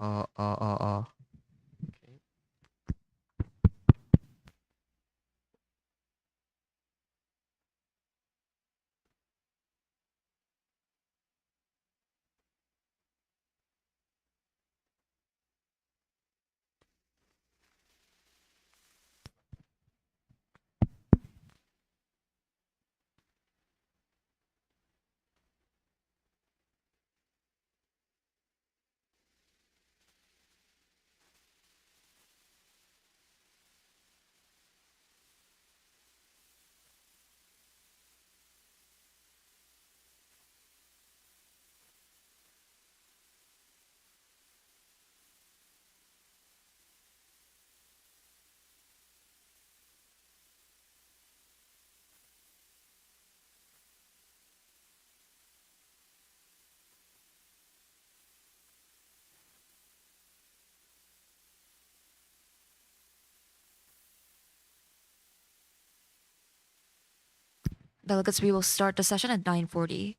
Okay. Delegates, we will start the session at 9:40.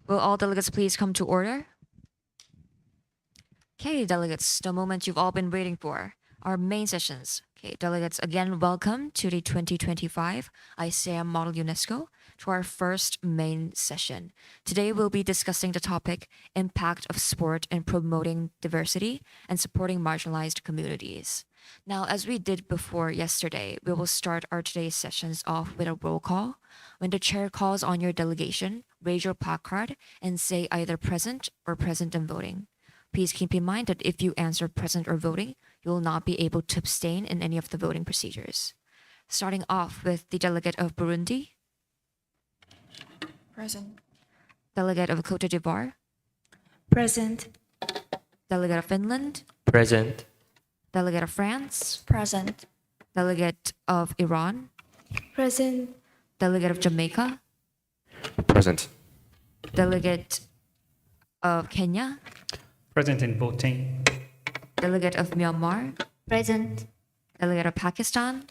Will all delegates please come to order? Okay, delegates, the moment you've all been waiting for, our main sessions. Okay, delegates, again, welcome to the 2025 ICM Model UNESCO, to our first main session. Today, we'll be discussing the topic Impact of Sport in Promoting Diversity and Supporting Marginalized Communities. Now, as we did before yesterday, we will start our today's sessions off with a roll call. When the chair calls on your delegation, raise your placard and say either present or present and voting. Please keep in mind that if you answer present or voting, you will not be able to abstain in any of the voting procedures. Starting off with the delegate of Burundi, Present. delegate of Cote d'Ivoire, Present. delegate of Finland, Present. delegate of France, Present. delegate of Iran, Present. delegate of Jamaica, Present. delegate of Kenya, Present in voting. delegate of Myanmar, Present. delegate of Pakistan,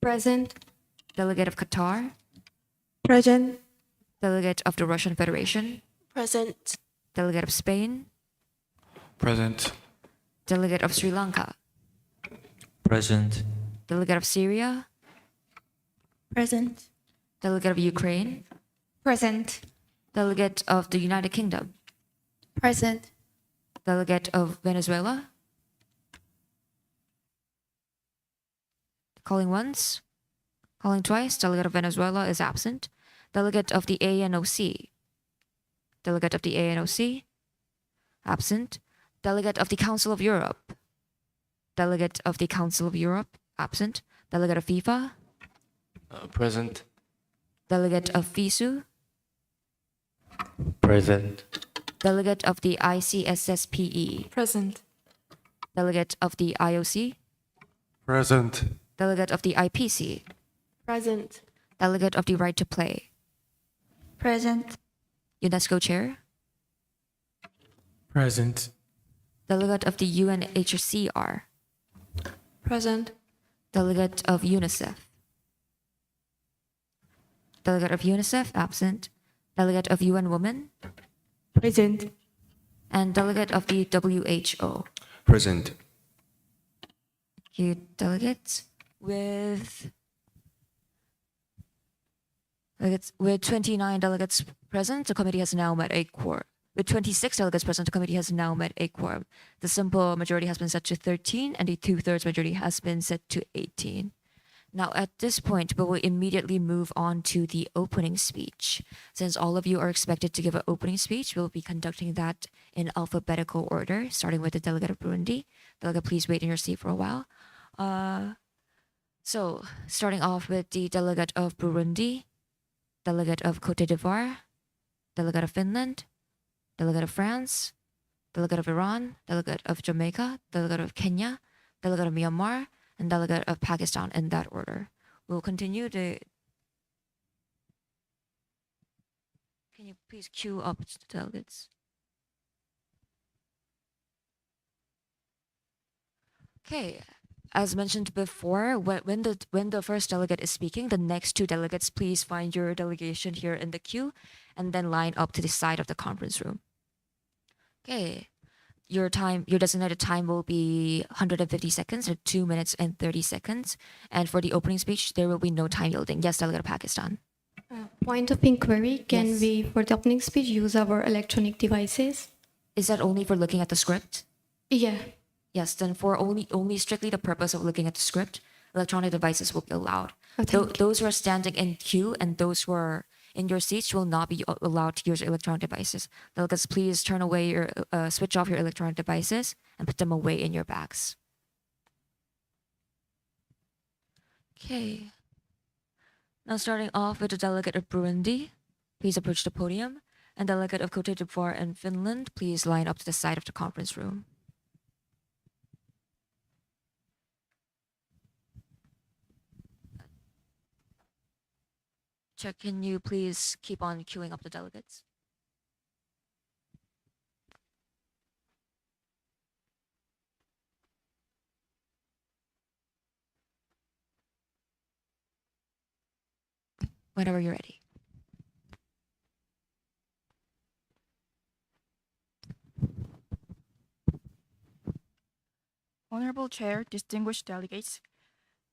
Present. delegate of Qatar, Present. delegate of the Russian Federation, Present. delegate of Spain, Present. delegate of Sri Lanka, Present. delegate of Syria, Present. delegate of Ukraine, Present. delegate of the United Kingdom, Present. delegate of Venezuela. Calling once, calling twice, delegate of Venezuela is absent. Delegate of the ANOC, delegate of the ANOC, Absent. Delegate of the Council of Europe. Delegate of the Council of Europe. Absent. Delegate of FIFA. Present. Delegate of FISU. Present. Delegate of the ICSSPE. Present. Delegate of the IOC. Present. Delegate of the IPC. Present. Delegate of the Right to Play. Present. UNESCO Chair. Present. Delegate of the UNHCR. Present. Delegate of UNICEF. Delegate of UNICEF, absent. Delegate of UN Women. Present. And delegate of the WHO. Present. Thank you, delegates. With 29 delegates present, the committee has now met a quorum. With 26 delegates present, the committee has now met a quorum. The simple majority has been set to 13, and the 2/3 majority has been set to 18. Now, at this point, we will immediately move on to the opening speech. Since all of you are expected to give an opening speech, we'll be conducting that in alphabetical order, starting with the delegate of Burundi. Delegate, please wait in your seat for a while. So, starting off with the delegate of Burundi, delegate of Cote d'Ivoire, delegate of Finland, delegate of France, delegate of Iran, delegate of Jamaica, delegate of Kenya, delegate of Myanmar, and delegate of Pakistan in that order. We'll continue to... Can you please queue up the delegates? Okay. As mentioned before, when the first delegate is speaking, the next two delegates, please find your delegation here in the queue and then line up to the side of the conference room. Okay. Your designated time will be 150 seconds, or 2 minutes and 30 seconds. And for the opening speech, there will be no time yielding. Yes, Delegate of Pakistan. Point of inquiry, can Yes. we, for the opening speech, use our electronic devices? Is that only for looking at the script? Yeah. Yes, then for only strictly the purpose of looking at the script, electronic devices will be allowed. Oh, thank you. Those who are standing in queue and those who are in your seats will not be allowed to use electronic devices. Delegates, please switch off your electronic devices and put them away in your bags. Okay. Now starting off with the delegate of Burundi, please approach the podium. And delegate of Cote d'Ivoire and Finland, please line up to the side of the conference room. Check, can you please keep on queuing up the delegates? Whenever you're ready. Honorable Chair, distinguished delegates,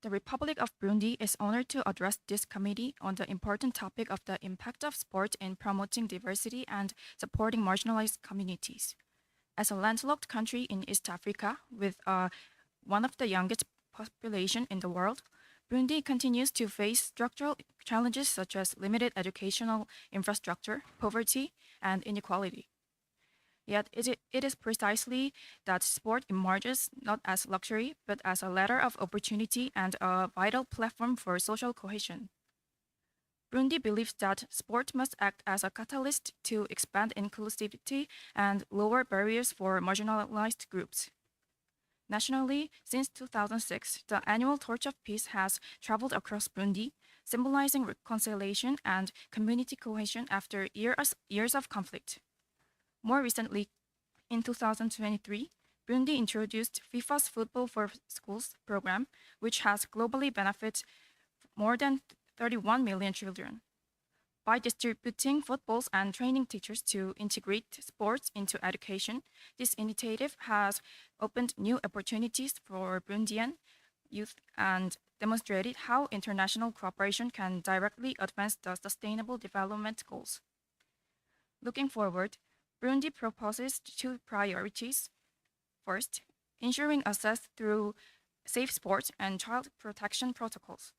the Republic of Burundi is honored to address this committee on the important topic of the impact of sport in promoting diversity and supporting marginalized communities. As a landlocked country in East Africa with one of the youngest population in the world, Burundi continues to face structural challenges such as limited educational infrastructure, poverty, and inequality. Yet it is precisely that sport emerges not as luxury, but as a ladder of opportunity and a vital platform for social cohesion. Burundi believes that sport must act as a catalyst to expand inclusivity and lower barriers for marginalized groups. Nationally, since 2006, the annual Torch of Peace has traveled across Burundi, symbolizing reconciliation and community cohesion after years of conflict. More recently, in 2023, Burundi introduced FIFA's Football for Schools program, which has globally benefited more than 31 million children. By distributing footballs and training teachers to integrate sports into education, this initiative has opened new opportunities for Burundian youth and demonstrated how international cooperation can directly advance the sustainable development goals. Looking forward, Burundi proposes two priorities. First, ensuring access through safe sports and child protection protocols.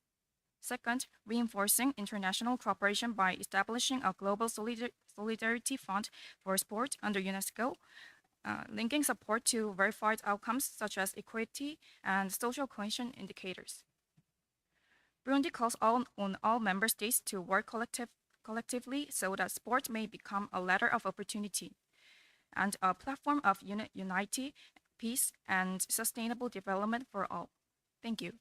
Second, reinforcing international cooperation by establishing a global solidarity fund for sport under UNESCO linking support to verified outcomes such as equity and social cohesion indicators. Burundi calls on all member states to work collectively so that sport may become a ladder of opportunity and a platform of unity, peace, and sustainable development for all. Thank you.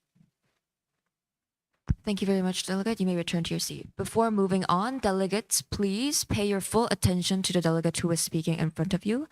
Thank you very much, Delegate. You may return to your seat. Before moving on, delegates, please pay your full attention to the delegate who is speaking in front of you.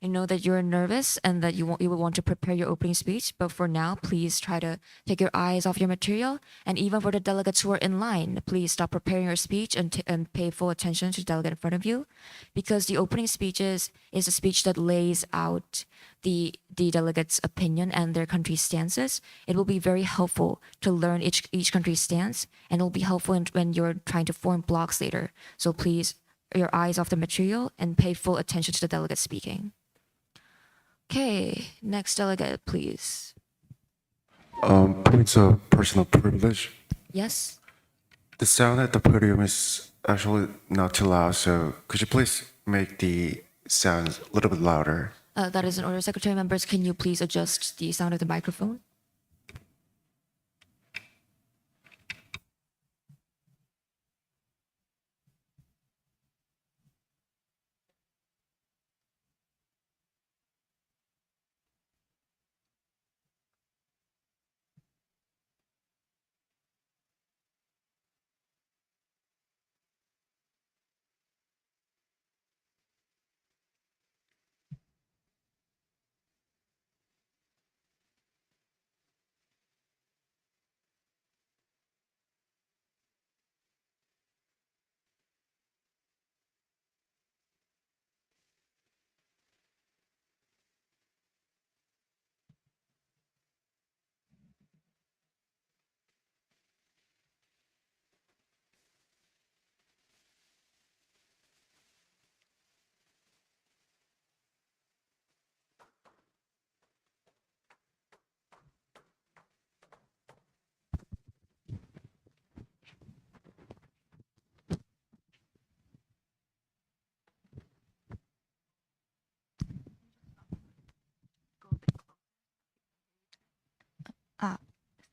I know that you're nervous and that you will want to prepare your opening speech, but for now, please try to take your eyes off your material. And even for the delegates who are in line, please stop preparing your speech and pay full attention to the delegate in front of you, because the opening speeches is a speech that lays out the delegates' opinion and their country's stances. It will be very helpful to learn each country's stance, and it will be helpful when you're trying to form blocks later. So please, your eyes off the material and pay full attention to the delegate speaking. Okay, next delegate, please. Points of personal privilege. Yes? The sound at the podium is actually not too loud, so could you please make the sound a little bit louder? That is in order. Secretary members, can you please adjust the sound of the microphone?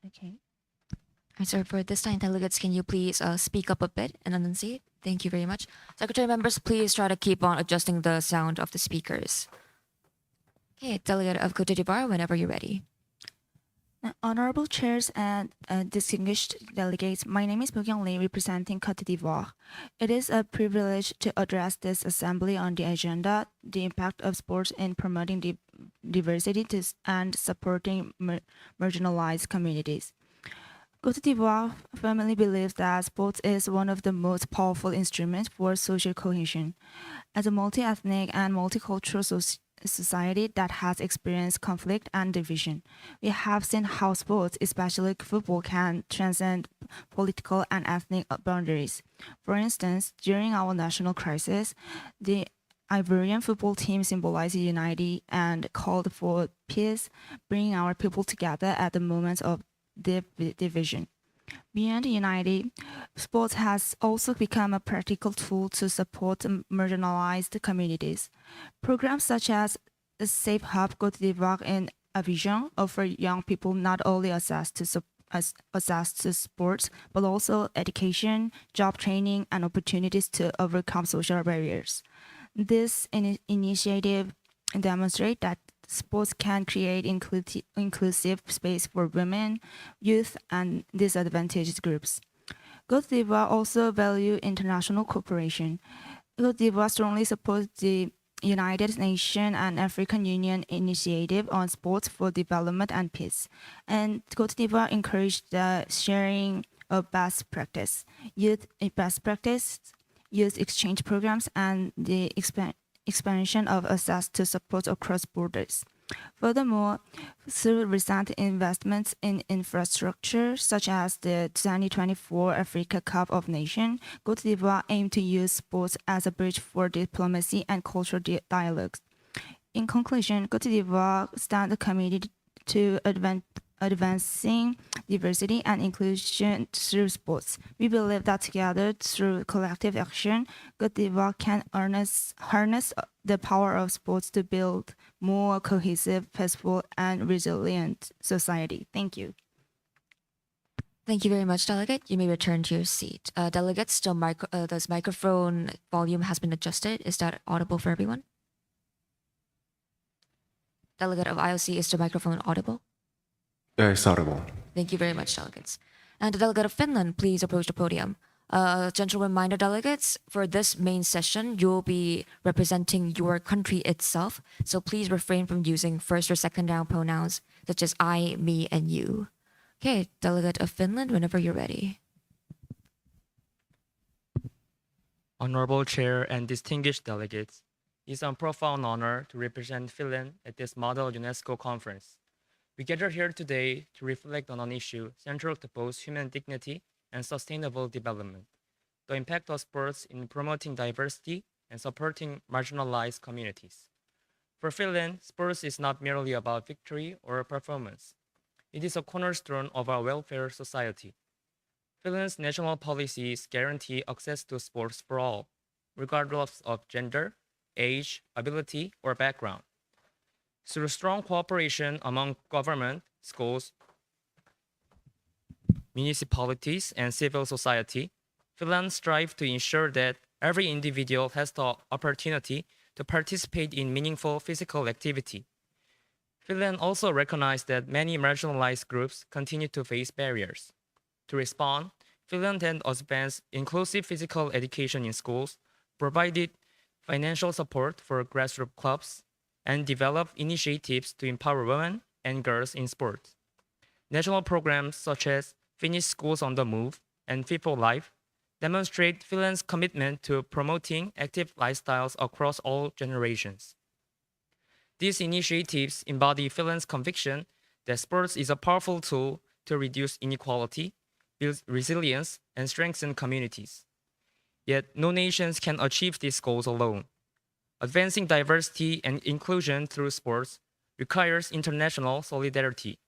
Okay. So for this time, delegates, can you please speak up a bit and enunciate? Thank you very much. Secretary members, please try to keep on adjusting the sound of the speakers. Okay, delegate of Cote d'Ivoire, whenever you're ready. Honorable chairs and distinguished delegates, my name is Bookyong Lee, representing Cote d'Ivoire. It is a privilege to address this assembly on the agenda, the impact of sports in promoting diversity and supporting marginalized communities. Cote d'Ivoire firmly believes that sports is one of the most powerful instruments for social cohesion. As a multi-ethnic and multicultural society that has experienced conflict and division, we have seen how sports, especially football, can transcend political and ethnic boundaries. For instance, during our national crisis, the Ivorian football team symbolized unity and called for peace, bringing our people together at the moments of division. Beyond unity, sports has also become a practical tool to support marginalized communities. Programs such as the Safe Hub Côte d'Ivoire in Abidjan offer young people not only access to sports, but also education, job training, and opportunities to overcome social barriers. This initiative demonstrates that sports can create inclusive space for women, youth, and disadvantaged groups. Côte d'Ivoire also values international cooperation. Côte d'Ivoire strongly supports the United Nations and African Union initiative on sports for development and peace. And Côte d'Ivoire encouraged the sharing of best practice, youth exchange programs, and the expansion of access to support across borders. Furthermore, through recent investments in infrastructure, such as the 2024 Africa Cup of Nations, Côte d'Ivoire aimed to use sports as a bridge for diplomacy and cultural dialogues. In conclusion, Côte d'Ivoire stands committed to advancing diversity and inclusion through sports. We believe that together, through collective action, Côte d'Ivoire can harness the power of sports to build more cohesive, peaceful, and resilient society. Thank you. Thank you very much, Delegate. You may return to your seat. Delegates, this microphone volume has been adjusted. Is that audible for everyone? Delegate of IOC, is the microphone audible? It's audible. Thank you very much, delegates. And the delegate of Finland, please approach the podium. Gentle reminder, delegates, for this main session, you'll be representing your country itself. So please refrain from using first or second noun pronouns such as I, me, and you. Okay, delegate of Finland, whenever you're ready. Honorable Chair and distinguished delegates, it's a profound honor to represent Finland at this Model UNESCO Conference. We gather here today to reflect on an issue central to both human dignity and sustainable development, the impact of sports in promoting diversity and supporting marginalized communities. For Finland, sports is not merely about victory or performance. It is a cornerstone of our welfare society. Finland's national policies guarantee access to sports for all, regardless of gender, age, ability, or background. Through strong cooperation among government, schools, municipalities, and civil society, Finland strives to ensure that every individual has the opportunity to participate in meaningful physical activity. Finland also recognized that many marginalized groups continue to face barriers. To respond, Finland had advanced inclusive physical education in schools, provided financial support for grassroots clubs, and developed initiatives to empower women and girls in sports. National programs such as Finnish Schools on the Move and Fit for Life demonstrate Finland's commitment to promoting active lifestyles across all generations. These initiatives embody Finland's conviction that sports is a powerful tool to reduce inequality, build resilience, and strengthen communities. Yet, no nations can achieve these goals alone. Advancing diversity and inclusion through sports requires international solidarity.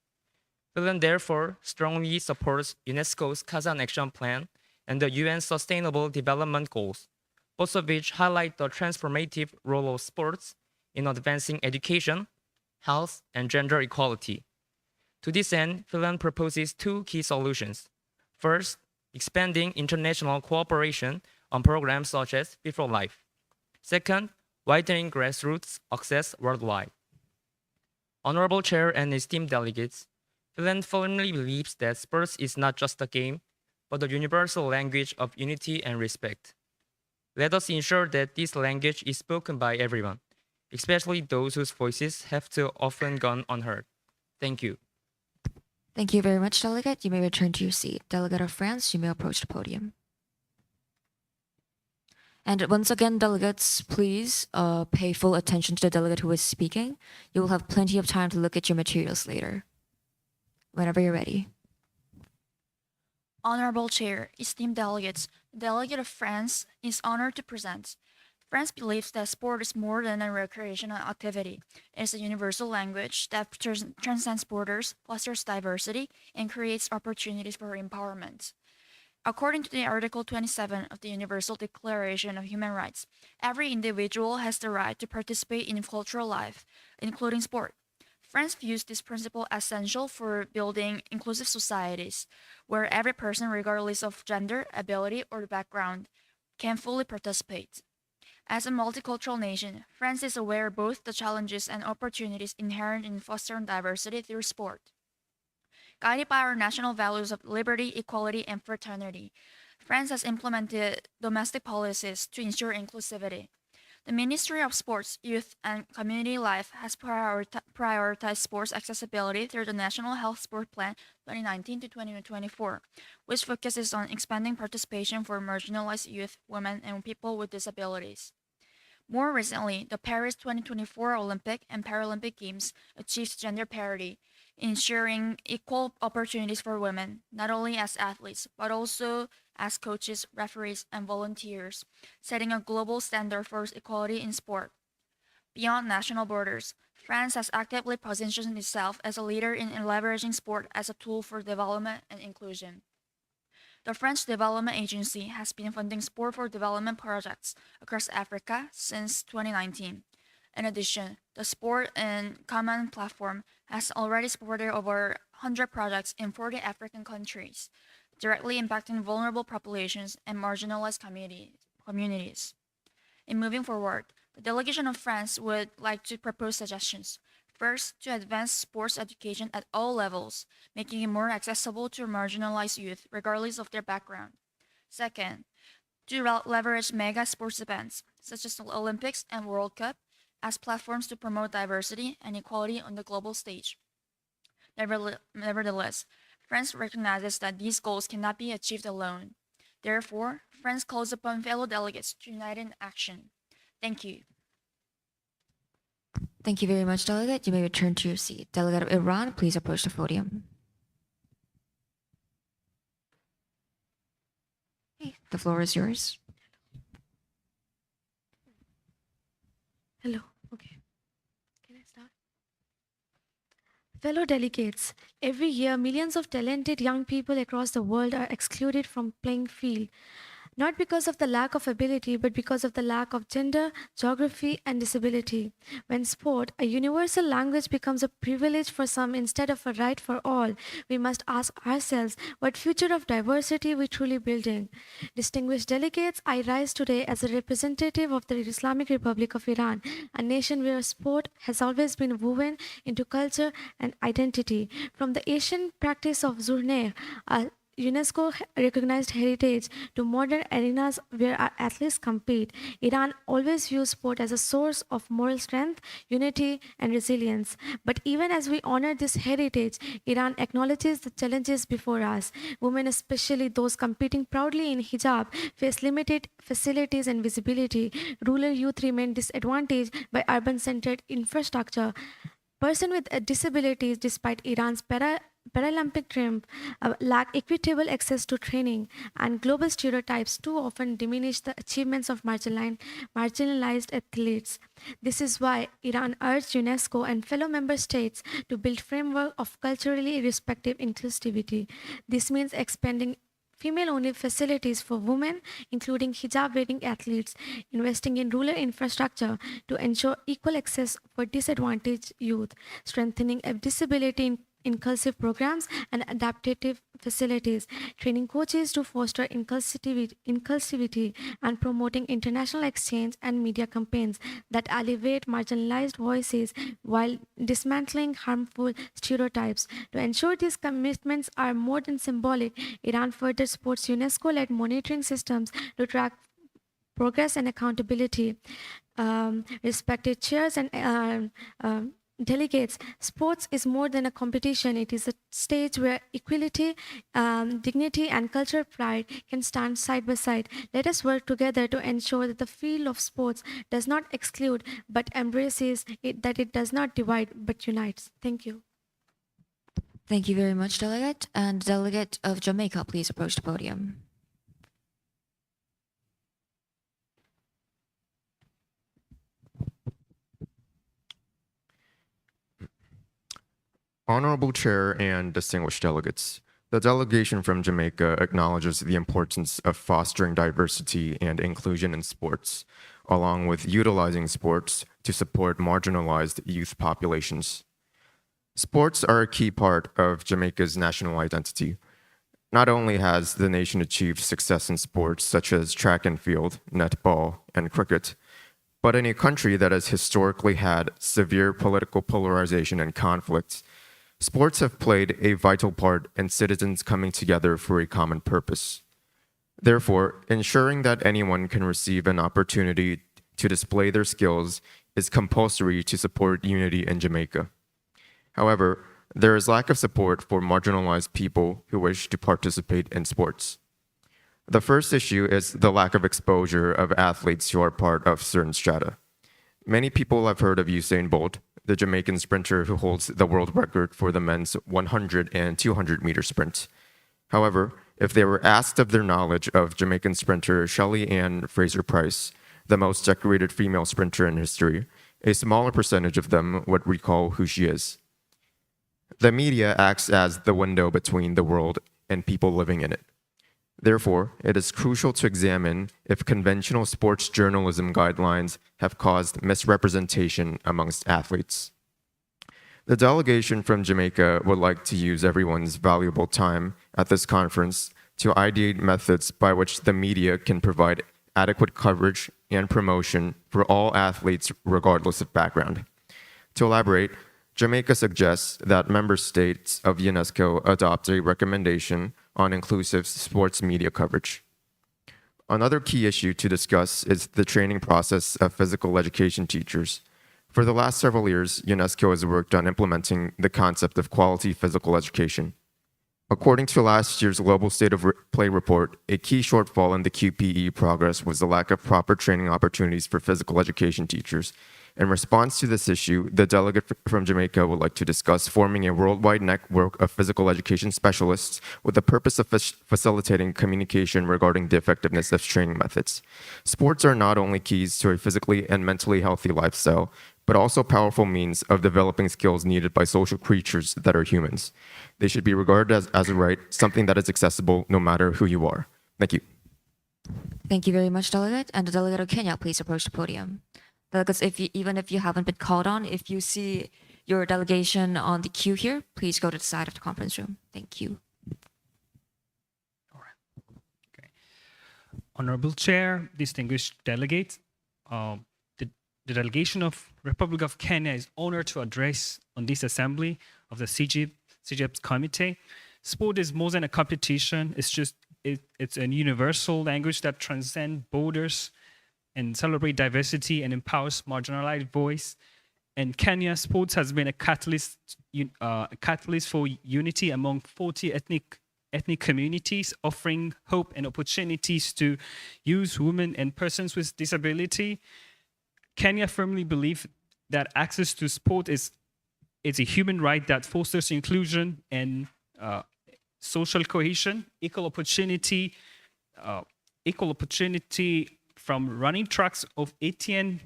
Finland therefore strongly supports UNESCO's Kazan Action Plan and the UN Sustainable Development Goals, both of which highlight the transformative role of sports in advancing education, health, and gender equality. To this end, Finland proposes two key solutions. First, expanding international cooperation on programs such as Fit for Life. Second, widening grassroots access worldwide. Honorable Chair and esteemed delegates, Finland firmly believes that sports is not just a game, but a universal language of unity and respect. Let us ensure that this language is spoken by everyone, especially those whose voices have too often gone unheard. Thank you. Thank you very much, delegate. You may return to your seat. Delegate of France, you may approach the podium. And once again, delegates, please pay full attention to the delegate who is speaking. You will have plenty of time to look at your materials later. Whenever you're ready. Honorable Chair, esteemed delegates, the delegate of France is honored to present. France believes that sport is more than a recreational activity. It is a universal language that transcends borders, fosters diversity, and creates opportunities for empowerment. According to the Article 27 of the Universal Declaration of Human Rights, every individual has the right to participate in cultural life, including sport. France views this principle as essential for building inclusive societies, where every person, regardless of gender, ability, or background, can fully participate. As a multicultural nation, France is aware of both the challenges and opportunities inherent in fostering diversity through sport. Guided by our national values of liberty, equality, and fraternity, France has implemented domestic policies to ensure inclusivity. The Ministry of Sports, Youth, and Community Life has prioritized sports accessibility through the National Health Sport Plan 2019 to 2024, which focuses on expanding participation for marginalized youth, women, and people with disabilities. More recently, the Paris 2024 Olympic and Paralympic Games achieved gender parity, ensuring equal opportunities for women, not only as athletes, but also as coaches, referees, and volunteers, setting a global standard for equality in sport. Beyond national borders, France has actively positioned itself as a leader in leveraging sport as a tool for development and inclusion. The French Development Agency has been funding sport for development projects across Africa since 2019. In addition, the Sport in Common platform has already supported over 100 projects in 40 African countries, directly impacting vulnerable populations and marginalized communities. In moving forward, the delegation of France would like to propose suggestions. First, to advance sports education at all levels, making it more accessible to marginalized youth regardless of their background. Second, to leverage mega sports events, such as the Olympics and World Cup, as platforms to promote diversity and equality on the global stage. Nevertheless, France recognizes that these goals cannot be achieved alone. Therefore, France calls upon fellow delegates to unite in action. Thank you. Thank you very much, Delegate. You may return to your seat. Delegate of Iran, please approach the podium. Okay, the floor is yours. Hello. Okay. Can I start? Fellow delegates, every year millions of talented young people across the world are excluded from playing field. Not because of the lack of ability, but because of the lack of gender, geography, and disability. When sport, a universal language, becomes a privilege for some instead of a right for all, we must ask ourselves what future of diversity we truly building. Distinguished delegates, I rise today as a representative of the Islamic Republic of Iran, a nation where sport has always been woven into culture and identity. From the ancient practice of Zurner, a UNESCO recognized heritage, to modern arenas where our athletes compete, Iran always views sport as a source of moral strength, unity, and resilience. But even as we honor this heritage, Iran acknowledges the challenges before us. Women, especially those competing proudly in hijab, face limited facilities and visibility. Rural youth remain disadvantaged by urban-centered infrastructure. Persons with disabilities, despite Iran's Paralympic triumph, lack equitable access to training, and global stereotypes too often diminish the achievements of marginalized athletes. This is why Iran urged UNESCO and fellow member states to build framework of culturally respective inclusivity. This means expanding female-only facilities for women, including hijab-wearing athletes, investing in rural infrastructure to ensure equal access for disadvantaged youth, strengthening disability inclusive programs and adaptive facilities, training coaches to foster inclusivity, and promoting international exchange and media campaigns that elevate marginalized voices while dismantling harmful stereotypes. To ensure these commitments are more than symbolic, Iran further supports UNESCO-led monitoring systems to track progress and accountability. Respected chairs and delegates, sports is more than a competition. It is a stage where equality, dignity, and cultural pride can stand side by side. Let us work together to ensure that the field of sports does not exclude but embraces it, that it does not divide but unites. Thank you. Thank you very much, Delegate. And Delegate of Jamaica, please approach the podium. Honorable Chair and distinguished delegates, the delegation from Jamaica acknowledges the importance of fostering diversity and inclusion in sports, along with utilizing sports to support marginalized youth populations. Sports are a key part of Jamaica's national identity. Not only has the nation achieved success in sports such as track and field, netball, and cricket, but in a country that has historically had severe political polarization and conflict, sports have played a vital part in citizens coming together for a common purpose. Therefore, ensuring that anyone can receive an opportunity to display their skills is compulsory to support unity in Jamaica. However, there is lack of support for marginalized people who wish to participate in sports. The first issue is the lack of exposure of athletes who are part of certain strata. Many people have heard of Usain Bolt, the Jamaican sprinter who holds the world record for the men's 100 and 200 meter sprint. However, if they were asked of their knowledge of Jamaican sprinter Shelly Ann Fraser-Price, the most decorated female sprinter in history, A smaller percentage of them would recall who she is. The media acts as the window between the world and people living in it. Therefore, it is crucial to examine if conventional sports journalism guidelines have caused misrepresentation amongst athletes. The delegation from Jamaica would like to use everyone's valuable time at this conference to ideate methods by which the media can provide adequate coverage and promotion for all athletes regardless of background. To elaborate, Jamaica suggests that member states of UNESCO adopt a recommendation on inclusive sports media coverage. Another key issue to discuss is the training process of physical education teachers. For the last several years, UNESCO has worked on implementing the concept of quality physical education. According to last year's Global State of Play report, a key shortfall in the QPE progress was the lack of proper training opportunities for physical education teachers. In response to this issue, the delegate from Jamaica would like to discuss forming a worldwide network of physical education specialists with the purpose of facilitating communication regarding the effectiveness of training methods. Sports are not only keys to a physically and mentally healthy lifestyle, but also powerful means of developing skills needed by social creatures that are humans. They should be regarded as a right, something that is accessible no matter who you are. Thank you. Thank you very much, Delegate. And the Delegate of Kenya, please approach the podium. Delegates, even if you haven't been called on, if you see your delegation on the queue here, please go to the side of the conference room. Thank you. Honorable Chair, distinguished delegates, the delegation of Republic of Kenya is honored to address on this assembly of the CGIP's committee. Sport is more than a competition. It's a universal language that transcends borders and celebrates diversity and empowers marginalized voice. And Kenya, sports has been a catalyst for unity among 40 ethnic communities, offering hope and opportunities to youth, women, and persons with disability. Kenya firmly believes that access to sport is a human right that fosters inclusion and social cohesion, equal opportunity from running tracks of ATN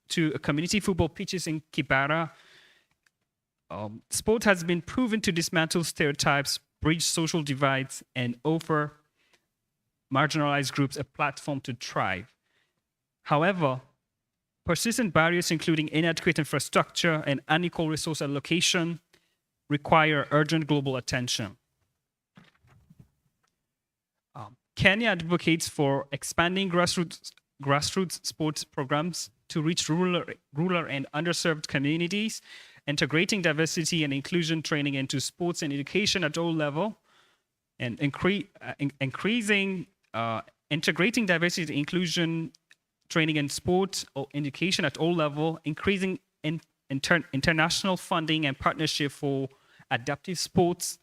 to community football pitches in Kibera. Sport has been proven to dismantle stereotypes, bridge social divides, and offer marginalized groups a platform to thrive. However, persistent barriers, including inadequate infrastructure and unequal resource allocation, require urgent global attention. Kenya advocates for expanding grassroots sports programs to reach rural and underserved communities, integrating diversity and inclusion training into sports and education at all levels, and increasing integrating diversity and inclusion training in sport or education at all levels, increasing international funding and partnership for adaptive sports,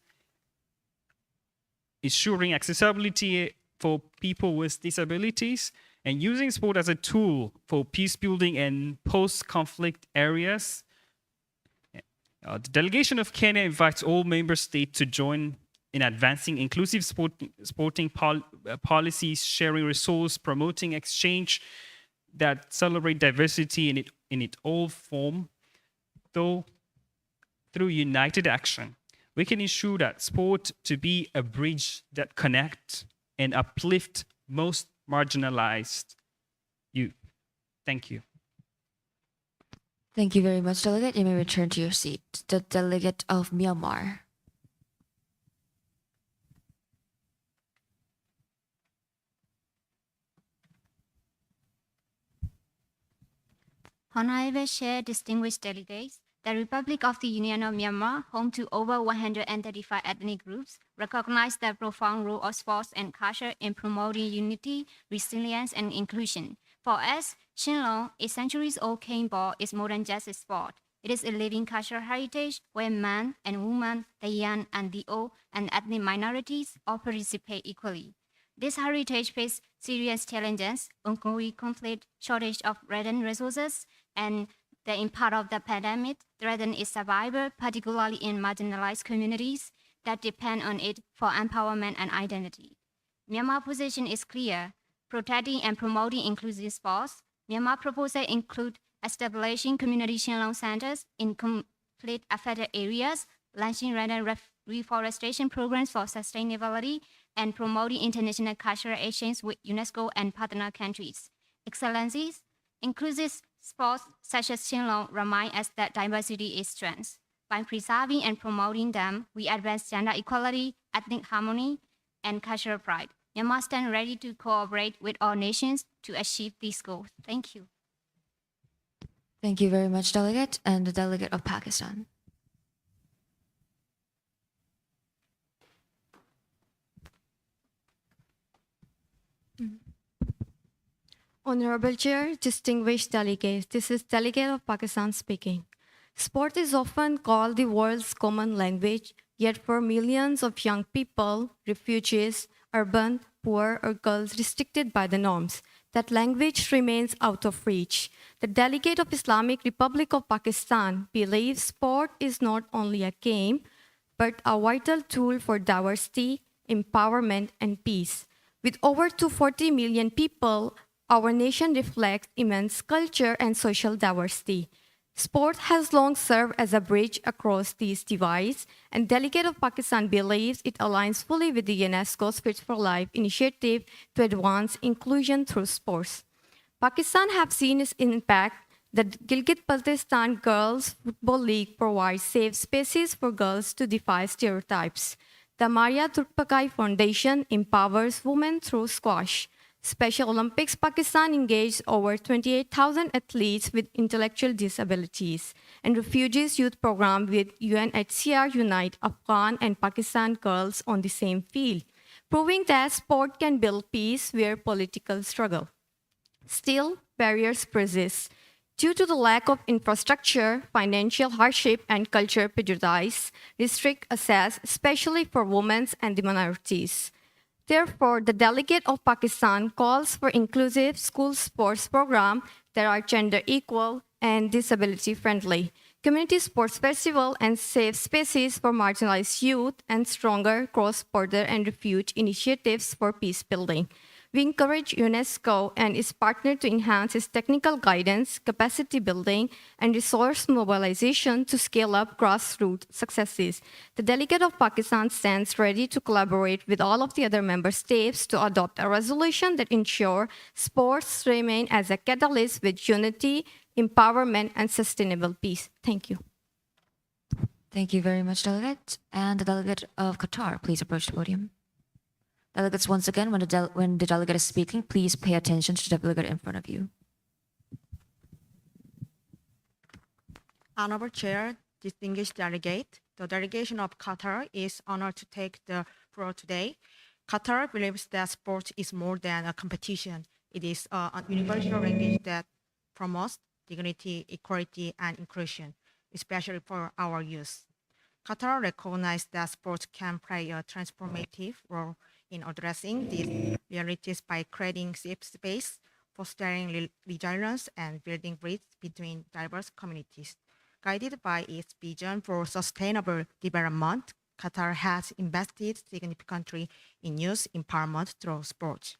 ensuring accessibility for people with disabilities, and using sport as a tool for peace building in post-conflict areas. The delegation of Kenya invites all member states to join in advancing inclusive sporting policies, sharing resources, promoting exchange that celebrate diversity in its all form. Though through united action, we can ensure that sport to be a bridge that connects and uplift most marginalized youth. Thank you. Thank you very much, Delegate. You may return to your seat. The Delegate of Myanmar. Honorable Chair, distinguished delegates, the Republic of the Union of Myanmar, home to over 135 ethnic groups, recognize the profound role of sports and culture in promoting unity, resilience, and inclusion. For us, Shinlong, a centuries-old cane ball, is more than just a sport. It is a living cultural heritage where men and women, the young and the old, and ethnic minorities all participate equally. This heritage faces serious challenges, ongoing conflict, shortage of resident resources, and the impact of the pandemic threaten its survival, particularly in marginalized communities that depend on it for empowerment and identity. Myanmar's position is clear: protecting and promoting inclusive sports. Myanmar proposals include establishing community Shenlong centers in conflict affected areas, launching random reforestation programs for sustainability, and promoting international cultural exchange with UNESCO and partner countries. Excellencies, inclusive sports such as Shenlong remind us that diversity is strength. By preserving and promoting them, we advance gender equality, ethnic harmony, and cultural pride. Myanmar stands ready to cooperate with all nations to achieve these goals. Thank you. Thank you very much, Delegate, and the Delegate of Pakistan. Honorable Chair, distinguished delegates, this is Delegate of Pakistan speaking. Sport is often called the world's common language, yet for millions of young people, refugees, urban, poor, or girls restricted by the norms, that language remains out of reach. The Delegate of Islamic Republic of Pakistan believes sport is not only a game, but a vital tool for diversity, empowerment, and peace. With over 240 million people, our nation reflects immense culture and social diversity. Sport has long served as a bridge across these divides, and Delegate of Pakistan believes it aligns fully with the UNESCO's Fit for Life initiative to advance inclusion through sports. Pakistan have seen its impact. The Gilgit-Baltistan Girls Football League provides safe spaces for girls to defy stereotypes. The Maria Turkpakai Foundation empowers women through squash. Special Olympics Pakistan engaged over 28,000 athletes with intellectual disabilities, and Refugees Youth Program with UNHCR unite Afghan and Pakistan girls on the same field, proving that sport can build peace where political struggle. Still, barriers persist. Due to the lack of infrastructure, financial hardship, and cultural prejudice, restrict access, especially for women and the minorities. Therefore, the Delegate of Pakistan calls for inclusive school sports programs that are gender equal and disability friendly, community sports festival and safe spaces for marginalized youth, and stronger cross-border and refugee initiatives for peace building. We encourage UNESCO and its partner to enhance its technical guidance, capacity building, and resource mobilization to scale up grassroots successes. The Delegate of Pakistan stands ready to collaborate with all of the other member states to adopt a resolution that ensures sports remain as a catalyst with unity, empowerment, and sustainable peace. Thank you. Thank you very much, Delegate. And the Delegate of Qatar, please approach the podium. Delegates, once again, when the delegate is speaking, please pay attention to the delegate in front of you. Honorable Chair, distinguished delegate, the delegation of Qatar is honored to take the floor today. Qatar believes that sport is more than a competition. It is a universal language that promotes dignity, equality, and inclusion, especially for our youth. Qatar recognizes that sport can play a transformative role in addressing these realities by creating safe space, fostering resilience, and building bridges between diverse communities. Guided by its vision for sustainable development, Qatar has invested significantly in youth empowerment through sports.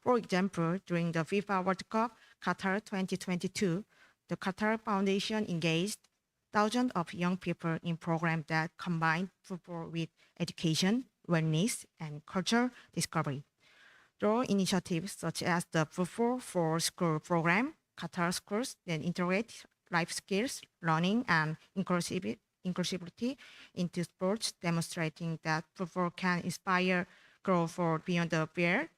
For example, during the FIFA World Cup Qatar 2022, the Qatar Foundation engaged thousands of young people in programs that combine football with education, wellness, and cultural discovery. Through initiatives such as the Football for School program, Qatar schools then integrate life skills, learning, and inclusivity into sports, demonstrating that football can inspire growth beyond the field.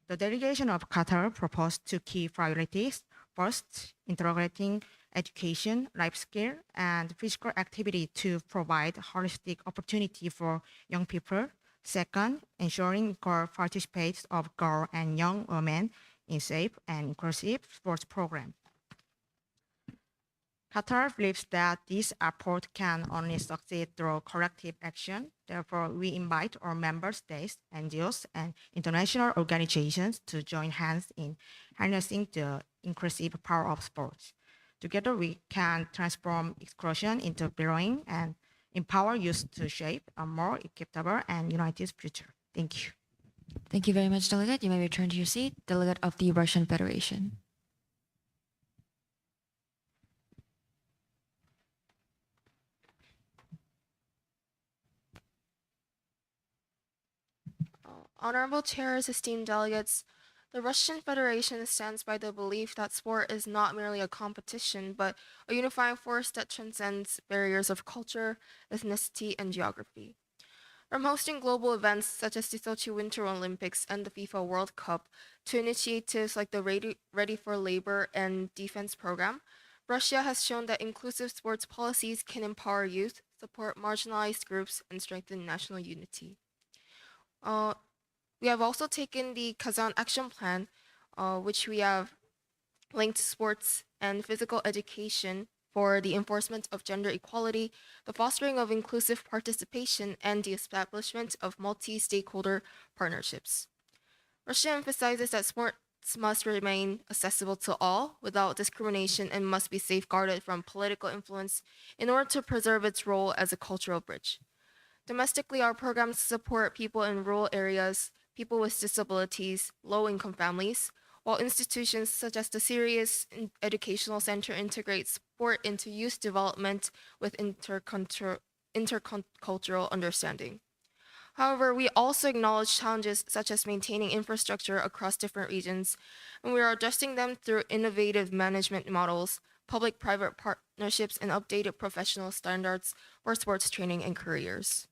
The delegation of Qatar proposed two key priorities. First, integrating education, life skill, and physical activity to provide holistic opportunity for young people. Second, ensuring equal participation of girls and young women in safe and inclusive sports programs. Qatar believes that this approach can only succeed through collective action. Therefore, we invite our member states, NGOs, and international organizations to join hands in harnessing the inclusive power of sports. Together, we can transform exclusion into belonging and empower youth to shape a more equitable and united future. Thank you. Thank you very much, Delegate. You may return to your seat. Delegate of the Russian Federation. Honorable chairs, esteemed delegates, the Russian Federation stands by the belief that sport is not merely a competition, but a unifying force that transcends barriers of culture, ethnicity, and geography. From hosting global events such as the Sochi Winter Olympics and the FIFA World Cup to initiatives like the Ready for Labor and Defense program, Russia has shown that inclusive sports policies can empower youth, support marginalized groups, and strengthen national unity. We have also taken the Kazan Action Plan, which we have linked sports and physical education for the enforcement of gender equality, the fostering of inclusive participation, and the establishment of multi-stakeholder partnerships. Russia emphasizes that sports must remain accessible to all without discrimination and must be safeguarded from political influence in order to preserve its role as a cultural bridge. Domestically, our programs support people in rural areas, people with disabilities, low-income families, while institutions such as the Sirius Educational Center integrate sport into youth development with intercultural understanding. However, we also acknowledge challenges such as maintaining infrastructure across different regions, and we are addressing them through innovative management models, public-private partnerships, and updated professional standards for sports training and careers.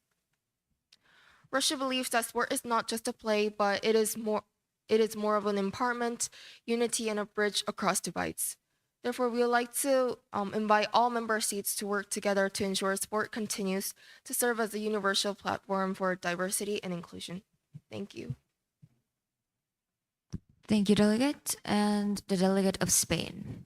Russia believes that sport is not just a play, but it is more of an empowerment, unity, and a bridge across divides. Therefore, we would like to invite all member states to work together to ensure sport continues to serve as a universal platform for diversity and inclusion. Thank you. Thank you, delegate. And the delegate of Spain.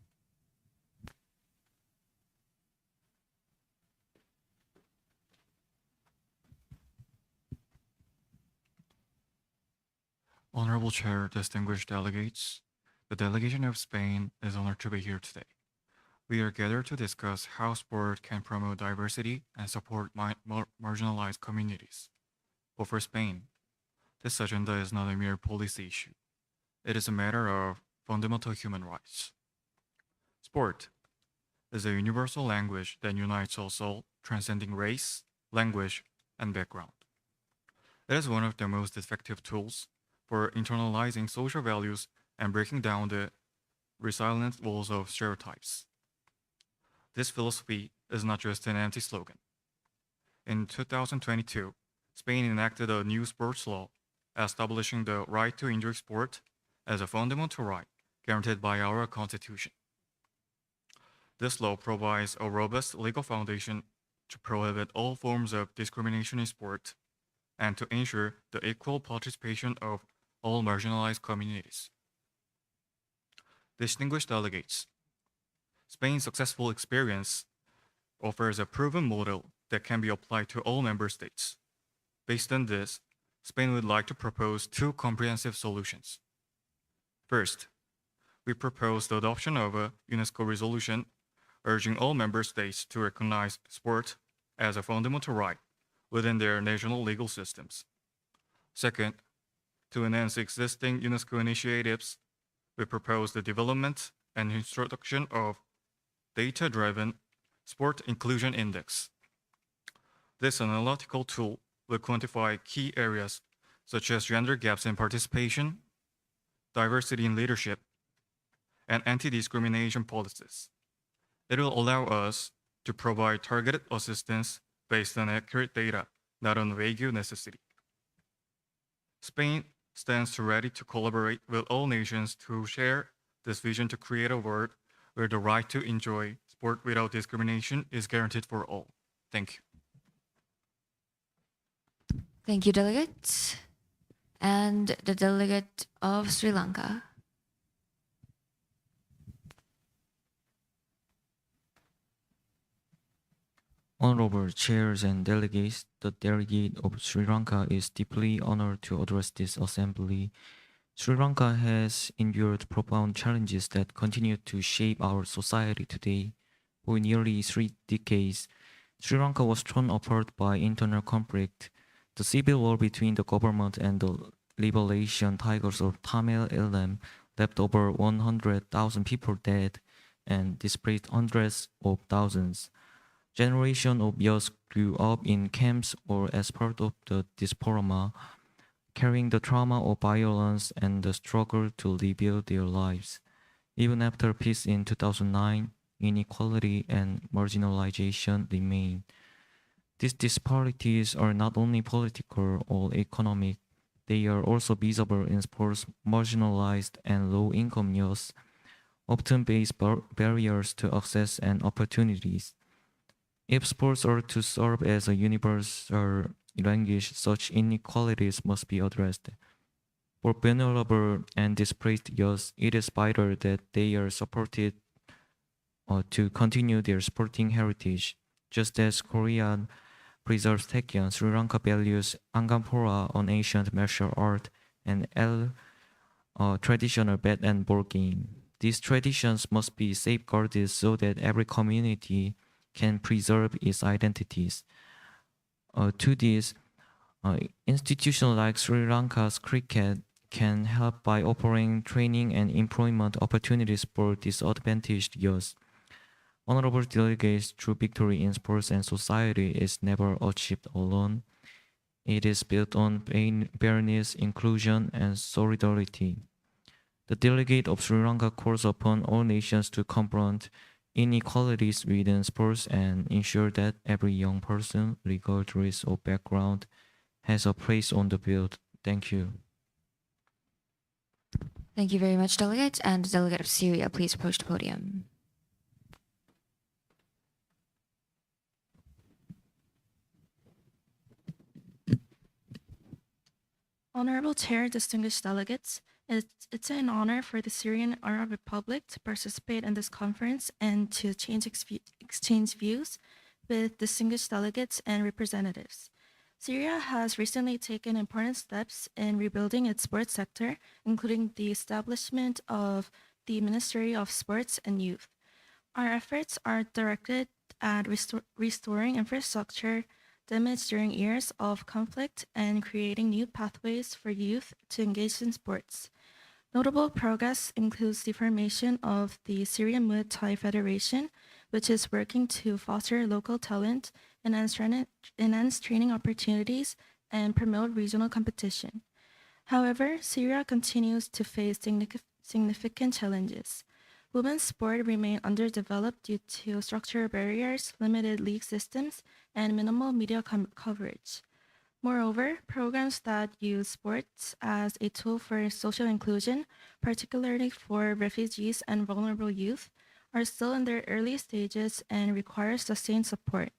Honorable Chair, distinguished delegates, the delegation of Spain is honored to be here today. We are gathered to discuss how sport can promote diversity and support marginalized communities. But for Spain, this agenda is not a mere policy issue. It is a matter of fundamental human rights. Sport is a universal language that unites us all, transcending race, language, and background. It is one of the most effective tools for internalizing social values and breaking down the resilient walls of stereotypes. This philosophy is not just an empty slogan. In 2022, Spain enacted a new sports law establishing the right to enjoy sport as a fundamental right guaranteed by our Constitution. This law provides a robust legal foundation to prohibit all forms of discrimination in sport and to ensure the equal participation of all marginalized communities. Distinguished delegates, Spain's successful experience offers a proven model that can be applied to all member states. Based on this, Spain would like to propose two comprehensive solutions. First, we propose the adoption of a UNESCO resolution urging all member states to recognize sport as a fundamental right within their national legal systems. Second, to enhance existing UNESCO initiatives, we propose the development and introduction of data-driven Sport Inclusion Index. This analytical tool will quantify key areas such as gender gaps in participation, diversity in leadership, and anti-discrimination policies. It will allow us to provide targeted assistance based on accurate data, not on vague necessity. Spain stands ready to collaborate with all nations to share this vision to create a world where the right to enjoy sport without discrimination is guaranteed for all. Thank you. Thank you, delegate. And the delegate of Sri Lanka. Honorable chairs and delegates, the delegate of Sri Lanka is deeply honored to address this assembly. Sri Lanka has endured profound challenges that continue to shape our society today. For nearly 3 decades, Sri Lanka was torn apart by internal conflict. The civil war between the government and the liberation tigers of Tamil Eelam left over 100,000 people dead and displaced hundreds of thousands. Generations of youth grew up in camps or as part of the diaspora. carrying the trauma of violence and the struggle to rebuild their lives. Even after peace in 2009, inequality and marginalization remain. These disparities are not only political or economic, they are also visible in sports. Marginalized and low-income youth often face barriers to access and opportunities. If sports are to serve as a universal language, such inequalities must be addressed. For vulnerable and displaced youth, it is vital that they are supported to continue their sporting heritage. Just as Korea preserves Taekyon, Sri Lanka values Angampora, an ancient martial art, and traditional bat and ball game. These traditions must be safeguarded so that every community can preserve its identities. To this, institutions like Sri Lanka's cricket can help by offering training and employment opportunities for disadvantaged youth. Honorable delegates, true victory in sports and society is never achieved alone. It is built on fairness, inclusion, and solidarity. The delegate of Sri Lanka calls upon all nations to confront inequalities within sports and ensure that every young person, regardless of background, has a place on the field. Thank you. Thank you very much, Delegate. And the Delegate of Syria, please approach the podium. Honorable Chair, distinguished delegates, it's an honor for the Syrian Arab Republic to participate in this conference and to exchange views with distinguished delegates and representatives. Syria has recently taken important steps in rebuilding its sports sector, including the establishment of the Ministry of Sports and Youth. Our efforts are directed at restoring infrastructure damaged during years of conflict and creating new pathways for youth to engage in sports. Notable progress includes the formation of the Syrian Muay Thai Federation, which is working to foster local talent, enhance training opportunities, and promote regional competition. However, Syria continues to face significant challenges. Women's sport remain underdeveloped due to structural barriers, limited league systems, and minimal media coverage. Moreover, programs that use sports as a tool for social inclusion, particularly for refugees and vulnerable youth, are still in their early stages and require sustained support.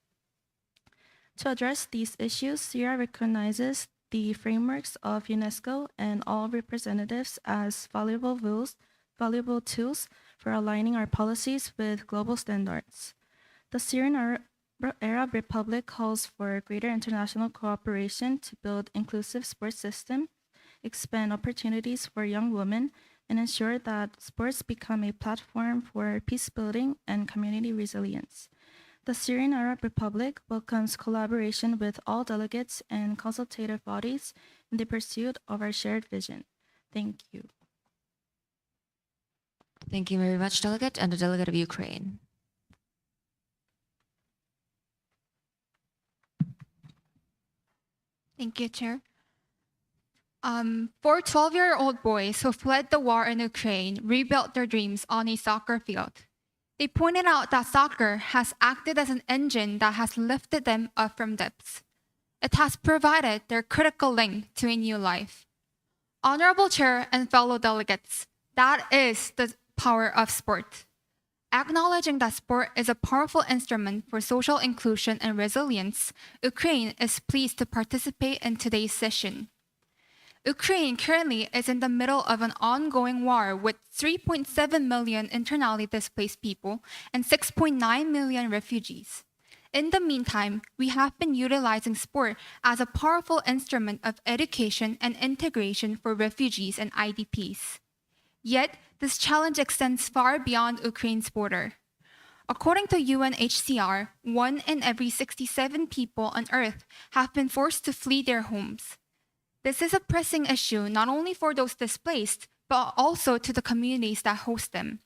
To address these issues, Syria recognizes the frameworks of UNESCO and all representatives as valuable tools for aligning our policies with global standards. The Syrian Arab Republic calls for greater international cooperation to build inclusive sports systems, expand opportunities for young women, and ensure that sports become a platform for peace building and community resilience. The Syrian Arab Republic welcomes collaboration with all delegates and consultative bodies in the pursuit of our shared vision. Thank you. Thank you very much, Delegate. And the Delegate of Ukraine. Thank you, Chair. Four 12-year-old boys who fled the war in Ukraine rebuilt their dreams on a soccer field. They pointed out that soccer has acted as an engine that has lifted them up from depths. It has provided their critical link to a new life. Honorable Chair and fellow delegates, that is the power of sport. Acknowledging that sport is a powerful instrument for social inclusion and resilience, Ukraine is pleased to participate in today's session. Ukraine currently is in the middle of an ongoing war with 3.7 million internally displaced people and 6.9 million refugees. In the meantime, we have been utilizing sport as a powerful instrument of education and integration for refugees and IDPs. Yet, this challenge extends far beyond Ukraine's border. According to UNHCR, 1 in every 67 people on Earth have been forced to flee their homes. This is a pressing issue not only for those displaced, but also to the communities that host them.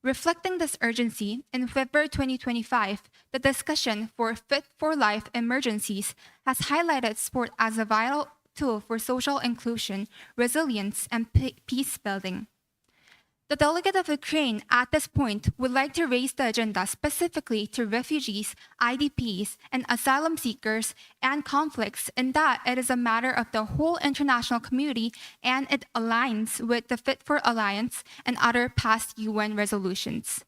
Reflecting this urgency, in February 2025, the discussion for Fit for Life emergencies has highlighted sport as a vital tool for social inclusion, resilience, and peace building. The delegate of Ukraine at this point would like to raise the agenda specifically to refugees, IDPs, and asylum seekers and conflicts in that it is a matter of the whole international community and it aligns with the Fit for Alliance and other past UN resolutions.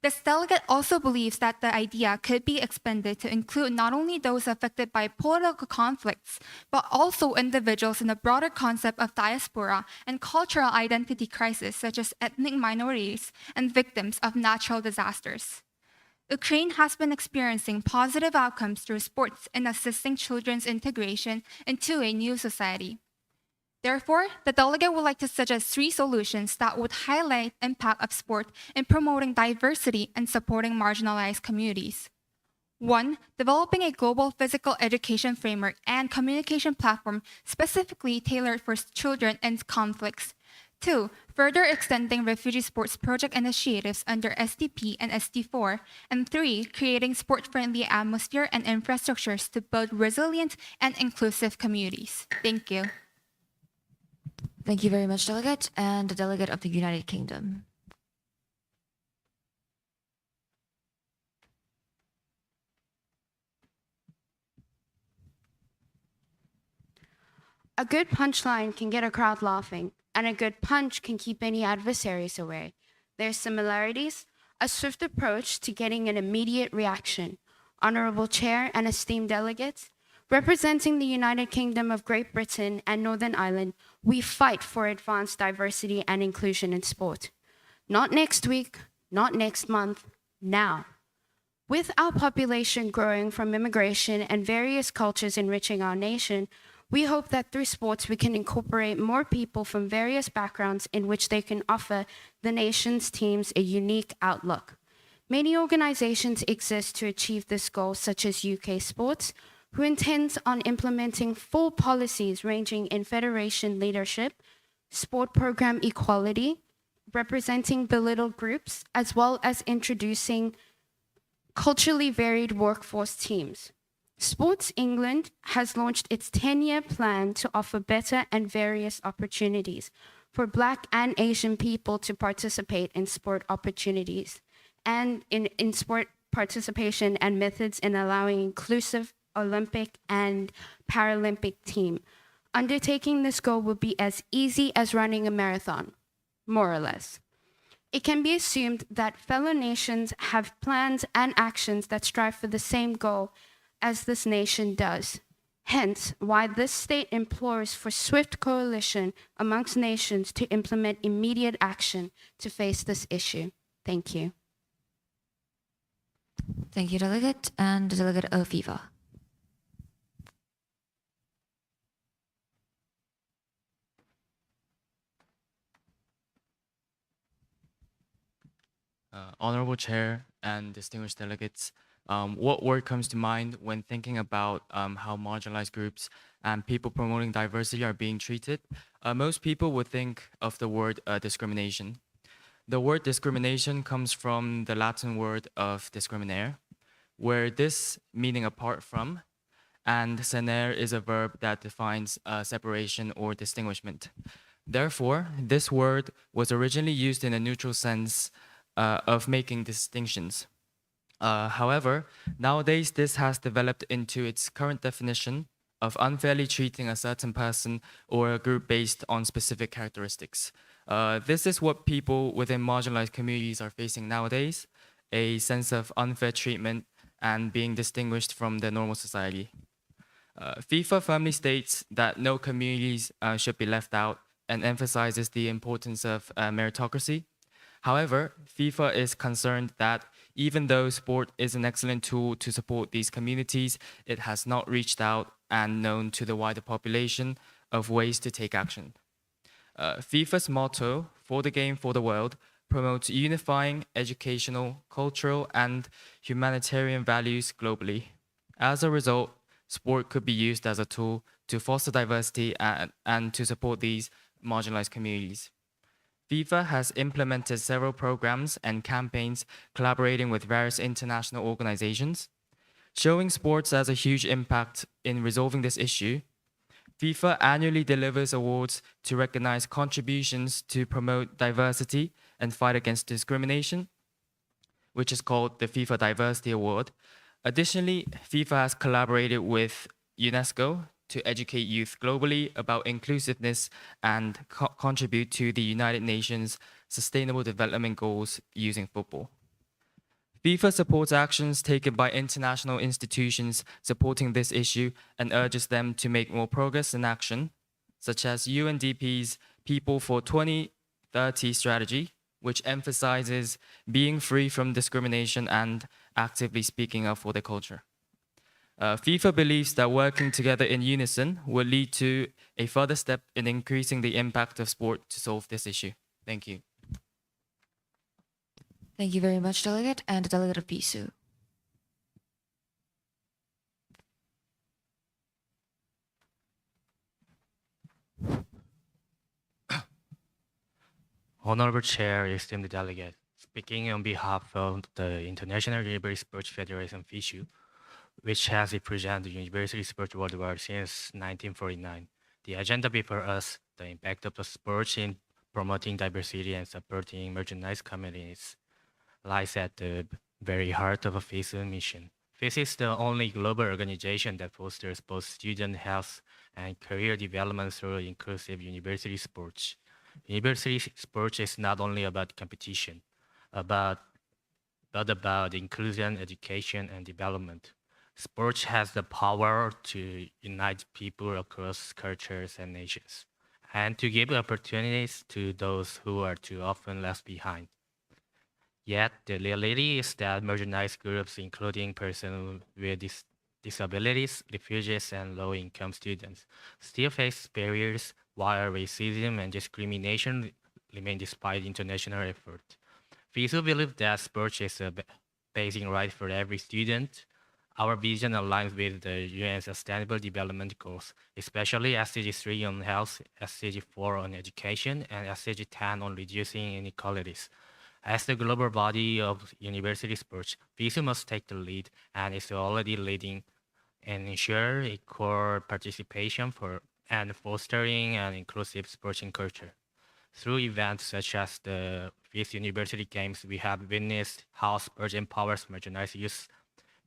This delegate also believes that the idea could be expanded to include not only those affected by political conflicts, but also individuals in the broader concept of diaspora and cultural identity crisis, such as ethnic minorities and victims of natural disasters. Ukraine has been experiencing positive outcomes through sports in assisting children's integration into a new society. Therefore, the delegate would like to suggest 3 solutions that would highlight the impact of sport in promoting diversity and supporting marginalized communities. 1. Developing a global physical education framework and communication platform specifically tailored for children in conflicts. 2. Further extending refugee sports project initiatives under SDP and SD4. And 3. Creating sport-friendly atmosphere and infrastructures to build resilient and inclusive communities. Thank you. Thank you very much, Delegate. And the Delegate of the United Kingdom. A good punchline can get a crowd laughing, and a good punch can keep any adversaries away. Their similarities, a swift approach to getting an immediate reaction. Honorable Chair and esteemed delegates, representing the United Kingdom of Great Britain and Northern Ireland, we fight for advanced diversity and inclusion in sport. Not next week, not next month, now. With our population growing from immigration and various cultures enriching our nation, we hope that through sports we can incorporate more people from various backgrounds in which they can offer the nation's teams a unique outlook. Many organizations exist to achieve this goal, such as UK Sports, who intends on implementing full policies ranging in federation leadership, sport program equality, representing belittled groups, as well as introducing culturally varied workforce teams. Sports England has launched its 10-year plan to offer better and various opportunities for Black and Asian people to participate in sport opportunities and in sport participation and methods in allowing inclusive Olympic and Paralympic team. Undertaking this goal would be as easy as running a marathon, more or less. It can be assumed that fellow nations have plans and actions that strive for the same goal as this nation does. Hence, why this state implores for swift coalition amongst nations to implement immediate action to face this issue. Thank you. Thank you, Delegate. And the Delegate of FIFA. Honorable Chair and distinguished delegates, what word comes to mind when thinking about how marginalized groups and people promoting diversity are being treated? Most people would think of the word discrimination. The word discrimination comes from the Latin word of discriminare, where this meaning apart from, and senere is a verb that defines separation or distinguishment. Therefore, this word was originally used in a neutral sense of making distinctions. However, nowadays this has developed into its current definition of unfairly treating a certain person or a group based on specific characteristics. This is what people within marginalized communities are facing nowadays, a sense of unfair treatment and being distinguished from the normal society. FIFA firmly states that no communities should be left out and emphasizes the importance of meritocracy. However, FIFA is concerned that even though sport is an excellent tool to support these communities, it has not reached out and known to the wider population of ways to take action. FIFA's motto, "For the game, for the world," promotes unifying educational, cultural, and humanitarian values globally. As a result, sport could be used as a tool to foster diversity and to support these marginalized communities. FIFA has implemented several programs and campaigns collaborating with various international organizations. Showing sports as a huge impact in resolving this issue, FIFA annually delivers awards to recognize contributions to promote diversity and fight against discrimination, which is called the FIFA Diversity Award. Additionally, FIFA has collaborated with UNESCO to educate youth globally about inclusiveness and contribute to the United Nations Sustainable Development Goals using football. FIFA supports actions taken by international institutions supporting this issue and urges them to make more progress in action, such as UNDP's People for 2030 strategy, which emphasizes being free from discrimination and actively speaking up for their culture. FIFA believes that working together in unison will lead to a further step in increasing the impact of sport to solve this issue. Thank you. Thank you very much, Delegate, and Delegate of Pisu. Honorable Chair, esteemed delegate, speaking on behalf of the International University Sports Federation (FISU), which has represented university sports worldwide since 1949. The agenda before us, the impact of the sports in promoting diversity and supporting marginalized communities, lies at the very heart of a FISU mission. FISU is the only global organization that fosters both student health and career development through inclusive university sports. University sports is not only about competition, but about inclusion, education, and development. Sports has the power to unite people across cultures and nations, and to give opportunities to those who are too often left behind. Yet, the reality is that marginalized groups, including persons with disabilities, refugees, and low-income students, still face barriers while racism and discrimination remain despite international effort. FISU believes that sports is a basic right for every student. Our vision aligns with the UN Sustainable Development Goals, especially SDG 3 on health, SDG 4 on education, and SDG 10 on reducing inequalities. As the global body of university sports, FISU must take the lead and is already leading and ensure equal participation and fostering an inclusive sporting culture. Through events such as the FISU University Games, we have witnessed how sports empowers marginalized youth,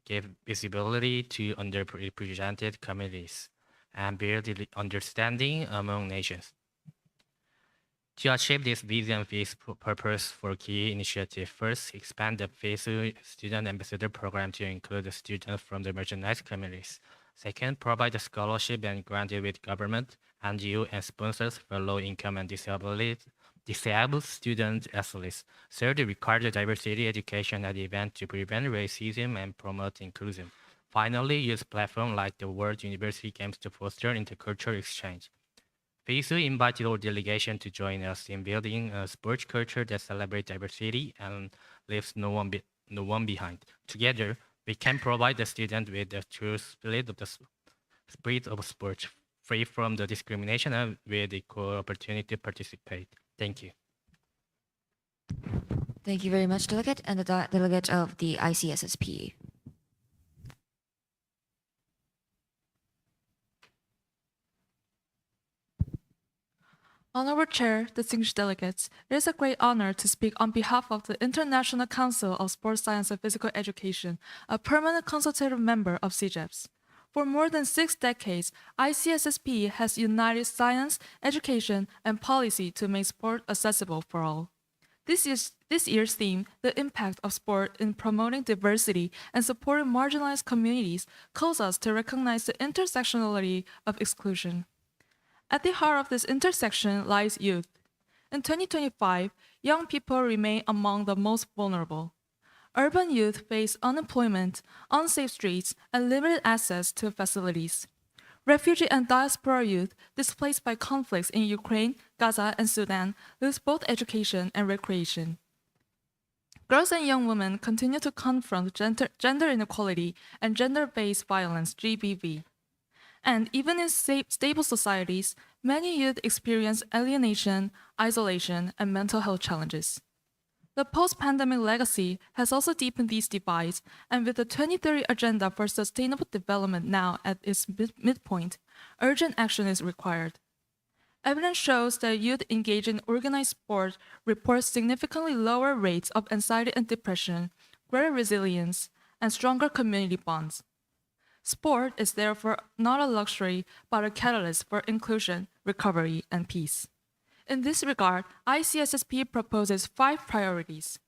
give visibility to underrepresented communities, and build understanding among nations. To achieve this vision, FISU purpose for key initiatives. First, expand the FISU Student Ambassador Program to include the students from the marginalized communities. Second, provide a scholarship and granted with government, NGO, and sponsors for low-income and disabled student athletes. Third, require the diversity education at the event to prevent racism and promote inclusion. Finally, use platforms like the World University Games to foster intercultural exchange. FISU invited all delegations to join us in building a sports culture that celebrates diversity and leaves no one behind. Together, we can provide the student with the true spirit of sports, free from the discrimination and with equal opportunity to participate. Thank you. Thank you very much, Delegate, and the Delegate of the ICSSP. Honorable Chair, distinguished delegates, it is a great honor to speak on behalf of the International Council of Sports Science and Physical Education, a permanent consultative member of CJEPS. For more than 6 decades, ICSSP has united science, education, and policy to make sport accessible for all. This year's theme, the impact of sport in promoting diversity and supporting marginalized communities, calls us to recognize the intersectionality of exclusion. At the heart of this intersection lies youth. In 2025, young people remain among the most vulnerable. Urban youth face unemployment, unsafe streets, and limited access to facilities. Refugee and diaspora youth displaced by conflicts in Ukraine, Gaza, and Sudan lose both education and recreation. Girls and young women continue to confront gender inequality and gender-based violence, GBV. And even in stable societies, many youth experience alienation, isolation, and mental health challenges. The post-pandemic legacy has also deepened these divides, and with the 2030 Agenda for Sustainable Development now at its midpoint, urgent action is required. Evidence shows that youth engaged in organized sport report significantly lower rates of anxiety and depression, greater resilience, and stronger community bonds. Sport is therefore not a luxury, but a catalyst for inclusion, recovery, and peace. In this regard, ICSSP proposes 5 priorities.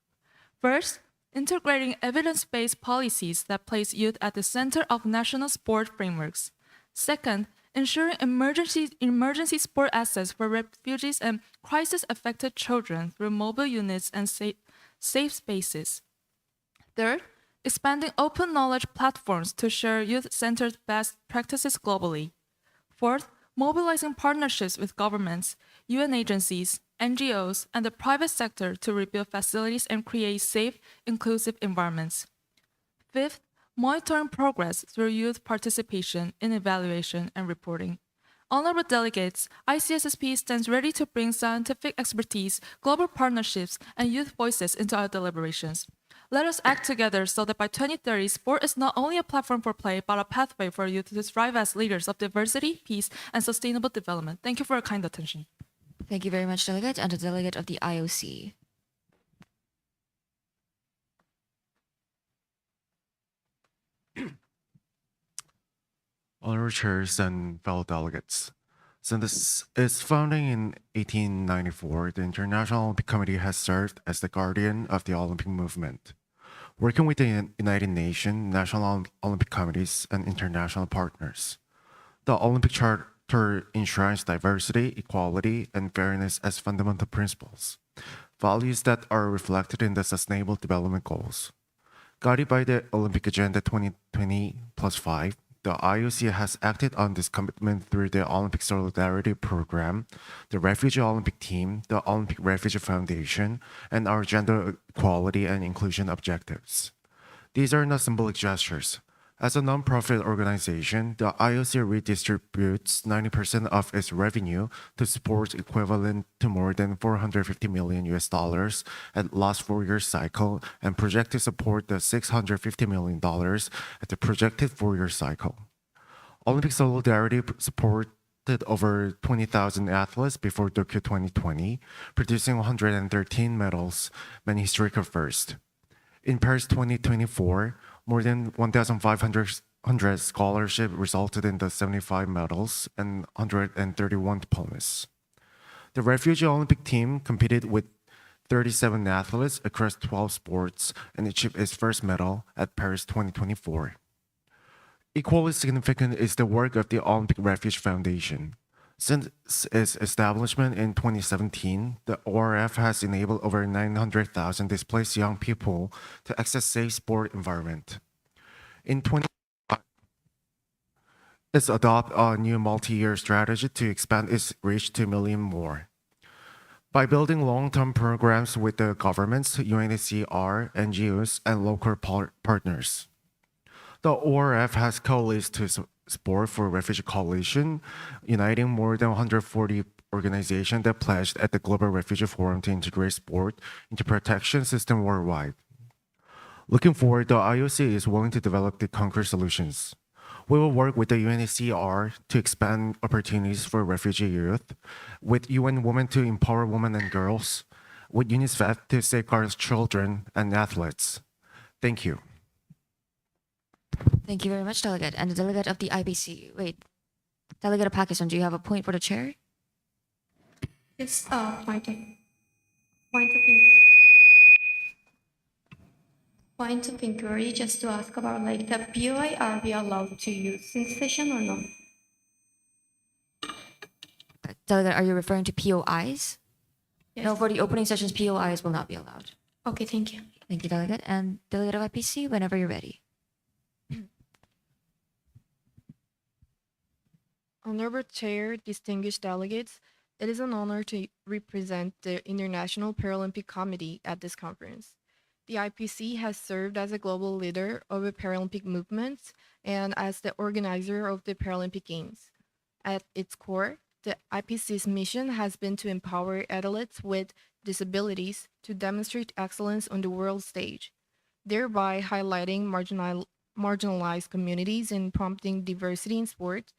First, integrating evidence-based policies that place youth at the center of national sport frameworks. Second, ensuring emergency sport access for refugees and crisis-affected children through mobile units and safe spaces. Third, expanding open knowledge platforms to share youth-centered best practices globally. Fourth, mobilizing partnerships with governments, UN agencies, NGOs, and the private sector to rebuild facilities and create safe, inclusive environments. Fifth, monitoring progress through youth participation in evaluation and reporting. Honorable delegates, ICSSP stands ready to bring scientific expertise, global partnerships, and youth voices into our deliberations. Let us act together so that by 2030, sport is not only a platform for play, but a pathway for youth to strive as leaders of diversity, peace, and sustainable development. Thank you for your kind attention. Thank you very much, Delegate, and the Delegate of the IOC. Honorable chairs and fellow delegates. Since its founding in 1894, the International Olympic Committee has served as the guardian of the Olympic movement, working with the United Nations, national Olympic committees, and international partners. The Olympic Charter enshrines diversity, equality, and fairness as fundamental principles, values that are reflected in the Sustainable Development Goals. Guided by the Olympic Agenda 2020+5, the IOC has acted on this commitment through the Olympic Solidarity Program, the Refugee Olympic Team, the Olympic Refugee Foundation, and our gender equality and inclusion objectives. These are not symbolic gestures. As a nonprofit organization, the IOC redistributes 90% of its revenue to sports equivalent to more than $450 million at last 4-year cycle and project to support the $650 million at the projected 4-year cycle. Olympic Solidarity supported over 20,000 athletes before Tokyo 2020, producing 113 medals, many historical firsts. In Paris 2024, more than 1,500 scholarships resulted in the 75 medals and 131 diplomas. The Refugee Olympic Team competed with 37 athletes across 12 sports and achieved its first medal at Paris 2024. Equally significant is the work of the Olympic Refuge Foundation. Since its establishment in 2017, the ORF has enabled over 900,000 displaced young people to access safe sport environment. In 2025, it's adopt a new multi-year strategy to expand its reach to a million more. By building long-term programs with the governments, UNHCR, NGOs, and local partners. The ORF has coalesced to Sport for Refugee Coalition, uniting more than 140 organizations that pledged at the Global Refugee Forum to integrate sport into protection system worldwide. Looking forward, the IOC is willing to develop the concrete solutions. We will work with the UNHCR to expand opportunities for refugee youth, with UN Women to empower women and girls, with UNICEF to safeguard children and athletes. Thank you. Thank you very much, Delegate. And the Delegate of the IBC. Wait, Delegate of Pakistan, do you have a point for the chair? Yes, point of inquiry, just to ask about like the POI, are we allowed to use in session or not? Delegate, are you referring to POIs? Yes. No, for the opening sessions, POIs will not be allowed. Okay, thank you. Thank you, Delegate. And Delegate of IPC, whenever you're ready. Honorable Chair, distinguished delegates, it is an honor to represent the International Paralympic Committee at this conference. The IPC has served as a global leader of the Paralympic movement and as the organizer of the Paralympic Games. At its core, the IPC's mission has been to empower athletes with disabilities to demonstrate excellence on the world stage, thereby highlighting marginalized communities and prompting diversity in sport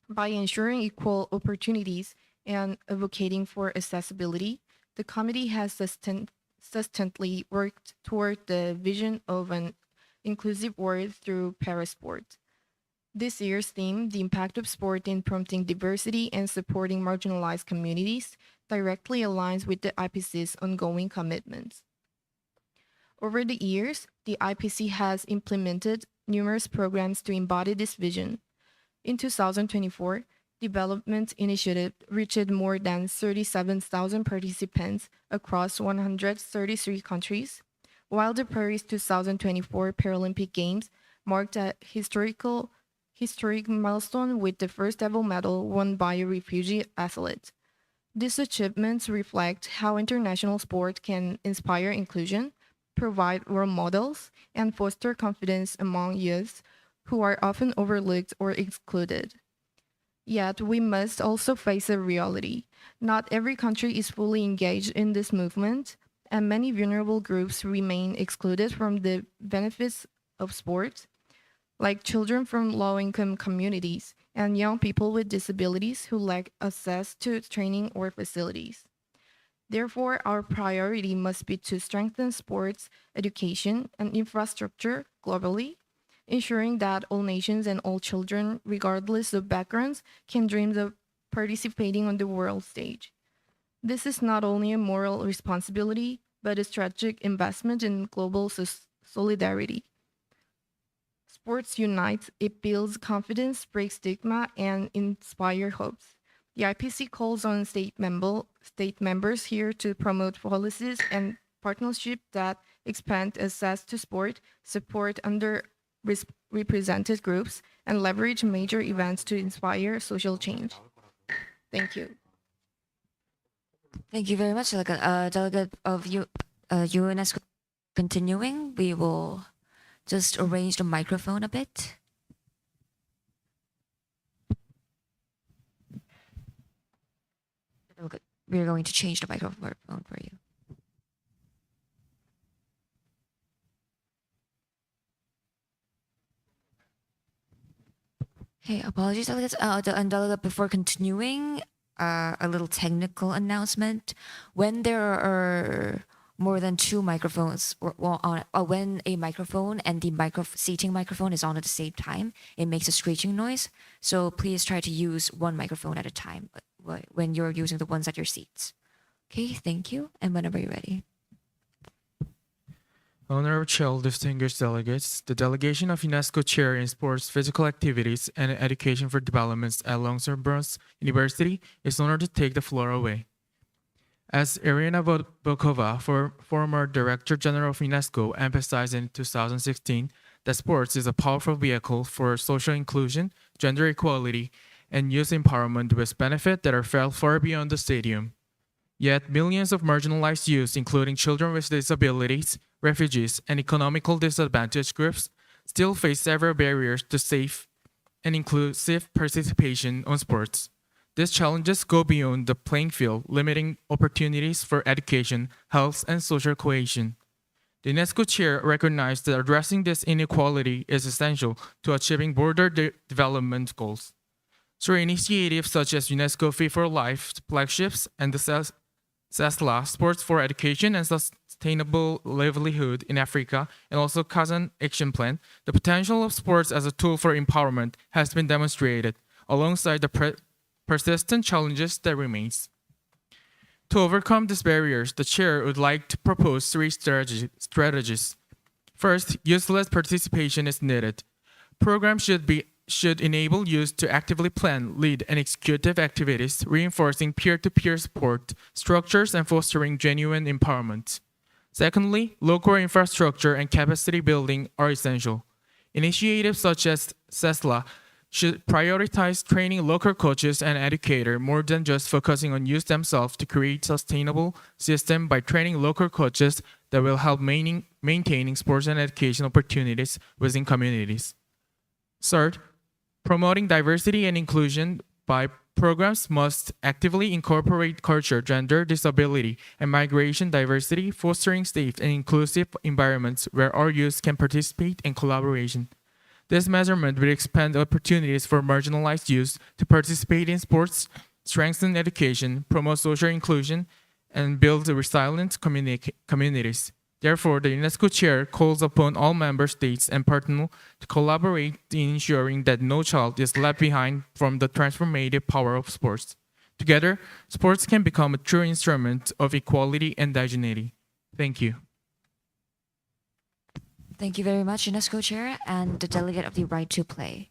by ensuring equal opportunities and advocating for accessibility. The committee has sustainably worked toward the vision of an inclusive world through parasport. This year's theme, the impact of sport in prompting diversity and supporting marginalized communities, directly aligns with the IPC's ongoing commitments. Over the years, the IPC has implemented numerous programs to embody this vision. In 2024, development initiative reached more than 37,000 participants across 133 countries, while the Paris 2024 Paralympic Games marked a historic milestone with the first ever medal won by a refugee athlete. These achievements reflect how international sport can inspire inclusion, provide role models, and foster confidence among youth who are often overlooked or excluded. Yet, we must also face a reality. Not every country is fully engaged in this movement, and many vulnerable groups remain excluded from the benefits of sport, like children from low-income communities and young people with disabilities who lack access to training or facilities. Therefore, our priority must be to strengthen sports, education, and infrastructure globally, ensuring that all nations and all children, regardless of backgrounds, can dream of participating on the world stage. This is not only a moral responsibility, but a strategic investment in global solidarity. Sports unites, it builds confidence, breaks stigma, and inspires hopes. The IPC calls on state members here to promote policies and partnerships that expand access to sport, support underrepresented groups, and leverage major events to inspire social change. Thank you. Thank you very much, Delegate of UNESCO. Continuing, we will just arrange the microphone a bit. We're going to change the microphone for you. Okay, apologies, delegates. And delegate, before continuing, a little technical announcement. When there are more than two microphones, when a microphone and the seating microphone is on at the same time, it makes a screeching noise. So please try to use one microphone at a time when you're using the ones at your seats. Okay, thank you. And whenever you're ready. Honorable Chair, distinguished delegates, the delegation of UNESCO Chair in Sports, Physical Activities, and Education for Development at Longsorbrunn University is honored to take the floor away. As Irina Bokova, former Director General of UNESCO, emphasized in 2016, that sports is a powerful vehicle for social inclusion, gender equality, and youth empowerment with benefits that are felt far beyond the stadium. Yet, millions of marginalized youth, including children with disabilities, refugees, and economical disadvantaged groups, still face several barriers to safe and inclusive participation on sports. These challenges go beyond the playing field, limiting opportunities for education, health, and social cohesion. The UNESCO Chair recognized that addressing this inequality is essential to achieving broader development goals. Through initiatives such as UNESCO Fit for Life flagships and the CESLA, Sports for Education and Sustainable Livelihood in Africa, and also Kazan Action Plan, the potential of sports as a tool for empowerment has been demonstrated, alongside the persistent challenges that remains. To overcome these barriers, the Chair would like to propose three strategies. First, youth-led participation is needed. Programs should enable youth to actively plan, lead, and execute activities, reinforcing peer-to-peer support structures and fostering genuine empowerment. Secondly, local infrastructure and capacity building are essential. Initiatives such as CESLA should prioritize training local coaches and educators more than just focusing on youth themselves to create sustainable system by training local coaches that will help maintaining sports and education opportunities within communities. Third, promoting diversity and inclusion by Programs must actively incorporate culture, gender, disability, and migration diversity, fostering safe and inclusive environments where all youth can participate in collaboration. This measurement will expand opportunities for marginalized youth to participate in sports, strengthen education, promote social inclusion, and build resilient communities. Therefore, the UNESCO Chair calls upon all member states and partners to collaborate in ensuring that no child is left behind from the transformative power of sports. Together, sports can become a true instrument of equality and dignity. Thank you. Thank you very much, UNESCO Chair and the delegate of the right to play.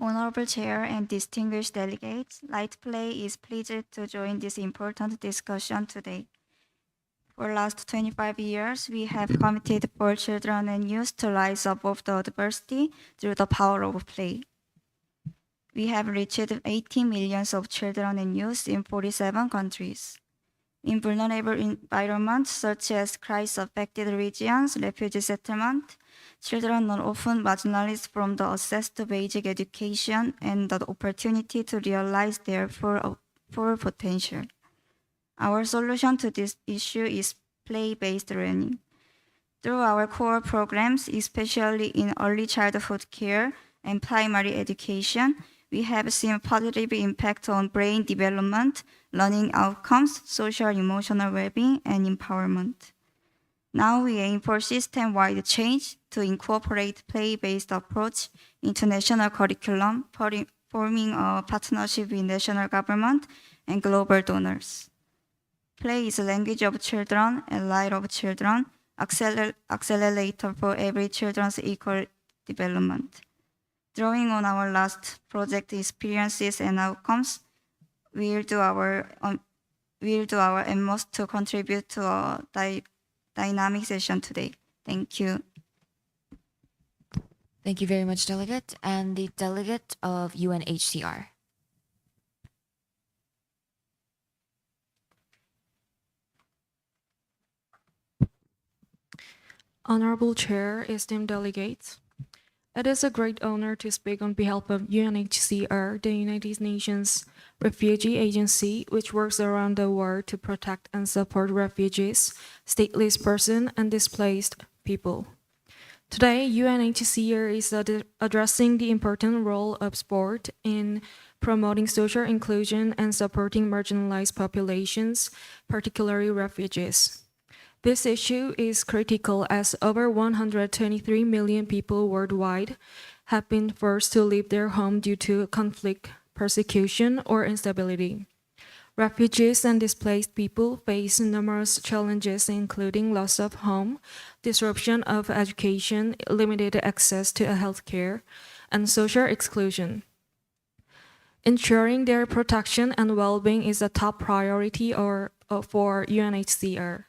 Honorable Chair and distinguished delegates, Light Play is pleased to join this important discussion today. For last 25 years, we have committed for children and youth to rise above the adversity through the power of play. We have reached 18 million of children and youth in 47 countries. In vulnerable environments such as crisis-affected regions, refugee settlement, children are often marginalized from the access to basic education and the opportunity to realize their full potential. Our solution to this issue is play-based learning. Through our core programs, especially in early childhood care and primary education, we have seen positive impact on brain development, learning outcomes, social emotional well-being, and empowerment. Now we aim for system-wide change to incorporate play-based approach into national curriculum, forming a partnership with national government and global donors. Play is a language of children and light of children, accelerator for every children's equal development. Drawing on our last project experiences and outcomes, we'll do our utmost to contribute to a dynamic session today. Thank you. Thank you very much, delegate, and the delegate of UNHCR. Honorable Chair, esteemed delegates, it is a great honor to speak on behalf of UNHCR, the United Nations Refugee Agency, which works around the world to protect and support refugees, stateless persons, and displaced people. Today, UNHCR is addressing the important role of sport in promoting social inclusion and supporting marginalized populations, particularly refugees. This issue is critical as over 123 million people worldwide have been forced to leave their home due to conflict, persecution, or instability. Refugees and displaced people face numerous challenges, including loss of home, disruption of education, limited access to healthcare, and social exclusion. Ensuring their protection and well-being is a top priority for UNHCR.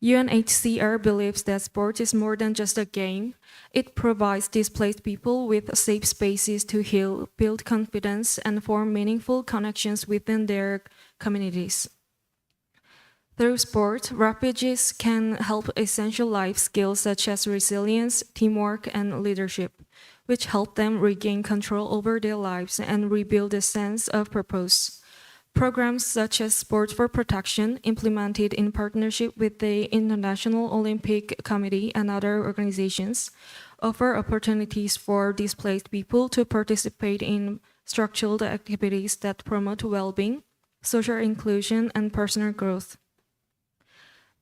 UNHCR believes that sport is more than just a game. It provides displaced people with safe spaces to heal, build confidence, and form meaningful connections within their communities. Through sport, refugees can help essential life skills such as resilience, teamwork, and leadership, which help them regain control over their lives and rebuild a sense of purpose. Programs such as Sport for Protection, implemented in partnership with the International Olympic Committee and other organizations, offer opportunities for displaced people to participate in structured activities that promote well-being, social inclusion, and personal growth.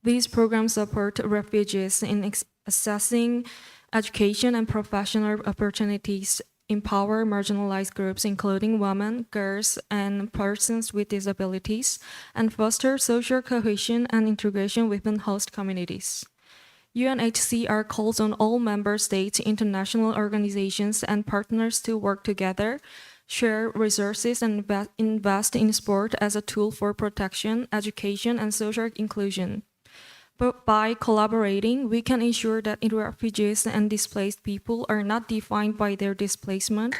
These programs support refugees in accessing education and professional opportunities, empower marginalized groups including women, girls, and persons with disabilities, and foster social cohesion and integration within host communities. UNHCR calls on all member states, international organizations, and partners to work together, share resources, and invest in sport as a tool for protection, education, and social inclusion. But by collaborating, we can ensure that refugees and displaced people are not defined by their displacement,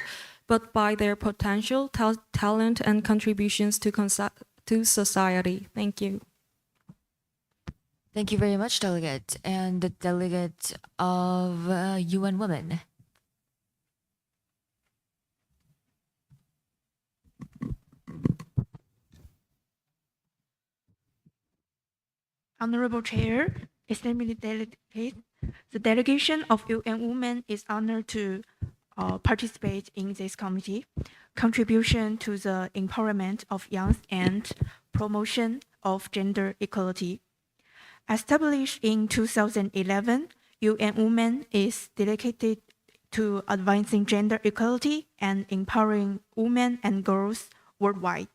but by their potential, talent, and contributions to society. Thank you. Thank you very much, delegate. And the delegate of UN Women. Honorable Chair, esteemed delegates, the delegation of UN Women is honored to participate in this committee. Contribution to the empowerment of youth and promotion of gender equality. Established in 2011, UN Women is dedicated to advancing gender equality and empowering women and girls worldwide.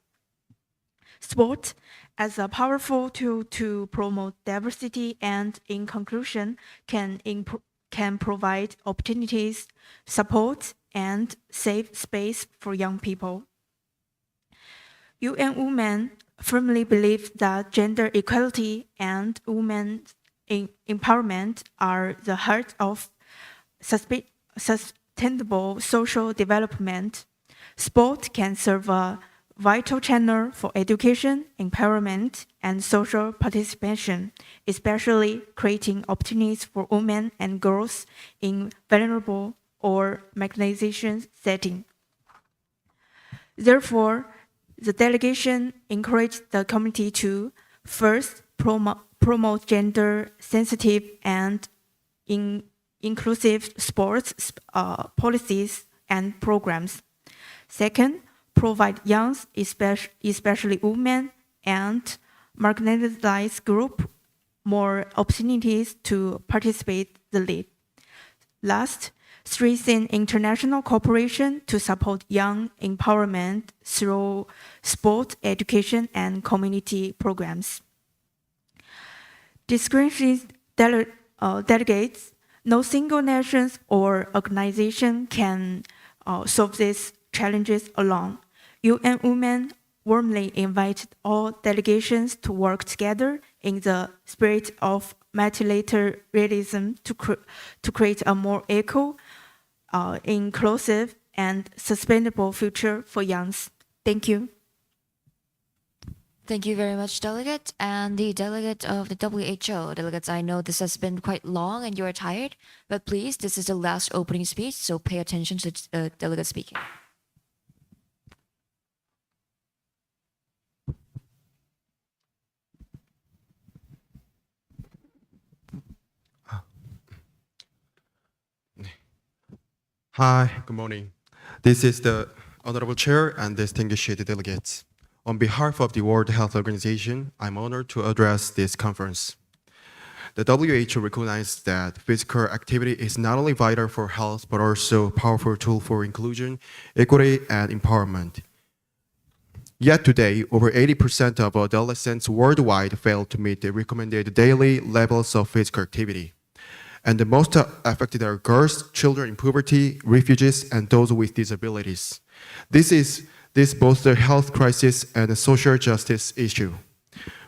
Sport, as a powerful tool to promote diversity and, in conclusion, can provide opportunities, support, and safe space for young people. UN Women firmly believe that gender equality and women's empowerment are the heart of sustainable social development. Sport can serve a vital channel for education, empowerment, and social participation, especially creating opportunities for women and girls in vulnerable or marginalization settings. Therefore, the delegation encouraged the committee to first promote gender-sensitive and inclusive sports policies and programs. Second, provide young, especially women and marginalized groups, more opportunities to participate the lead. Last, strengthen international cooperation to support young empowerment through sport, education, and community programs. Distinguished delegates, no single nation or organization can solve these challenges alone. UN Women warmly invite all delegations to work together in the spirit of multilateralism to create a more equal, inclusive, and sustainable future for youngs. Thank you. Thank you very much, delegate. And the delegate of the WHO. Delegates, I know this has been quite long and you're tired, but please, this is the last opening speech, so pay attention to the delegate speaking. Hi, good morning. This is the Honorable Chair and distinguished delegates. On behalf of the World Health Organization, I'm honored to address this conference. The WHO recognizes that physical activity is not only vital for health, but also a powerful tool for inclusion, equity, and empowerment. Yet today, over 80% of adolescents worldwide fail to meet the recommended daily levels of physical activity. And the most affected are girls, children in puberty, refugees, and those with disabilities. This both a health crisis and a social justice issue.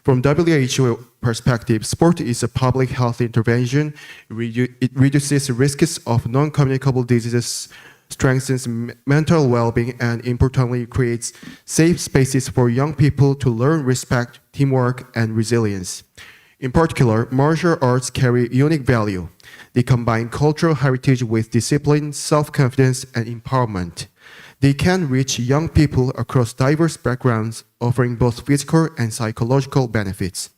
From WHO perspective, sport is a public health intervention. It reduces risks of non-communicable diseases, strengthens mental well-being, and importantly, creates safe spaces for young people to learn respect, teamwork, and resilience. In particular, martial arts carry unique value. They combine cultural heritage with discipline, self-confidence, and empowerment. They can reach young people across diverse backgrounds, offering both physical and psychological benefits.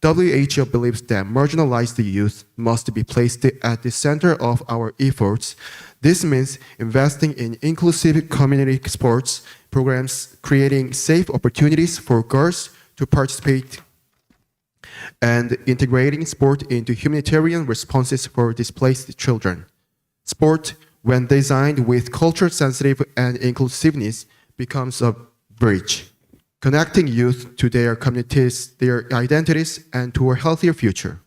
WHO believes that marginalized youth must be placed at the center of our efforts. This means investing in inclusive community sports programs, creating safe opportunities for girls to participate, and integrating sport into humanitarian responses for displaced children. Sport, when designed with culture sensitive and inclusiveness, becomes a bridge, connecting youth to their communities, their identities, and to a healthier future.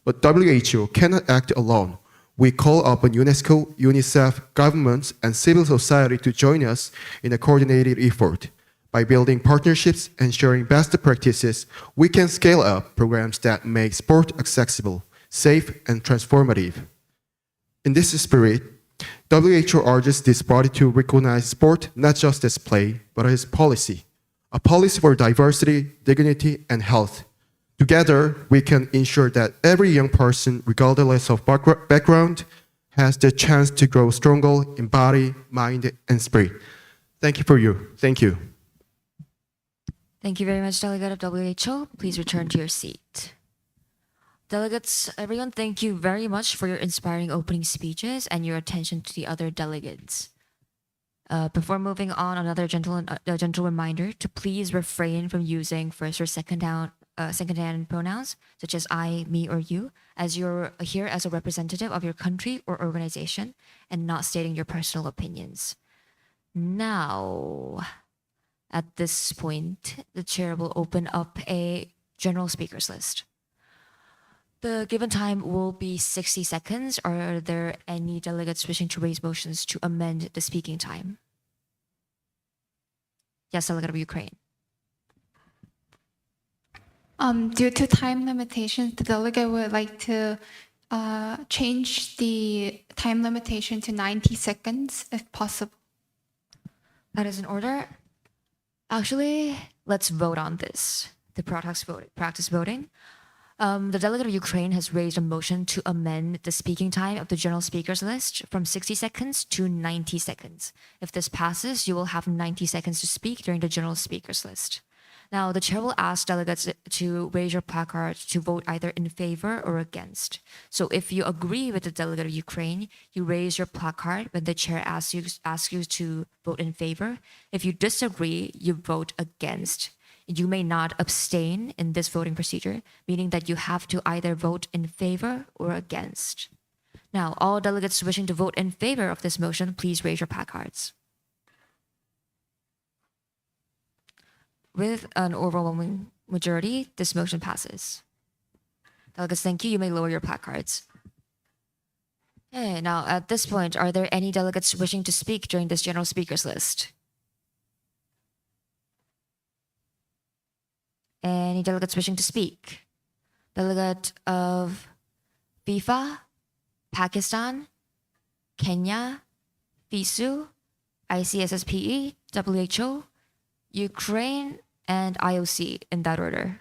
But WHO cannot act alone. We call upon UNESCO, UNICEF, governments, and civil society to join us in a coordinated effort. By building partnerships and sharing best practices, we can scale up programs that make sport accessible, safe, and transformative. In this spirit, WHO urges this body to recognize sport not just as play, but as policy, a policy for diversity, dignity, and health. Together, we can ensure that every young person, regardless of background, has the chance to grow stronger in body, mind, and spirit. Thank you. Thank you. Thank you very much, Delegate of WHO. Please return to your seat. Delegates, everyone, thank you very much for your inspiring opening speeches and your attention to the other delegates. Before moving on, another gentle reminder to please refrain from using first or second-hand pronouns such as I, me, or you, as you're here as a representative of your country or organization and not stating your personal opinions. Now, at this point, the chair will open up a general speakers list. The given time will be 60 seconds. Are there any delegates wishing to raise motions to amend the speaking time? Yes, Delegate of Ukraine. Due to time limitations, the delegate would like to change the time limitation to 90 seconds if possible. That is in order. Actually, let's vote on this. The practice voting. The delegate of Ukraine has raised a motion to amend the speaking time of the general speakers list from 60 seconds to 90 seconds. If this passes, you will have 90 seconds to speak during the general speakers list. Now, the chair will ask delegates to raise your placard to vote either in favor or against. So if you agree with the delegate of Ukraine, you raise your placard when the chair asks you to vote in favor. If you disagree, you vote against. You may not abstain in this voting procedure, meaning that you have to either vote in favor or against. Now, all delegates wishing to vote in favor of this motion, please raise your placards. With an overwhelming majority, this motion passes. Delegates, thank you. You may lower your placards. Okay, now at this point, are there any delegates wishing to speak during this general speakers list? Any delegates wishing to speak? Delegate of FIFA, Pakistan, Kenya, FISU, ICSSPE, WHO, Ukraine, and IOC in that order.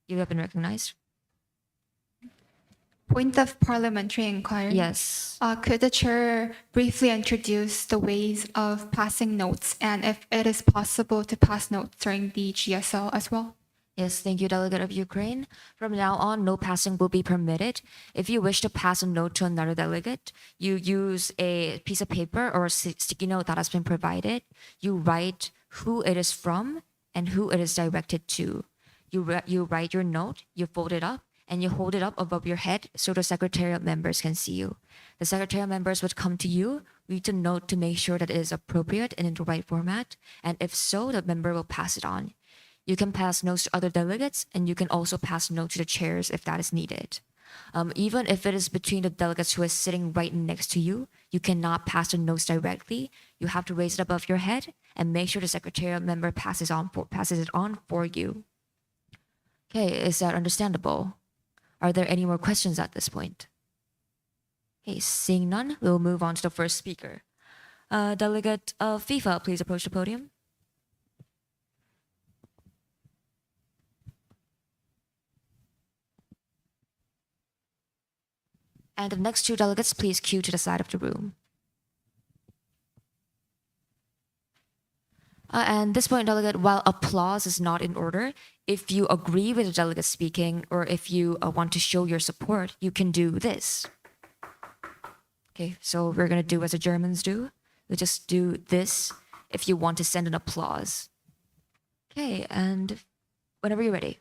You have been recognized. Point of parliamentary inquiry. Yes. Could the chair briefly introduce the ways of passing notes and if it is possible to pass notes during the GSL as well? Yes, thank you, Delegate of Ukraine. From now on, no passing will be permitted. If you wish to pass a note to another delegate, you use a piece of paper or a sticky note that has been provided. You write who it is from and who it is directed to. You write your note, you fold it up, and you hold it up above your head so the secretariat members can see you. The secretariat members would come to you, read the note to make sure that it is appropriate and in the right format, and if so, the member will pass it on. You can pass notes to other delegates, and you can also pass notes to the chairs if that is needed. Even if it is between the delegates who is sitting right next to you, you cannot pass the notes directly. You have to raise it above your head and make sure the secretariat member passes it on for you. Okay, is that understandable? Are there any more questions at this point? Okay, seeing none, we'll move on to the first speaker. Delegate of FIFA, please approach the podium. And the next two delegates, please queue to the side of the room. And this point, delegate, while applause is not in order, if you agree with the delegate speaking or if you want to show your support, you can do this. Okay, so we're going to do as the Germans do. We just do this if you want to send an applause. Okay, and whenever you're ready.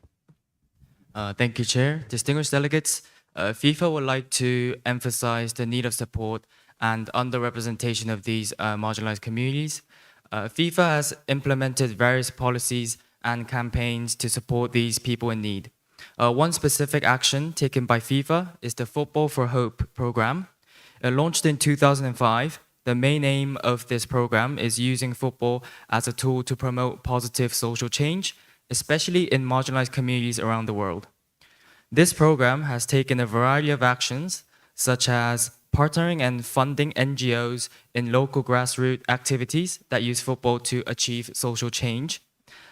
Thank you, Chair. Distinguished delegates, FIFA would like to emphasize the need of support and underrepresentation of these marginalized communities. FIFA has implemented various policies and campaigns to support these people in need. One specific action taken by FIFA is the Football for Hope program. Launched in 2005, The main aim of this program is using football as a tool to promote positive social change, especially in marginalized communities around the world. This program has taken a variety of actions, such as partnering and funding NGOs in local grassroots activities that use football to achieve social change.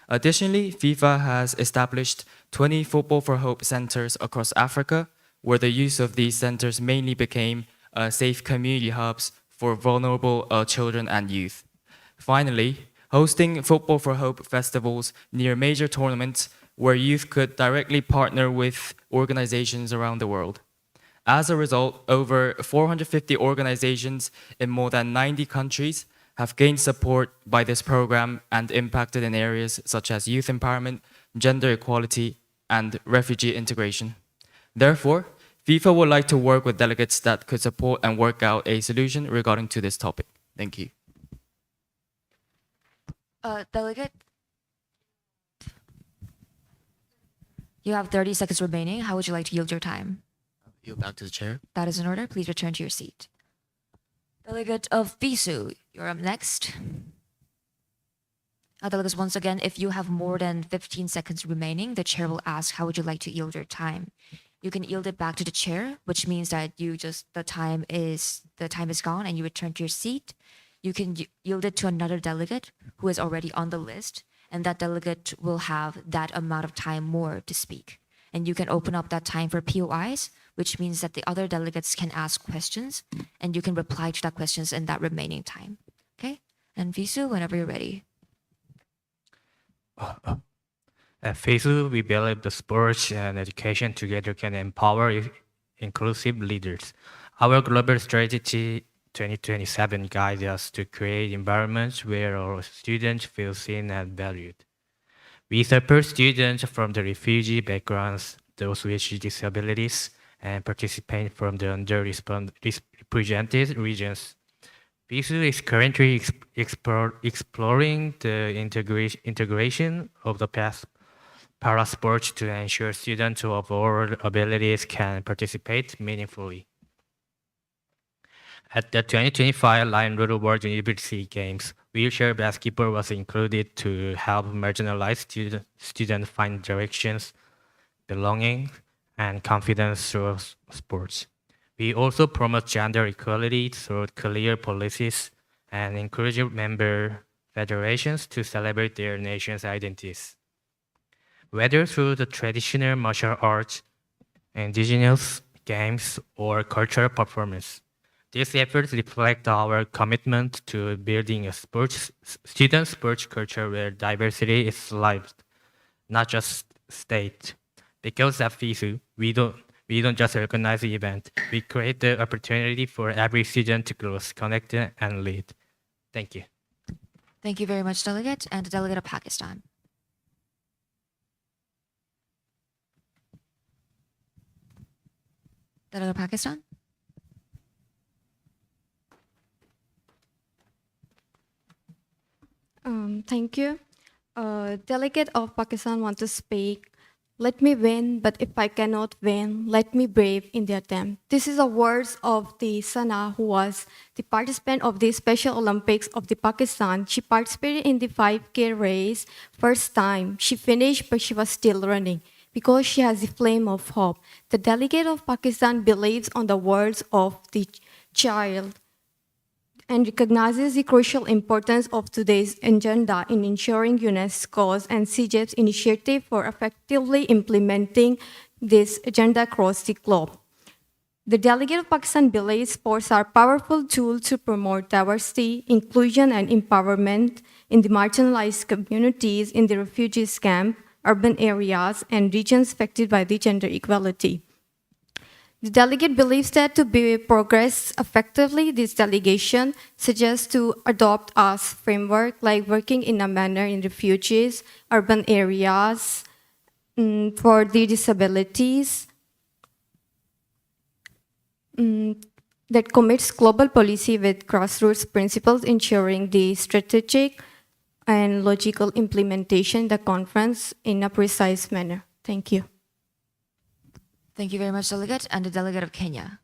Additionally, FIFA has established 20 Football for Hope centers across Africa, where the use of these centers mainly became safe community hubs for vulnerable children and youth. Finally, hosting Football for Hope festivals near major tournaments where youth could directly partner with organizations around the world. As a result, over 450 organizations in more than 90 countries have gained support by this program and impacted in areas such as youth empowerment, gender equality, and refugee integration. Therefore, FIFA would like to work with delegates that could support and work out a solution regarding to this topic. Thank you. Delegate, you have 30 seconds remaining. How would you like to yield your time? Yield back to the chair. That is in order. Please return to your seat. Delegate of FISU, you're up next. Delegates, once again, if you have more than 15 seconds remaining, the chair will ask, how would you like to yield your time? You can yield it back to the chair, which means that the time is gone and you return to your seat. You can yield it to another delegate who is already on the list, and that delegate will have that amount of time more to speak. And you can open up that time for POIs, which means that the other delegates can ask questions and you can reply to that questions in that remaining time. Okay? And Visu, whenever you're ready. At FISU, we believe the sports and education together can empower inclusive leaders. Our global strategy 2027 guides us to create environments where our students feel seen and valued. We support students from the refugee backgrounds, those with disabilities, and participants from the underrepresented regions. FISU is currently exploring the integration of the para sports to ensure students of all abilities can participate meaningfully. At the 2025 Lion Rural World University Games, wheelchair basketball was included to help marginalized students find directions, belonging, and confidence through sports. We also promote gender equality through clear policies and encourage member federations to celebrate their nation's identities. Whether through the traditional martial arts, indigenous games, or cultural performance, these efforts reflect our commitment to building a student sports culture where diversity is lived, not just state. Because at FISU, we don't just organize the event, we create the opportunity for every student to grow, connect, and lead. Thank you. Thank you very much, Delegate. And the Delegate of Pakistan. Delegate of Pakistan? Thank you. Delegate of Pakistan want to speak. Let me win, but if I cannot win, let me brave in the attempt. This is the words of the Sana, who was the participant of the Special Olympics of the Pakistan. She participated in the 5K race first time. She finished, but she was still running because she has the flame of hope. The delegate of Pakistan believes on the words of the child and recognizes the crucial importance of today's agenda in ensuring UNESCO's and CJEP's initiative for effectively implementing this agenda across the globe. The delegate of Pakistan believes sports are a powerful tool to promote diversity, inclusion, and empowerment in the marginalized communities in the refugees camp, urban areas, and regions affected by the gender equality. The delegate believes that to be progress effectively, this delegation suggests to adopt a framework like working in a manner in refugees, urban areas, for the disabilities, that commits global policy with grassroots principles, ensuring the strategic and logical implementation of the conference in a precise manner. Thank you. Thank you very much, Delegate. And the Delegate of Kenya.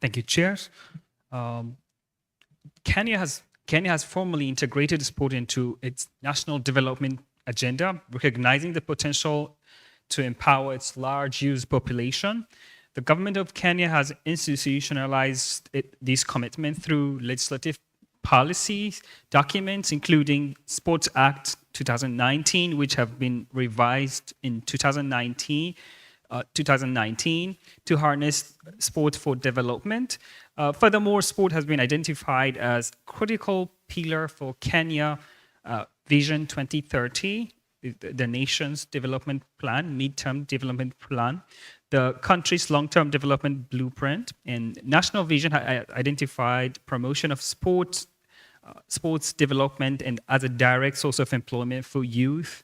Thank you, chairs. Kenya has formally integrated sport into its national development agenda, recognizing the potential to empower its large youth population. The government of Kenya has institutionalized this commitment through legislative policies, documents, including Sports Act 2019, which have been revised in 2019 to harness sport for development. Furthermore, sport has been identified as critical pillar for Kenya Vision 2030, the nation's development plan, midterm development plan, the country's long-term development blueprint, and national vision identified promotion of sports development and as a direct source of employment for youth.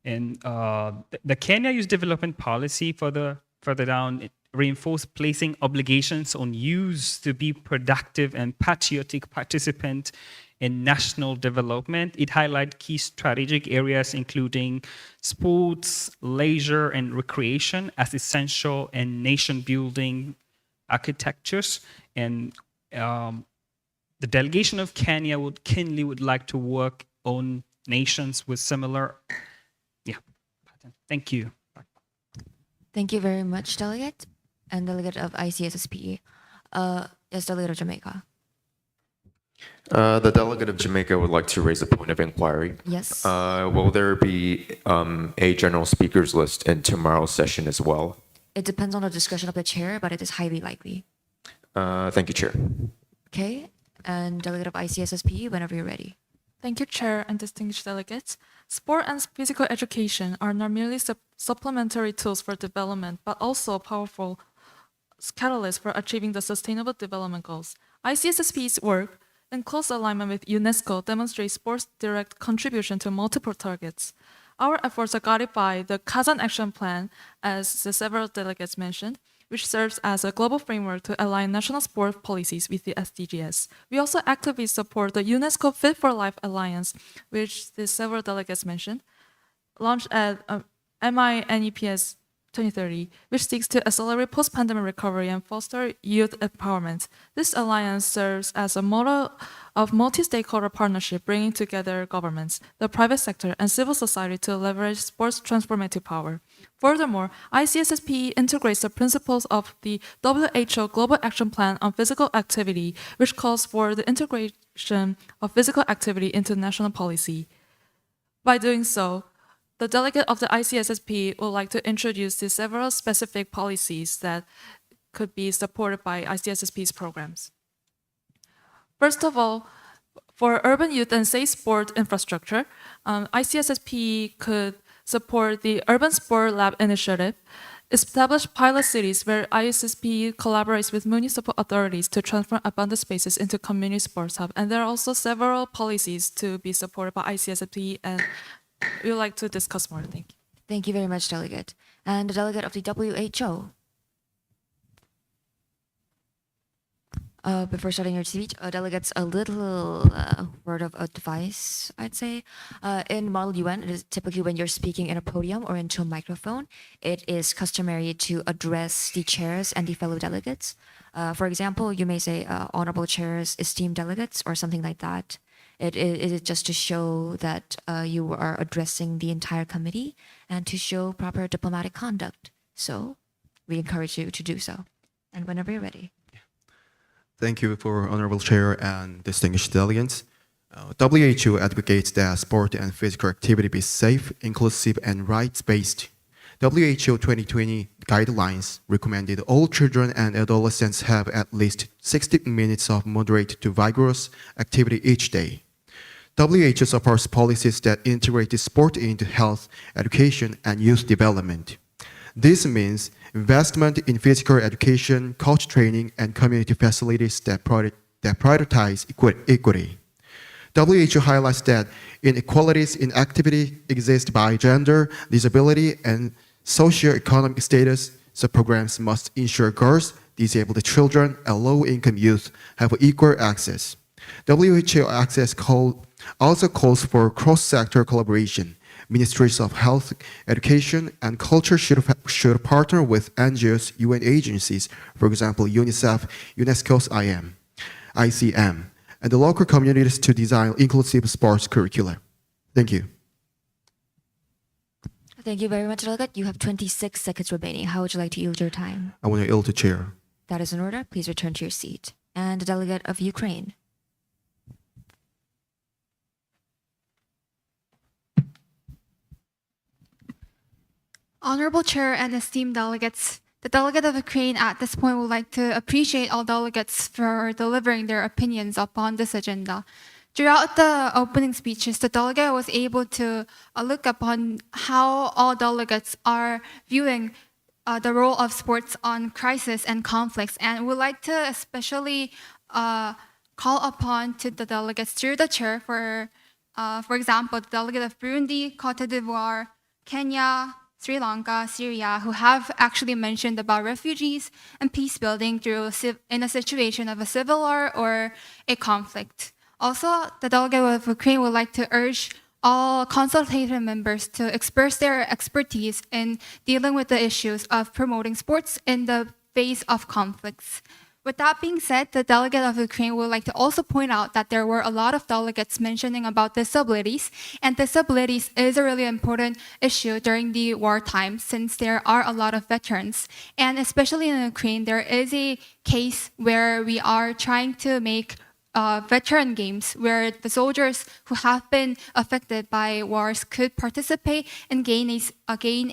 And the Kenya Youth Development Policy further down, it reinforced placing obligations on youth to be productive and patriotic participant in national development. It highlighted key strategic areas including sports, leisure, and recreation as essential in nation-building architectures. And the delegation of Kenya would like to work on nations with similar. Thank you. Thank you very much, Delegate. And Delegate of ICSSP. Yes, Delegate of Jamaica. The delegate of Jamaica would like to raise a point of inquiry. Yes. Will there be a general speakers list in tomorrow's session as well? It depends on the discretion of the chair, but it is highly likely. Thank you, Chair. Okay. And Delegate of ICSSP, whenever you're ready. Thank you, Chair and distinguished delegates. Sport and physical education are not merely supplementary tools for development, but also powerful catalysts for achieving the Sustainable Development Goals. ICSSP's work, in close alignment with UNESCO, demonstrates sports' direct contribution to multiple targets. Our efforts are guided by the Kazan Action Plan, as the several delegates mentioned, which serves as a global framework to align national sport policies with the SDGs. We also actively support the UNESCO Fit for Life Alliance, which the several delegates mentioned, launched at MINEPS 2030, which seeks to accelerate post-pandemic recovery and foster youth empowerment. This alliance serves as a model of multi-stakeholder partnership, bringing together governments, the private sector, and civil society to leverage sports' transformative power. Furthermore, ICSSP integrates the principles of the WHO Global Action Plan on Physical Activity, which calls for the integration of physical activity into national policy. By doing so, the delegate of the ICSSP would like to introduce the several specific policies that could be supported by ICSSP's programs. First of all, for urban youth and safe sport infrastructure, ICSSP could support the Urban Sport Lab initiative, establish pilot cities where ICSSP collaborates with municipal authorities to transform abundant spaces into community sports hub. And there are also several policies to be supported by ICSSP, and we would like to discuss more. Thank you. Thank you very much, Delegate. And the Delegate of the WHO. Before starting your speech, delegates, a little word of advice, I'd say. In Model UN, it is typically when you're speaking in a podium or into a microphone, it is customary to address the chairs and the fellow delegates. For example, you may say, honorable chairs, esteemed delegates, or something like that. It is just to show that you are addressing the entire committee and to show proper diplomatic conduct. So we encourage you to do so. And whenever you're ready. Thank you for Honorable Chair and distinguished delegates. WHO advocates that sport and physical activity be safe, inclusive, and rights-based. WHO 2020 guidelines recommended all children and adolescents have at least 60 minutes of moderate to vigorous activity each day. WHO supports policies that integrate sport into health, education, and youth development. This means investment in physical education, coach training, and community facilities that prioritize equity. WHO highlights that inequalities in activity exist by gender, disability, and socioeconomic status, so programs must ensure girls, disabled children, and low-income youth have equal access. WHO access also calls for cross-sector collaboration, Ministries of Health, Education, and Culture should partner with NGOs, UN agencies, for example, UNICEF, UNESCO's ICM, and the local communities to design inclusive sports curricula. Thank you. Thank you very much, Delegate. You have 26 seconds remaining. How would you like to yield your time? I want to yield to chair. That is in order. Please return to your seat. And the delegate of Ukraine. Honorable Chair and esteemed delegates, the delegate of Ukraine at this point would like to appreciate all delegates for delivering their opinions upon this agenda. Throughout the opening speeches, the delegate was able to look upon how all delegates are viewing the role of sports on crisis and conflicts, and would like to especially call upon to the delegates through the chair for example, the delegate of Burundi, Cote d'Ivoire, Kenya, Sri Lanka, Syria, who have actually mentioned about refugees and peace building in a situation of a civil war or a conflict. Also, the delegate of Ukraine would like to urge all consultative members to express their expertise in dealing with the issues of promoting sports in the face of conflicts. With that being said, the delegate of Ukraine would like to also point out that there were a lot of delegates mentioning about disabilities, and disabilities is a really important issue during the wartime since there are a lot of veterans. And especially in Ukraine, there is a case where we are trying to make veteran games where the soldiers who have been affected by wars could participate and gain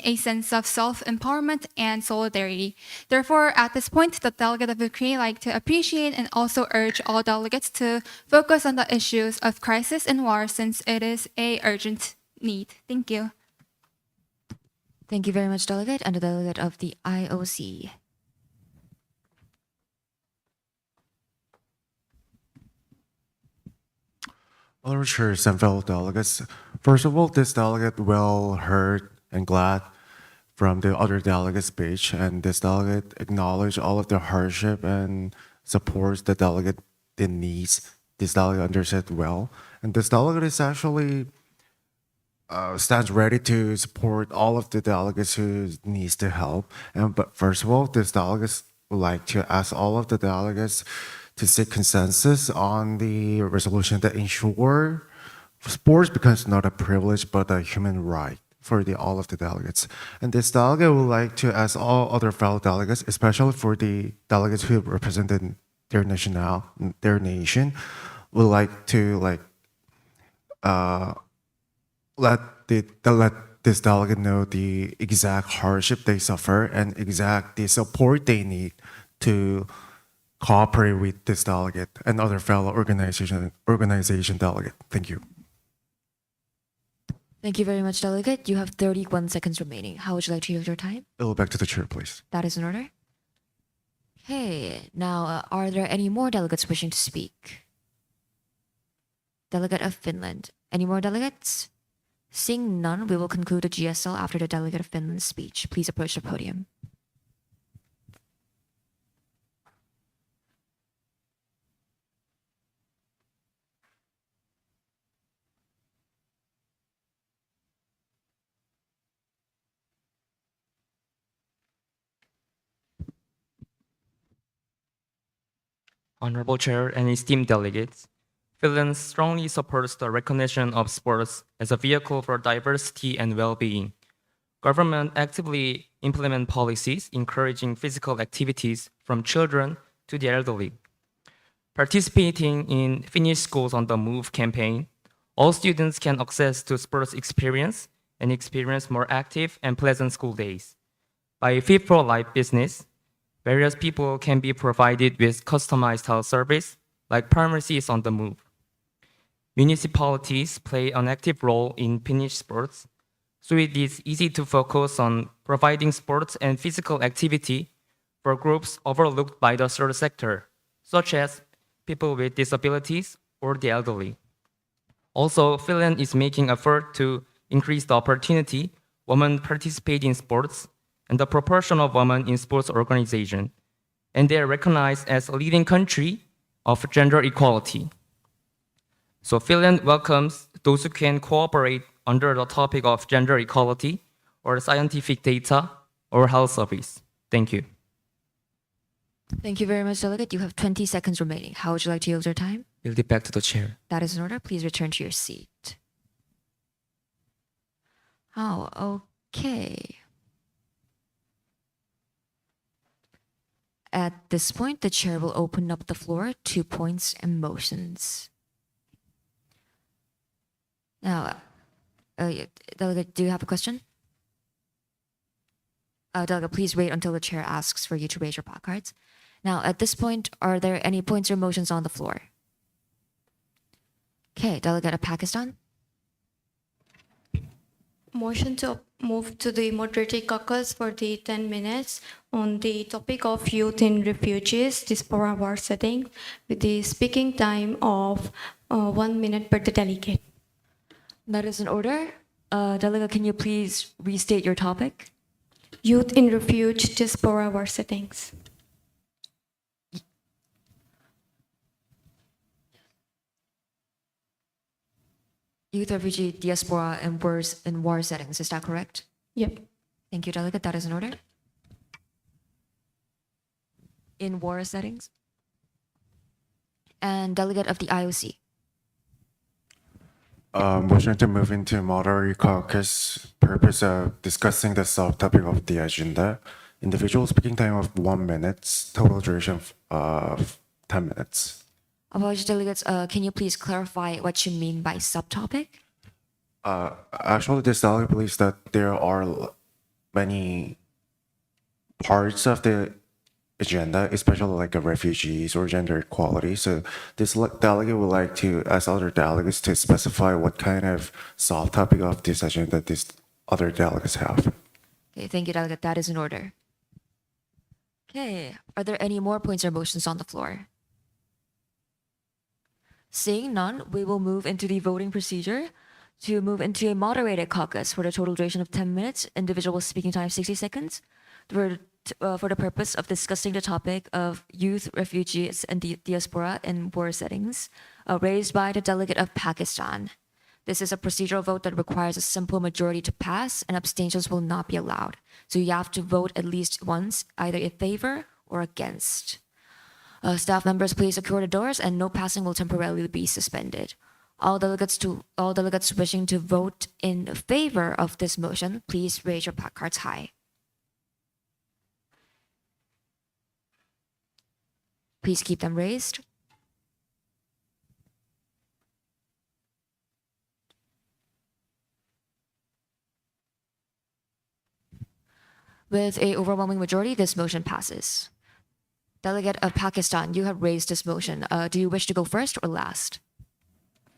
a sense of self-empowerment and solidarity. Therefore, at this point, the delegate of Ukraine like to appreciate and also urge all delegates to focus on the issues of crisis and war since it is a urgent need. Thank you. Thank you very much, delegate, and the delegate of the IOC. Honorable chairs and fellow delegates, first of all, this delegate well heard and glad from the other delegates' speech, and this delegate acknowledged all of the hardship and supports the delegate the needs. This delegate understood well, and this delegate is actually stands ready to support all of the delegates who needs the help. But first of all, this delegate would like to ask all of the delegates to seek consensus on the resolution that ensure sports becomes not a privilege but a human right for all of the delegates. And this delegate would like to ask all other fellow delegates, especially for the delegates who represented their nation, would like to let this delegate know the exact hardship they suffer and exact the support they need to cooperate with this delegate and other fellow organization delegate. Thank you. Thank you very much, delegate. You have 31 seconds remaining. How would you like to use your time? It'll back to the chair, please. That is in order. Okay, now are there any more delegates wishing to speak? Delegate of Finland. Any more delegates? Seeing none, we will conclude the GSL after the delegate of Finland's speech. Please approach the podium. Honorable Chair and esteemed delegates, Finland strongly supports the recognition of sports as a vehicle for diversity and well-being. Government actively implement policies encouraging physical activities from children to the elderly. Participating in Finnish Schools on the Move campaign, all students can access to sports experience and experience more active and pleasant school days. By Fit for Life business, various people can be provided with customized health service, like pharmacies on the move. Municipalities play an active role in Finnish sports, so it is easy to focus on providing sports and physical activity for groups overlooked by the third sector, such as people with disabilities or the elderly. Also, Finland is making effort to increase the opportunity women participate in sports and the proportion of women in sports organization, and they are recognized as a leading country of gender equality. So Finland welcomes those who can cooperate under the topic of gender equality or scientific data or health service. Thank you. Thank you very much, Delegate. You have 20 seconds remaining. How would you like to use your time? Yield it back to the chair. That is in order. Please return to your seat. Oh, okay. At this point, the chair will open up the floor to points and motions. Now, Delegate, do you have a question? Delegate, please wait until the chair asks for you to raise your cards. Now, at this point, are there any points or motions on the floor? Okay, Delegate of Pakistan. Motion to move to the moderated caucus for the 10 minutes on the topic of youth in refugees, diaspora war setting, with the speaking time of 1 minute per the delegate. That is in order. Delegate, can you please restate your topic? Youth in refuge, diaspora war settings. Youth, refugee, diaspora, and war settings. Is that correct? Yep. Thank you, Delegate. That is in order. In war settings. And Delegate of the IOC. Motion to move into moderate caucus. Purpose of discussing the subtopic of the agenda. Individual speaking time of 1 minute. Total duration of 10 minutes. Apologies, delegates. Can you please clarify what you mean by subtopic? Actually, this delegate believes that there are many parts of the agenda, especially like refugees or gender equality. So this delegate would like to ask other delegates to specify what kind of subtopic of this agenda these other delegates have. Okay, thank you, delegate. That is in order. Okay, are there any more points or motions on the floor? Seeing none, we will move into the voting procedure to move into a moderated caucus for the total duration of 10 minutes, individual speaking time 60 seconds, for the purpose of discussing the topic of youth, refugees, and diaspora in war settings, raised by the delegate of Pakistan. This is a procedural vote that requires a simple majority to pass, and abstentions will not be allowed. So you have to vote at least once, either in favor or against. Staff members, please secure the doors, and no passing will temporarily be suspended. All delegates wishing to vote in favor of this motion, please raise your placards high. Please keep them raised. With an overwhelming majority, this motion passes. Delegate of Pakistan, you have raised this motion. Do you wish to go first or last?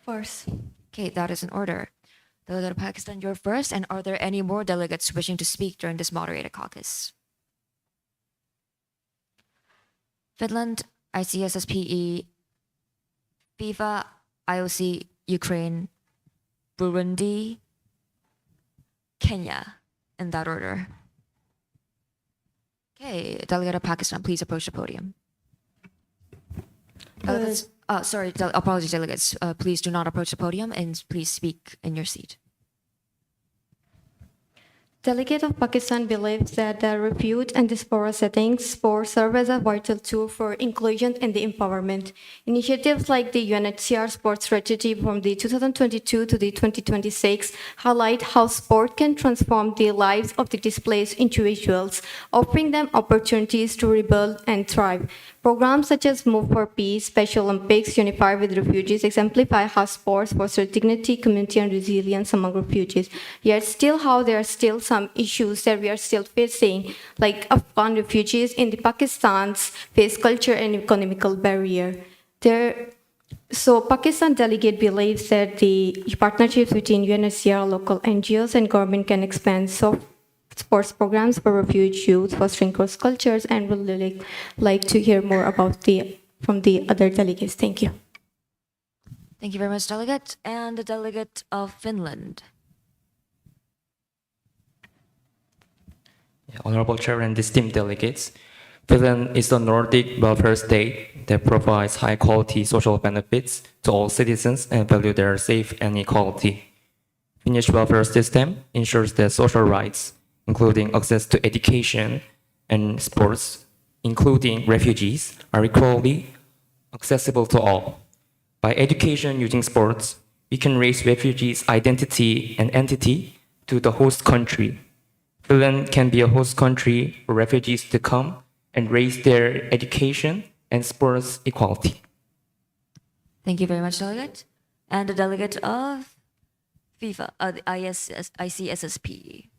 First. Okay, that is in order. Delegate of Pakistan, you're first. And are there any more delegates wishing to speak during this moderated caucus? Finland, ICSSPE, FIFA, IOC, Ukraine, Burundi, Kenya, in that order. Okay, Delegate of Pakistan, please approach the podium. Delegates, apologies, delegates. Please do not approach the podium and please speak in your seat. Delegate of Pakistan believes that the refuge and diaspora settings serve as a vital tool for inclusion and the empowerment. Initiatives like the UNHCR Sports Strategy from the 2022 to the 2026 highlight how sport can transform the lives of the displaced individuals, offering them opportunities to rebuild and thrive. Programs such as Move for Peace, Special Olympics, Unify with Refugees exemplify how sports foster dignity, community, and resilience among refugees. Yet still how there are still some issues that we are still facing, like Afghan refugees in the Pakistan's face culture and economical barrier. So Pakistan delegate believes that the partnerships between UNHCR, local NGOs, and government can expand sports programs for refugee youth, fostering cross cultures, and would really like to hear more about from the other delegates. Thank you. Thank you very much, delegate. And the delegate of Finland. Honorable Chair and esteemed delegates, Finland is a Nordic welfare state that provides high-quality social benefits to all citizens and value their safe and equality. Finnish welfare system ensures that social rights, including access to education and sports, including refugees, are equally accessible to all. By education using sports, we can raise refugees' identity and entity to the host country. Finland can be a host country for refugees to come and raise their education and sports equality. Thank you very much, delegate. And the delegate of FIFA, the ICSSP.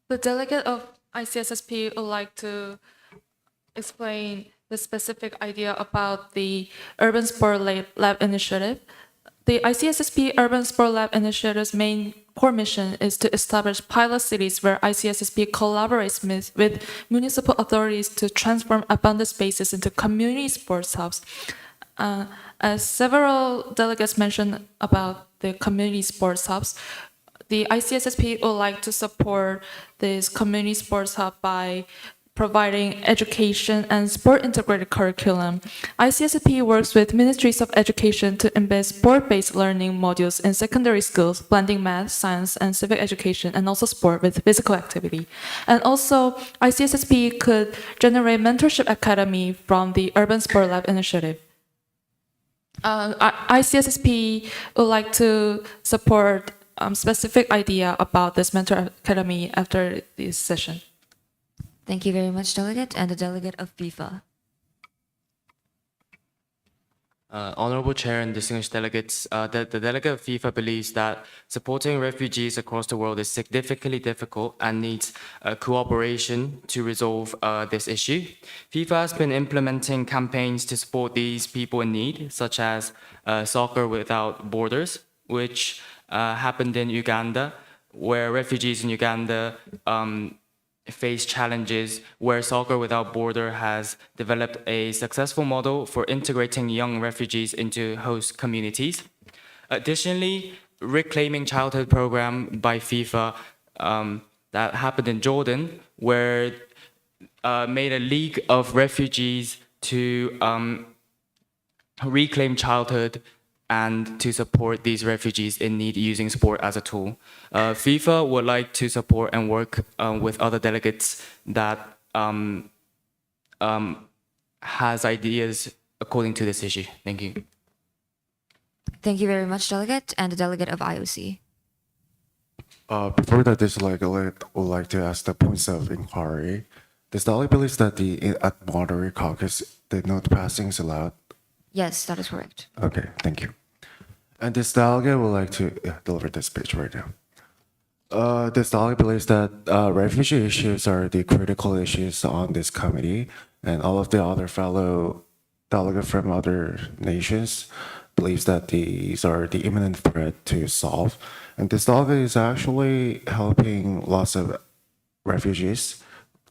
The delegate of ICSSP would like to explain the specific idea about the Urban Sport Lab Initiative. The ICSSP Urban Sport Lab Initiative's main core mission is to establish pilot cities where ICSSP collaborates with municipal authorities to transform abandoned spaces into community sports hubs. As several delegates mentioned about the community sports hubs, the ICSSP would like to support this community sports hub by providing education and sport integrated curriculum. ICSSP works with ministries of education to embed sport-based learning modules in secondary schools, blending math, science, and civic education, and also sport with physical activity. And also, ICSSP could generate mentorship academy from the Urban Sport Lab Initiative. ICSSP would like to support specific idea about this mentor academy after this session. Thank you very much, delegate. And the delegate of FIFA. Honorable Chair and distinguished delegates, the delegate of FIFA believes that supporting refugees across the world is significantly difficult and needs cooperation to resolve this issue. FIFA has been implementing campaigns to support these people in need, such as Soccer Without Borders, which happened in Uganda, where refugees in Uganda face challenges, where Soccer Without Border has developed a successful model for integrating young refugees into host communities. Additionally, Reclaiming Childhood program by FIFA that happened in Jordan, where made a league of refugees to reclaim childhood and to support these refugees in need using sport as a tool. FIFA would like to support and work with other delegates that has ideas according to this issue. Thank you. Thank you very much, delegate. And the delegate of IOC. Before that, this delegate would like to ask the points of inquiry. This delegate believes that at Monterey Caucus, the note passing is allowed. Yes, that is correct. Okay, thank you. And this delegate would like to deliver this speech right now. This delegate believes that refugee issues are the critical issues on this committee, and all of the other fellow delegates from other nations believes that these are the imminent threat to solve. And this delegate is actually helping lots of refugees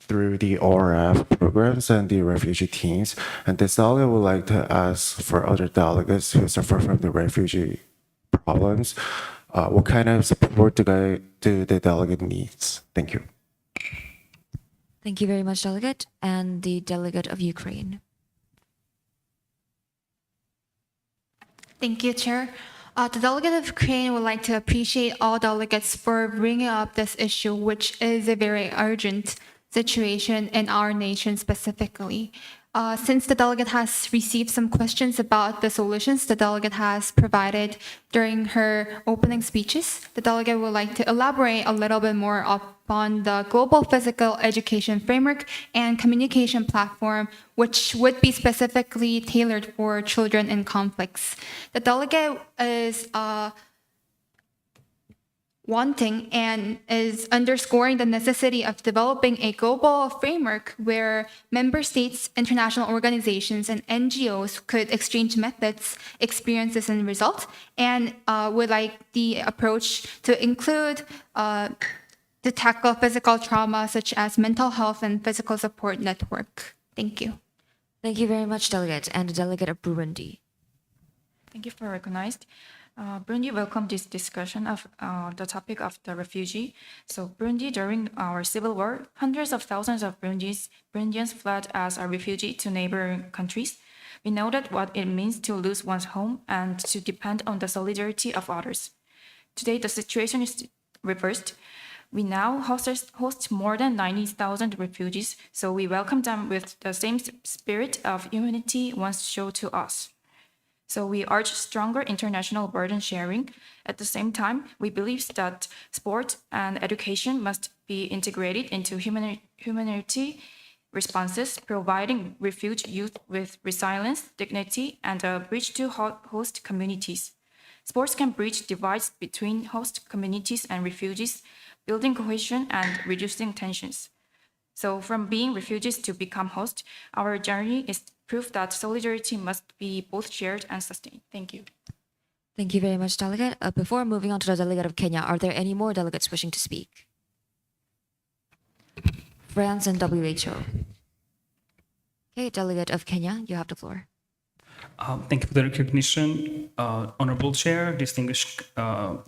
through the ORF programs and the refugee teams. And this delegate would like to ask for other delegates who suffer from the refugee problems, what kind of support do the delegate needs? Thank you. Thank you very much, delegate. And the delegate of Ukraine. Thank you, Chair. The delegate of Ukraine would like to appreciate all delegates for bringing up this issue, which is a very urgent situation in our nation specifically. Since the delegate has received some questions about the solutions the delegate has provided during her opening speeches, the delegate would like to elaborate a little bit more upon the global physical education framework and communication platform, which would be specifically tailored for children in conflicts. The delegate is wanting and is underscoring the necessity of developing a global framework where member states, international organizations, and NGOs could exchange methods, experiences, and results, and would like the approach to include to tackle physical trauma such as mental health and physical support network. Thank you. Thank you very much, delegate. And the delegate of Burundi. Thank you for recognized. Burundi welcomed this discussion of the topic of the refugee. So Burundi, during our civil war, hundreds of thousands of Burundians fled as a refugee to neighboring countries. We know that what it means to lose one's home and to depend on the solidarity of others. Today, the situation is reversed. We now host more than 90,000 refugees, so we welcome them with the same spirit of humanity once showed to us. So we urge stronger international burden sharing. At the same time, we believe that sport and education must be integrated into humanity responses, providing refuge youth with resilience, dignity, and a bridge to host communities. Sports can bridge divides between host communities and refugees, building cohesion and reducing tensions. So from being refugees to become host, our journey is proof that solidarity must be both shared and sustained. Thank you. Thank you very much, Delegate. Before moving on to the Delegate of Kenya, are there any more delegates wishing to speak? France and WHO. Okay, Delegate of Kenya, you have the floor. Thank you for the recognition, Honorable Chair, distinguished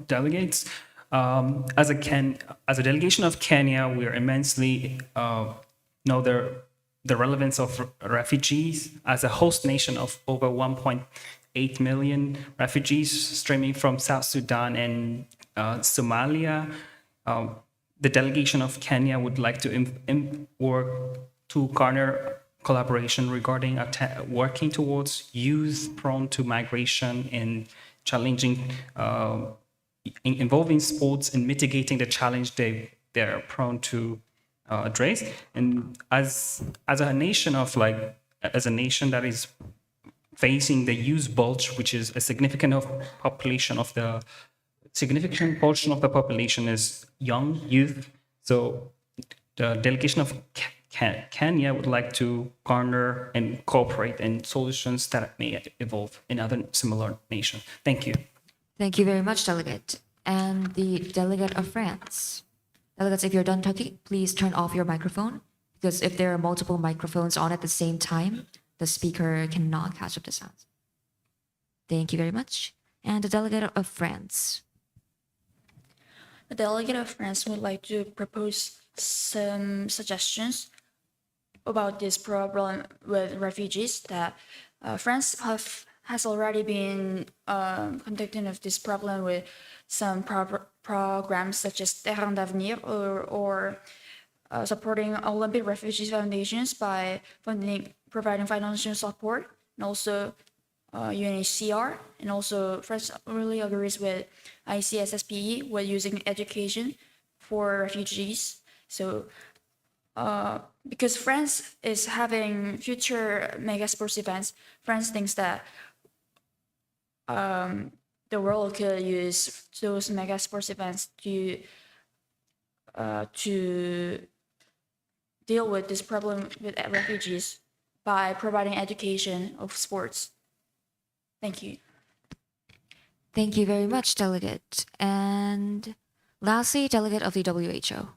delegates. As a delegation of Kenya, we are immensely know the relevance of refugees as a host nation of over 1.8 million refugees streaming from South Sudan and Somalia. The delegation of Kenya would like to work to garner collaboration regarding working towards youth prone to migration and challenging involving sports and mitigating the challenge they're prone to address. And as a nation that is facing the youth bulge, which is a significant portion of the population is young youth. So the delegation of Kenya would like to garner and cooperate in solutions that may evolve in other similar nations. Thank you. Thank you very much, Delegate. And the Delegate of France. Delegates, if you're done talking, please turn off your microphone, because if there are multiple microphones on at the same time, the speaker cannot catch up the sounds. Thank you very much. And the Delegate of France. The Delegate of France would like to propose some suggestions about this problem with refugees that France has already been conducting of this problem with some programs such as Terrain d'Avenir or supporting Olympic Refugees Foundations by providing financial support, and also UNHCR, and also France really agrees with ICSSPE with using education for refugees. So because France is having future mega sports events, France thinks that the world could use those mega sports events to deal with this problem with refugees by providing education of sports. Thank you. Thank you very much, Delegate. And lastly, Delegate of the WHO.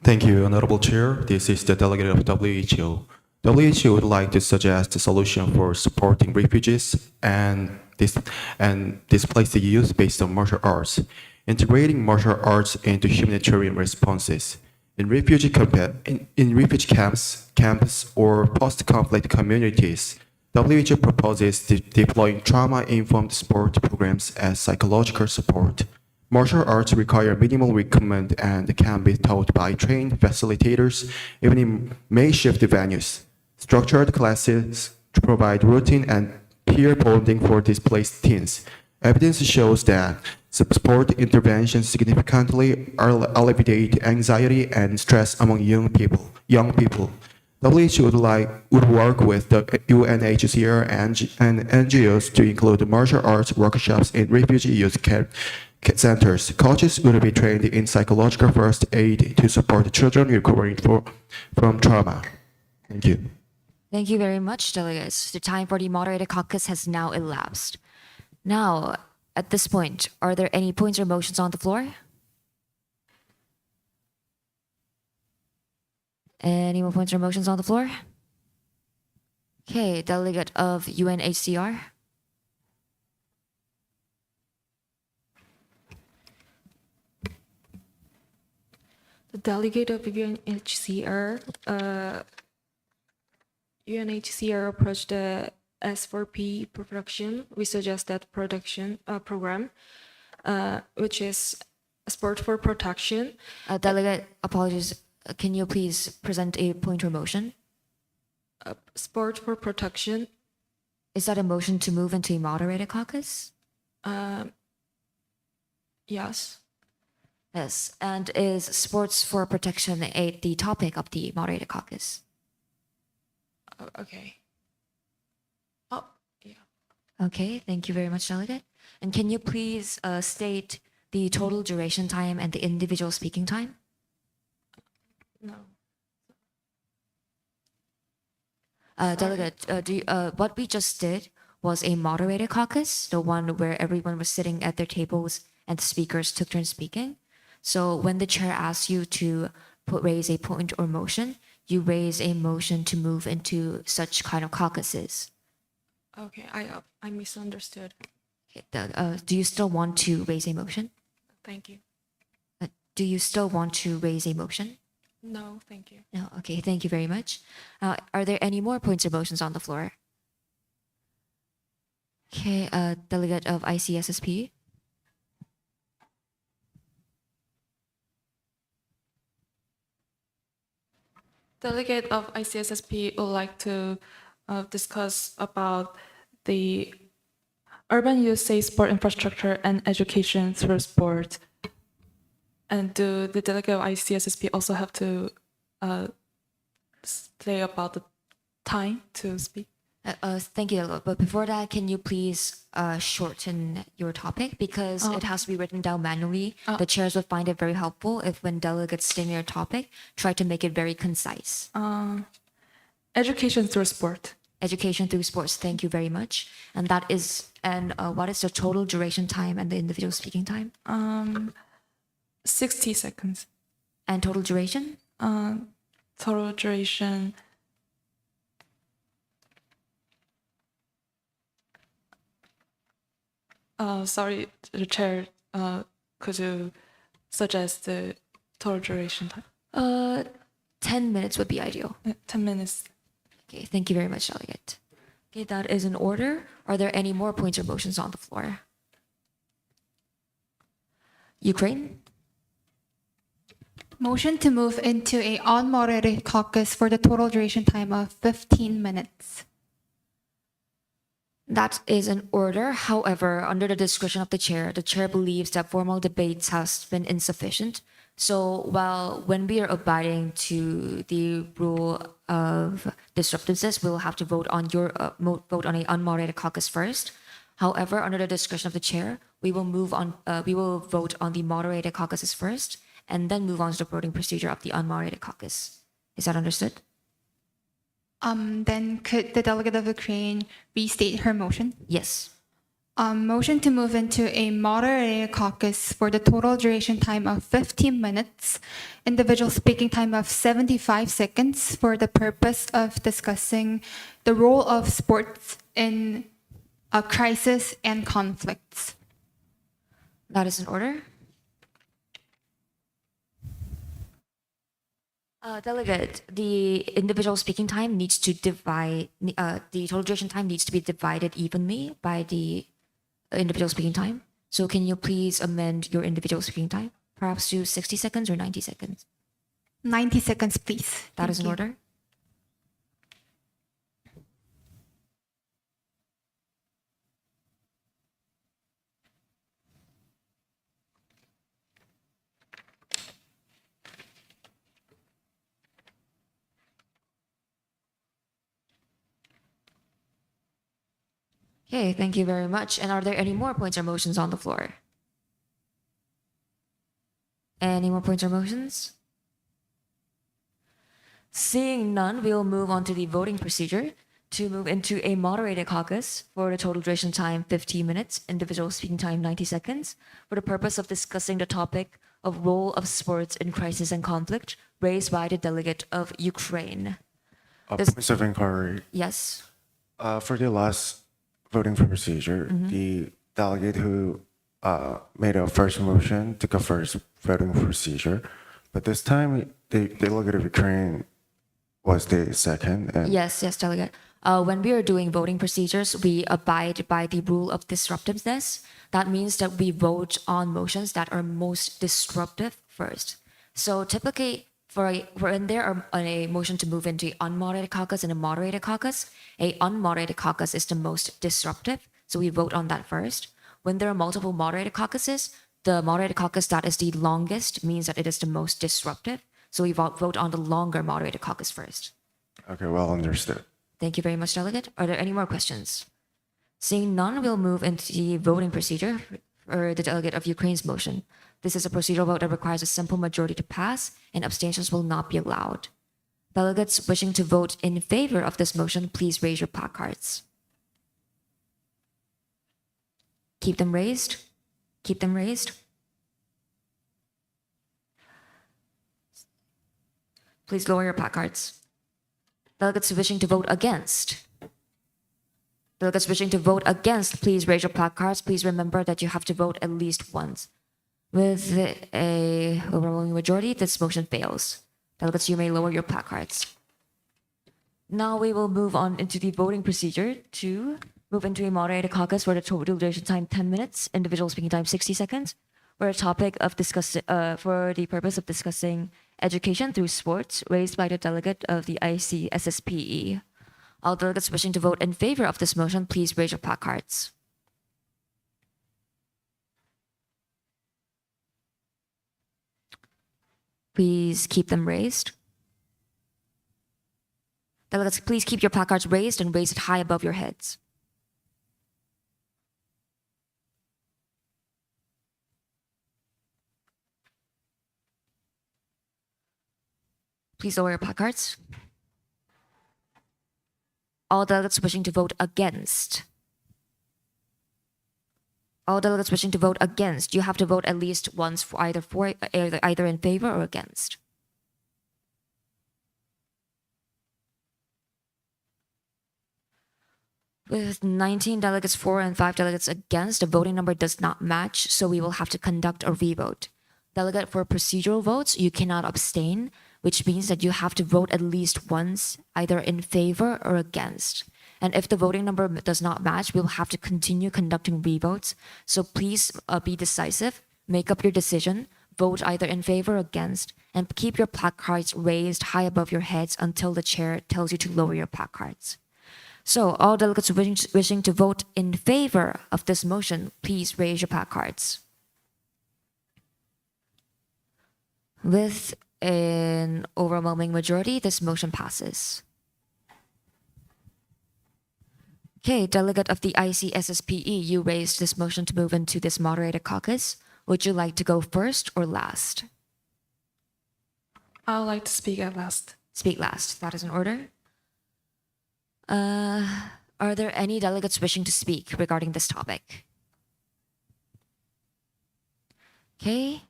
Thank you, Honorable Chair. This is the delegate of WHO. WHO would like to suggest a solution for supporting refugees and displaced youth based on martial arts, integrating martial arts into humanitarian responses. In refugee camps, or post-conflict communities, WHO proposes deploying trauma-informed sport programs as psychological support. Martial arts require minimal equipment and can be taught by trained facilitators, even in makeshift venues. Structured classes provide routine and peer bonding for displaced teens. Evidence shows that sport interventions significantly alleviate anxiety and stress among young people. WHO would work with the UNHCR and NGOs to include martial arts workshops in refugee youth centers. Coaches would be trained in psychological first aid to support children recovering from trauma. Thank you. Thank you very much, delegates. The time for the moderated caucus has now elapsed. Now, at this point, are there any points or motions on the floor? Any more points or motions on the floor? Okay, delegate of UNHCR. The delegate of UNHCR UNHCR approached the S4P production. We suggest that production program, which is sport for protection. Delegate, apologies. Can you please present a point or motion? Sport for protection. Is that a motion to move into a moderated caucus? Yes. Yes. And is sports for protection the topic of the moderated caucus? Okay. Oh, yeah. Okay, thank you very much, Delegate. And can you please state the total duration time and the individual speaking time? No. Delegate, what we just did was a moderated caucus, the one where everyone was sitting at their tables and the speakers took turns speaking. So when the chair asks you to raise a point or motion, you raise a motion to move into such kind of caucuses. Okay, I misunderstood. Okay, do you still want to raise a motion? Thank you. Do you still want to raise a motion? No, thank you. No, okay, thank you very much. Are there any more points or motions on the floor? Okay, Delegate of ICSSP. Delegate of ICSSP would like to discuss about the urban youth safe sport infrastructure and education through sport. And do the delegate of ICSSP also have to say about the time to speak? Thank you, but before that, can you please shorten your topic because it has to be written down manually. The chairs would find it very helpful if when delegates state their topic, try to make it very concise. Education through sport. Education through sports. Thank you very much. And that is, and what is the total duration time and the individual speaking time? 60 seconds. And total duration? Total duration. Sorry, the chair. Could you suggest the total duration time? 10 minutes would be ideal. 10 minutes. Okay, thank you very much, Delegate. Okay, that is in order. Are there any more points or motions on the floor? Ukraine? Motion to move into a unmoderated caucus for the total duration time of 15 minutes. That is an order. However, under the discretion of the chair believes that formal debates has been insufficient. So when we are abiding to the rule of disruptiveness, we'll have to vote on vote on an unmoderated caucus first. However, under the discretion of the chair, we will vote on the moderated caucuses first, and then move on to the voting procedure of the unmoderated caucus. Is that understood? Then could the delegate of Ukraine restate her motion? Yes. Motion to move into a moderated caucus for the total duration time of 15 minutes, individual speaking time of 75 seconds for the purpose of discussing the role of sports in a crisis and conflicts. That is in order. Delegate, the individual speaking time needs to divide, the total duration time needs to be divided evenly by the individual speaking time. So can you please amend your individual speaking time? Perhaps to 60 seconds or 90 seconds? 90 seconds, please. That is in order. Okay, thank you very much. And are there any more points or motions on the floor? Any more points or motions? Seeing none, we will move on to the voting procedure to move into a moderated caucus for the total duration time 15 minutes, individual speaking time 90 seconds, for the purpose of discussing the topic of role of sports in crisis and conflict raised by the delegate of Ukraine. Points of inquiry. Yes. For the last voting procedure, the delegate who made a first motion took a first voting procedure, but this time the delegate of Ukraine was the second. And Yes, delegate. When we are doing voting procedures, we abide by the rule of disruptiveness. That means that we vote on motions that are most disruptive first. So typically, when there are a motion to move into unmoderated caucus and a moderated caucus, a unmoderated caucus is the most disruptive. So we vote on that first. When there are multiple moderated caucuses, the moderated caucus that is the longest means that it is the most disruptive. So we vote on the longer moderated caucus first. okay, well understood. Thank you very much, Delegate. Are there any more questions? Seeing none, we'll move into the voting procedure for the delegate of Ukraine's motion. This is a procedural vote that requires a simple majority to pass, and abstentions will not be allowed. Delegates wishing to vote in favor of this motion, please raise your placards. Keep them raised. Keep them raised. Please lower your placards. Delegates wishing to vote against. Delegates wishing to vote against, please raise your placards. Please remember that you have to vote at least once. With a overwhelming majority, this motion fails. Delegates, you may lower your placards. Now we will move on into the voting procedure to move into a moderated caucus for the total duration time 10 minutes, individual speaking time 60 seconds, for the purpose of discussing education through sports raised by the delegate of the ICSSPE. All delegates wishing to vote in favor of this motion, please raise your placards. Please keep them raised. Delegates, please keep your placards raised and raise it high above your heads. Please lower your placards. All delegates wishing to vote against. All delegates wishing to vote against, you have to vote at least once for either in favor or against. With 19 delegates for and 5 delegates against, the voting number does not match, so we will have to conduct a revote. Delegate, for procedural votes, you cannot abstain, which means that you have to vote at least once, either in favor or against. And if the voting number does not match, we'll have to continue conducting revotes. So please be decisive, make up your decision, vote either in favor or against, and keep your placards raised high above your heads until the chair tells you to lower your placards. So all delegates wishing to vote in favor of this motion, please raise your placards. With an overwhelming majority, this motion passes. Okay, delegate of the ICSSPE, you raised this motion to move into this moderated caucus. Would you like to go first or last? I would like to speak at last. Speak last. That is in order. Are there any delegates wishing to speak regarding this topic? Okay.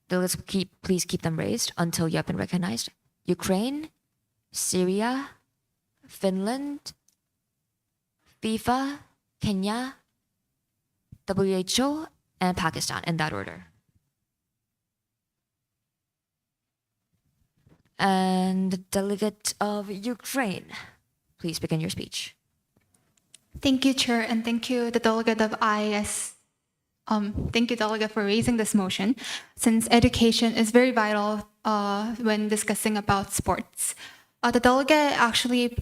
Delegates, please keep them raised until you have been recognized. Ukraine, Syria, Finland, FIFA, Kenya, WHO, and Pakistan, in that order. And the delegate of Ukraine, please begin your speech. Thank you, Chair, and thank you, the delegate of IS. Thank you, delegate, for raising this motion, since education is very vital when discussing about sports. The delegate actually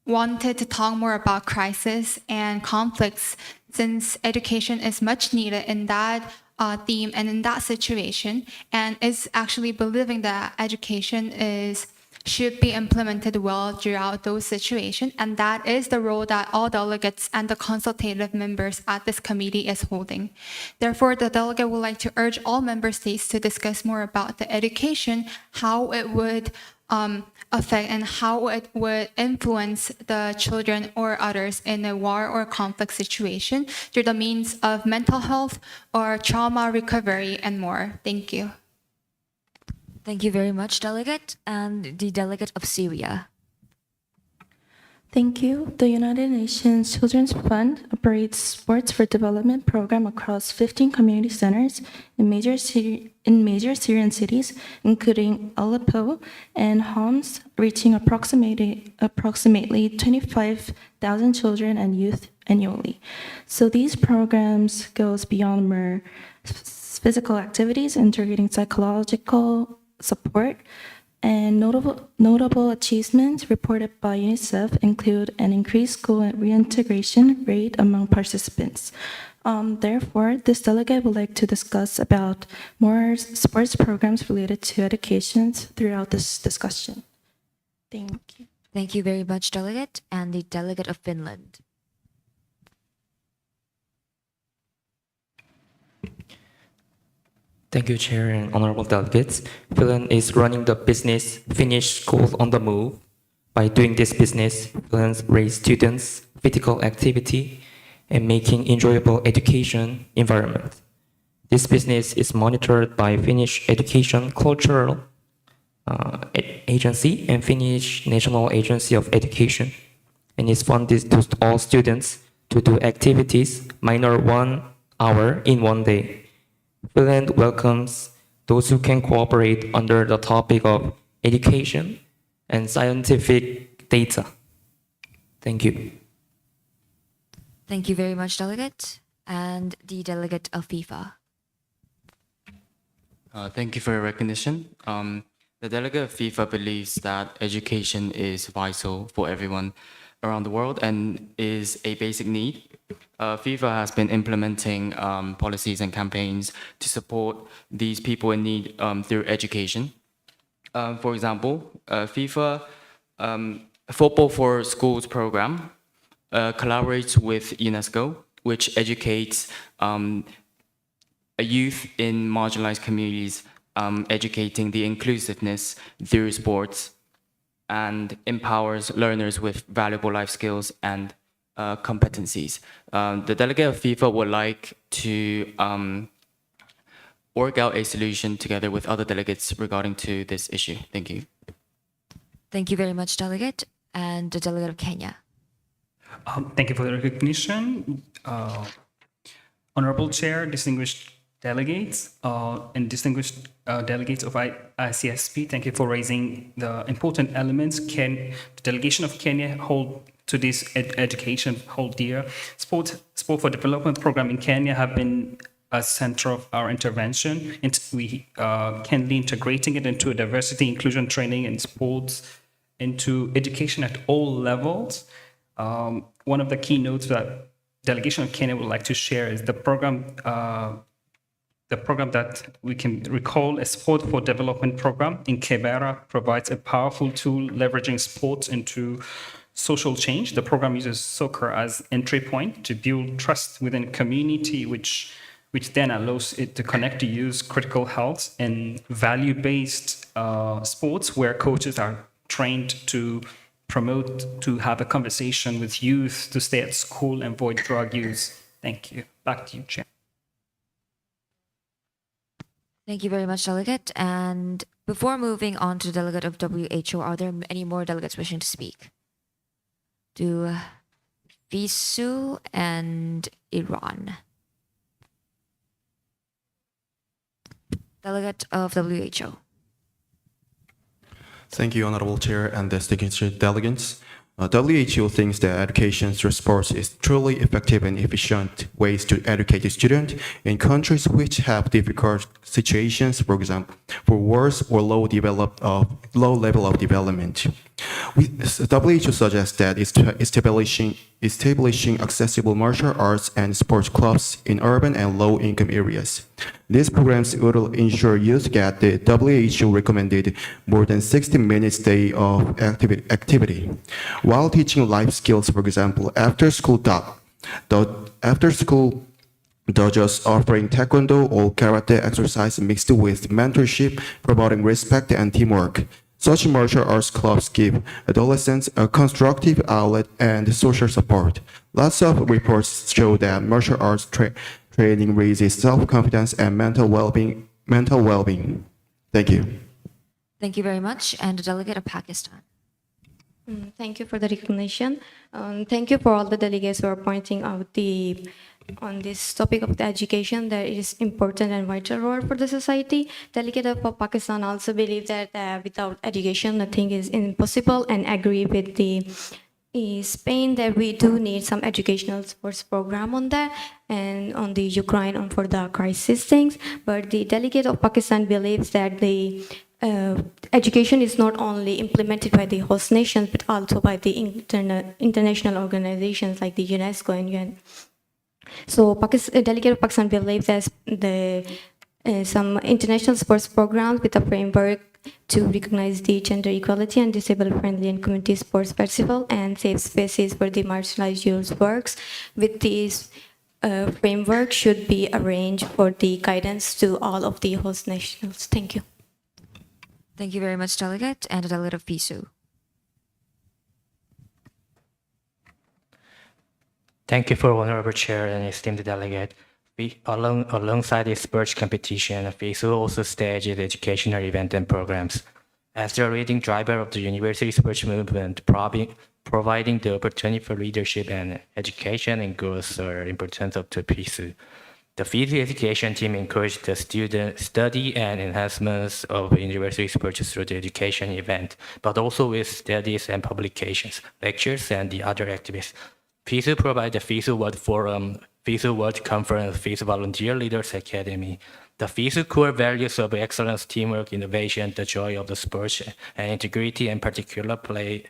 wanted to talk more about crisis and conflicts, since education is much needed in that theme and in that situation, and is actually believing that education should be implemented well throughout those situations, and that is the role that all delegates and the consultative members at this committee is holding. Therefore, the delegate would like to urge all member states to discuss more about the education, how it would affect and how it would influence the children or others in a war or conflict situation through the means of mental health or trauma recovery and more. Thank you. Thank you very much, delegate. And the delegate of Syria. Thank you. The United Nations Children's Fund operates Sports for Development program across 15 community centers in major Syrian cities, including Aleppo and Homs, reaching approximately 25,000 children and youth annually. So these programs goes beyond mere physical activities, integrating psychological support. And notable achievements reported by UNICEF include an increased school reintegration rate among participants. Therefore, this delegate would like to discuss about more sports programs related to education throughout this discussion. Thank you. Thank you very much, Delegate, and the Delegate of Finland. Thank you, Chair and honorable delegates. Finland is running the business Finnish Schools on the Move. By doing this business, Finland raise students' physical activity and making enjoyable education environment. This business is monitored by Finnish Education Cultural Agency and Finnish National Agency of Education, and is funded to all students to do activities minor 1 hour in one day. Finland welcomes those who can cooperate under the topic of education and scientific data. Thank you. Thank you very much, Delegate, and the Delegate of FIFA. Thank you for your recognition. The delegate of FIFA believes that education is vital for everyone around the world and is a basic need. FIFA has been implementing policies and campaigns to support these people in need through education. For example, FIFA Football for Schools program collaborates with UNESCO, which educates youth in marginalized communities, educating the inclusiveness through sports, and empowers learners with valuable life skills and competencies. The delegate of FIFA would like to work out a solution together with other delegates regarding to this issue. Thank you. Thank you very much, Delegate, and the Delegate of Kenya. Thank you for the recognition. Honorable Chair, distinguished delegates, and distinguished delegates of ICSP, thank you for raising the important elements the delegation of Kenya hold to this education hold dear. Sport for Development program in Kenya have been a center of our intervention. We currently integrating it into diversity, inclusion training and sports, into education at all levels. One of the keynotes that delegation of Kenya would like to share is the program that we can recall as Sport for Development program in Kibera provides a powerful tool leveraging sports into social change. The program uses soccer as entry point to build trust within community, which then allows it to connect to youth critical health and value-based sports where coaches are trained to promote, to have a conversation with youth, to stay at school and avoid drug use. Thank you. Back to you, Chair. Thank you very much, Delegate. And before moving on to the Delegate of WHO, are there any more delegates wishing to speak? To Visu and Iran. Delegate of WHO. Thank you, Honorable Chair and distinguished delegates. WHO thinks that education through sports is truly effective and efficient ways to educate the student in countries which have difficult situations, for example, for worse or low level of development. WHO suggests that establishing accessible martial arts and sports clubs in urban and low-income areas. These programs will ensure youth get the WHO recommended more than 60 minutes day of activity. While teaching life skills, for example, after-school dojos offering taekwondo or karate exercise mixed with mentorship, promoting respect and teamwork. Such martial arts clubs give adolescents a constructive outlet and social support. Lots of reports show that martial arts training raises self-confidence and mental well-being. Thank you. Thank you very much. And the Delegate of Pakistan. Thank you for the recognition. Thank you for all the delegates who are pointing out on this topic of the education that it is important and vital role for the society. Delegate of Pakistan also believe that without education nothing is impossible, and agree with the Spain that we do need some educational sports program on that and on the Ukraine on for the crisis things. But the delegate of Pakistan believes that the education is not only implemented by the host nations but also by the international organizations like the UNESCO and UN. So delegate of Pakistan believes that the some international sports programs with a framework to recognize the gender equality and disabled friendly and community sports festival and safe spaces for the marginalized youth works with these framework should be arranged for the guidance to all of the host nations. Thank you. Thank you very much, Delegate, and the Delegate of PISU. Thank you for Honorable Chair and esteemed delegate. Alongside the sports competition, FISU also stages educational events and programs. As the leading driver of the university sports movement, providing the opportunity for leadership and education and growth are important to FISU. The FISU education team encourages the student study and enhancements of university sports through the education event, but also with studies and publications, lectures, and the other activities. FISU provides the FISU World Forum, FISU World Conference, FISU Volunteer Leaders Academy. The FISU core values of excellence, teamwork, innovation, the joy of the sports, and integrity in particular play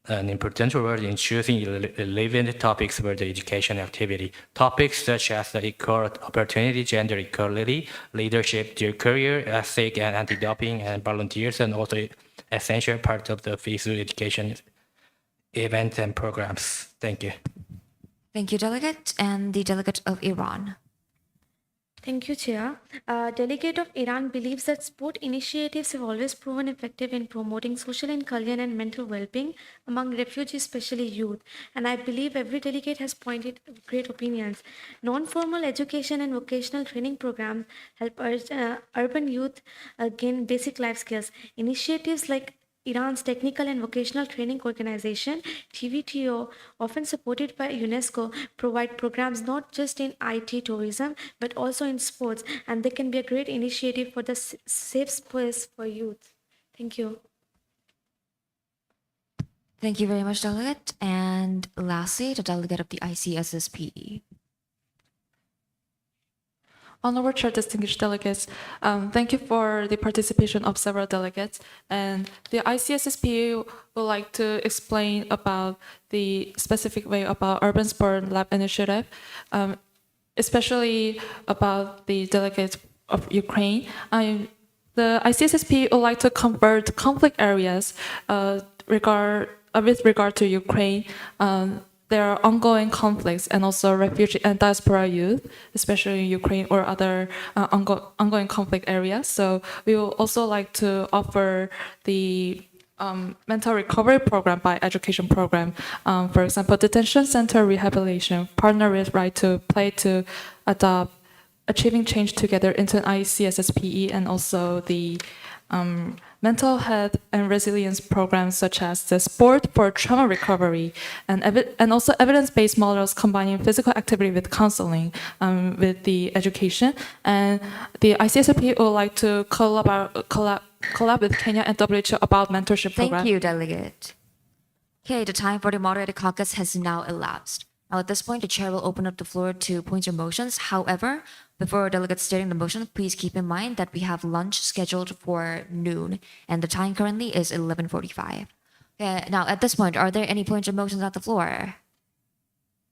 an important role in choosing relevant topics for the education activity. Topics such as the equal opportunity, gender equality, leadership, their career ethic, and anti-doping and volunteers, and also essential part of the FISU education events and programs. Thank you. Thank you, Delegate, and the Delegate of Iran. Thank you, Chair. Delegate of Iran believes that sport initiatives have always proven effective in promoting social inclusion and mental well-being among refugees, especially youth. And I believe every delegate has pointed great opinions. Non-formal education and vocational training programs help urban youth gain basic life skills. Initiatives like Iran's Technical and Vocational Training Organization, TVTO, often supported by UNESCO, provide programs not just in IT tourism, but also in sports, and they can be a great initiative for the safe space for youth. Thank you. Thank you very much, Delegate. And lastly, the Delegate of the ICSSPE. Honorable Chair, distinguished delegates, thank you for the participation of several delegates. And the ICSSPU would like to explain about the specific way about Urban Sport Lab Initiative, especially about the delegates of Ukraine. The ICSSP would like to convert conflict areas with regard to Ukraine. There are ongoing conflicts and also refugee and diaspora youth, especially in Ukraine or other ongoing conflict areas. So we will also like to offer the mental recovery program by education program. For example, detention center rehabilitation, partner with right to play to adopt, achieving change together into an ICSSPE, and also the mental health and resilience programs such as the sport for trauma recovery and also evidence-based models combining physical activity with counseling with the education. And the ICSP would like to collab with Kenya and WHO about mentorship program. Thank you, Delegate. Okay, the time for the moderated caucus has now elapsed. Now, at this point, the chair will open up the floor to points or motions. However, before delegates stating the motion, please keep in mind that we have lunch scheduled for noon, and the time currently is 11:45. Okay, now, at this point, are there any points or motions on the floor?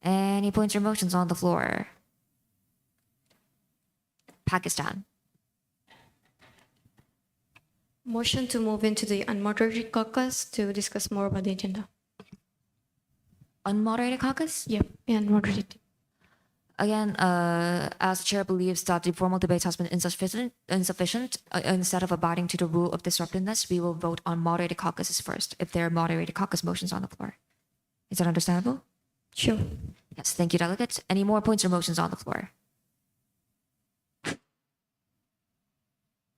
Any points or motions on the floor? Pakistan. Motion to move into the unmoderated caucus to discuss more about the agenda. Unmoderated caucus? Yep, unmoderated. Again, as the chair believes that the formal debate has been insufficient, instead of abiding to the rule of disruptiveness, we will vote on moderated caucuses first, if there are moderated caucus motions on the floor. Is that understandable? Sure. Yes, thank you, delegates. Any more points or motions on the floor?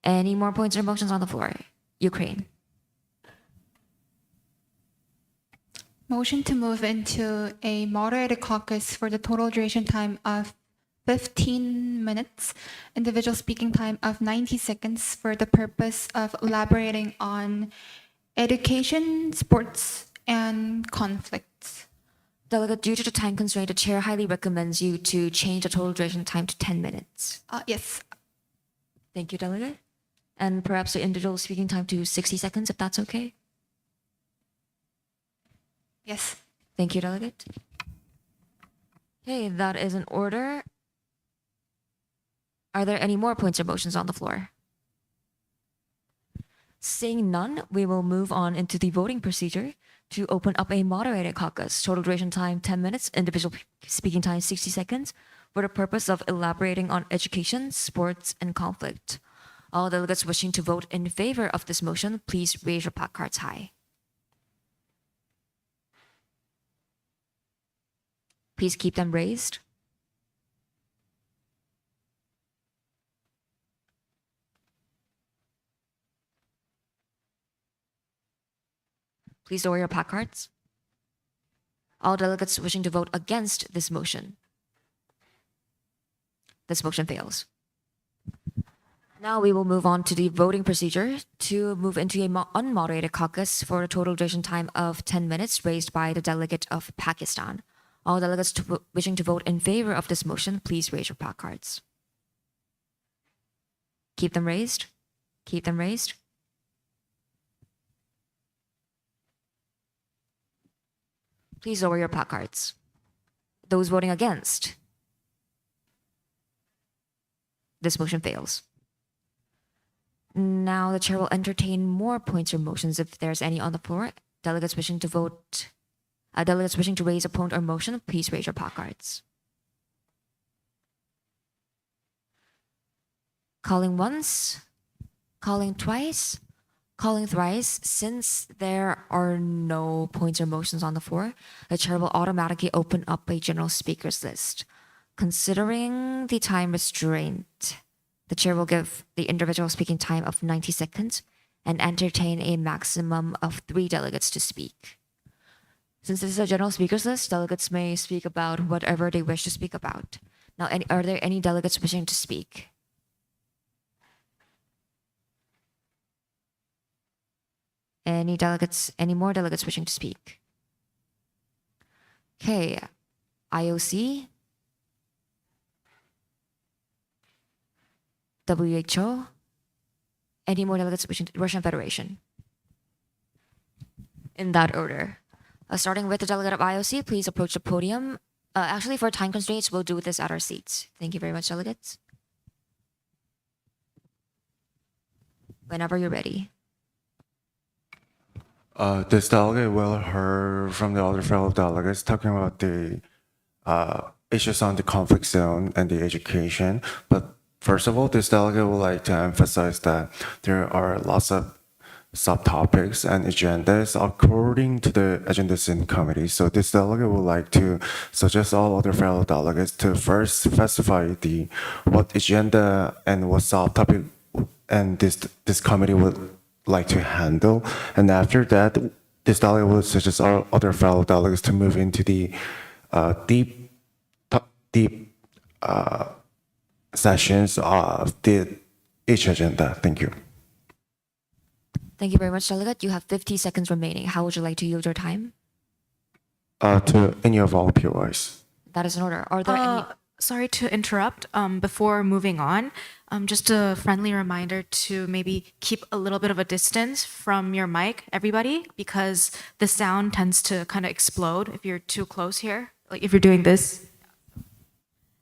Any more points or motions on the floor? Ukraine. Motion to move into a moderated caucus for the total duration time of 15 minutes, individual speaking time of 90 seconds for the purpose of elaborating on education, sports, and conflicts. Delegate, due to the time constraint, the chair highly recommends you to change the total duration time to 10 minutes. Yes. Thank you, Delegate. And perhaps the individual speaking time to 60 seconds, if that's okay. Yes. Thank you, Delegate. Okay, that is in order. Are there any more points or motions on the floor? Seeing none, we will move on into the voting procedure to open up a moderated caucus. Total duration time 10 minutes, individual speaking time 60 seconds, for the purpose of elaborating on education, sports, and conflict. All delegates wishing to vote in favor of this motion, please raise your placards high. Please keep them raised. Please lower your placards. All delegates wishing to vote against this motion. This motion fails. Now we will move on to the voting procedure to move into a unmoderated caucus for a total duration time of 10 minutes raised by the delegate of Pakistan. All delegates wishing to vote in favor of this motion, please raise your placards. Keep them raised. Keep them raised. Please lower your placards. Those voting against, this motion fails. Now the chair will entertain more points or motions if there's any on the floor. Delegates wishing to vote, delegates wishing to raise a point or motion, please raise your placards. Calling once, calling twice, calling thrice. Since there are no points or motions on the floor, the chair will automatically open up a general speakers list. Considering the time restraint, the chair will give the individual speaking time of 90 seconds and entertain a maximum of 3 delegates to speak. Since this is a general speakers list, delegates may speak about whatever they wish to speak about. Now, are there any delegates wishing to speak? Any more delegates wishing to speak? Okay, IOC, WHO, any more delegates wishing to, Russian Federation? In that order. Starting with the delegate of IOC, please approach the podium. Actually, for time constraints, we'll do this at our seats. Thank you very much, delegates. Whenever you're ready. This delegate will hear from the other fellow delegates talking about the issues on the conflict zone and the education. But first of all, this delegate would like to emphasize that there are lots of subtopics and agendas according to the agendas in committee. So this delegate would like to suggest all other fellow delegates to first specify what agenda and what subtopic and this committee would like to handle, and after that, this delegate will suggest our other fellow delegates to move into the deep sessions of each agenda. Thank you. Thank you very much, delegate. You have 50 seconds remaining. How would you like to use your time? To any of all POIs. That is in order. Are there any? Sorry to interrupt. Before moving on, just a friendly reminder to maybe keep a little bit of a distance from your mic, everybody, because the sound tends to kind of explode if you're too close here. Like if you're doing this.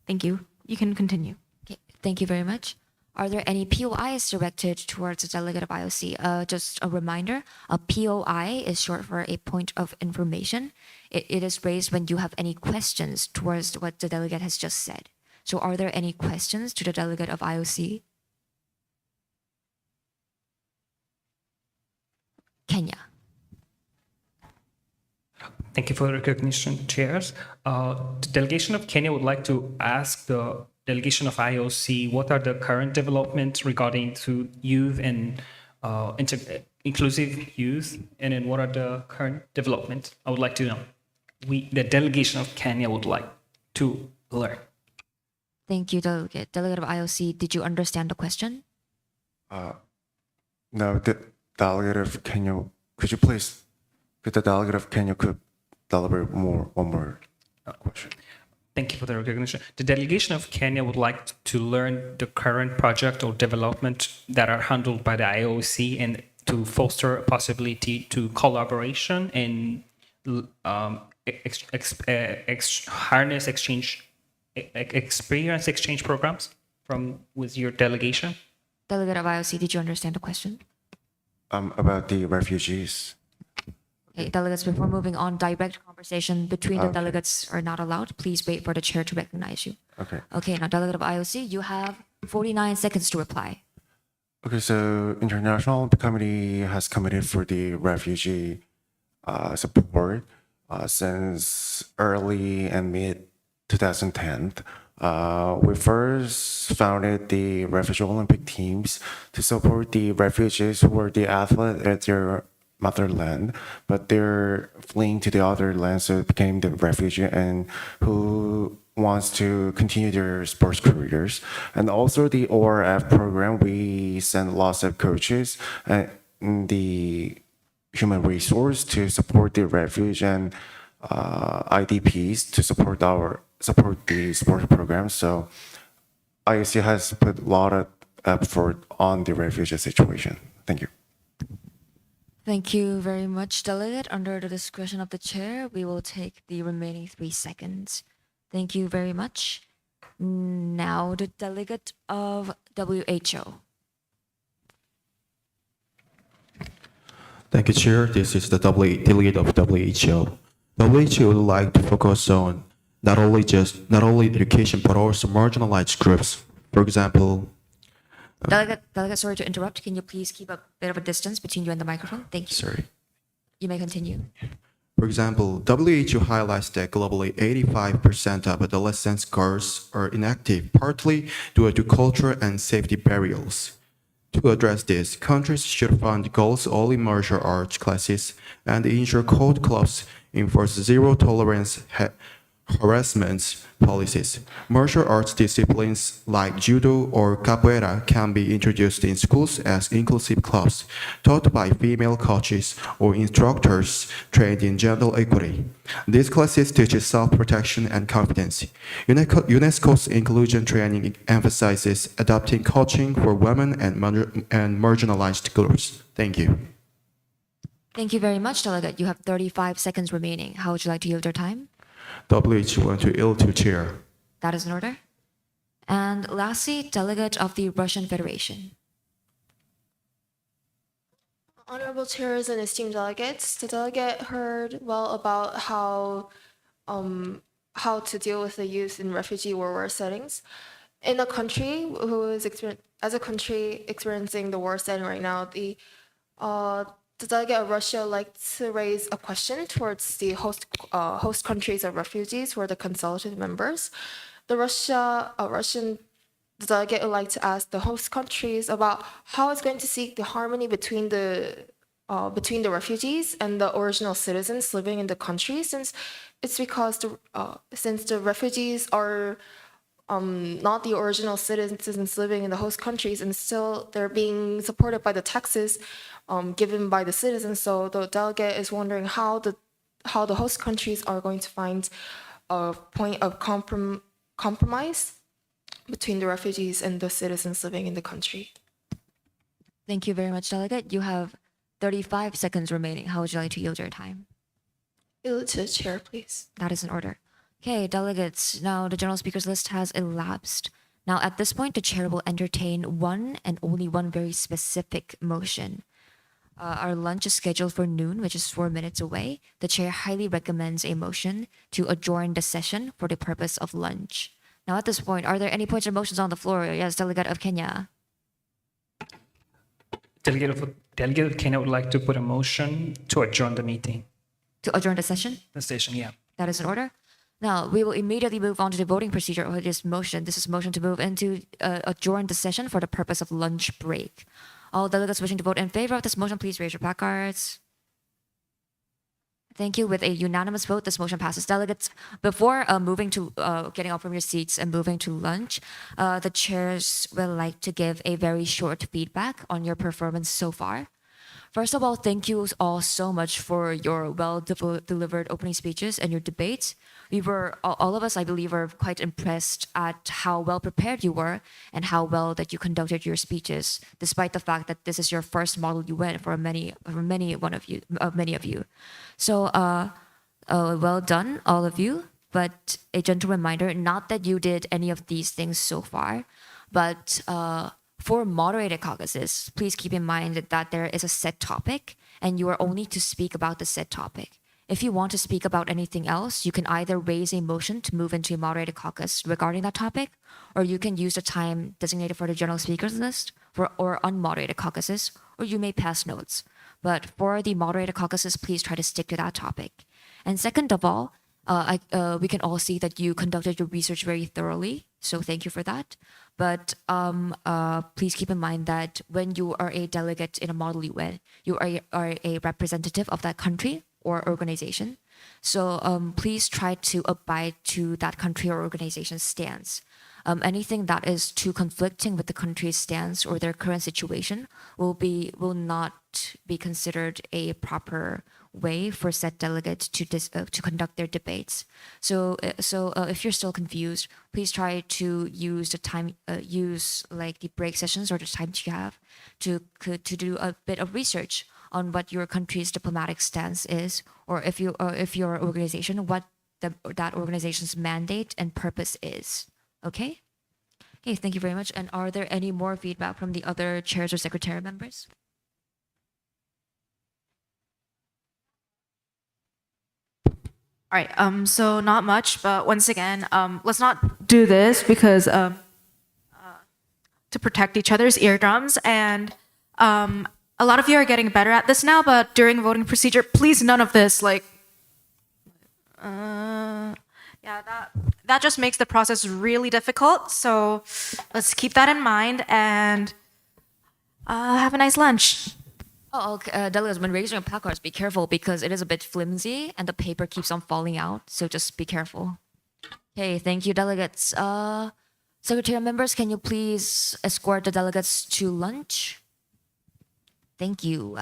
Thank you. You can continue. Okay, thank you very much. Are there any POIs directed towards the delegate of IOC? Just a reminder, a POI is short for a point of information. It is raised when you have any questions towards what the delegate has just said. So are there any questions to the delegate of IOC? Kenya. Thank you for the recognition, chairs. The delegation of Kenya would like to ask the delegation of IOC what are the current developments regarding to youth and inclusive youth, and then what are the current developments? I would like to know. The delegation of Kenya would like to learn. Thank you, Delegate. Delegate of IOC, did you understand the question? No, the delegate of Kenya, could the delegate of Kenya could deliberate one more question? Thank you for the recognition. The delegation of Kenya would like to learn the current project or development that are handled by the IOC and to foster a possibility to collaboration and harness experience exchange programs with your delegation. Delegate of IOC, did you understand the question? About the refugees. Okay, delegates, before moving on, direct conversation between the delegates are not allowed. Please wait for the chair to recognize you. Okay. Okay, now delegate of IOC, you have 49 seconds to reply. Okay, so International Committee has committed for the refugee support since early and mid 2010. We first founded the Refugee Olympic teams to support the refugees who were the athletes at their motherland, but they're fleeing to the other land, so it became the refugee and who wants to continue their sports careers. And also the ORF program, we send lots of coaches and the human resource to support the refuge and IDPs to support the sports program. So IOC has put a lot of effort on the refugee situation. Thank you. Thank you very much, Delegate. Under the discretion of the chair, we will take the remaining 3 seconds. Thank you very much. Now, the Delegate of WHO. Thank you, Chair. This is the delegate of WHO. WHO would like to focus on not only education but also marginalized groups. For example, Delegate, sorry to interrupt. Can you please keep a bit of a distance between you and the microphone? Thank you. sorry. You may continue. For example, WHO highlights that globally 85% of adolescent girls are inactive, partly due to cultural and safety barriers. To address this, countries should fund girls-only martial arts classes and ensure code clubs enforce zero-tolerance harassment policies. Martial arts disciplines like judo or capoeira can be introduced in schools as inclusive clubs, taught by female coaches or instructors trained in gender equity. These classes teach self-protection and confidence. UNESCO's inclusion training emphasizes adopting coaching for women and marginalized groups. Thank you. Thank you very much, Delegate. You have 35 seconds remaining. How would you like to yield your time? WHO want to yield to chair. That is in order. And lastly, Delegate of the Russian Federation. Honorable chairs and esteemed delegates, the delegate heard well about how to deal with the youth in refugee or war settings. In a country experiencing the war setting right now, the delegate of Russia likes to raise a question towards the host countries of refugees who are the consultative members. The Russian delegate would like to ask the host countries about how it's going to seek the harmony between the refugees and the original citizens living in the country, since the refugees are not the original citizens living in the host countries, and still they're being supported by the taxes given by the citizens. So the delegate is wondering how the host countries are going to find a point of compromise between the refugees and the citizens living in the country. Thank you very much, Delegate. You have 35 seconds remaining. How would you like to yield your time? Yield to the chair, please. That is in order. Okay, delegates. Now the general speakers list has elapsed. Now at this point, the chair will entertain one and only one very specific motion. Our lunch is scheduled for noon, which is 4 minutes away. The chair highly recommends a motion to adjourn the session for the purpose of lunch. Now at this point, are there any points or motions on the floor? Yes, Delegate of Kenya. Delegate of Kenya would like to put a motion to adjourn the meeting. To adjourn the session? The session, yeah. That is in order. Now, we will immediately move on to the voting procedure of this motion. This is motion to move into adjourn the session for the purpose of lunch break. All delegates wishing to vote in favor of this motion, please raise your placards. Thank you. With a unanimous vote, this motion passes. Delegates, before moving to getting up from your seats and moving to lunch, the chairs will like to give a very short feedback on your performance so far. First of all, thank you all so much for your well-delivered opening speeches and your debates. We were, all of us, I believe, are quite impressed at how well prepared you were and how well that you conducted your speeches, despite the fact that this is your first model UN for many of you. So, well done, all of you. But a gentle reminder, not that you did any of these things so far, but for moderated caucuses, please keep in mind that there is a set topic and you are only to speak about the set topic. If you want to speak about anything else, you can either raise a motion to move into a moderated caucus regarding that topic, or you can use the time designated for the general speakers list or unmoderated caucuses, or you may pass notes. But for the moderated caucuses, please try to stick to that topic. And second of all, we can all see that you conducted your research very thoroughly, so thank you for that. But please keep in mind that when you are a delegate in a model UN, you are a representative of that country or organization. So please try to abide to that country or organization's stance. Anything that is too conflicting with the country's stance or their current situation will not be considered a proper way for said delegates to conduct their debates. So if you're still confused, please try to use the time, use like the break sessions or the time you have to do a bit of research on what your country's diplomatic stance is, or if your organization, what that organization's mandate and purpose is. Okay? Okay, thank you very much. And are there any more feedback from the other chairs or secretary members? All right, so not much, but once again, let's not do this because to protect each other's eardrums. And a lot of you are getting better at this now, but during voting procedure, please none of this. Like, yeah, that just makes the process really difficult. So let's keep that in mind and have a nice lunch. Oh, okay. Delegates, when raising your placards, be careful because it is a bit flimsy and the paper keeps on falling out. So just be careful. Okay, thank you, delegates. Secretariat members, can you please escort the delegates to lunch? Thank you.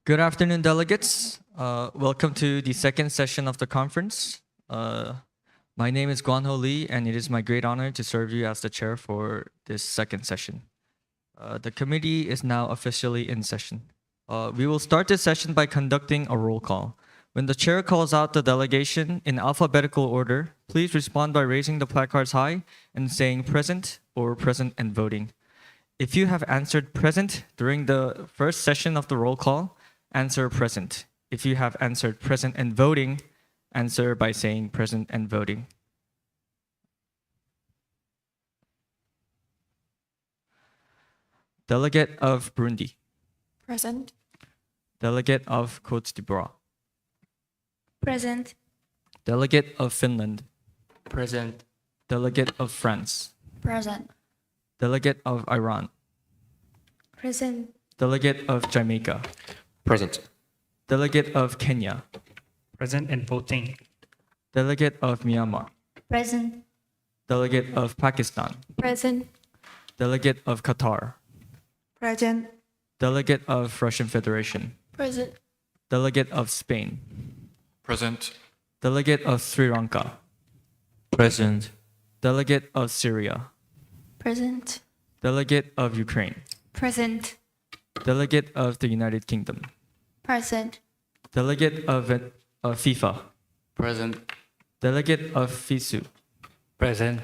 Good afternoon, delegates. Welcome to the second session of the conference. My name is Guanho Lee, and it is my great honor to serve you as the chair for this second session. The committee is now officially in session. We will start this session by conducting a roll call. When the chair calls out the delegation in alphabetical order, please respond by raising the placards high and saying present or present and voting. If you have answered present during the first session of the roll call, answer present. If you have answered present and voting, answer by saying present and voting. Delegate of Burundi. Present. Delegate of Côte d'Ivoire. Present. Delegate of Finland. Present. Delegate of France. Present. Delegate of Iran. Present. Delegate of Jamaica. Present. Delegate of Kenya. Present and voting. Delegate of Myanmar. Present. Delegate of Pakistan. Present. Delegate of Qatar. Present. Delegate of Russian Federation. Present. Delegate of Spain. Present. Delegate of Sri Lanka. Present. Delegate of Syria. Present. Delegate of Ukraine. Present. Delegate of the United Kingdom. Present. Delegate of FIFA. Present. Delegate of FISU. Present.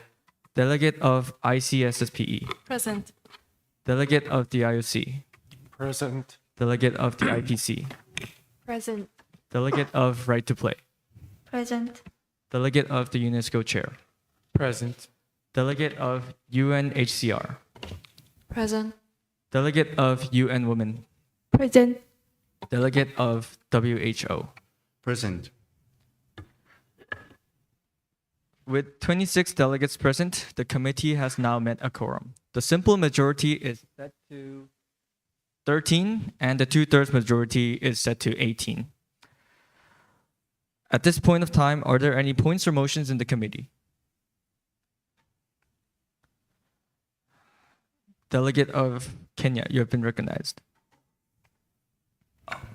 Delegate of ICSSPE. Present. Delegate of the IOC. Present. Delegate of the IPC. Present. Delegate of Right to Play. Present. Delegate of the UNESCO Chair. Present. Delegate of UNHCR. Present. Delegate of UN Women. Present. Delegate of WHO. Present. With 26 delegates present, the committee has now met a quorum. The simple majority is set to 13, and the 2/3 majority is set to 18. At this point of time, are there any points or motions in the committee? Delegate of Kenya, you have been recognized.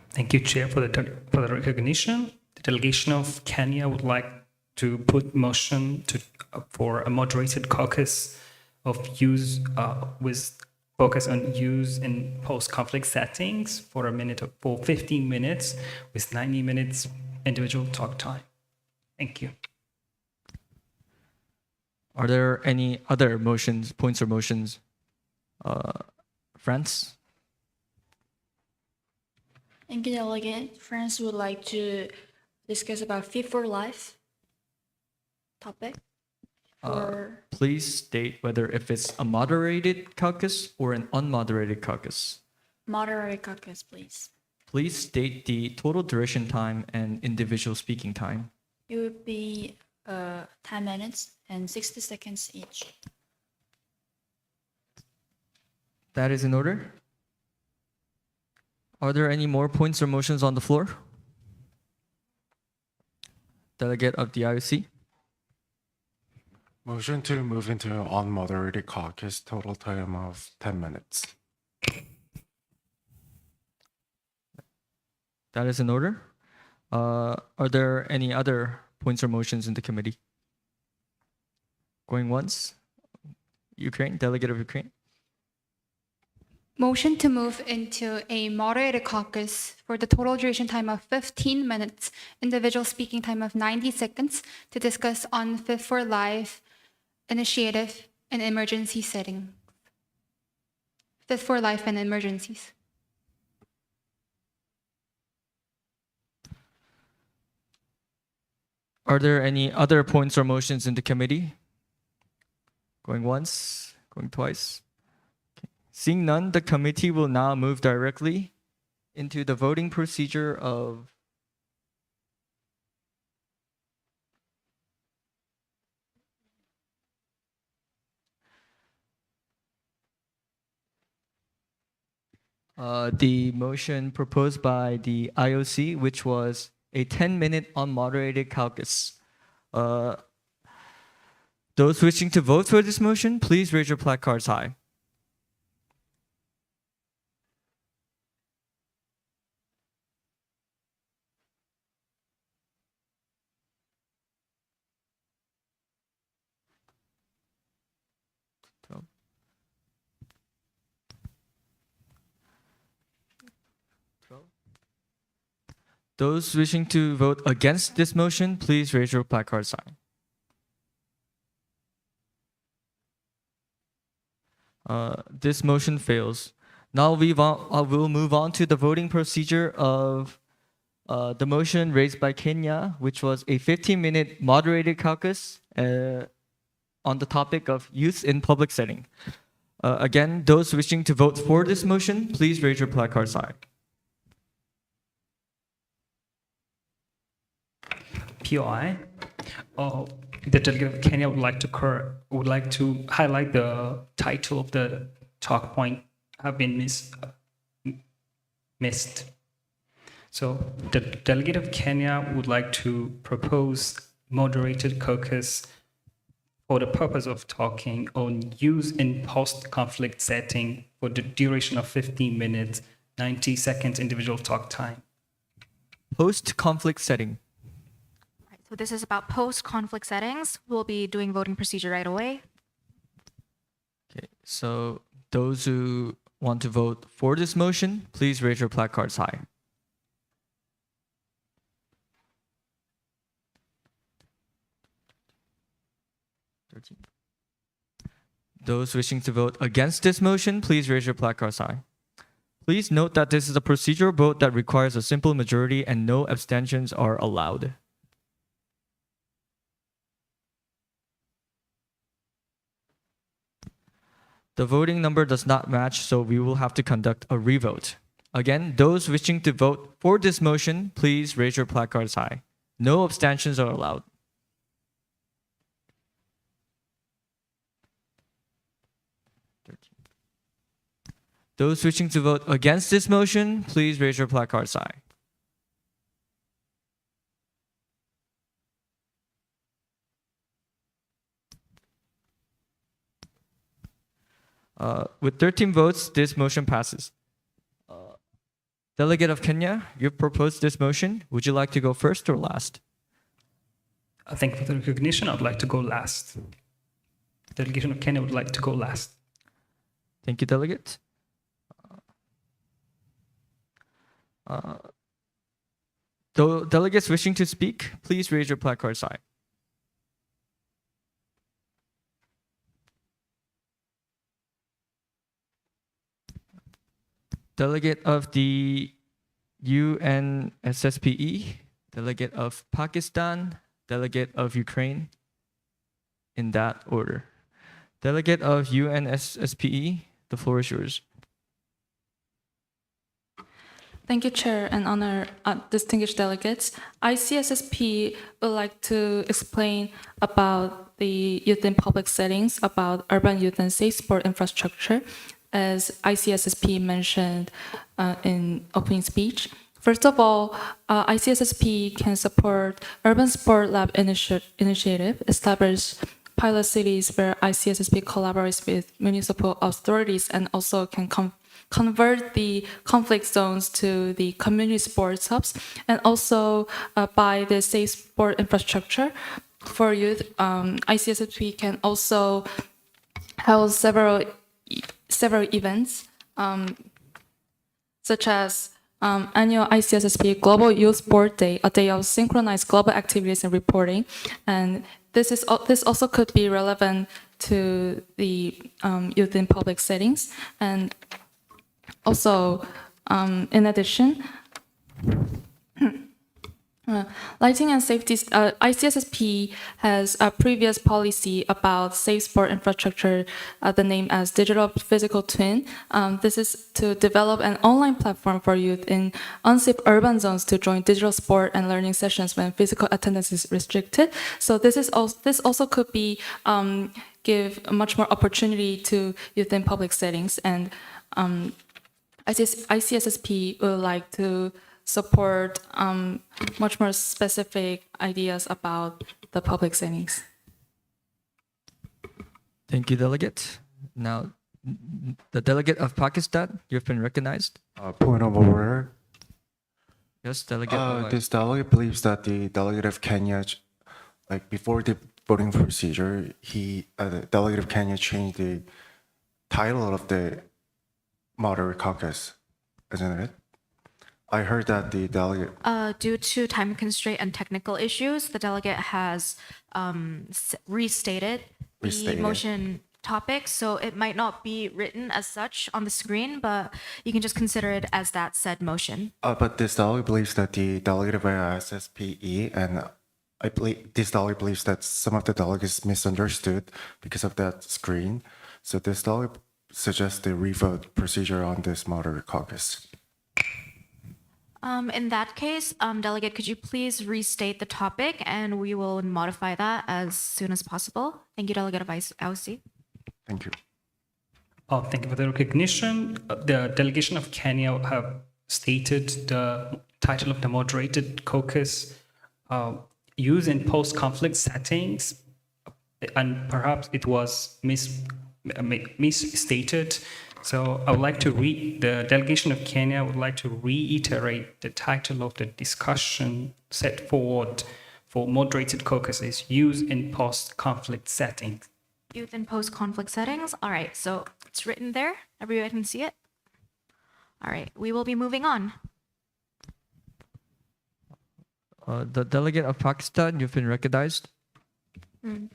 Thank you, Chair, for the recognition. The delegation of Kenya would like to put motion for a moderated caucus of use with focus on use in post-conflict settings for 15 minutes with 90 minutes individual talk time. Thank you. Are there any other motions, points or motions? France? Thank you, Delegate. France would like to discuss about Fit for Life topic. Please state whether if it's a moderated caucus or an unmoderated caucus. Moderated caucus, please. Please state the total duration time and individual speaking time. It would be 10 minutes and 60 seconds each. That is in order. Are there any more points or motions on the floor? Delegate of the IOC. Motion to move into unmoderated caucus, total time of 10 minutes. That is in order. Are there any other points or motions in the committee? Going once. Ukraine, delegate of Ukraine. Motion to move into a moderated caucus for the total duration time of 15 minutes, individual speaking time of 90 seconds to discuss on Fit for Life initiative and emergency setting. Fit for Life and emergencies. Are there any other points or motions in the committee? Going once, going twice. Okay. Seeing none, the committee will now move directly into the voting procedure of the motion proposed by the IOC, which was a 10-minute unmoderated caucus. Those wishing to vote for this motion, please raise your placards high. Those wishing to vote against this motion, please raise your placard sign. This motion fails. Now we'll move on to the voting procedure of the motion raised by Kenya, which was a 15-minute moderated caucus on the topic of youth in public setting. Again, those wishing to vote for this motion, please raise your placard sign. POI. The delegate of Kenya would like to highlight the title of the talk point have been missed. So the delegate of Kenya would like to propose moderated caucus for the purpose of talking on use in post-conflict setting for the duration of 15 minutes, 90 seconds individual talk time. Post-conflict setting. So this is about post-conflict settings. We'll be doing voting procedure right away. Okay, so those who want to vote for this motion, please raise your placards high. Those wishing to vote against this motion, please raise your placards high. Please note that this is a procedural vote that requires a simple majority and no abstentions are allowed. The voting number does not match, so we will have to conduct a revote. Again, those wishing to vote for this motion, please raise your placards high. No abstentions are allowed. Those wishing to vote against this motion, please raise your placards high. With 13 votes, this motion passes. Delegate of Kenya, you've proposed this motion. Would you like to go first or last? I think for the recognition, I'd like to go last. Delegation of Kenya would like to go last. Thank you, Delegate. Delegates wishing to speak, please raise your placard high. Delegate of the UNSSPE, Delegate of Pakistan, Delegate of Ukraine, in that order. Delegate of UNSSPE, the floor is yours. Thank you, Chair, and distinguished delegates. ICSSP would like to explain about the youth in public settings, about urban youth and safe sport infrastructure, as ICSSP mentioned in opening speech. First of all, ICSSP can support Urban Sport Lab initiative, establish pilot cities where ICSSP collaborates with municipal authorities and also can convert the conflict zones to the community sports hubs, and also by the safe sport infrastructure for youth. ICSSP can also hold several events, such as annual ICSSP Global Youth Sport Day, a day of synchronized global activities and reporting, and this also could be relevant to the youth in public settings. And also, in addition, lighting and safety, ICSSP has a previous policy about safe sport infrastructure, the name as Digital Physical Twin. This is to develop an online platform for youth in unsafe urban zones to join digital sport and learning sessions when physical attendance is restricted. So this also could be give much more opportunity to youth in public settings, and ICSSP would like to support much more specific ideas about the public settings. Thank you, Delegate. Now, the Delegate of Pakistan, you've been recognized. Point of order. Yes, Delegate. This delegate believes that the delegate of Kenya, like before the voting procedure, the delegate of Kenya changed the title of the moderate caucus, isn't it? I heard that the delegate. Due to time constraint and technical issues, the delegate has restated the Restated. motion topic, so it might not be written as such on the screen, but you can just consider it as that said motion. But this delegate believes that the delegate via SSPE, and I believe this delegate believes that some of the delegates misunderstood because of that screen. So this delegate suggests the revote procedure on this moderate caucus. In that case, delegate, could you please restate the topic, and we will modify that as soon as possible. Thank you, Delegate of IOC. Thank you. Oh, thank you for the recognition. The delegation of Kenya have stated the title of the moderated caucus used in post-conflict settings, and perhaps it was misstated. So I would like to the delegation of Kenya would like to reiterate the title of the discussion set forward for moderated caucuses used in post-conflict settings. Youth in post-conflict settings. All right, so it's written there. Everybody can see it. All right, we will be moving on. The delegate of Pakistan, you've been recognized.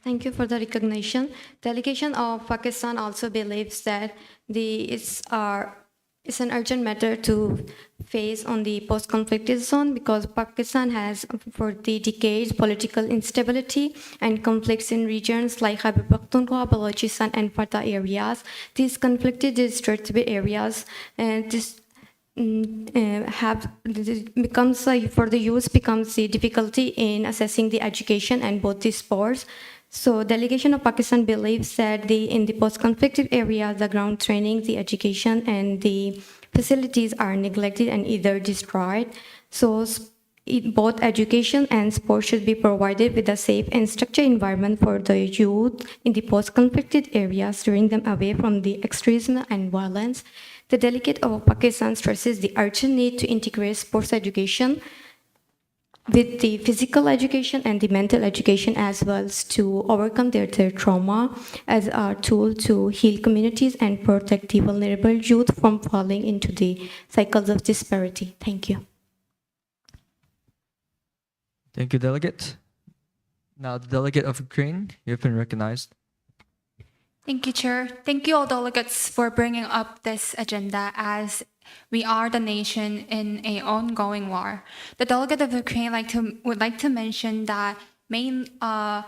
Thank you for the recognition. Delegation of Pakistan also believes that it's an urgent matter to face on the post-conflict zone because Pakistan has, for the decades, political instability and conflicts in regions like Khyber Pakhtunkhwa, Balochistan, and Fatah areas. These conflicted distributed areas becomes for the youth becomes the difficulty in assessing the education and both the sports. So delegation of Pakistan believes that in the post-conflicted area, the ground training, the education, and the facilities are neglected and either destroyed. So both education and sports should be provided with a safe and structured environment for the youth in the post-conflicted areas, steering them away from the extremism and violence. The delegate of Pakistan stresses the urgent need to integrate sports education with the physical education and the mental education as well to overcome their trauma as a tool to heal communities and protect the vulnerable youth from falling into the cycles of disparity. Thank you. Thank you, delegate. Now, the delegate of Ukraine, you've been recognized. Thank you, Chair. Thank you all delegates for bringing up this agenda as we are the nation in an ongoing war. The delegate of Ukraine would like to mention that the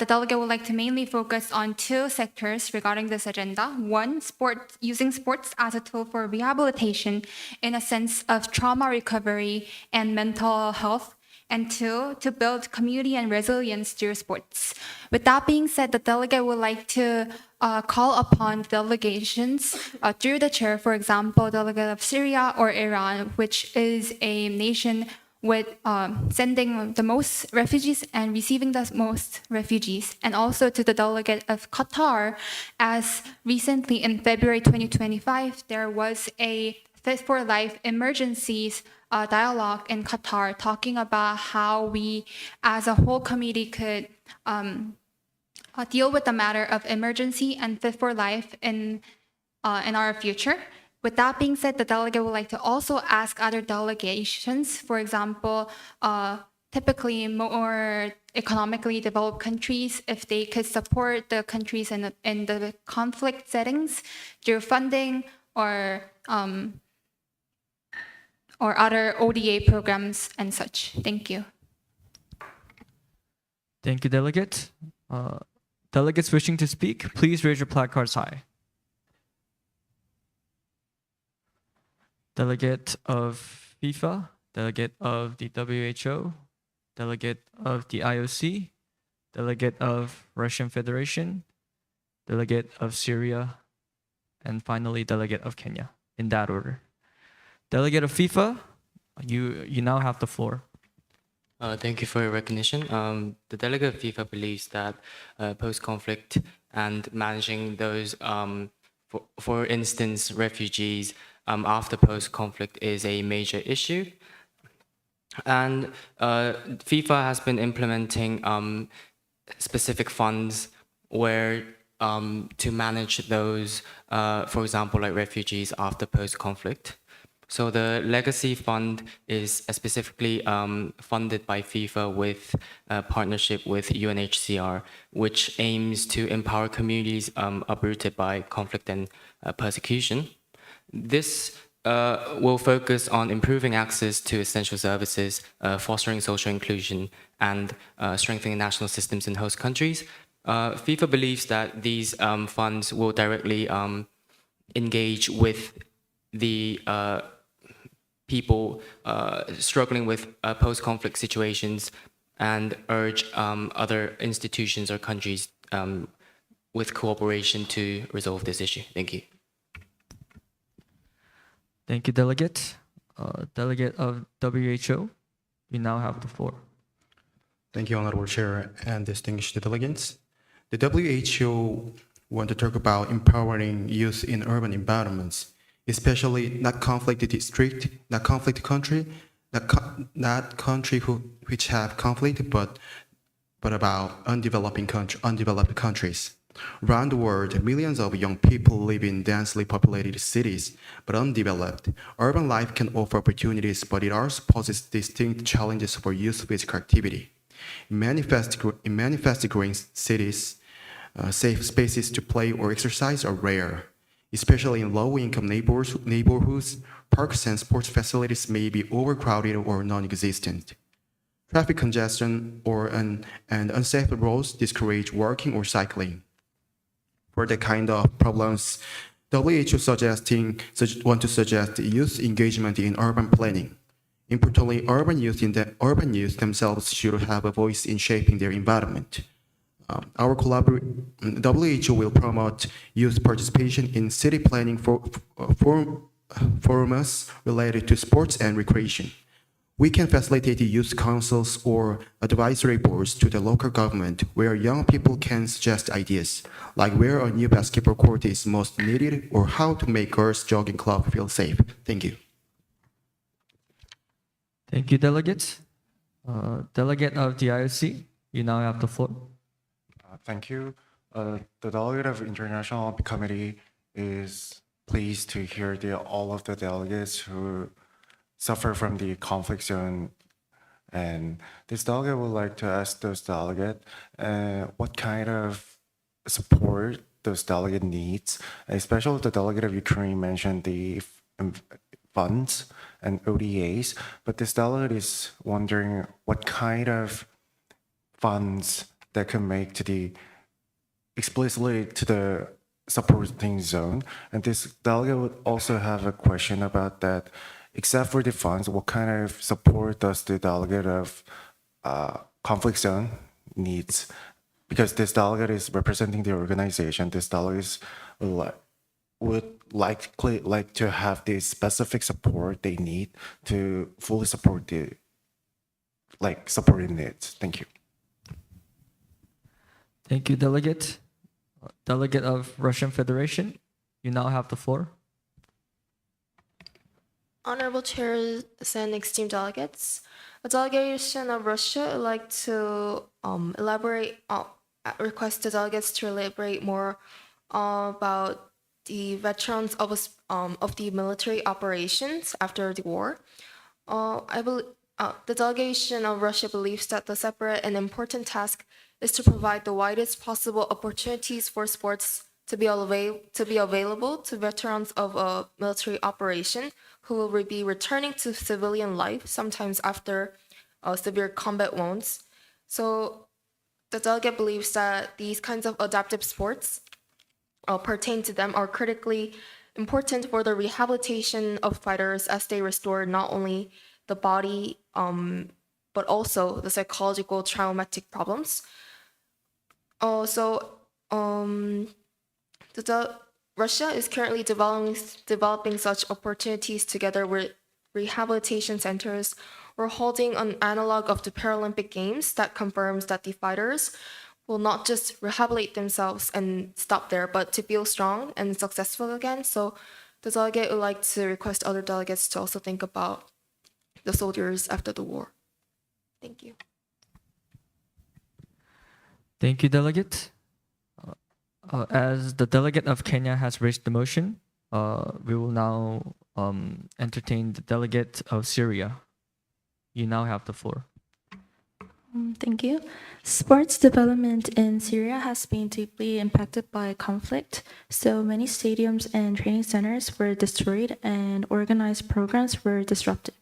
delegate would like to mainly focus on two sectors regarding this agenda. One, using sports as a tool for rehabilitation in a sense of trauma recovery and mental health. And two, to build community and resilience through sports. With that being said, the delegate would like to call upon delegations through the chair, for example, delegate of Syria or Iran, which is a nation with sending the most refugees and receiving the most refugees, and also to the delegate of Qatar, as recently in February 2025, there was a Fit for Life emergencies dialogue in Qatar talking about how we as a whole committee could deal with the matter of emergency and Fit for Life in our future. With that being said, the delegate would like to also ask other delegations, for example, typically more economically developed countries, if they could support the countries in the conflict settings through funding or other ODA programs and such. Thank you. Thank you, delegate. Delegates wishing to speak, please raise your placards high. Delegate of FIFA, delegate of the WHO, delegate of the IOC, delegate of Russian Federation, delegate of Syria, and finally delegate of Kenya, in that order. Delegate of FIFA, you now have the floor. Thank you for your recognition. The delegate of FIFA believes that post-conflict and managing those, for instance, refugees after post-conflict is a major issue. And FIFA has been implementing specific funds where to manage those, for example, like refugees after post-conflict. So the Legacy Fund is specifically funded by FIFA with a partnership with UNHCR, which aims to empower communities uprooted by conflict and persecution. This will focus on improving access to essential services, fostering social inclusion, and strengthening national systems in host countries. FIFA believes that these funds will directly engage with the people struggling with post-conflict situations and urge other institutions or countries with cooperation to resolve this issue. Thank you. Thank you, Delegate. Delegate of WHO, you now have the floor. Thank you, Honorable Chair and distinguished delegates. The WHO want to talk about empowering youth in urban environments, especially not conflict district, not conflict country, not country which have conflict, but about undeveloped countries. Around the world, millions of young people live in densely populated cities, but undeveloped. Urban life can offer opportunities, but it also poses distinct challenges for youth physical activity. In many fast-growing cities, safe spaces to play or exercise are rare. Especially in low-income neighborhoods, parks and sports facilities may be overcrowded or non-existent. Traffic congestion and unsafe roads discourage walking or cycling. For the kind of problems, WHO want to suggest youth engagement in urban planning. Importantly, urban youth themselves should have a voice in shaping their environment. WHO will promote youth participation in city planning forums related to sports and recreation. We can facilitate youth councils or advisory boards to the local government where young people can suggest ideas, like where a new basketball court is most needed or how to make girls' jogging club feel safe. Thank you. Thank you, Delegate. Delegate of the IOC, you now have the floor. Thank you. The delegate of International Olympic Committee is pleased to hear all of the delegates who suffer from the conflict zone. And this delegate would like to ask those delegates what kind of support those delegate needs, especially the delegate of Ukraine mentioned the funds and ODAs, but this delegate is wondering what kind of funds that can make to the explicitly to the supporting zone. And this delegate would also have a question about that. Except for the funds, what kind of support does the delegate of conflict zone needs? Because this delegate is representing the organization, this delegate would likely like to have the specific support they need to fully support the supporting needs. Thank you. Thank you, Delegate. Delegate of Russian Federation, you now have the floor. Honorable Chairs and esteemed delegates, a delegation of Russia would like to request the delegates to elaborate more about the veterans of the military operations after the war. The delegation of Russia believes that the separate and important task is to provide the widest possible opportunities for sports to be available to veterans of a military operation who will be returning to civilian life, sometimes after severe combat wounds. So the delegate believes that these kinds of adaptive sports pertain to them are critically important for the rehabilitation of fighters as they restore not only the body, but also the psychological traumatic problems. Russia is currently developing such opportunities together with rehabilitation centers. We're holding an analog of the Paralympic Games that confirms that the fighters will not just rehabilitate themselves and stop there, but to feel strong and successful again. So the delegate would like to request other delegates to also think about the soldiers after the war. Thank you. Thank you, Delegate. As the delegate of Kenya has raised the motion, we will now entertain the delegate of Syria. You now have the floor. Thank you. Sports development in Syria has been deeply impacted by conflict, so many stadiums and training centers were destroyed and organized programs were disrupted.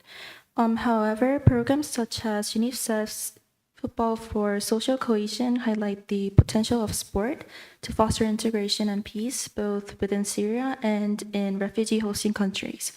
However, programs such as UNICEF's Football for Social Cohesion highlight the potential of sport to foster integration and peace both within Syria and in refugee hosting countries.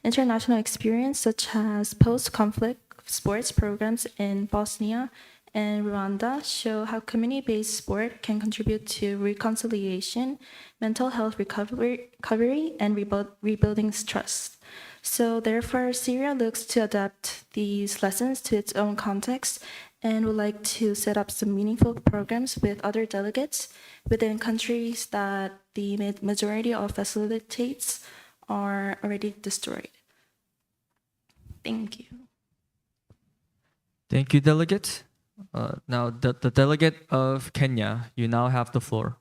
International experience such as post-conflict sports programs in Bosnia and Rwanda show how community-based sport can contribute to reconciliation, mental health recovery and rebuilding trust. So therefore, Syria looks to adapt these lessons to its own context and would like to set up some meaningful programs with other delegates within countries that the majority of facilitates are already destroyed. Thank you. Thank you, delegate. Now, the delegate of Kenya, you now have the floor.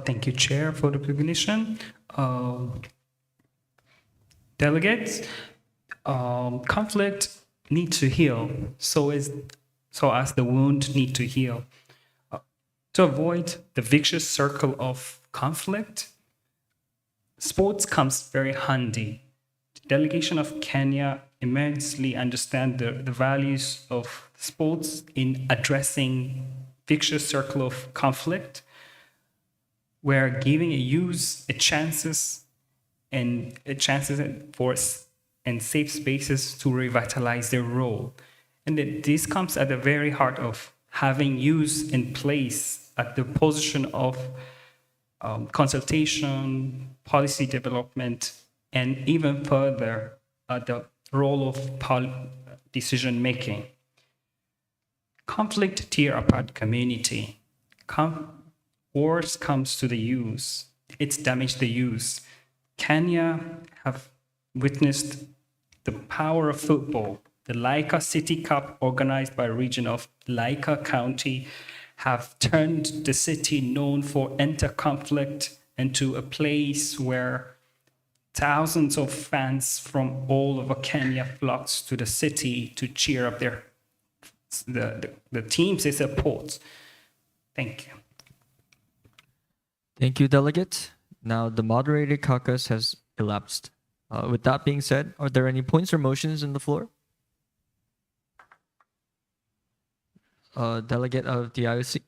Thank you, Chair, for the recognition. Delegates, conflict need to heal, so as the wound need to heal. To avoid the vicious circle of conflict, sports comes very handy. The delegation of Kenya immensely understand the values of sports in addressing vicious circle of conflict, where giving a youth chances for and safe spaces to revitalize their role. And this comes at the very heart of having youth in place at the position of consultation, policy development, and even further at the role of decision making. Conflict tear apart community. Wars comes to the youth. It's damaged the youth. Kenya have witnessed the power of football. The Laika City Cup, organized by region of Laika County, have turned the city known for inter-conflict into a place where thousands of fans from all over Kenya flocks to the city to cheer up the teams they support. Thank you. Thank you, delegate. Now, the moderated caucus has elapsed. With that being said, are there any points or motions in the floor? Delegate of the IOC.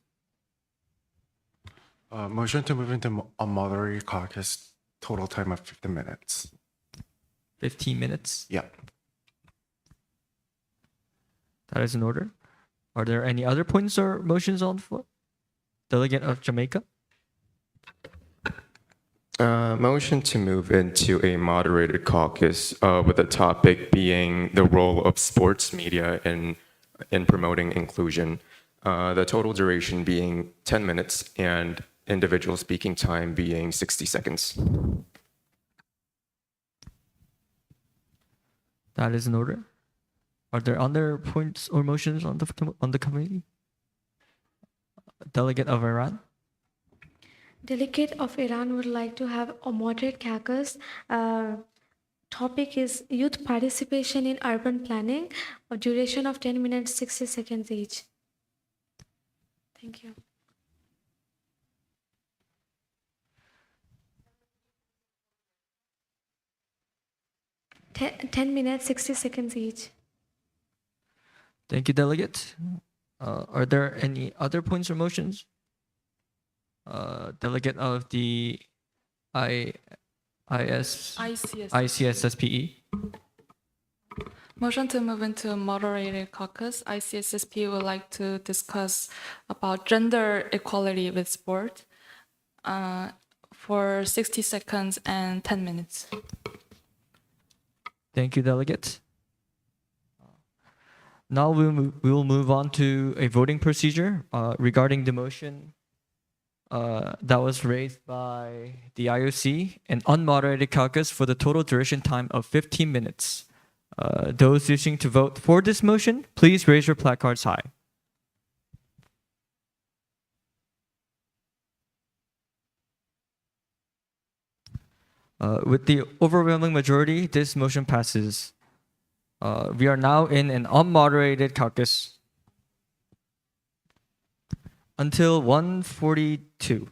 Motion to move into a moderated caucus, total time of 15 minutes. 15 minutes? Yeah. That is in order. Are there any other points or motions on the floor? Delegate of Jamaica. Motion to move into a moderated caucus with the topic being the role of sports media in promoting inclusion. The total duration being 10 minutes and individual speaking time being 60 seconds. That is in order. Are there other points or motions on the committee? Delegate of Iran. Delegate of Iran would like to have a moderate caucus. Topic is youth participation in urban planning, a duration of 10 minutes, 60 seconds each. Thank you. Ten minutes, 60 seconds each. Thank you, delegate. Are there any other points or motions? Delegate of the ICSSPE. Motion to move into a moderated caucus. ICSSP would like to discuss about gender equality with sport for 60 seconds and 10 minutes. Thank you, delegate. Now we will move on to a voting procedure regarding the motion that was raised by the IOC, an unmoderated caucus for the total duration time of 15 minutes. Those wishing to vote for this motion, please raise your placards high. With the overwhelming majority, this motion passes. We are now in an unmoderated caucus until 1:42.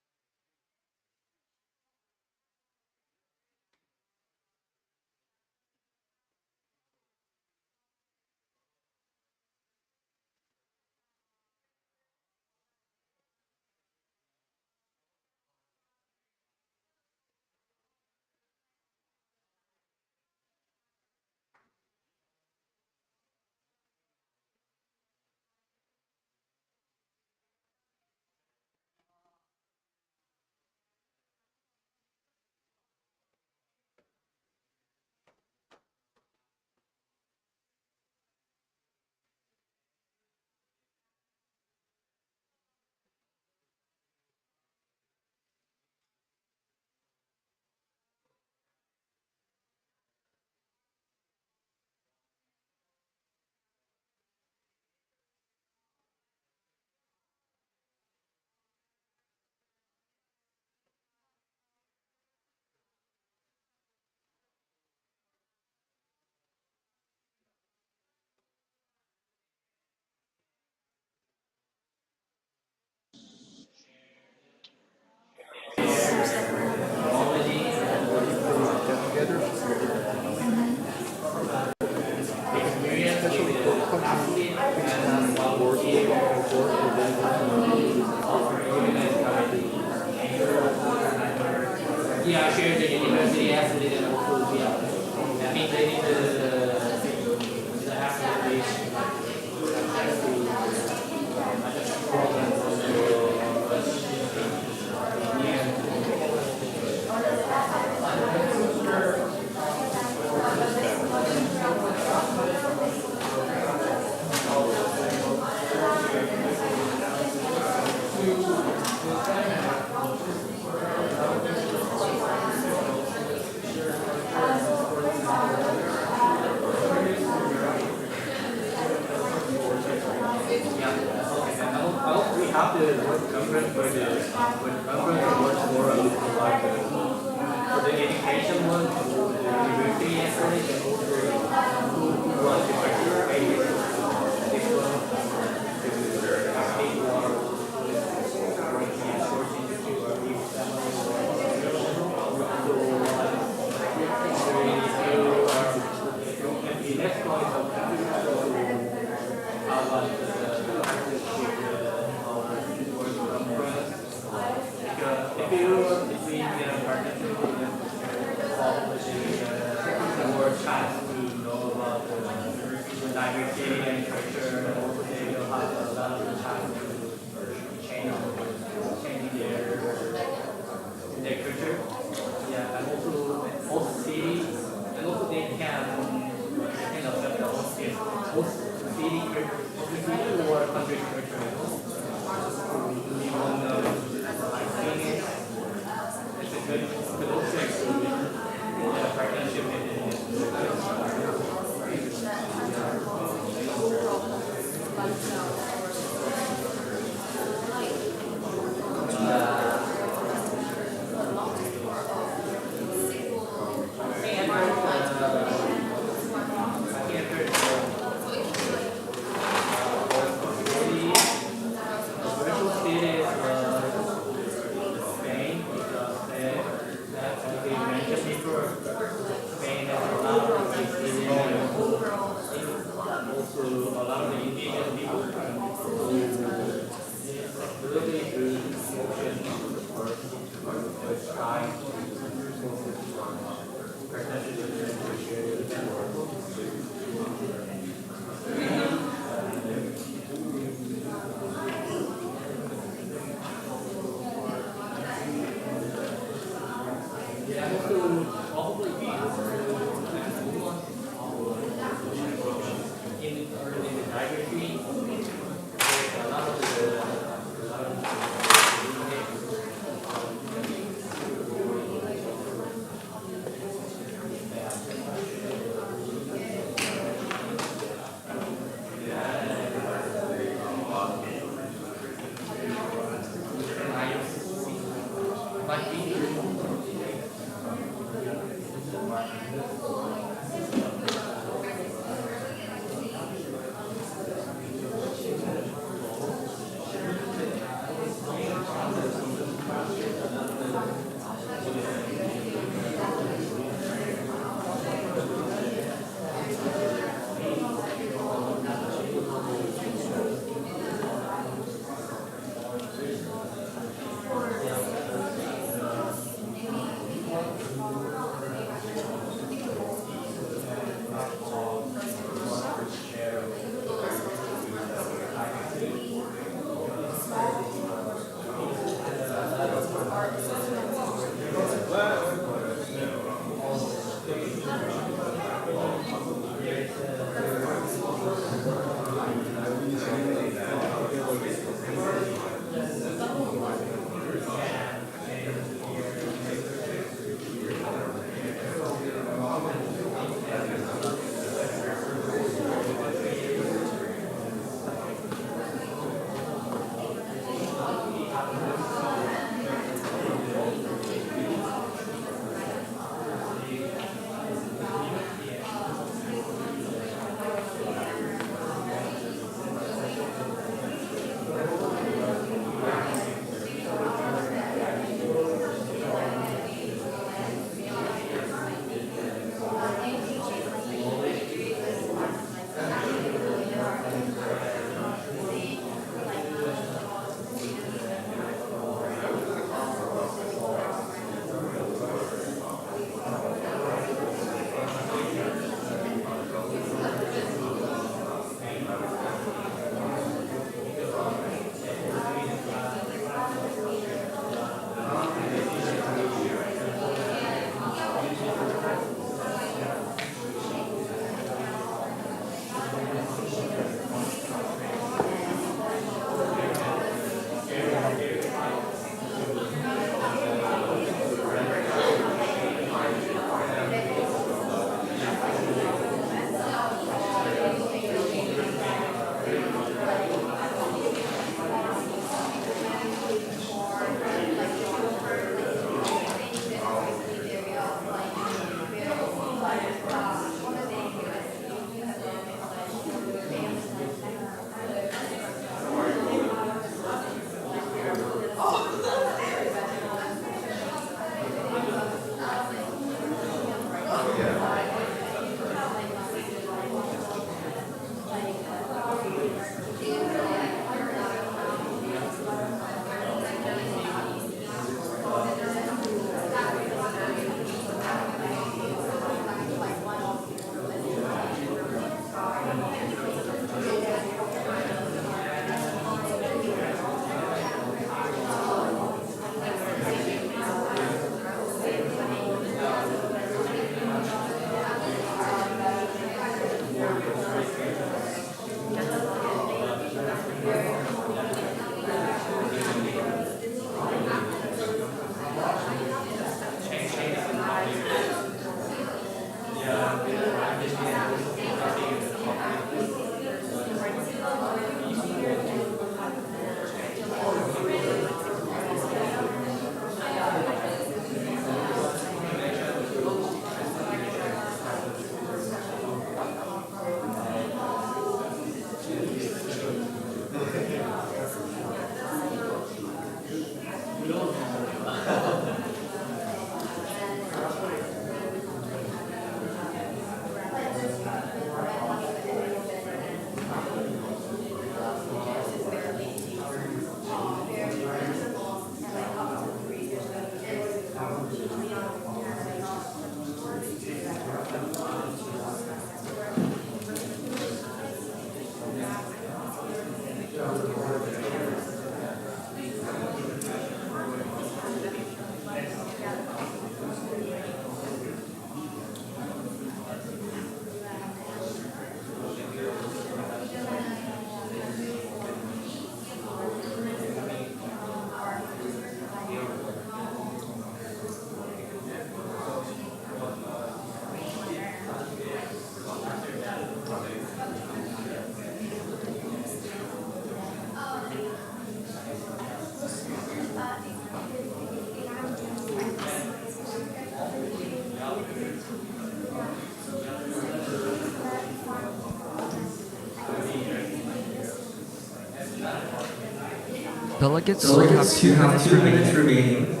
Delegates, you have 2 minutes remaining.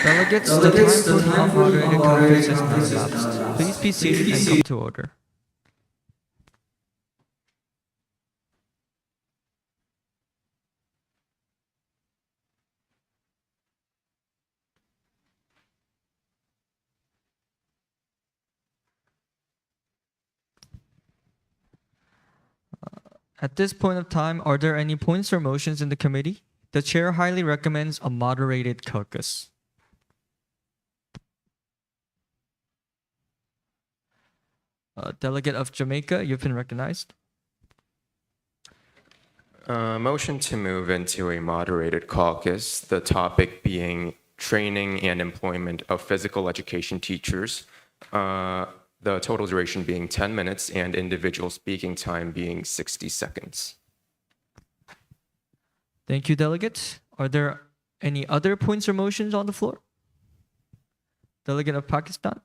Delegates, the time for the unmoderated conference has now elapsed. Please be seated and come to order. At this point of time, are there any points or motions in the committee? The chair highly recommends a moderated caucus. Delegate of Jamaica, you've been recognized. Motion to move into a moderated caucus, the topic being training and employment of physical education teachers, the total duration being 10 minutes and individual speaking time being 60 seconds. Thank you, Delegate. Are there any other points or motions on the floor? Delegate of Pakistan.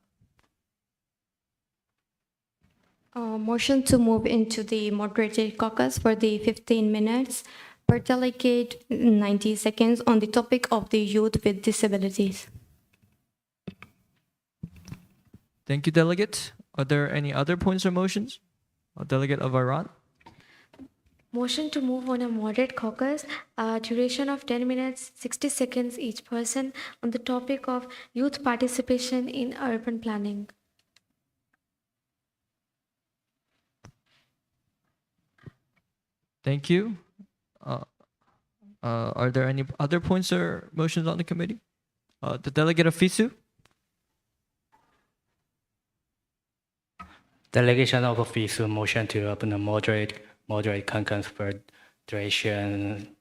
Motion to move into the moderated caucus for the 15 minutes per delegate, 90 seconds on the topic of the youth with disabilities. Thank you, Delegate. Are there any other points or motions? Delegate of Iran. Motion to move on a moderate caucus, duration of 10 minutes, 60 seconds each person on the topic of youth participation in urban planning. Thank you. Are there any other points or motions on the committee? The Delegate of FISU. Delegation of FISU motion to open a moderate caucus for duration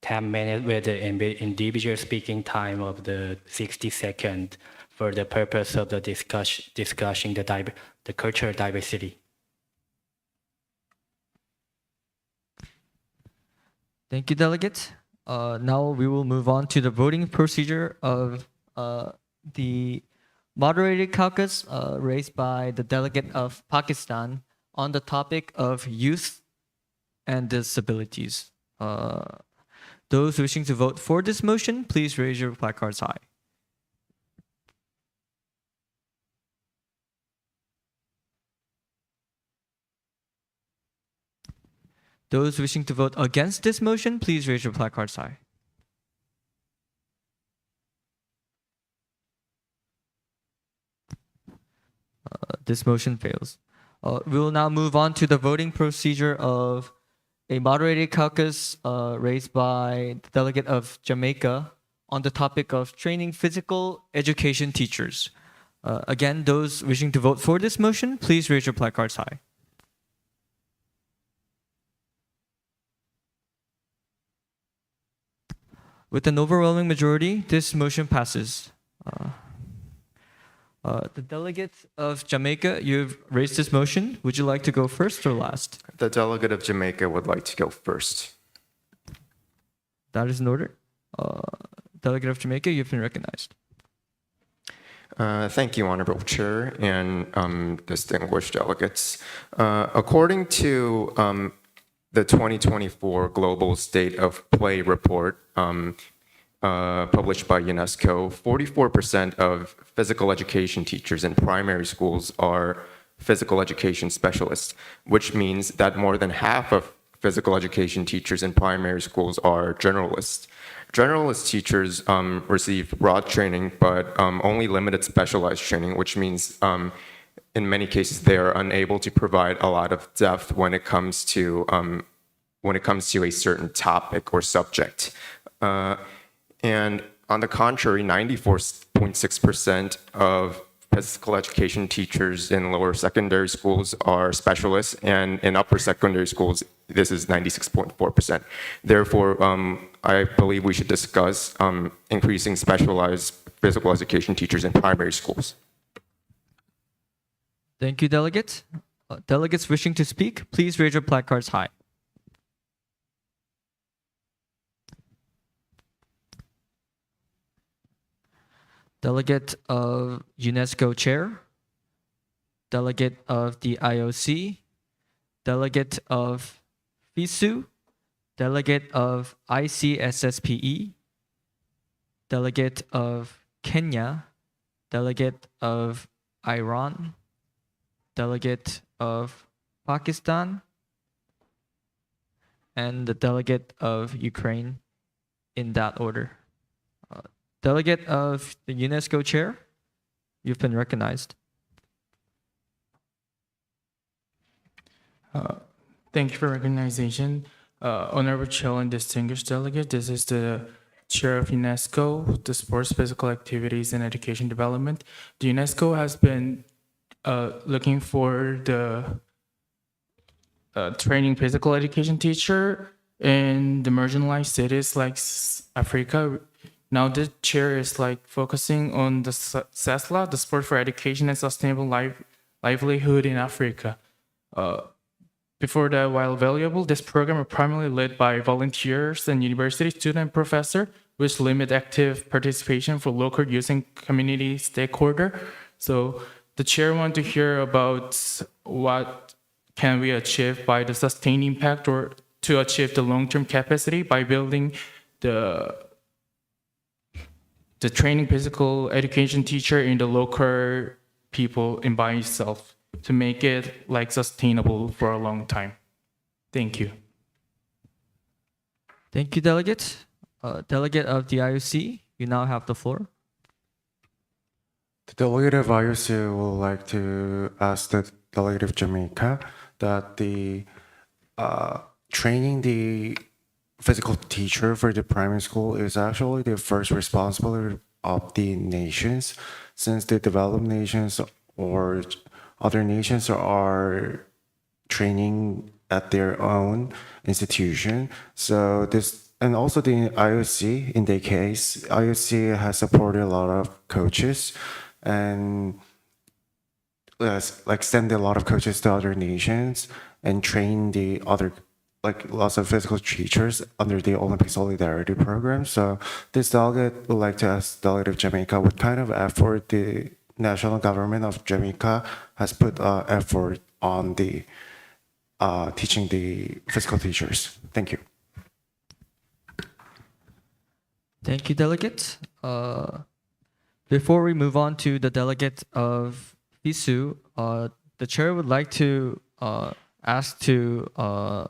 10 minutes with the individual speaking time of the 60 seconds for the purpose of the discussing the cultural diversity. Thank you, Delegate. Now we will move on to the voting procedure of the moderated caucus raised by the Delegate of Pakistan on the topic of youth and disabilities. Those wishing to vote for this motion, please raise your placards high. Those wishing to vote against this motion, please raise your placards high. This motion fails. We will now move on to the voting procedure of a moderated caucus raised by the delegate of Jamaica on the topic of training physical education teachers. Again, those wishing to vote for this motion, please raise your placards high. With an overwhelming majority, this motion passes. The delegate of Jamaica, you've raised this motion. Would you like to go first or last? The delegate of Jamaica would like to go first. That is in order. Delegate of Jamaica, you've been recognized. Thank you, Honorable Chair and distinguished delegates. According to the 2024 Global State of Play report published by UNESCO, 44% of physical education teachers in primary schools are physical education specialists, which means that more than half of physical education teachers in primary schools are generalists. Generalist teachers receive broad training, but only limited specialized training, which means in many cases they are unable to provide a lot of depth when it comes to a certain topic or subject. And on the contrary, 94.6% of physical education teachers in lower secondary schools are specialists, and in upper secondary schools, this is 96.4%. Therefore, I believe we should discuss increasing specialized physical education teachers in primary schools. Thank you, delegate. Delegates wishing to speak, please raise your placards high. Delegate of UNESCO Chair, Delegate of the IOC, Delegate of FISU, Delegate of ICSSPE, Delegate of Kenya, Delegate of Iran, Delegate of Pakistan, and the Delegate of Ukraine in that order. Delegate of the UNESCO Chair, you've been recognized. Thank you for recognition. Honorable Chair and distinguished delegate, this is the Chair of UNESCO, the Sports, Physical Activities, and Education Development. The UNESCO has been looking for the training physical education teacher in the marginalized cities like Africa. Now the chair is like focusing on the SESLA, the Sport for Education and Sustainable Livelihood in Africa. Before that, while valuable, this program is primarily led by volunteers and university student and professor, which limit active participation for local youth and community stakeholder. So the chair want to hear about what can we achieve by the sustained impact or to achieve the long-term capacity by building the training physical education teacher in the local people and by itself to make it like sustainable for a long time. Thank you. Thank you, delegate. Delegate of the IOC, you now have the floor. The delegate of IOC would like to ask the delegate of Jamaica that the training the physical teacher for the primary school is actually the first responsibility of the nations, since the developed nations or other nations are training at their own institution. So this, and also the IOC, in their case, IOC has supported a lot of coaches and like send a lot of coaches to other nations and train the other, like lots of physical teachers under the Olympic Solidarity Program. So this delegate would like to ask the delegate of Jamaica what kind of effort the national government of Jamaica has put effort on the teaching the physical teachers. Thank you. Thank you, delegate. Before we move on to the delegate of FISU, the chair would like to ask to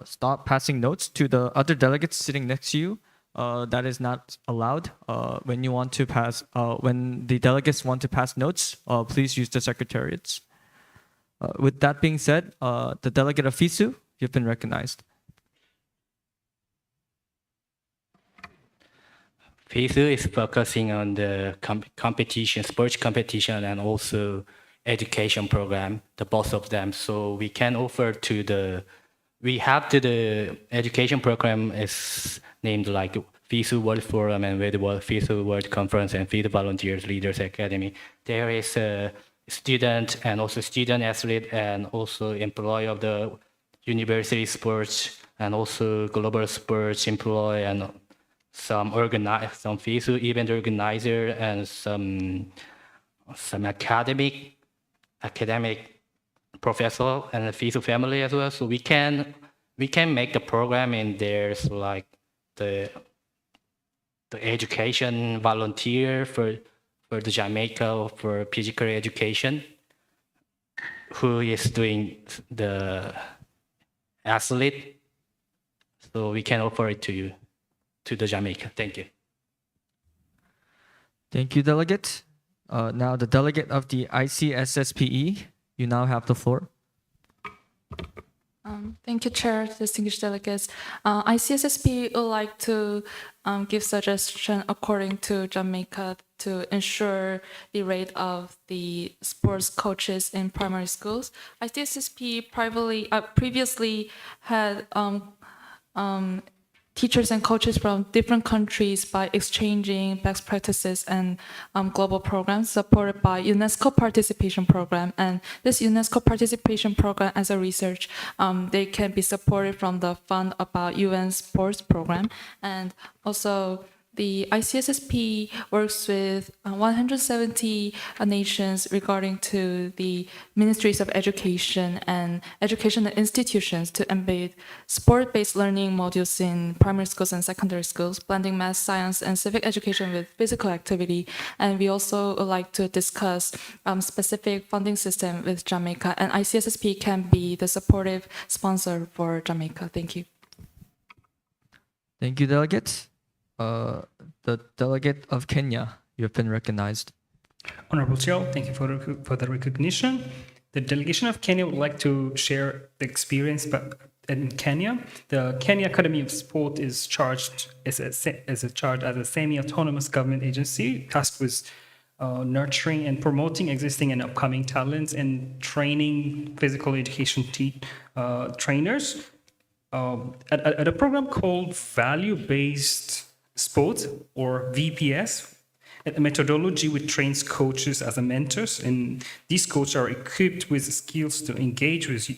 stop passing notes to the other delegates sitting next to you. That is not allowed. When you want to pass, when the delegates want to pass notes, please use the secretariats. With that being said, the delegate of FISU, you've been recognized. FISU is focusing on the competition, sports competition, and also education program, the both of them. So we can offer to the education program is named like FISU World Forum and FISU World Conference and FISU Volunteers Leaders Academy. There is a student and also student athlete and also employee of the university sports and also global sports employee and some FISU event organizer and some academic professor and the FISU family as well. So we can make the program in there's like the education volunteer for the Jamaica for physical education who is doing the athlete. So we can offer it to you, to the Jamaica. Thank you. Thank you, delegate. Now the delegate of the ICSSPE, you now have the floor. Thank you, Chair, distinguished delegates. ICSSP would like to give suggestion according to Jamaica to ensure the rate of the sports coaches in primary schools. ICSSP previously had teachers and coaches from different countries by exchanging best practices and global programs supported by UNESCO participation program. And this UNESCO participation program as a research, they can be supported from the fund about UN sports program. And also the ICSSP works with 170 nations regarding to the ministries of education and educational institutions to embed sport-based learning modules in primary schools and secondary schools, blending math, science, and civic education with physical activity. And we also would like to discuss specific funding system with Jamaica, and ICSSP can be the supportive sponsor for Jamaica. Thank you. Thank you, delegate. The delegate of Kenya, you have been recognized. Honorable Chair, thank you for the recognition. The delegation of Kenya would like to share the experience in Kenya. The Kenya Academy of Sport is charged as a semi-autonomous government agency tasked with nurturing and promoting existing and upcoming talents and training physical education trainers at a program called Value-Based Sport, or VPS, a methodology which trains coaches as mentors, and these coaches are equipped with skills to engage with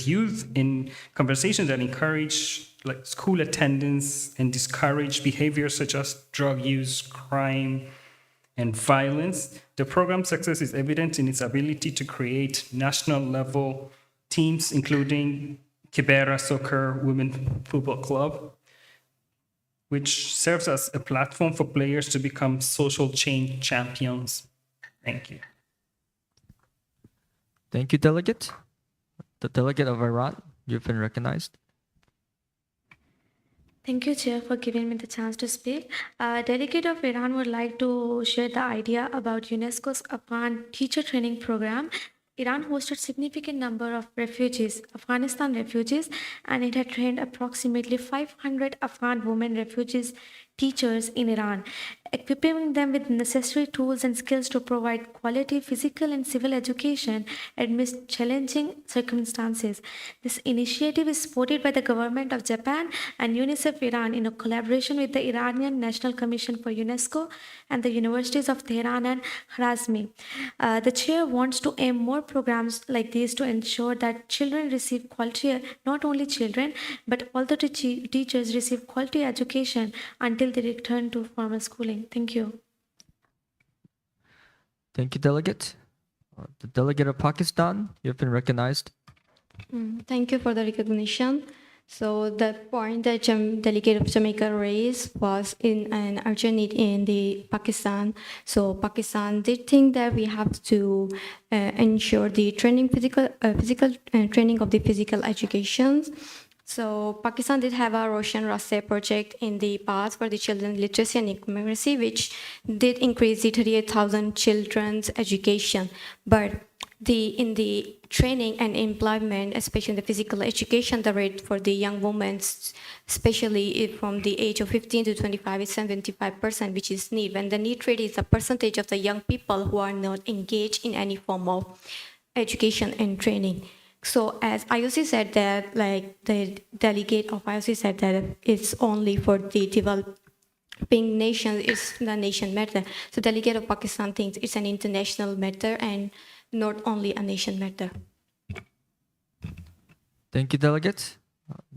youth in conversations that encourage like school attendance and discourage behaviors such as drug use, crime, and violence. The program's success is evident in its ability to create national level teams, including Kibera Soccer Women Football Club, which serves as a platform for players to become social change champions. Thank you. Thank you, delegate. The delegate of Iran, you've been recognized. Thank you, Chair, for giving me the chance to speak. Delegate of Iran would like to share the idea about UNESCO's Afghan teacher training program. Iran hosted significant number of refugees, Afghanistan refugees, and it had trained approximately 500 Afghan women refugees teachers in Iran, equipping them with necessary tools and skills to provide quality physical and civil education amidst challenging circumstances. This initiative is supported by the government of Japan and UNICEF Iran in a collaboration with the Iranian National Commission for UNESCO and the universities of Tehran and Kharazmi. The chair wants to aim more programs like these to ensure that children receive quality, not only children, but all the teachers receive quality education until they return to formal schooling. Thank you. Thank you, delegate. The delegate of Pakistan, you've been recognized. Thank you for the recognition. So the point that delegate of Jamaica raised was in an urgent need in the Pakistan. So Pakistan did think that we have to ensure the physical training of the physical education. So Pakistan did have a Roshan Raste project in the past for the children's literacy and numeracy, which did increase the 38,000 children's education. But in the training and employment, especially in the physical education, the rate for the young women, especially from the age of 15 to 25, is 75%, which is need. When the need rate is a percentage of the young people who are not engaged in any form of education and training. So as IOC said that, like the delegate of IOC said that it's only for the developing nations, it's the nation matter. So delegate of Pakistan thinks it's an international matter and not only a nation matter. Thank you, delegate.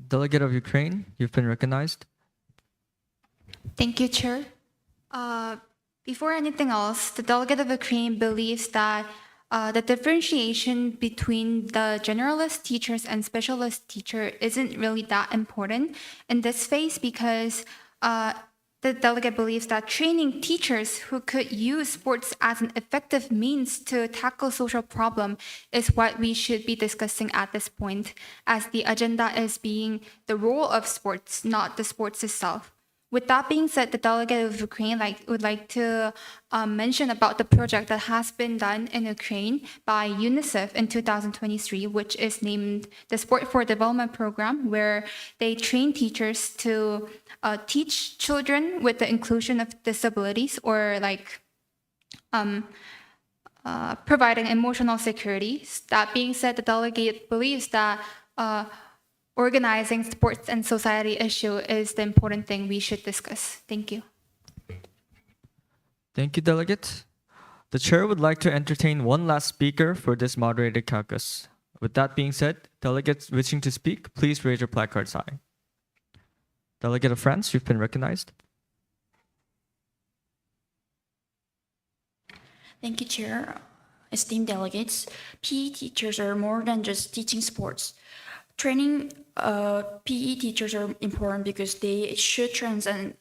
Delegate of Ukraine, you've been recognized. Thank you, Chair. Before anything else, the delegate of Ukraine believes that the differentiation between the generalist teachers and specialist teacher isn't really that important in this phase because the delegate believes that training teachers who could use sports as an effective means to tackle social problem is what we should be discussing at this point, as the agenda is being the role of sports, not the sports itself. With that being said, the delegate of Ukraine would like to mention about the project that has been done in Ukraine by UNICEF in 2023, which is named the Sport for Development Program, where they train teachers to teach children with the inclusion of disabilities or providing emotional security. That being said, the delegate believes that organizing sports and society issue is the important thing we should discuss. Thank you. Thank you, delegate. The chair would like to entertain one last speaker for this moderated caucus. With that being said, delegates wishing to speak, please raise your placards high. Delegate of France, you've been recognized. Thank you, Chair. Esteemed delegates, PE teachers are more than just teaching sports. Training PE teachers are important because they should transcend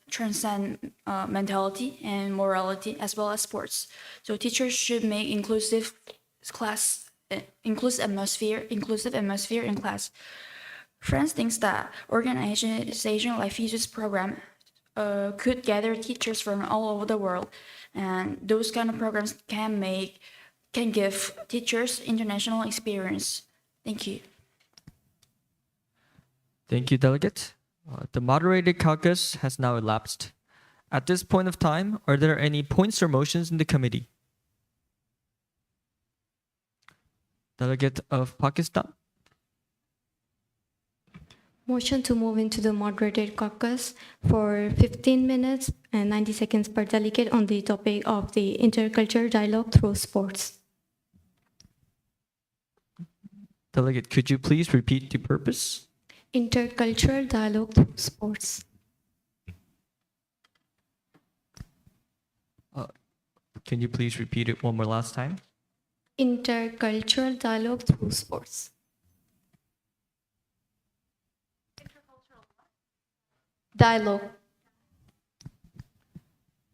mentality and morality as well as sports. So teachers should make inclusive atmosphere in class. France thinks that organization like FUSE's program could gather teachers from all over the world, and those kind of programs can give teachers international experience. Thank you. Thank you, delegate. The moderated caucus has now elapsed. At this point of time, are there any points or motions in the committee? Delegate of Pakistan. Motion to move into the moderated caucus for 15 minutes and 90 seconds per delegate on the topic of the intercultural dialogue through sports. Delegate, could you please repeat the purpose? Intercultural dialogue through sports. Can you please repeat it one more last time? Intercultural dialogue through sports. Dialogue.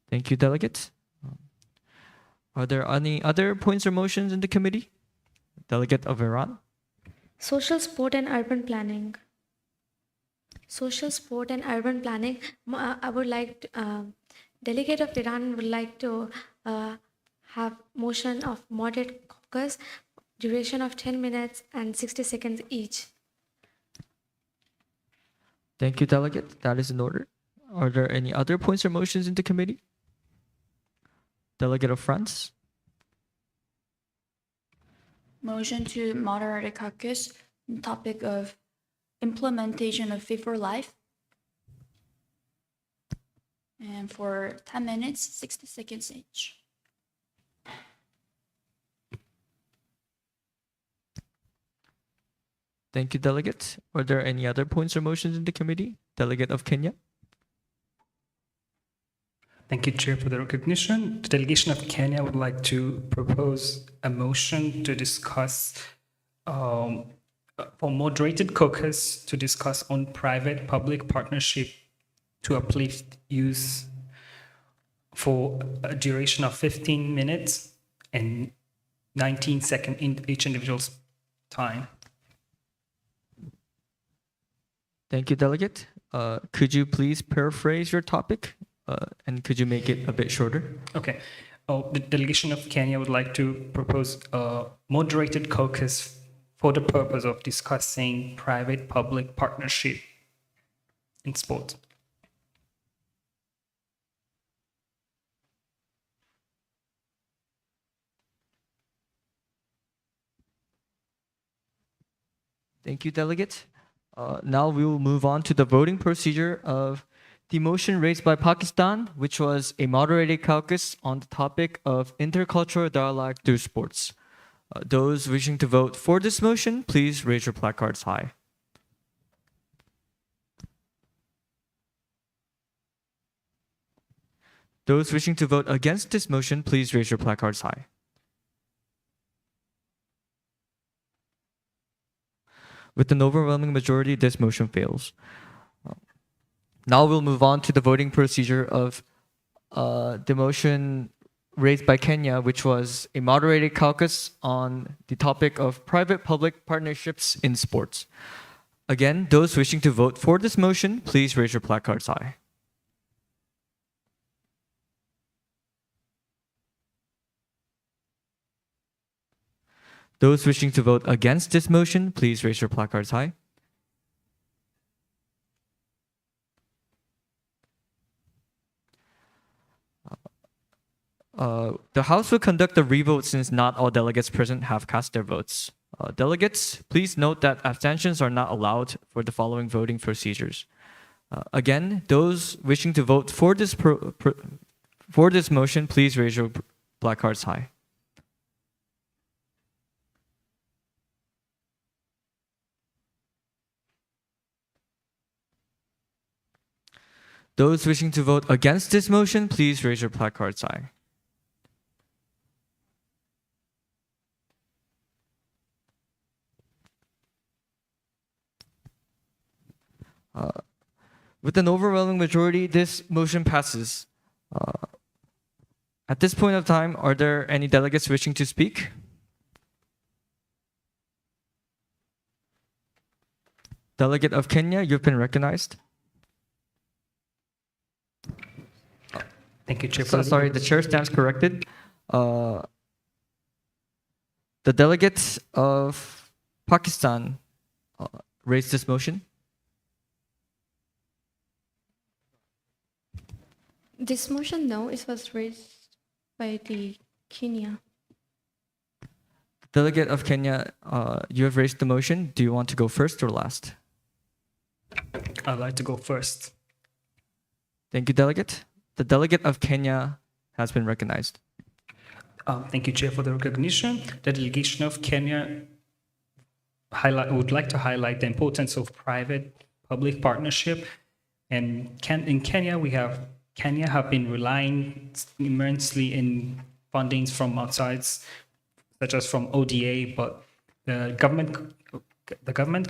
Thank you, delegate. Are there any other points or motions in the committee? Delegate of Iran. Social sport and urban planning. Social sport and urban planning. I would like to, delegate of Iran would like to have motion of moderate caucus, duration of 10 minutes and 60 seconds each. Thank you, delegate. That is in order. Are there any other points or motions in the committee? Delegate of France. Motion to moderate a caucus on topic of implementation of Fit for Life. And for 10 minutes, 60 seconds each. Thank you, delegate. Are there any other points or motions in the committee? Delegate of Kenya. Thank you, Chair, for the recognition. The delegation of Kenya would like to propose a motion to discuss, for moderated caucus, to discuss on private-public partnership to uplift youth for a duration of 15 minutes and 19 seconds in each individual's time. Thank you, delegate. Could you please paraphrase your topic? And could you make it a bit shorter? Okay. the delegation of Kenya would like to propose a moderated caucus for the purpose of discussing private-public partnership in sport. Thank you, Delegate. Now we will move on to the voting procedure of the motion raised by Pakistan, which was a moderated caucus on the topic of intercultural dialogue through sports. Those wishing to vote for this motion, please raise your placards high. Those wishing to vote against this motion, please raise your placards high. With an overwhelming majority, this motion fails. Now we'll move on to the voting procedure of the motion raised by Kenya, which was a moderated caucus on the topic of private-public partnerships in sports. Again, those wishing to vote for this motion, please raise your placards high. Those wishing to vote against this motion, please raise your placards high. The House will conduct a revote since not all delegates present have cast their votes. Delegates, please note that abstentions are not allowed for the following voting procedures. Again, those wishing to vote for this motion, please raise your placards high. Those wishing to vote against this motion, please raise your placards high. With an overwhelming majority, this motion passes. At this point of time, are there any delegates wishing to speak? Delegate of Kenya, you've been recognized. Thank you, Chair. Sorry, the chair stands corrected. The delegate of Pakistan raised this motion. This motion, no, it was raised by the Kenya. Delegate of Kenya, you have raised the motion. Do you want to go first or last? I'd like to go first. Thank you, Delegate. The delegate of Kenya has been recognized. Thank you, Chair, for the recognition. The delegation of Kenya would like to highlight the importance of private-public partnership. And in Kenya, Kenya have been relying immensely in fundings from outside, such as from ODA, but the government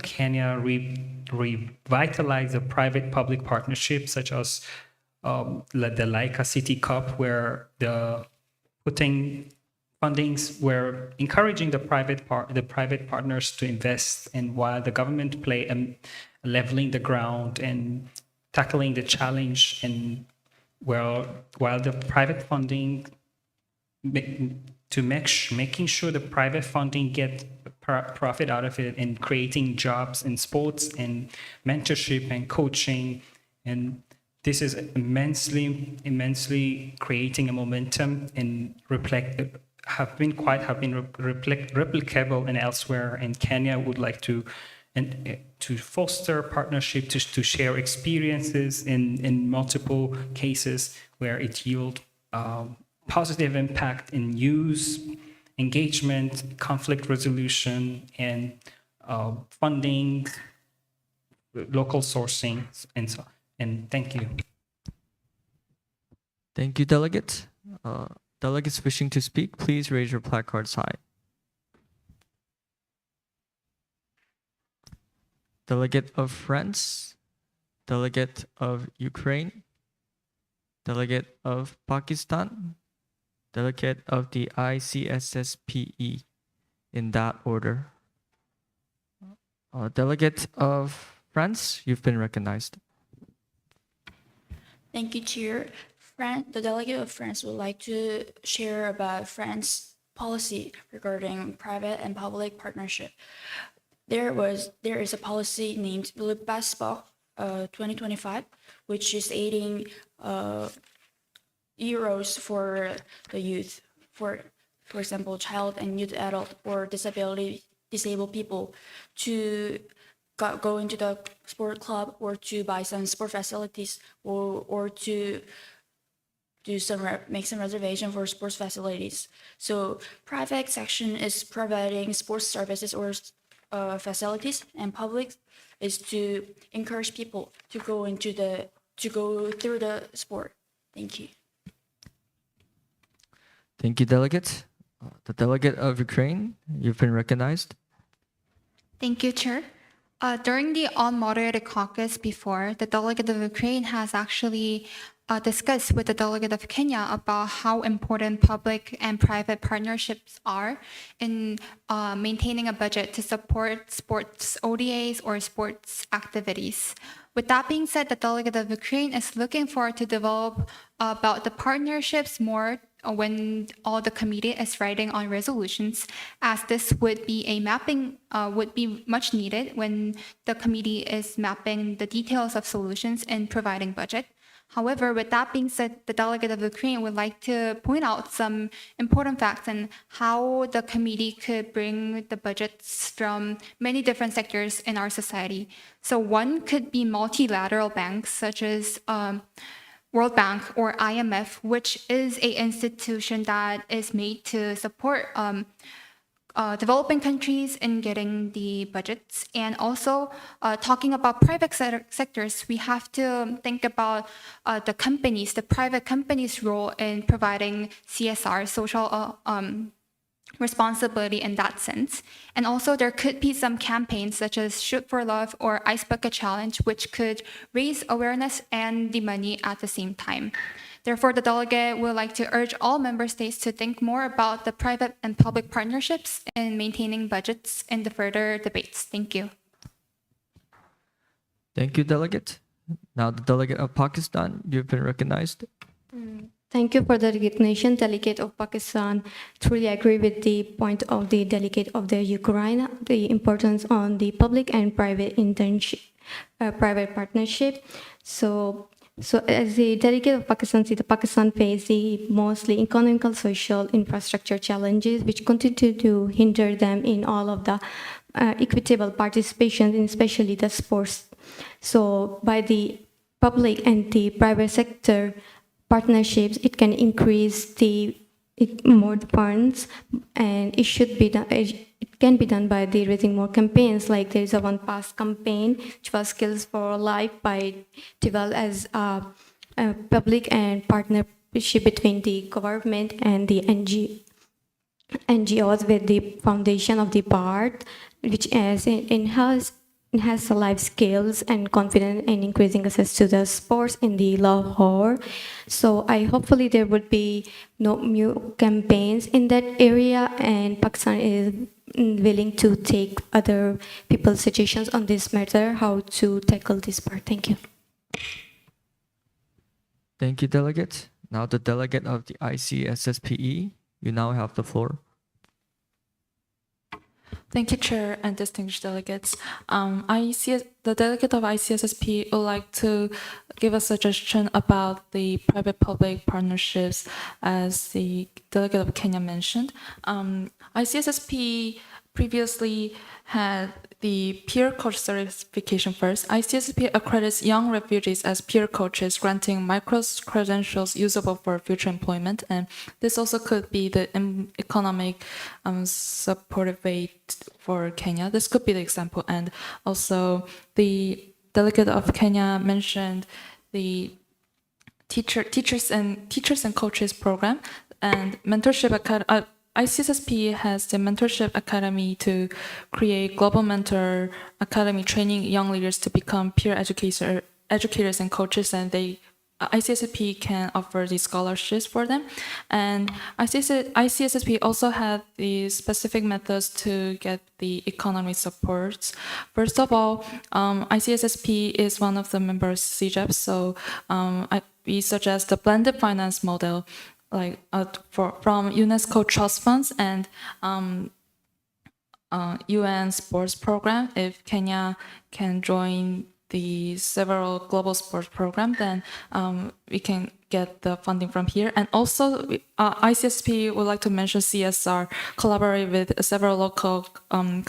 Kenya revitalized the private-public partnerships, such as the Laika City Cup, where the putting fundings were encouraging the private partners to invest, and while the government play leveling the ground and tackling the challenge, and while the private funding making sure the private funding get profit out of it and creating jobs in sports and mentorship and coaching, and this is immensely creating a momentum and have been replicable and elsewhere. And Kenya would like to foster partnership to share experiences in multiple cases where it yield positive impact in youth engagement, conflict resolution, and funding, local sourcing, and so on. And thank you. Thank you, Delegate. Delegates wishing to speak, please raise your placards high. Delegate of France, Delegate of Ukraine, Delegate of Pakistan, Delegate of the ICSSPE, in that order. Delegate of France, you've been recognized. Thank you, Chair. The delegate of France would like to share about France's policy regarding private and public partnership. There is a policy named Le Passeport 2025, which is aiding euros for the youth, for example, child and youth adult or disabled people to go into the sport club or to buy some sport facilities or to make some reservation for sports facilities. So private section is providing sports services or facilities, and public is to encourage people to go through the sport. Thank you. Thank you, delegate. The delegate of Ukraine, you've been recognized. Thank you, Chair. During the unmoderated caucus before, the delegate of Ukraine has actually discussed with the delegate of Kenya about how important public and private partnerships are in maintaining a budget to support sports ODAs or sports activities. With that being said, the delegate of Ukraine is looking forward to develop about the partnerships more when all the committee is writing on resolutions, as this would be a mapping, would be much needed when the committee is mapping the details of solutions and providing budget. However, with that being said, the delegate of Ukraine would like to point out some important facts and how the committee could bring the budgets from many different sectors in our society. So one could be multilateral banks such as World Bank or IMF, which is an institution that is made to support developing countries in getting the budgets. And also talking about private sectors, we have to think about the private companies' role in providing CSR, social responsibility in that sense. And also there could be some campaigns such as Shoot for Love or Ice Bucket Challenge, which could raise awareness and the money at the same time. Therefore, the delegate would like to urge all member states to think more about the private and public partnerships in maintaining budgets in the further debates. Thank you. Thank you, delegate. Now the delegate of Pakistan, you've been recognized. Thank you for the recognition, delegate of Pakistan. Truly agree with the point of the delegate of the Ukraine, the importance on the public and private private partnership. So as the delegate of Pakistan, the Pakistan faces the mostly economical, social, infrastructure challenges which continue to hinder them in all of the equitable participation, especially the sports. So by the public and the private sector partnerships, it can increase more funds, and it should be done. It can be done by the raising more campaigns. Like there is a one past campaign which was Skills for Life by developed as a public and partnership between the government and the NGOs with the foundation of the BART, which enhance the life skills and confidence and increasing access to the sports in the Lahore. So hopefully there would be no new campaigns in that area, and Pakistan is willing to take other people's suggestions on this matter, how to tackle this part. Thank you. Thank you, delegate. Now the delegate of the ICSSPE, you now have the floor. Thank you, Chair and distinguished delegates. The delegate of ICSSP would like to give a suggestion about the private-public partnerships, as the delegate of Kenya mentioned. ICSSP previously had the peer coach certification first. ICSSP accredits young refugees as peer coaches, granting micro-credentials usable for future employment. And this also could be the economic supportive aid for Kenya. This could be the example. And also the delegate of Kenya mentioned the teachers and coaches program and mentorship academy. ICSSP has the mentorship academy to create global mentor academy, training young leaders to become peer educators and coaches, and ICSSP can offer these scholarships for them. And ICSSP also had the specific methods to get the economic supports. First of all, ICSSP is one of the members of CJEP, so we suggest the blended finance model, like from UNESCO trust funds and UN sports program. If Kenya can join the several global sports program, then we can get the funding from here. And also, ICSP would like to mention CSR, collaborate with several local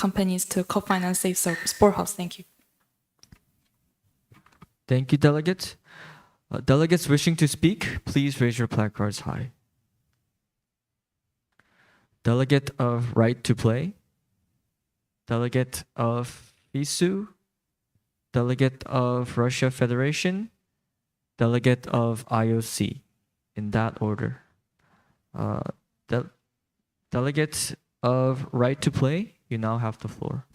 companies to co-finance safe sport hubs. Thank you. Thank you, delegates. Delegates wishing to speak, please raise your placards high. Delegate of Right to Play. Delegate of FISU. Delegate of Russia Federation. Delegate of IOC, in that order. Delegate of Right to Play, you now have the floor.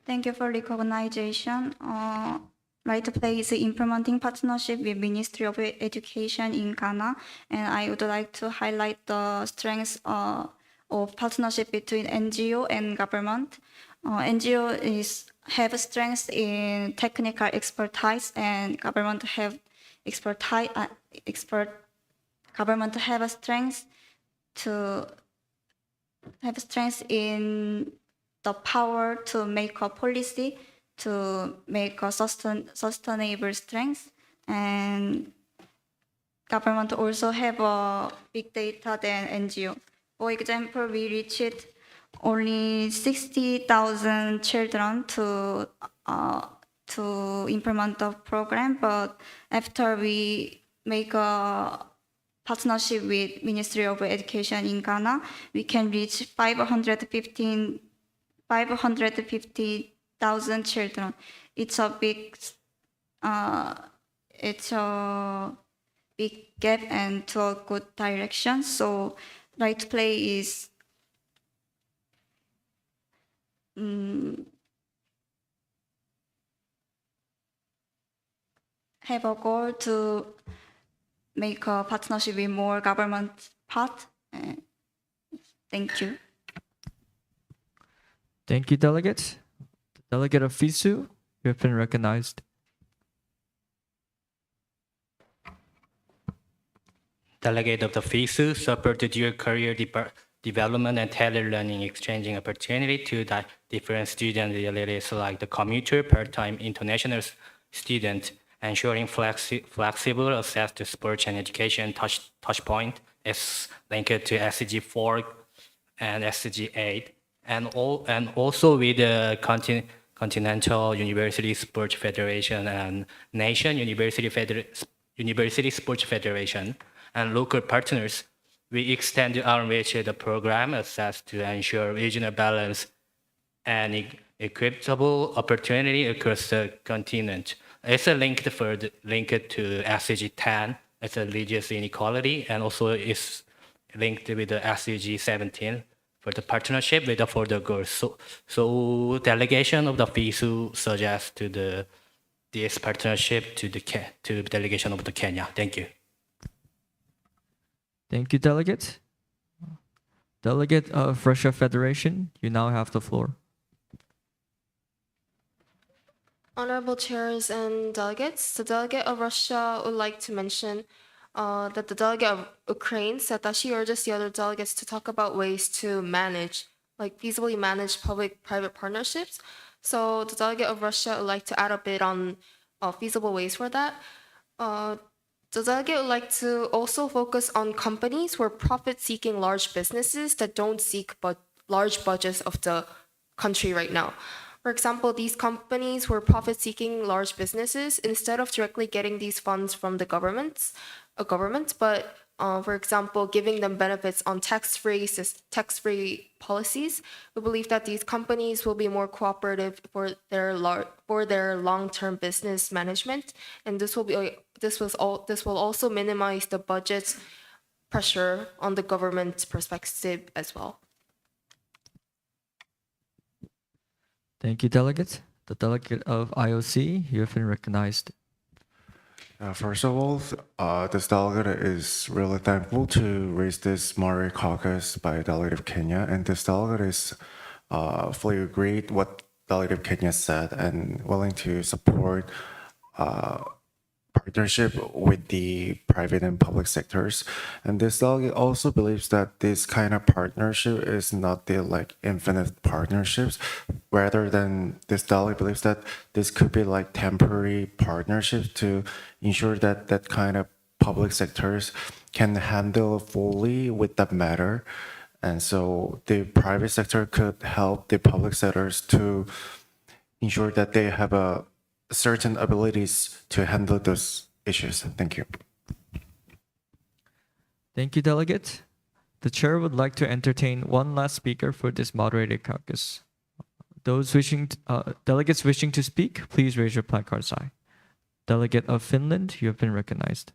Thank you for recognition. Right to Play is implementing partnership with Ministry of Education in Ghana, and I would like to highlight the strengths of partnership between NGO and government. NGO have strengths in technical expertise, and government have strengths in the power to make a policy, to make a sustainable strength, and government also have a big data than NGO. For example, we reached only 60,000 children to implement the program, but after we make a partnership with Ministry of Education in Ghana, we can reach 550,000 children. It's a big gap and to a good direction. So Right to Play is have a goal to make a partnership with more government part. Thank you. Thank you, delegates. Delegate of FISU, you have been recognized. Delegate of the FISU support the dual career development and tele-learning exchanging opportunity to different student realities like the commuter, part-time international student, ensuring flexible access to sports and education touch point is linked to SDG 4 and SDG 8, and also with the Continental University Sports Federation and Nation University Sports Federation and local partners. We extend our reach to the program access to ensure regional balance and equitable opportunity across the continent. It's a linked to SDG 10, it's a religious inequality, and also it's linked with the SDG 17 for the partnership with the further goals. So delegation of the FISU suggests to this partnership to the delegation of the Kenya. Thank you. Thank you, delegate. Delegate of Russia Federation, you now have the floor. Honorable chairs and delegates, the delegate of Russia would like to mention that the delegate of Ukraine said that she urges the other delegates to talk about ways to feasibly manage public-private partnerships. So the delegate of Russia would like to add a bit on feasible ways for that. The delegate would like to also focus on companies who are profit-seeking large businesses that don't seek large budgets of the country right now. For example, these companies who are profit-seeking large businesses, instead of directly getting these funds from the government, but for example, giving them benefits on tax-free policies, we believe that these companies will be more cooperative for their long-term business management, and this will also minimize the budget pressure on the government's perspective as well. Thank you, delegate. The delegate of IOC, you have been recognized. First of all, this delegate is really thankful to raise this moderate caucus by delegate of Kenya, and this delegate is fully agreed what delegate of Kenya said and willing to support partnership with the private and public sectors. And this delegate also believes that this kind of partnership is not the like infinite partnerships. Rather than this delegate believes that this could be like temporary partnerships to ensure that that kind of public sectors can handle fully with that matter. And so the private sector could help the public sectors to ensure that they have a certain abilities to handle those issues. Thank you. Thank you, delegate. The chair would like to entertain one last speaker for this moderated caucus. Delegates wishing to speak, please raise your placards high. Delegate of Finland, you have been recognized.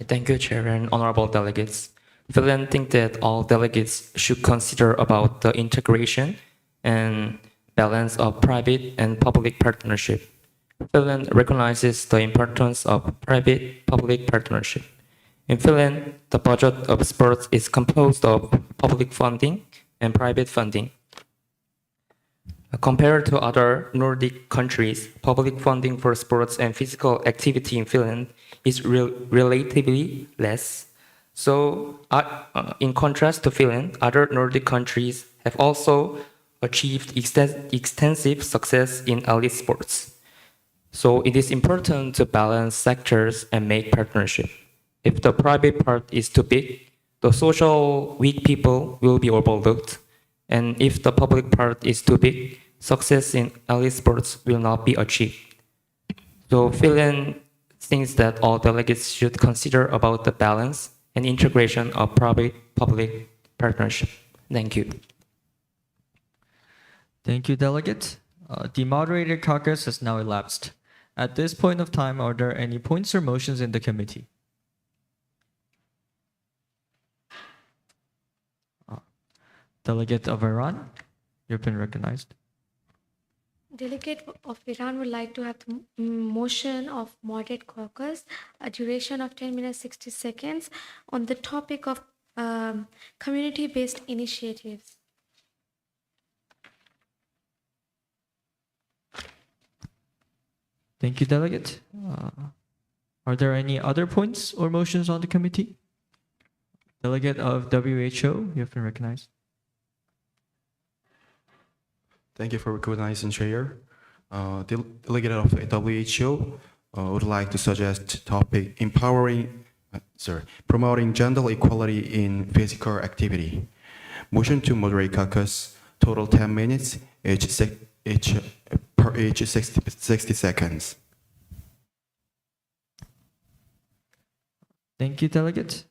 Thank you, Chair and honorable delegates. Finland thinks that all delegates should consider about the integration and balance of private and public partnership. Finland recognizes the importance of private-public partnership. In Finland, the budget of sports is composed of public funding and private funding. Compared to other Nordic countries, public funding for sports and physical activity in Finland is relatively less. So, in contrast to Finland, other Nordic countries have also achieved extensive success in elite sports. So, it is important to balance sectors and make partnership. If the private part is too big, the social weak people will be overlooked. And if the public part is too big, success in elite sports will not be achieved. So Finland thinks that all delegates should consider about the balance and integration of private-public partnership. Thank you. Thank you, delegate. The moderated caucus has now elapsed. At this point of time, are there any points or motions in the committee? Delegate of Iran, you've been recognized. Delegate of Iran would like to have the motion of moderate caucus, a duration of 10 minutes 60 seconds, on the topic of community-based initiatives. Thank you, delegate. Are there any other points or motions on the committee? Delegate of WHO, you have been recognized. Thank you for recognizing Chair. Delegate of WHO would like to suggest topic promoting gender equality in physical activity. Motion to moderate caucus, total 10 minutes, each 60 seconds. Thank you, delegate.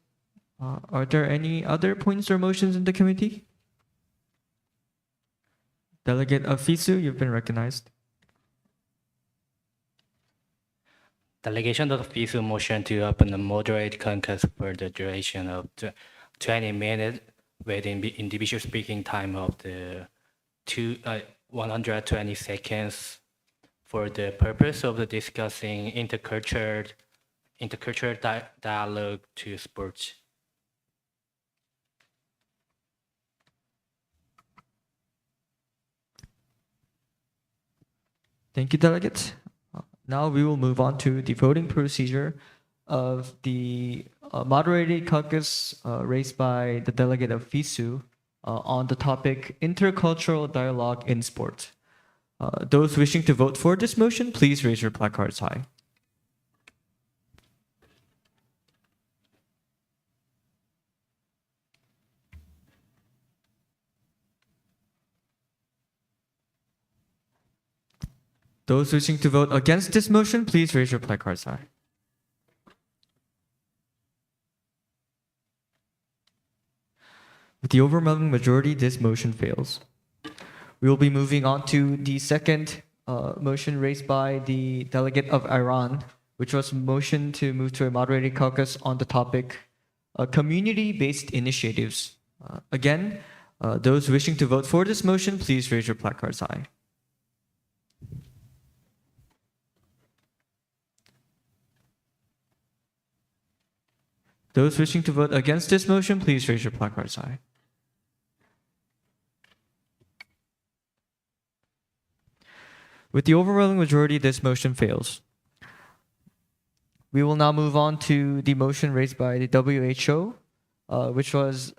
Are there any other points or motions in the committee? Delegate of FISU, you've been recognized. Delegation of FISU motion to open a moderate caucus for the duration of 20 minutes with individual speaking time of the 120 seconds for the purpose of discussing intercultural dialogue to sports. Thank you, delegate. Now we will move on to the voting procedure of the moderated caucus raised by the delegate of FISU on the topic intercultural dialogue in sport. Those wishing to vote for this motion, please raise your placards high. Those wishing to vote against this motion, please raise your placards high. With the overwhelming majority, this motion fails. We will be moving on to the second motion raised by the delegate of Iran, which was a motion to move to a moderated caucus on the topic community-based initiatives. Again, those wishing to vote for this motion, please raise your placards high. Those wishing to vote against this motion, please raise your placards high. With the overwhelming majority, this motion fails. We will now move on to the motion raised by the WHO, which was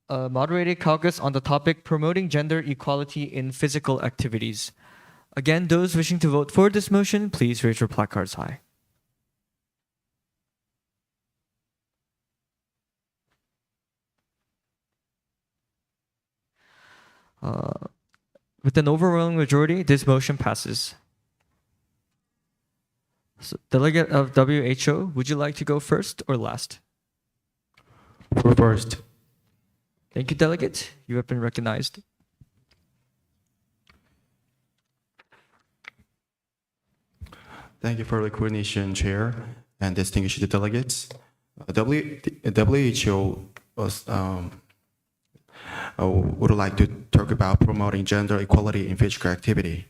a moderated caucus on the topic promoting gender equality in physical activities. Again, those wishing to vote for this motion, please raise your placards high. With an overwhelming majority, this motion passes. So, Delegate of WHO, would you like to go first or last? For first. Thank you, Delegate. You have been recognized. Thank you for the coordination, Chair, and distinguished delegates. WHO would like to talk about promoting gender equality in physical activity.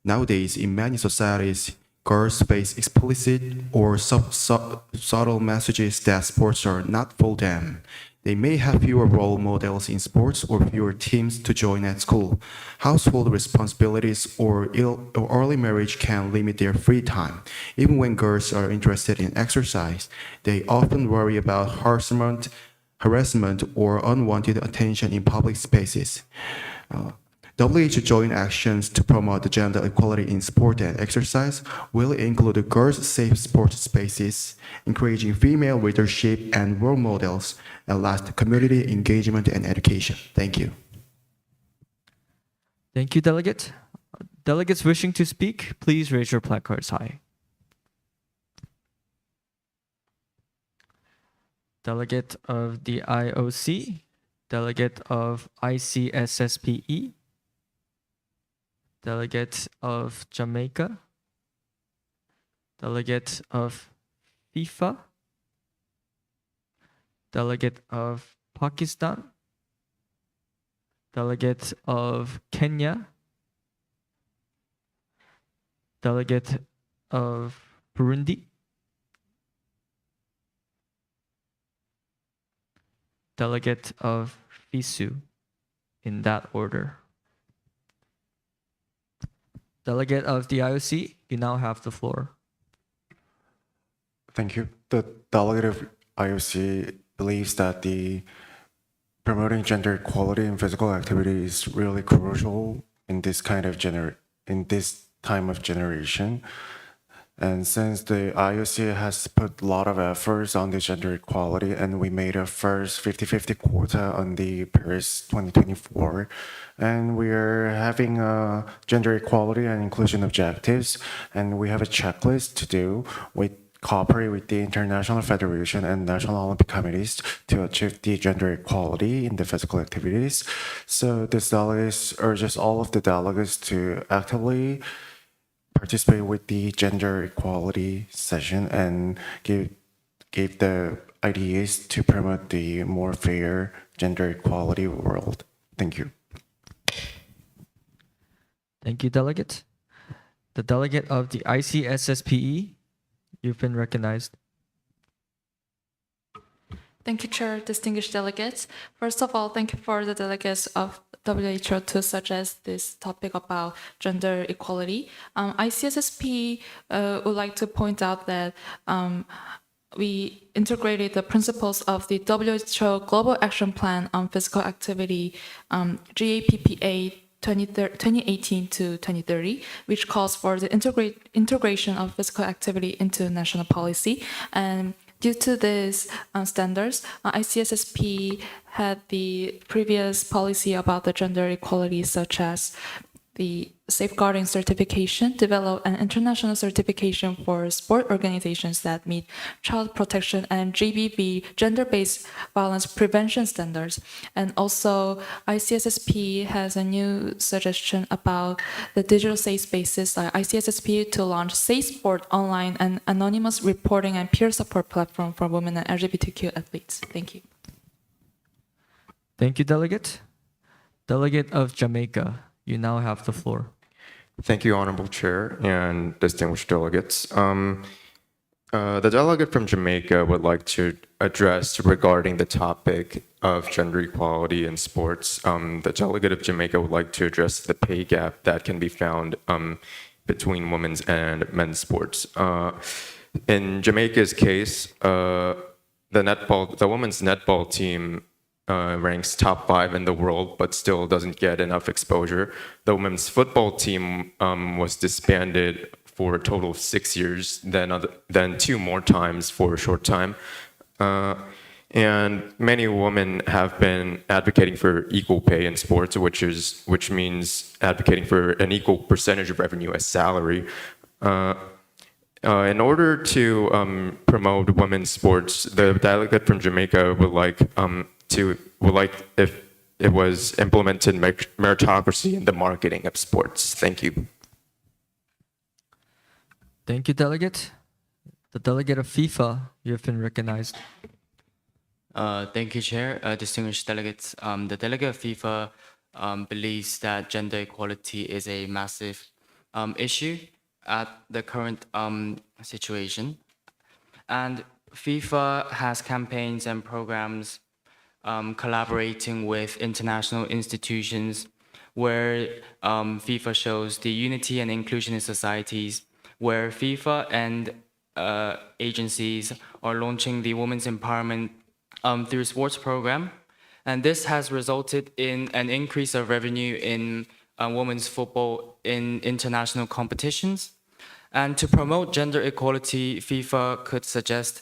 Nowadays, in many societies, girls face explicit or subtle messages that sports are not for them. They may have fewer role models in sports or fewer teams to join at school. Household responsibilities or early marriage can limit their free time. Even when girls are interested in exercise, they often worry about harassment or unwanted attention in public spaces. WHO joint actions to promote gender equality in sport and exercise will include girls' safe sports spaces, encouraging female leadership and role models, and last, community engagement and education. Thank you. Thank you, Delegate. Delegates wishing to speak, please raise your placards high. Delegate of the IOC, Delegate of ICSSPE, Delegate of Jamaica, Delegate of FIFA, Delegate of Pakistan, Delegate of Kenya, Delegate of Burundi, Delegate of FISU, in that order. Delegate of the IOC, you now have the floor. Thank you. The delegate of IOC believes that the promoting gender equality in physical activity is really crucial in this kind of in this time of generation. And since the IOC has put a lot of efforts on the gender equality, and we made a first 50-50 quota on the Paris 2024, and we are having gender equality and inclusion objectives, and we have a checklist to do. We cooperate with the International Federation and National Olympic Committees to achieve the gender equality in the physical activities. So this delegate urges all of the delegates to actively participate with the gender equality session and give the ideas to promote the more fair gender equality world. Thank you. Thank you, Delegate. The Delegate of the ICSSPE, you've been recognized. Thank you, Chair, distinguished delegates. First of all, thank you for the delegates of WHO to suggest this topic about gender equality. ICSSP would like to point out that we integrated the principles of the WHO Global Action Plan on Physical Activity, GAPPA 2018 to 2030, which calls for the integration of physical activity into national policy. And due to these standards, ICSSP had the previous policy about the gender equality, such as the safeguarding certification, develop an international certification for sport organizations that meet child protection and GBV, gender-based violence prevention standards. And also, ICSSP has a new suggestion about the digital safe spaces, like ICSSP to launch Safe Sport online and anonymous reporting and peer support platform for women and LGBTQ athletes. Thank you. Thank you, Delegate. Delegate of Jamaica, you now have the floor. Thank you, Honorable Chair and distinguished delegates. The delegate from Jamaica would like to address regarding the topic of gender equality in sports. The delegate of Jamaica would like to address the pay gap that can be found between women's and men's sports. In Jamaica's case, the women's netball team ranks top 5 in the world, but still doesn't get enough exposure. The women's football team was disbanded for a total of 6 years, then 2 more times for a short time. And many women have been advocating for equal pay in sports, which means advocating for an equal percentage of revenue as salary. In order to promote women's sports, the delegate from Jamaica would like if it was implemented meritocracy in the marketing of sports. Thank you. Thank you, delegate. The delegate of FIFA, you have been recognized. Thank you, Chair. Distinguished delegates, the delegate of FIFA believes that gender equality is a massive issue at the current situation. And FIFA has campaigns and programs collaborating with international institutions where FIFA shows the unity and inclusion in societies, where FIFA and agencies are launching the women's empowerment through sports program. And this has resulted in an increase of revenue in women's football in international competitions. And to promote gender equality, FIFA could suggest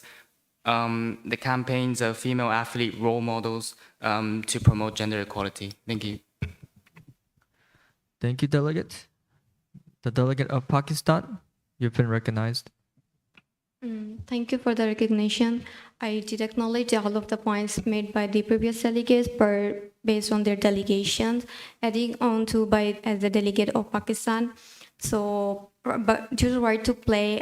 the campaigns of female athlete role models to promote gender equality. Thank you. Thank you, delegate. The delegate of Pakistan, you've been recognized. Thank you for the recognition. I did acknowledge all of the points made by the previous delegates based on their delegations, adding on to as the delegate of Pakistan. So, but due to right to play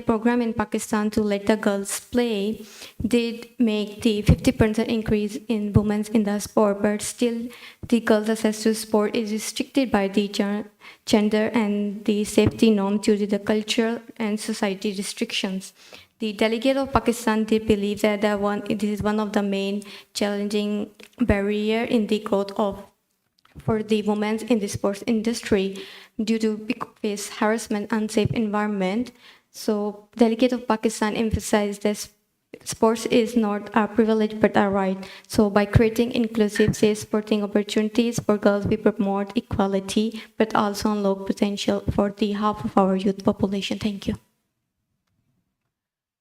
program in Pakistan to let the girls play, did make the 50% increase in women in the sport, but still the girls' access to sport is restricted by the gender and the safety norm due to the cultural and society restrictions. The delegate of Pakistan did believe that this is one of the main challenging barrier in the growth for the women in the sports industry due to face harassment, unsafe environment. So delegate of Pakistan emphasized that sports is not a privilege but a right. So by creating inclusive, safe sporting opportunities for girls, we promote equality, but also unlock potential for the half of our youth population. Thank you.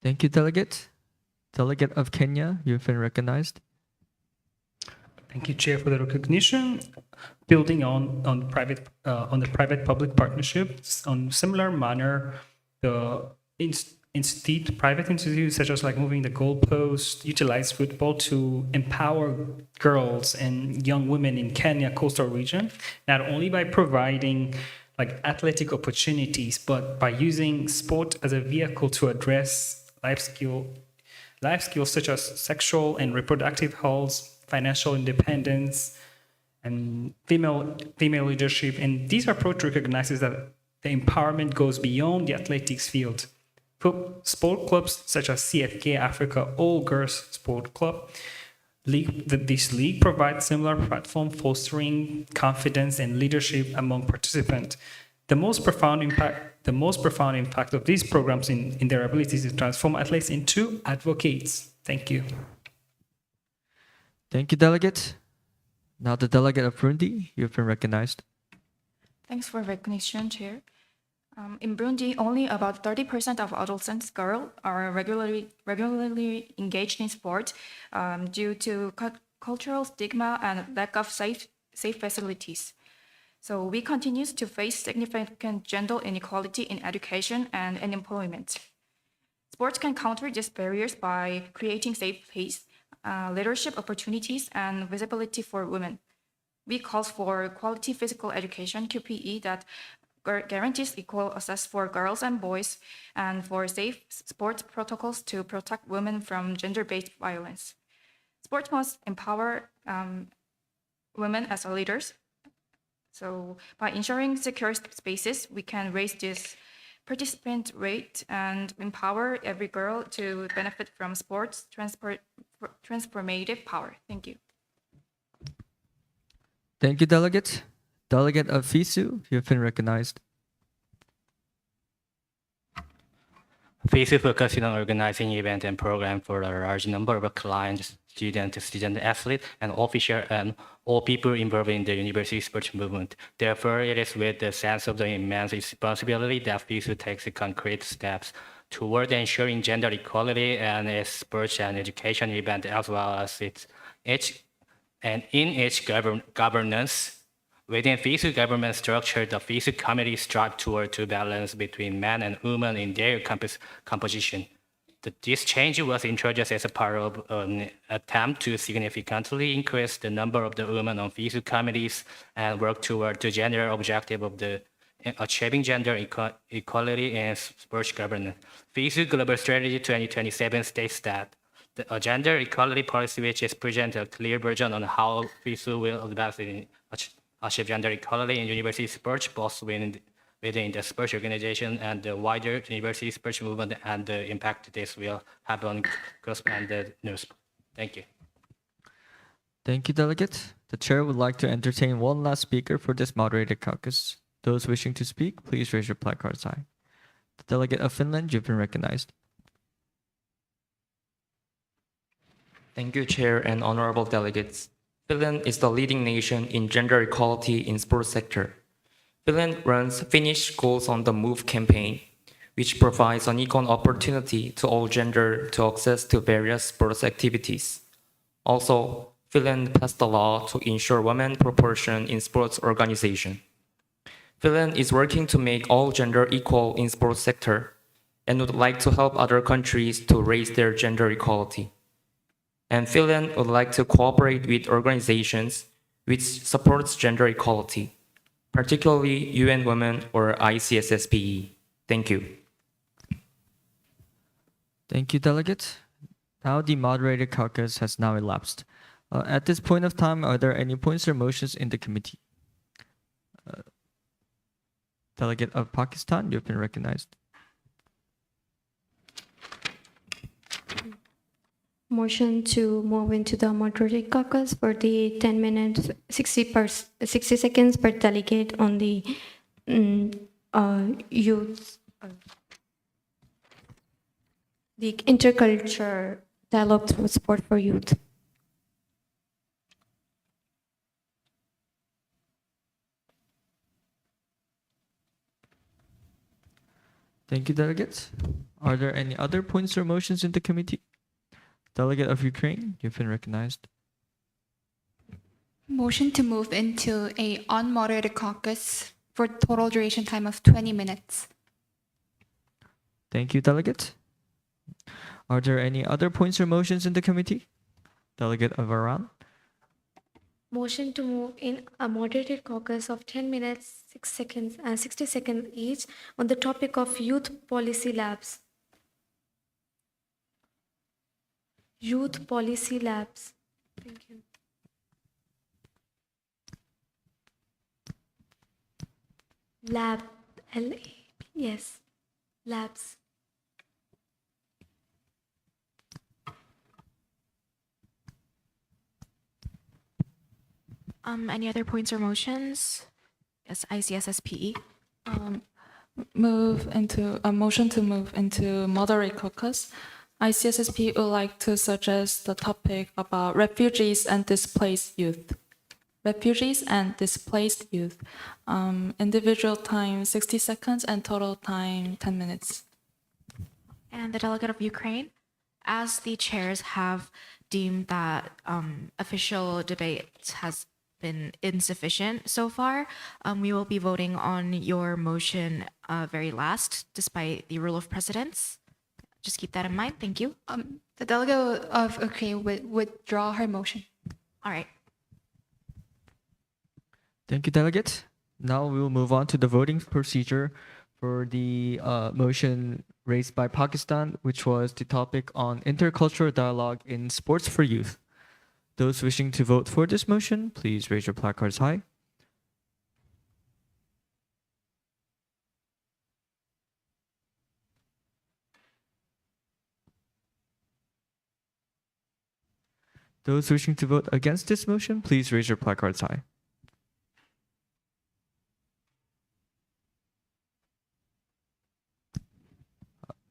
Thank you, delegate. Delegate of Kenya, you've been recognized. Thank you, Chair, for the recognition. Building on the private-public partnerships, on similar manner, the private institutes such as like moving the goalpost utilize football to empower girls and young women in Kenya coastal region, not only by providing like athletic opportunities, but by using sport as a vehicle to address life skills such as sexual and reproductive health, financial independence, and female leadership. And this approach recognizes that the empowerment goes beyond the athletics field. Sport clubs such as CFK Africa All Girls Sport Club, this league provides similar platform fostering confidence and leadership among participants. The most profound impact of these programs in their abilities to transform athletes into advocates. Thank you. Thank you, delegate. Now the delegate of Burundi, you've been recognized. Thanks for recognition, Chair. In Burundi, only about 30% of adolescent girls are regularly engaged in sport due to cultural stigma and lack of safe facilities. So we continue to face significant gender inequality in education and in employment. Sports can counter these barriers by creating safe space, leadership opportunities, and visibility for women. We call for quality physical education, QPE, that guarantees equal access for girls and boys, and for safe sports protocols to protect women from gender-based violence. Sports must empower women as leaders. So by ensuring secure spaces, we can raise this participant rate and empower every girl to benefit from sports transformative power. Thank you. Thank you, delegate. Delegate of FISU, you've been recognized. FISU focusing on organizing events and programs for a large number of clients, students, student athletes, and officials, and all people involved in the university sports movement. Therefore, it is with the sense of the immense responsibility that FISU takes concrete steps toward ensuring gender equality and its sports and education event, as well as in its governance. Within FISU government structure, the FISU committee strive toward to balance between men and women in their composition. This change was introduced as a part of an attempt to significantly increase the number of the women on FISU committees and work toward the general objective of the achieving gender equality in sports governance. FISU Global Strategy 2027 states that a gender equality policy which is present a clear version on how FISU will advance in achieve gender equality in university sports, both within the sports organization and the wider university sports movement, and the impact this will have on COSP and the news. Thank you. Thank you, Delegate. The chair would like to entertain one last speaker for this moderated caucus. Those wishing to speak, please raise your placards high. The delegate of Finland, you've been recognized. Thank you, Chair and honorable delegates. Finland is the leading nation in gender equality in sports sector. Finland runs Finnish Goals on the Move campaign, which provides an equal opportunity to all gender to access to various sports activities. Also, Finland passed a law to ensure women proportion in sports organization. Finland is working to make all gender equal in sports sector and would like to help other countries to raise their gender equality. And Finland would like to cooperate with organizations which supports gender equality, particularly UN Women or ICSSPE. Thank you. Thank you, Delegate. Now the moderated caucus has now elapsed. At this point of time, are there any points or motions in the committee? Delegate of Pakistan, you've been recognized. Motion to move into the moderated caucus for the 10 minutes, 60 seconds per delegate on the youth, the interculture dialogue through sport for youth. Thank you, delegates. Are there any other points or motions in the committee? Delegate of Ukraine, you've been recognized. Motion to move into a unmoderated caucus for total duration time of 20 minutes. Thank you, delegate. Are there any other points or motions in the committee? Delegate of Iran. Motion to move in a moderated caucus of 10 minutes, 6 seconds, and 60 seconds each on the topic of youth policy labs. Youth policy labs. Thank you. Lab, L-A-B, yes, labs. Any other points or motions? Yes, ICSSPE. Move into a motion to move into moderate caucus. ICSSP would like to suggest the topic about refugees and displaced youth. Refugees and displaced youth. Individual time 60 seconds and total time 10 minutes. And the delegate of Ukraine, as the chairs have deemed that official debate has been insufficient so far, we will be voting on your motion very last, despite the rule of precedence. Just keep that in mind. Thank you. The delegate of Ukraine would withdraw her motion. All right. Thank you, delegate. Now we will move on to the voting procedure for the motion raised by Pakistan, which was the topic on intercultural dialogue in sports for youth. Those wishing to vote for this motion, please raise your placards high. Those wishing to vote against this motion, please raise your placards high.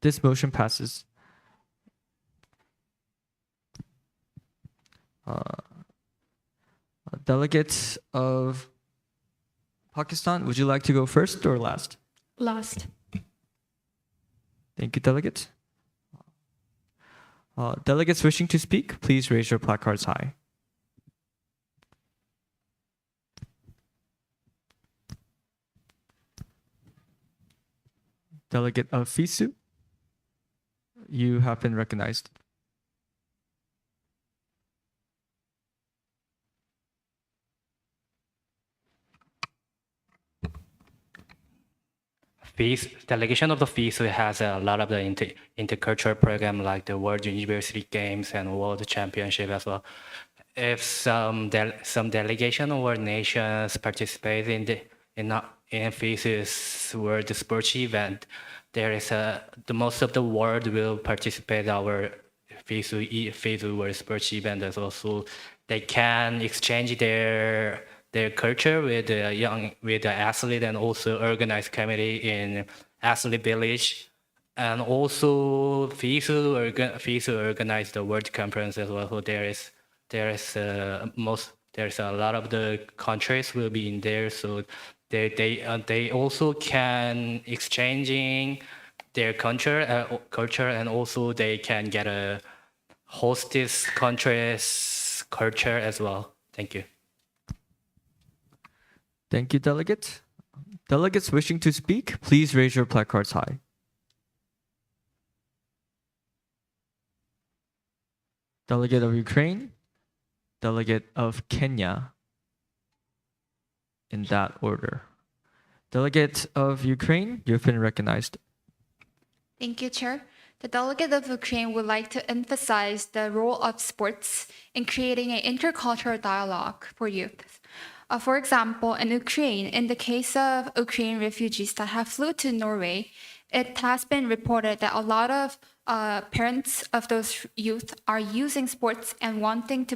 This motion passes. Delegates of Pakistan, would you like to go first or last? Last. Thank you, delegates. Delegates wishing to speak, please raise your placards high. Delegate of FISU, you have been recognized. Delegation of the FISU has a lot of the intercultural program like the World University Games and World Championship as well. If some delegation or nations participate in FISU's World Sports event, there is the most of the world will participate our FISU World Sports event as well. So they can exchange their culture with the athlete and also organized committee in athlete village, and also FISU organized the World Conference as well. So there's a lot of the countries will be in there. So they also can exchanging their culture and also they can get a hostess country's culture as well. Thank you. Thank you, delegates. Delegates wishing to speak, please raise your placards high. Delegate of Ukraine, delegate of Kenya, in that order. Delegate of Ukraine, you've been recognized. Thank you, Chair. The delegate of Ukraine would like to emphasize the role of sports in creating an intercultural dialogue for youth. For example, in Ukraine, in the case of Ukrainian refugees that have flew to Norway, it has been reported that a lot of parents of those youth are using sports and wanting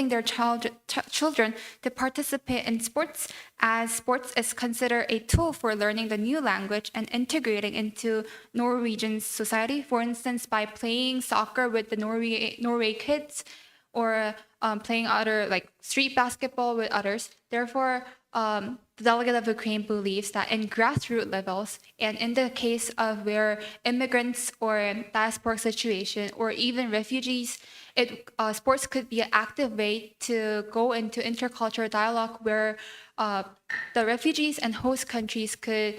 their children to participate in sports, as sports is considered a tool for learning the new language and integrating into Norwegian society. For instance, by playing soccer with the Norway kids, or playing other like street basketball with others. Therefore, the delegate of Ukraine believes that in grassroots levels, and in the case of where immigrants or diasporic situation or even refugees, sports could be an active way to go into intercultural dialogue where the refugees and host countries could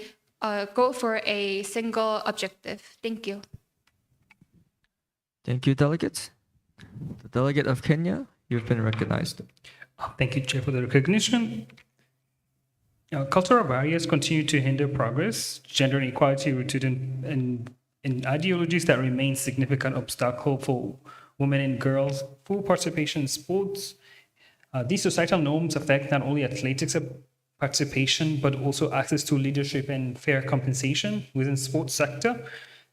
go for a single objective. Thank you. Thank you, delegates. The delegate of Kenya, you've been recognized. Thank you, Chair, for the recognition. Cultural barriers continue to hinder progress. Gender inequality rooted in ideologies that remain significant obstacle for women and girls' full participation in sports. These societal norms affect not only athletics participation, but also access to leadership and fair compensation within sports sector.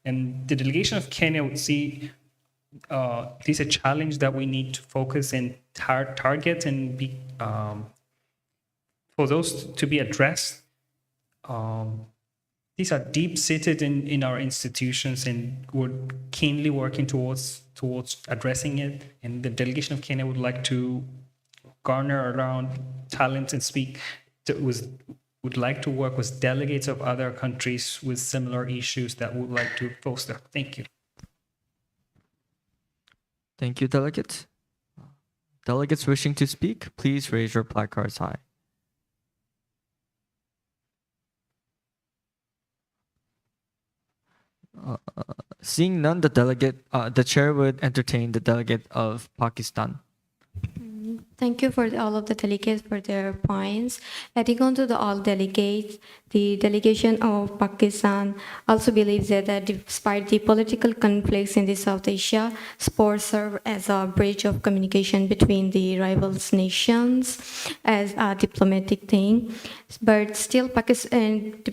And the delegation of Kenya would see this is a challenge that we need to focus and target and be for those to be addressed. These are deep-seated in our institutions, and we're keenly working towards addressing it. And the delegation of Kenya would like to garner around talent and speak. Would like to work with delegates of other countries with similar issues that would like to foster. Thank you. Thank you, delegates. Delegates wishing to speak, please raise your placards high. Seeing none, the chair would entertain the delegate of Pakistan. Thank you for all of the delegates for their points. Adding on to all delegates, the delegation of Pakistan also believes that despite the political conflicts in the South Asia, sports serve as a bridge of communication between the rivals nations as a diplomatic thing. But still, Pakistan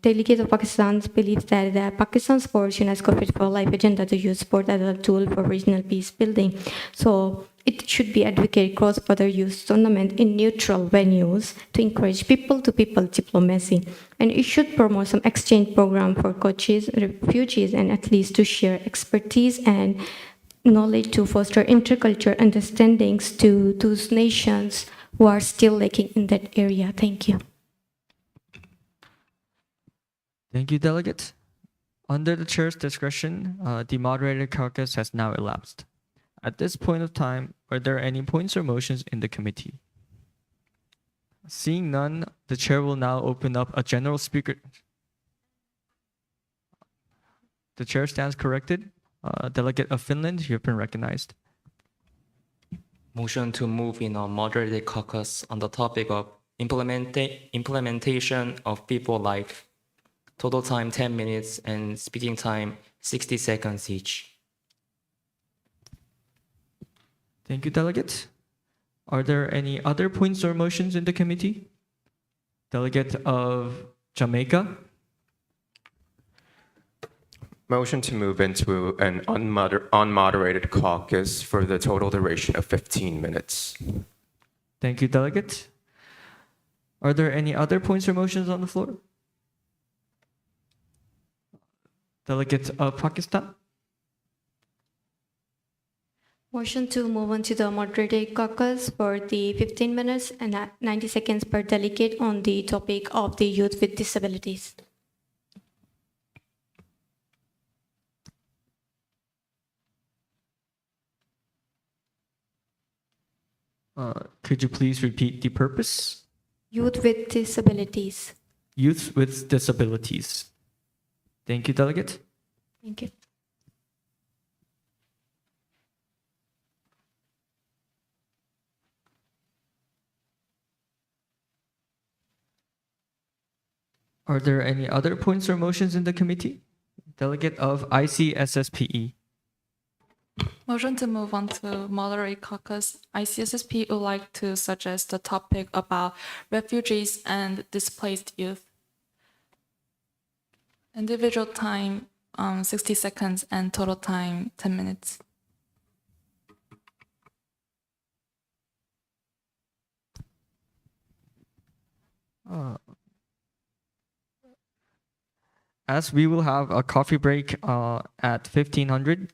delegate of Pakistan believes that Pakistan supports UNESCO Fit for Life agenda to use sport as a tool for regional peace building. So it should be advocate cross-border youth tournament in neutral venues to encourage people-to-people diplomacy. And it should promote some exchange program for coaches, refugees, and athletes to share expertise and knowledge to foster intercultural understandings to those nations who are still lacking in that area. Thank you. Thank you, delegate. Under the chair's discretion, the moderated caucus has now elapsed. At this point of time, are there any points or motions in the committee? Seeing none, the chair will now open up a general speaker. The chair stands corrected. Delegate of Finland, you have been recognized. Motion to move in a moderated caucus on the topic of implementation of people life. Total time 10 minutes and speaking time 60 seconds each. Thank you, delegate. Are there any other points or motions in the committee? Delegate of Jamaica. Motion to move into an unmoderated caucus for the total duration of 15 minutes. Thank you, delegate. Are there any other points or motions on the floor? Delegate of Pakistan. Motion to move on to the moderated caucus for the 15 minutes and 90 seconds per delegate on the topic of the youth with disabilities. Could you please repeat the purpose? Youth with disabilities. Youth with disabilities. Thank you, delegate. Thank you. Are there any other points or motions in the committee? Delegate of ICSSPE. Motion to move on to moderate caucus. ICSSP would like to suggest the topic about refugees and displaced youth. Individual time 60 seconds and total time 10 minutes. As we will have a coffee break at 1500,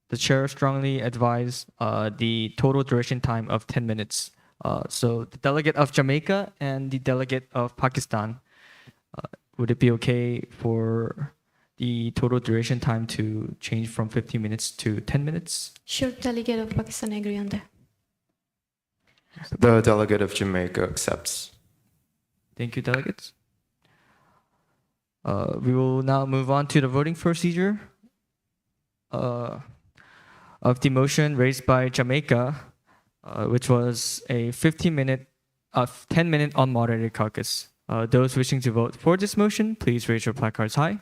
the chair strongly advised the total duration time of 10 minutes. So the delegate of Jamaica and the delegate of Pakistan, would it be okay for the total duration time to change from 15 minutes to 10 minutes? Sure, delegate of Pakistan agree on that. The delegate of Jamaica accepts. Thank you, delegates. We will now move on to the voting procedure of the motion raised by Jamaica, which was a 10-minute unmoderated caucus. Those wishing to vote for this motion, please raise your placards high.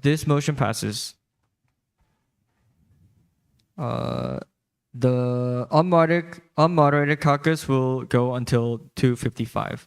This motion passes. The unmoderated caucus will go until 2:55.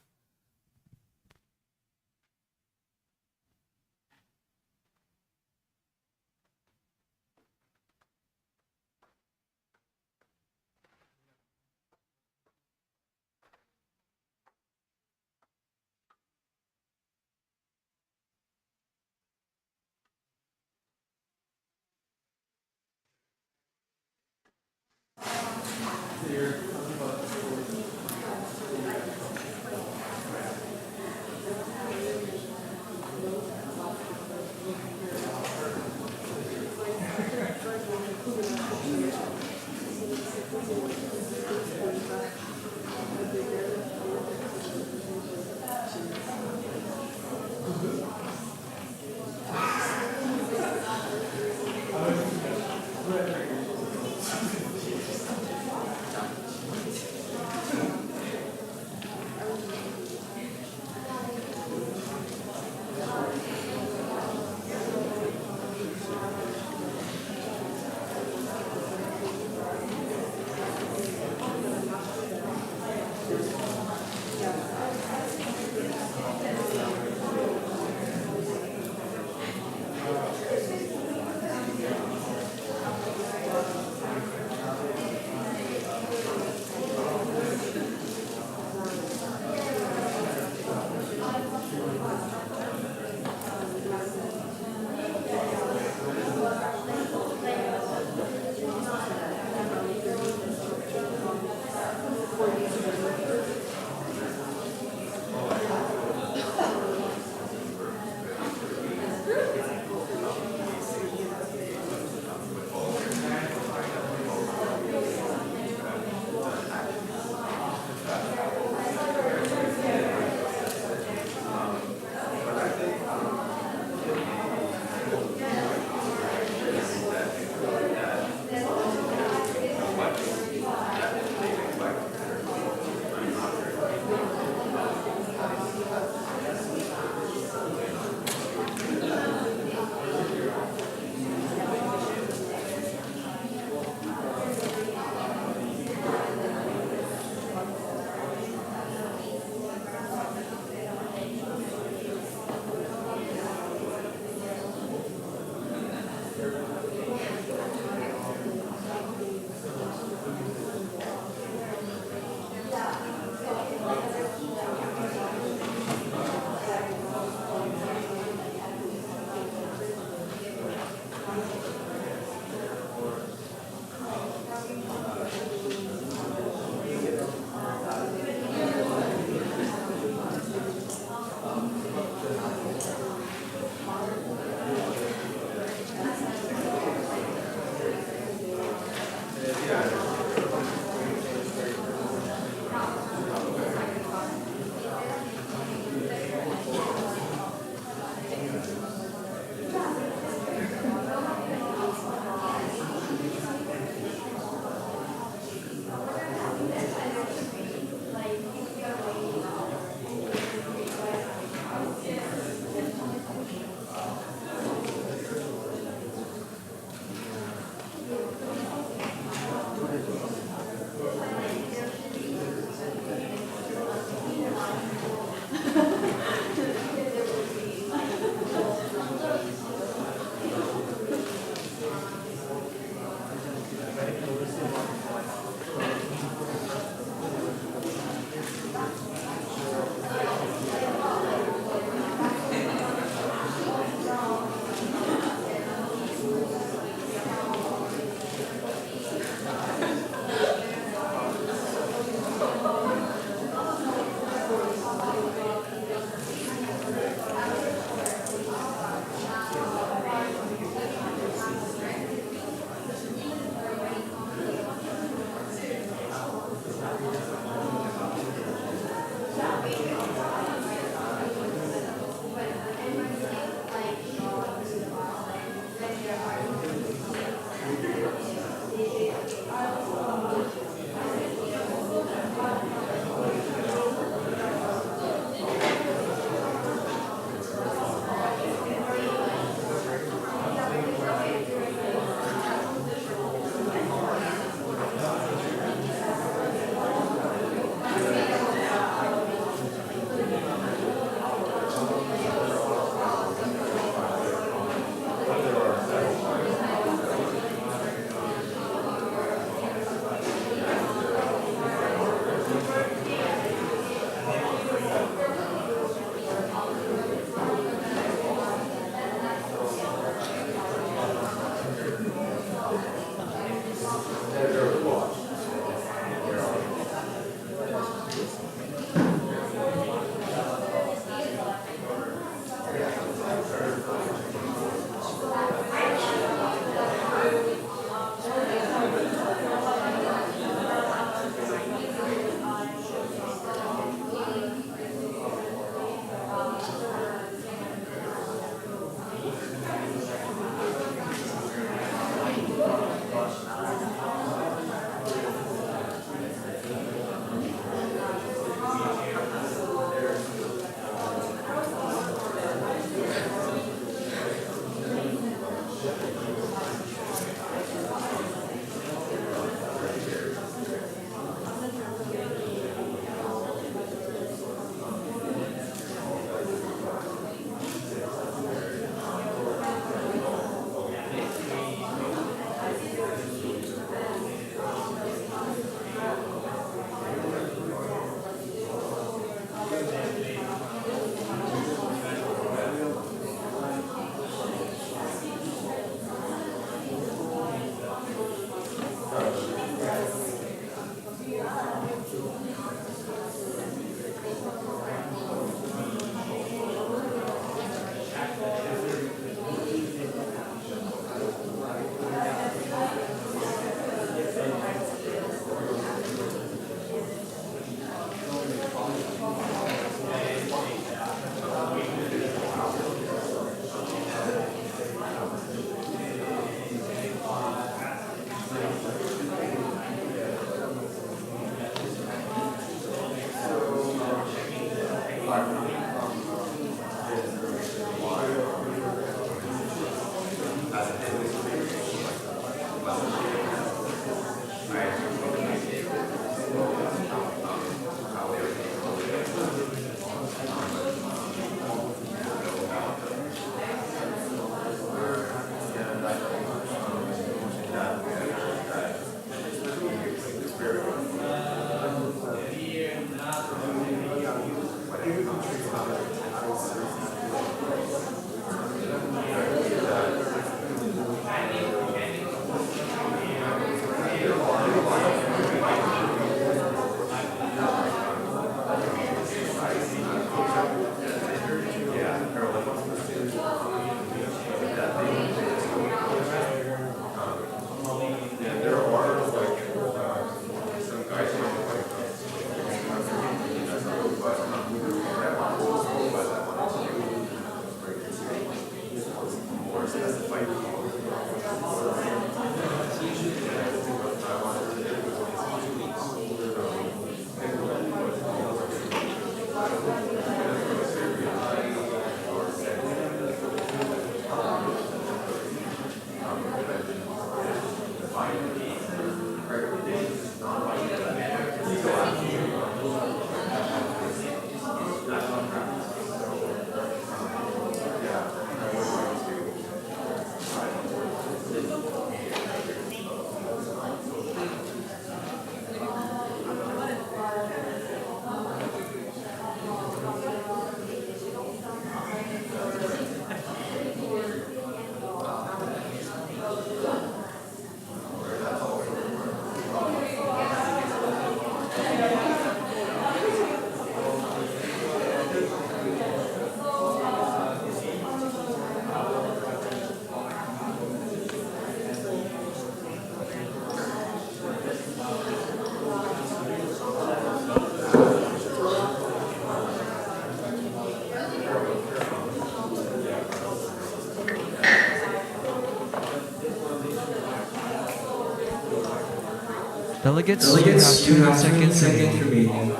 Delegates, you have 2 seconds remaining.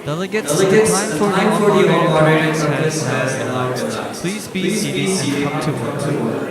Delegates, the time for the moderated conference has elapsed. Please be seated and come to order.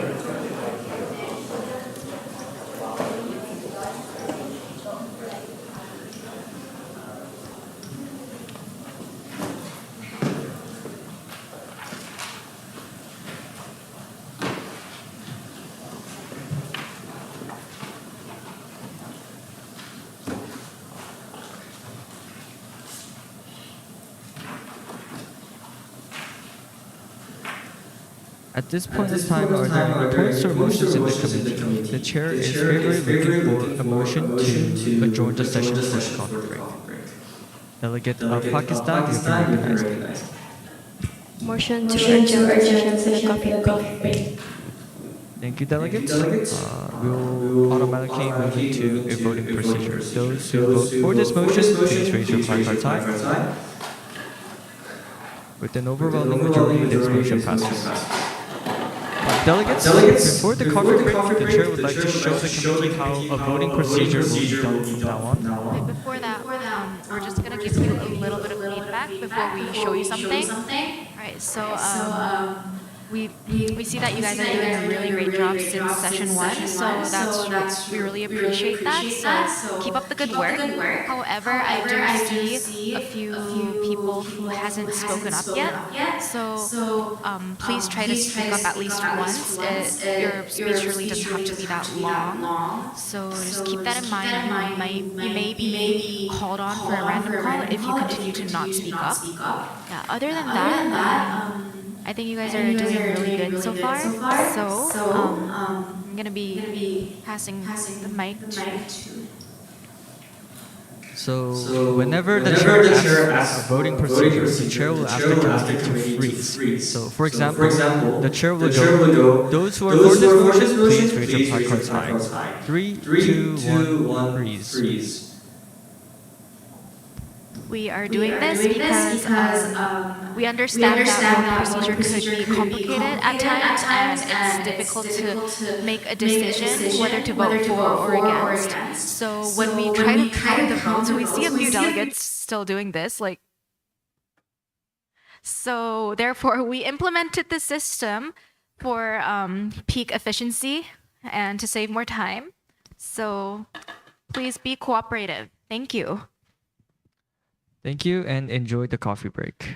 At this point in time, are there any points or motions in the committee? The chair is favorably looking for a motion to adjourn the session for a coffee break. Delegate of Pakistan, you have been recognized. Motion to adjourn the session for a coffee break. Thank you, delegates. We'll automatically move into a voting procedure. Those who vote for this motion, please raise your placards high. With an overwhelming majority, this motion passes. Delegates, before the coffee break, the chair would like to show the committee how a voting procedure will be done from now on. Wait, before that, we're just gonna give you a little bit of feedback before we show you something. All right, so we see that you guys are doing a really great job since session 1, so we really appreciate that. So keep up the good work. However, I do see a few people who hasn't spoken up yet. So please try to speak up at least once. Your speech really doesn't have to be that long. So just keep that in mind. You may be called on for a random call if you continue to not speak up. Yeah. Other than that. I think you guys are doing really good so far. So I'm gonna be passing the mic to. So whenever the chair asks a voting procedure, the chair will ask the committee to freeze. So for example, the chair will go, those who are for this motion, please raise your placards high. 3, 2, 1, freeze. We are doing this because we understand that vote procedure could be complicated at times, and it's difficult to make a decision whether to vote for or against. So when we try to count the votes, we see a few delegates still doing this, like. So therefore, we implemented the system for peak efficiency and to save more time. So please be cooperative. Thank you. Thank you and enjoy the coffee break.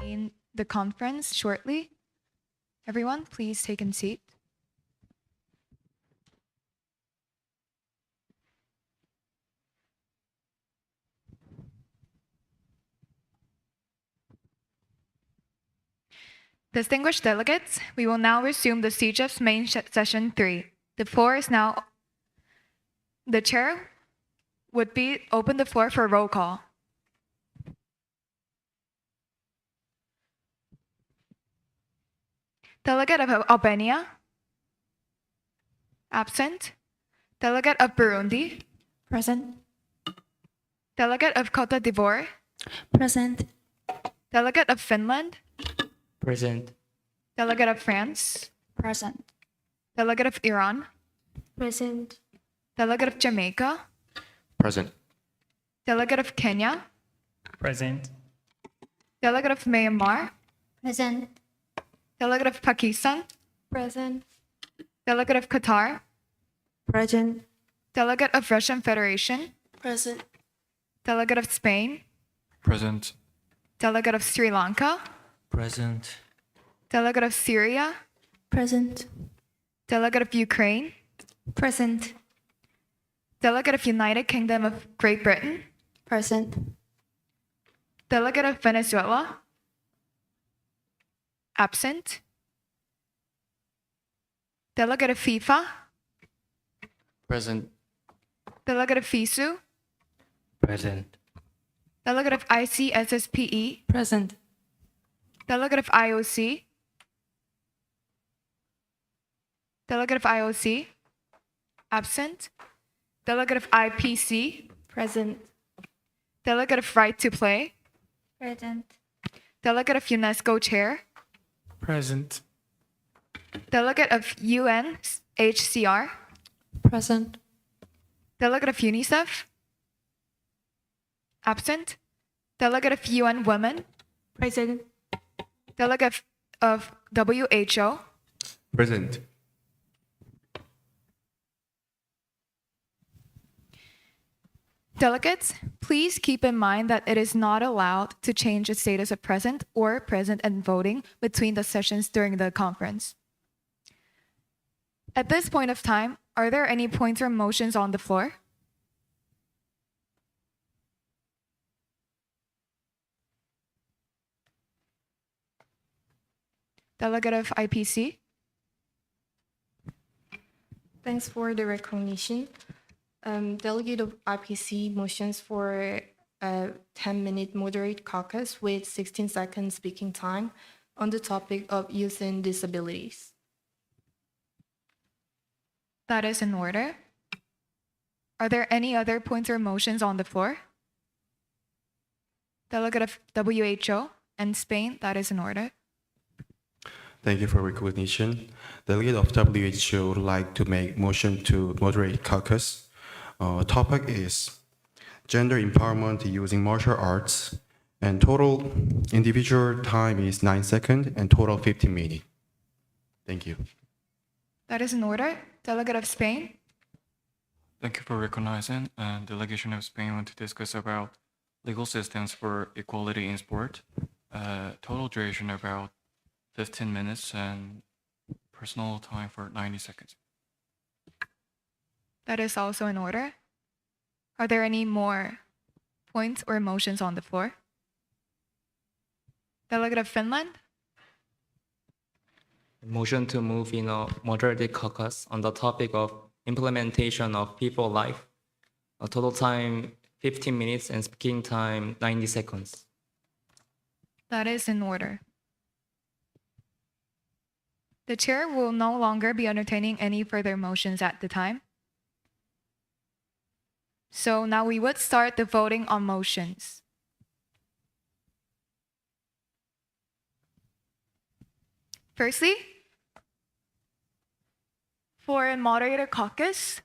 convene the conference shortly. Everyone, please take a seat. Distinguished delegates, we will now resume the CGEF's main session 3. The floor is now. The chair would be open the floor for roll call. Delegate of Albania? Absent. Delegate of Burundi? Present. Delegate of Cote d'Ivoire? Present. Delegate of Finland? Present. Delegate of France? Present. Delegate of Iran? Present. Delegate of Jamaica? Present. Delegate of Kenya? Present. Delegate of Myanmar? Present. Delegate of Pakistan? Present. Delegate of Qatar? Present. Delegate of Russian Federation? Present. Delegate of Spain? Present. Delegate of Sri Lanka? Present. Delegate of Syria? Present. Delegate of Ukraine? Present. Delegate of United Kingdom of Great Britain? Present. Delegate of Venezuela? Absent. Delegate of FIFA? Present. Delegate of FISU? Present. Delegate of ICSSPE? Present. Delegate of IOC? Delegate of IOC? Absent. Delegate of IPC? Present. Delegate of Right to Play? Present. Delegate of UNESCO Chair? Present. Delegate of UNHCR? Present. Delegate of UNICEF? Absent. Delegate of UN Women? Present. Delegate of WHO? Present. Delegates, please keep in mind that it is not allowed to change the status of present or present and voting between the sessions during the conference. At this point of time, are there any points or motions on the floor? Delegate of IPC? Thanks for the recognition. Delegate of IPC motions for a 10-minute moderate caucus with 16 seconds speaking time on the topic of youth and disabilities. That is in order. Are there any other points or motions on the floor? Delegate of WHO and Spain, that is in order. Thank you for recognition. Delegate of WHO would like to make motion to moderate caucus. Topic is gender empowerment using martial arts, and total individual time is 9 seconds and total 15 minutes. Thank you. That is in order. Delegate of Spain. Thank you for recognizing. Delegation of Spain want to discuss about legal systems for equality in sport. Total duration about 15 minutes and personal time for 90 seconds. That is also in order. Are there any more points or motions on the floor? Delegate of Finland. Motion to move in a moderated caucus on the topic of implementation of people life. A total time 15 minutes and speaking time 90 seconds. That is in order. The chair will no longer be entertaining any further motions at the time. So now we would start the voting on motions. Firstly, for a moderator caucus,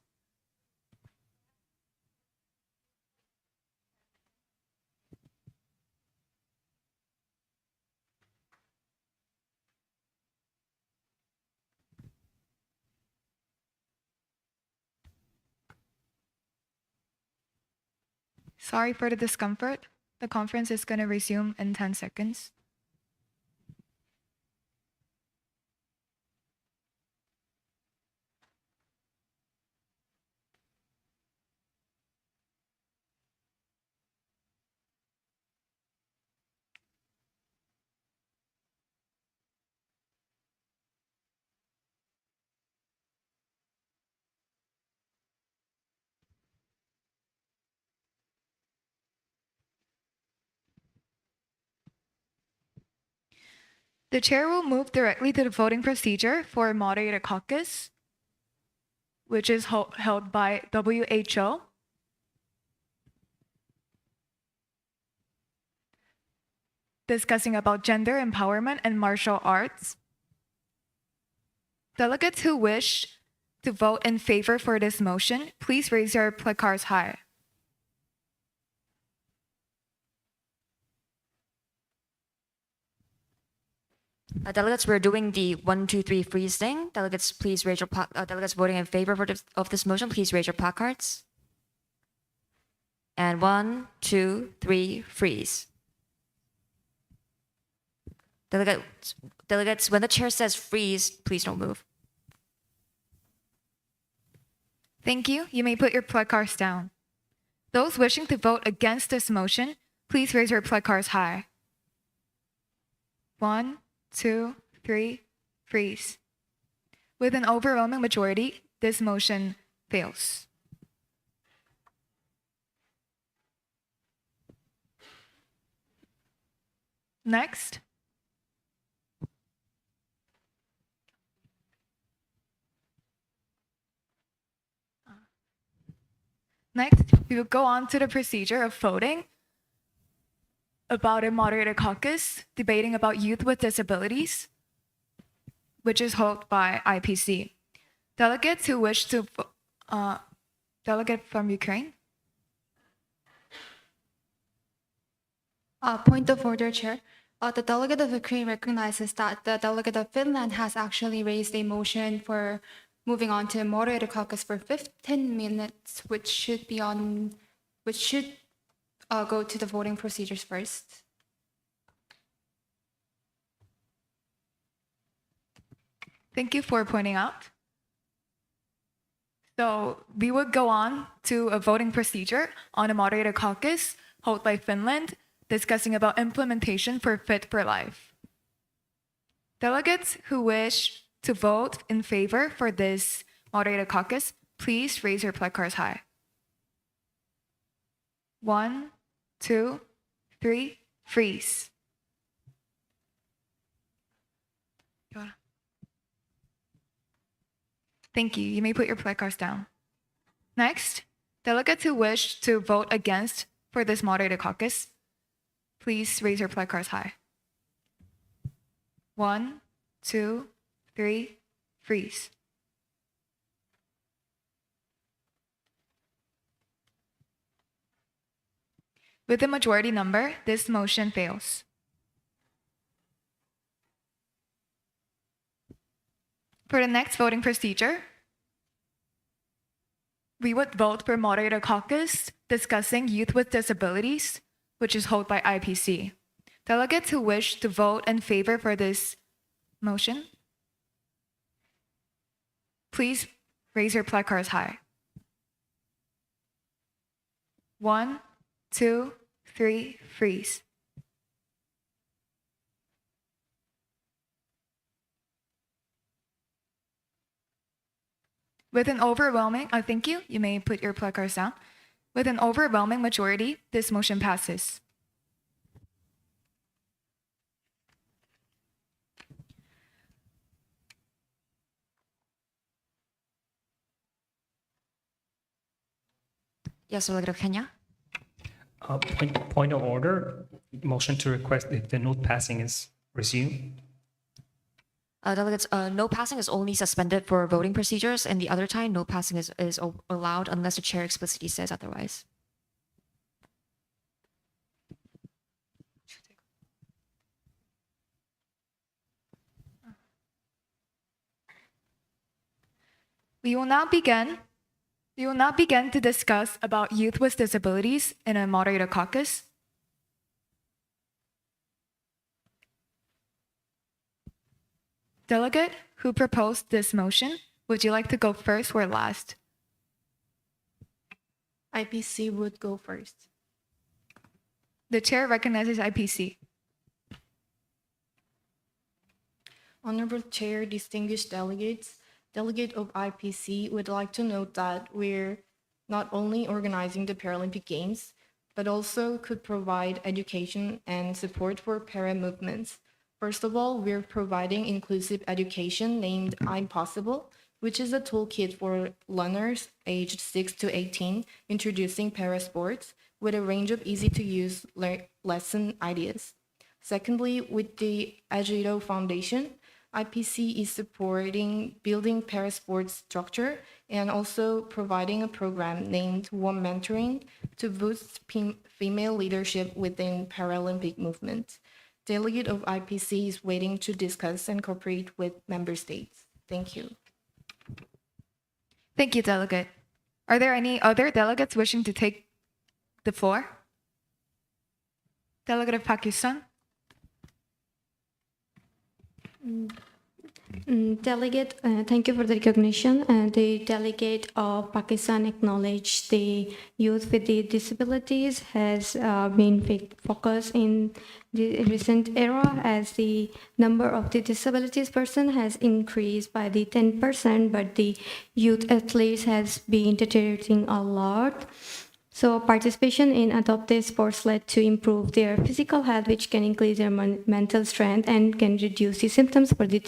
sorry for the discomfort. The conference is going to resume in 10 seconds. The chair will move directly to the voting procedure for a moderated caucus, which is held by WHO. Discussing about gender empowerment and martial arts. Delegates who wish to vote in favor for this motion, please raise your placards high. Delegates, we're doing the 1, 2, 3 freeze thing. Delegates, please raise your delegates voting in favor of this motion, please raise your placards. And 1, 2, 3, freeze. Delegates, when the chair says freeze, please don't move. Thank you. You may put your placards down. Those wishing to vote against this motion, please raise your placards high. 1, 2, 3, freeze. With an overwhelming majority, this motion fails. Next. Next, we will go on to the procedure of voting about a moderated caucus debating about youth with disabilities, which is held by IPC. Delegates who wish to, delegate from Ukraine. Point of order, Chair. The delegate of Ukraine recognizes that the delegate of Finland has actually raised a motion for moving on to a moderated caucus for 15 minutes, which should go to the voting procedures first. Thank you for pointing out. So we would go on to a voting procedure on a moderated caucus held by Finland, discussing about implementation for Fit for Life. Delegates who wish to vote in favor for this moderated caucus, please raise your placards high. 1, 2, 3, freeze. Thank you. You may put your placards down. Next, delegates who wish to vote against for this moderated caucus, please raise your placards high. 1, 2, 3, freeze. With a majority number, this motion fails. For the next voting procedure, we would vote for moderated caucus discussing youth with disabilities, which is held by IPC. Delegates who wish to vote in favor for this motion, please raise your placards high. 1, 2, 3, freeze. With an overwhelming, thank you. You may put your placards down. With an overwhelming majority, this motion passes. Yes, Delegate of Kenya. Point of order. Motion to request if the note passing is resumed. Delegates, no passing is only suspended for voting procedures, and the other time, no passing is allowed unless the chair explicitly says otherwise. We will now begin to discuss about youth with disabilities in a moderated caucus. Delegate who proposed this motion, would you like to go first or last? IPC would go first. The chair recognizes IPC. Honorable Chair, distinguished delegates, Delegate of IPC would like to note that we're not only organizing the Paralympic Games, but also could provide education and support for para movements. First of all, we're providing inclusive education named I'm Possible, which is a toolkit for learners aged 6 to 18, introducing parasports with a range of easy-to-use lesson ideas. Secondly, with the Agito Foundation, IPC is supporting building parasports structure and also providing a program named Women Mentoring to boost female leadership within Paralympic movement. Delegate of IPC is waiting to discuss and cooperate with member states. Thank you. Thank you, Delegate. Are there any other delegates wishing to take the floor? Delegate of Pakistan? Delegate, thank you for the recognition. The delegate of Pakistan acknowledged the youth with the disabilities has been focused in the recent era as the number of the disabilities person has increased by the 10%, but the youth athletes has been deteriorating a lot. So participation in adopted sports led to improve their physical health, which can increase their mental strength and can reduce the symptoms for the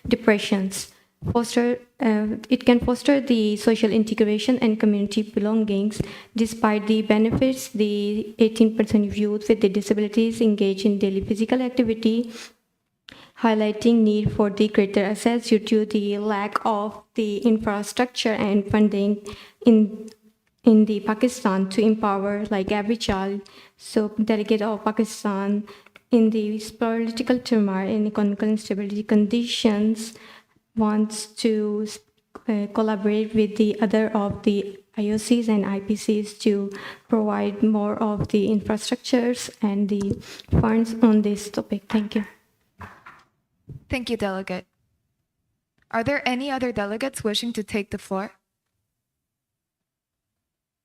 depressions. It can foster the social integration and community belongings. Despite the benefits, the 18% of youth with the disabilities engage in daily physical activity, highlighting need for the greater access due to the lack of the infrastructure and funding in the Pakistan to empower like every child. So delegate of Pakistan in the political turmoil and economic instability conditions wants to collaborate with the other of the IOCs and IPCs to provide more of the infrastructures and the funds on this topic. Thank you. Thank you, Delegate. Are there any other delegates wishing to take the floor?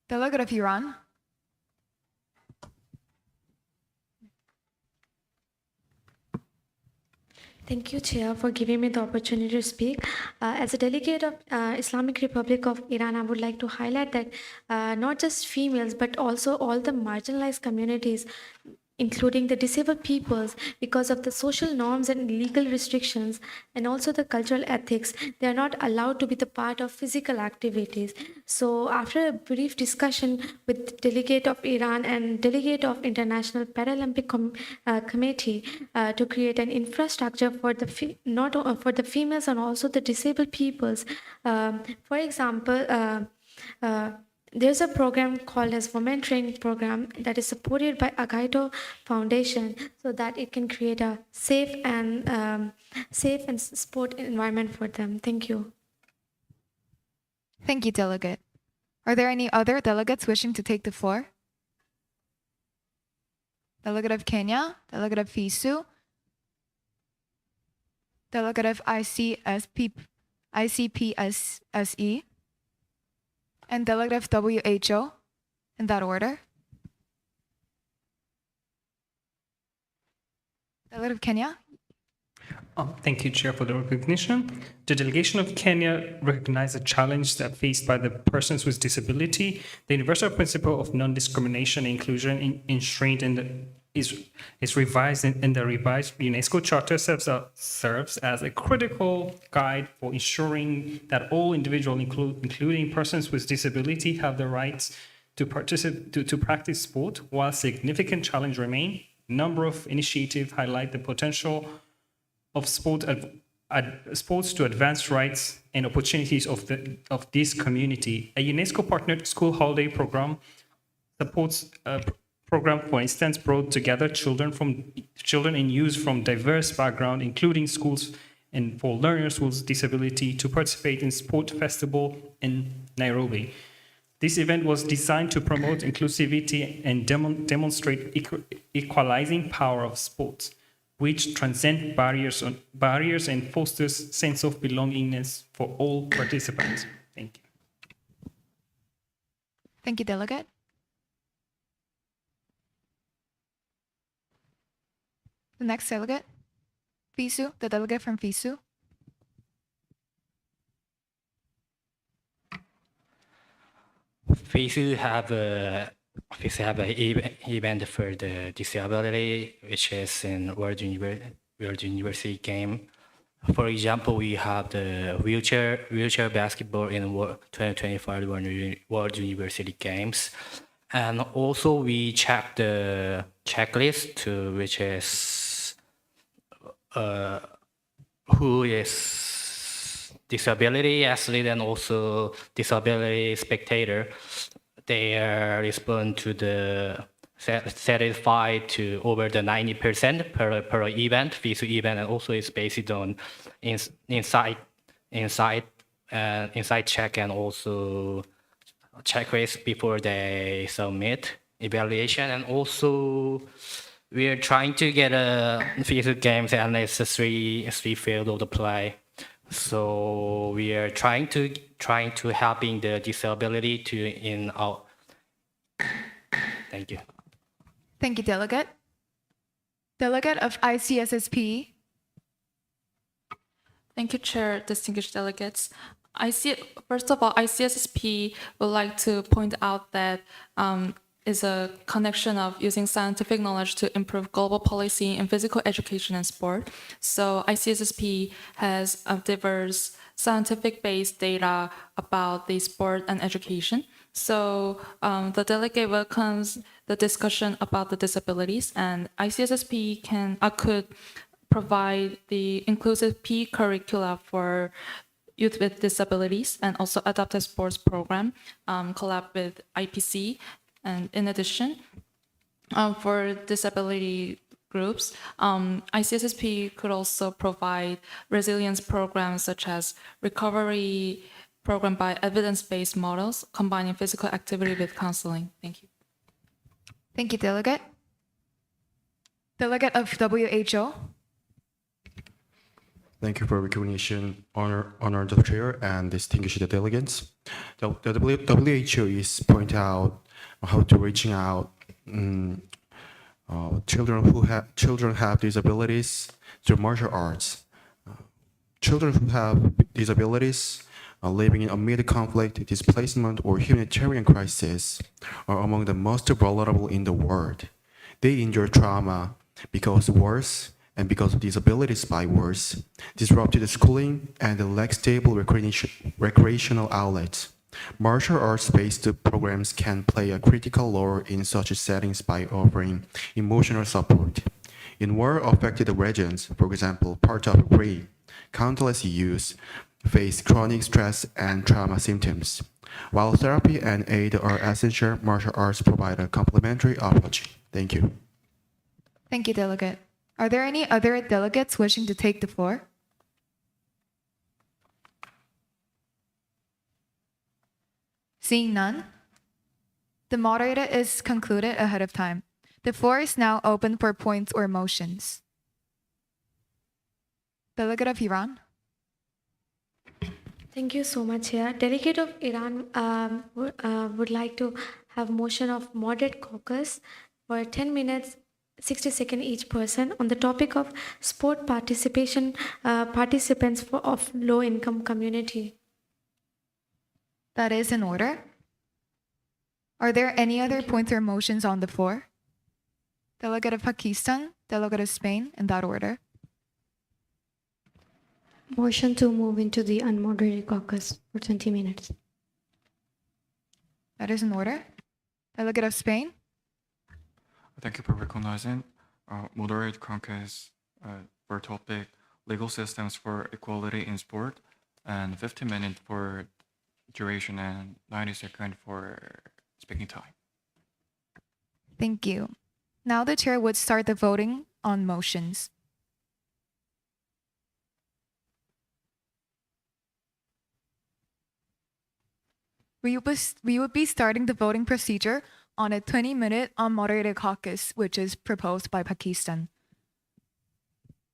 Delegate of Iran? Thank you, Chair, for giving me the opportunity to speak. As a delegate of Islamic Republic of Iran, I would like to highlight that not just females, but also all the marginalized communities, including the disabled peoples, because of the social norms and legal restrictions, and also the cultural ethics, they are not allowed to be the part of physical activities. So after a brief discussion with delegate of Iran and delegate of International Paralympic Committee to create an infrastructure for the for the females and also the disabled peoples. For example, there's a program called as Women Training Program that is supported by Agaito Foundation so that it can create a safe and sport environment for them. Thank you. Thank you, Delegate. Are there any other delegates wishing to take the floor? Delegate of Kenya, Delegate of FISU, Delegate of ICPSE, and Delegate of WHO, in that order. Delegate of Kenya. Thank you, Chair, for the recognition. The delegation of Kenya recognized the challenge that faced by the persons with disability. The universal principle of non-discrimination and inclusion enshrined in is revised in the revised UNESCO Charter serves as a critical guide for ensuring that all individuals, including persons with disability, have the rights to practice sport. While significant challenges remain, a number of initiatives highlight the potential of sports to advance rights and opportunities of this community. A UNESCO-partnered school holiday program supports program, for instance, brought together children and youth from diverse backgrounds, including schools and for learners with disability, to participate in sport festival in Nairobi. This event was designed to promote inclusivity and demonstrate equalizing power of sports, which transcend barriers and fosters sense of belongingness for all participants. Thank you. Thank you, Delegate. The next delegate, FISU, the delegate from FISU. FISU have a event for the disability, which is in World University Game. For example, we have the wheelchair basketball in 2025 World University Games. And also we check the checklist which is who is disability athlete and also disability spectator. They respond to the satisfied to over the 90% per event, physical event, and also it's based on inside check and also checklist before they submit evaluation. And also we are trying to get a physical games and it's a three field of the play. So we are trying to helping the disability to in our. Thank you. Thank you, Delegate. Delegate of ICSSP. Thank you, Chair, distinguished delegates. First of all, ICSSP would like to point out that is a connection of using scientific knowledge to improve global policy in physical education and sport. So ICSSP has diverse scientific-based data about the sport and education. So the delegate welcomes the discussion about the disabilities, and ICSSP could provide the inclusive P curricula for youth with disabilities and also adaptive sports program, collab with IPC. And in addition, for disability groups, ICSSP could also provide resilience programs such as recovery program by evidence-based models, combining physical activity with counseling. Thank you. Thank you, Delegate. Delegate of WHO. Thank you for recognition, honored Chair and distinguished delegates. The WHO is pointing out how to reaching out children have disabilities through martial arts. Children who have disabilities living in amid conflict, displacement, or humanitarian crisis are among the most vulnerable in the world. They endure trauma because wars and because of disabilities by wars, disrupted schooling, and lack stable recreational outlets. Martial arts-based programs can play a critical role in such settings by offering emotional support. In war-affected regions, for example, parts of Ukraine, countless youth face chronic stress and trauma symptoms. While therapy and aid are essential, martial arts provide a complementary approach. Thank you. Thank you, Delegate. Are there any other delegates wishing to take the floor? Seeing none, the moderator is concluded ahead of time. The floor is now open for points or motions. Delegate of Iran. Thank you so much, Chair. Delegate of Iran would like to have motion of moderate caucus for 10 minutes, 60 seconds each person on the topic of sport participants of low-income community. That is in order. Are there any other points or motions on the floor? Delegate of Pakistan, Delegate of Spain, in that order. Motion to move into the unmoderated caucus for 20 minutes. That is in order. Delegate of Spain. Thank you for recognizing moderate caucus for topic legal systems for equality in sport, and 15 minutes for duration and 90 seconds for speaking time. Thank you. Now the chair would start the voting on motions. We would be starting the voting procedure on a 20-minute unmoderated caucus, which is proposed by Pakistan.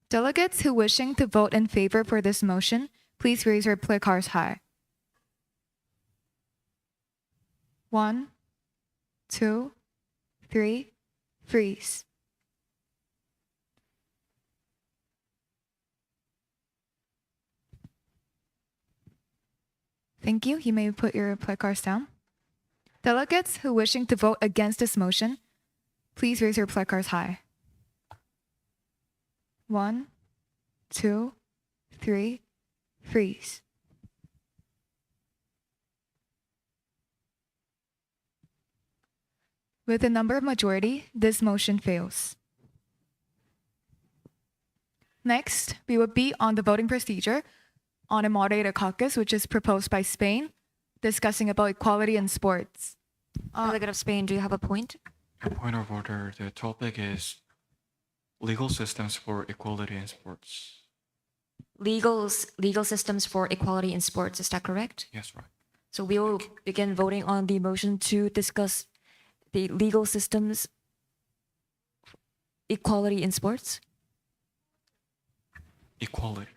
Delegates who wishing to vote in favor for this motion, please raise your placards high. 1, 2, 3, freeze. Thank you. You may put your placards down. Delegates who wishing to vote against this motion, please raise your placards high. 1, 2, 3, freeze. With the number of majority, this motion fails. Next, we will be on the voting procedure on a moderated caucus, which is proposed by Spain, discussing about equality in sports. Delegate of Spain, do you have a point? A point of order. The topic is legal systems for equality in sports. Legal systems for equality in sports, is that correct? Yes, right. So we will begin voting on the motion to discuss the legal systems equality in sports. Equality.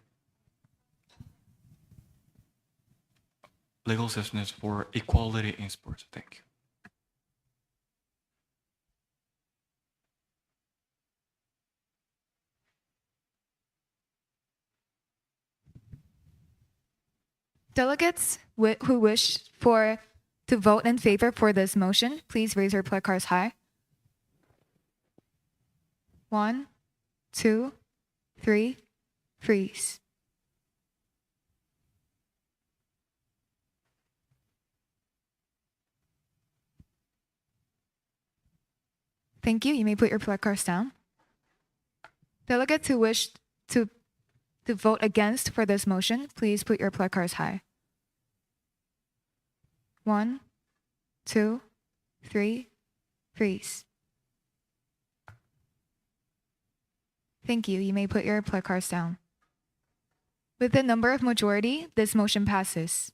Legal systems for equality in sports. Thank you. Delegates who wish to vote in favor for this motion, please raise your placards high. 1, 2, 3, freeze. Thank you. You may put your placards down. Delegates who wish to vote against for this motion, please put your placards high. 1, 2, 3, freeze. Thank you. You may put your placards down. With the number of majority, this motion passes.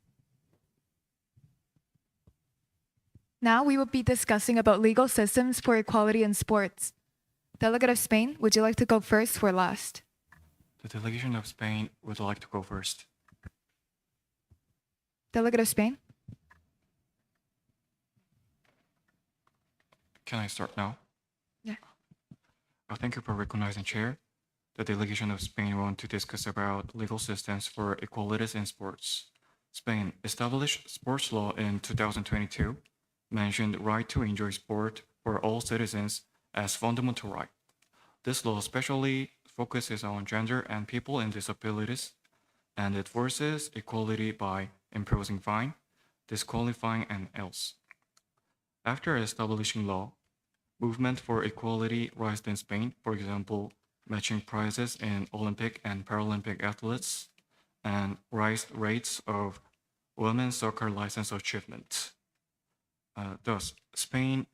Now we will be discussing about legal systems for equality in sports. Delegate of Spain, would you like to go first or last? The delegation of Spain would like to go first. Delegate of Spain? Can I start now? Yeah. Thank you for recognizing Chair. The delegation of Spain want to discuss about legal systems for equalities in sports. Spain established sports law in 2022, mentioned right to enjoy sport for all citizens as fundamental right. This law especially focuses on gender and people in disabilities, and it forces equality by imposing fine, disqualifying, and else. After establishing law, movement for equality rised in Spain, for example, matching prizes in Olympic and Paralympic athletes, and raised rates of women's soccer license achievement. Thus, Spain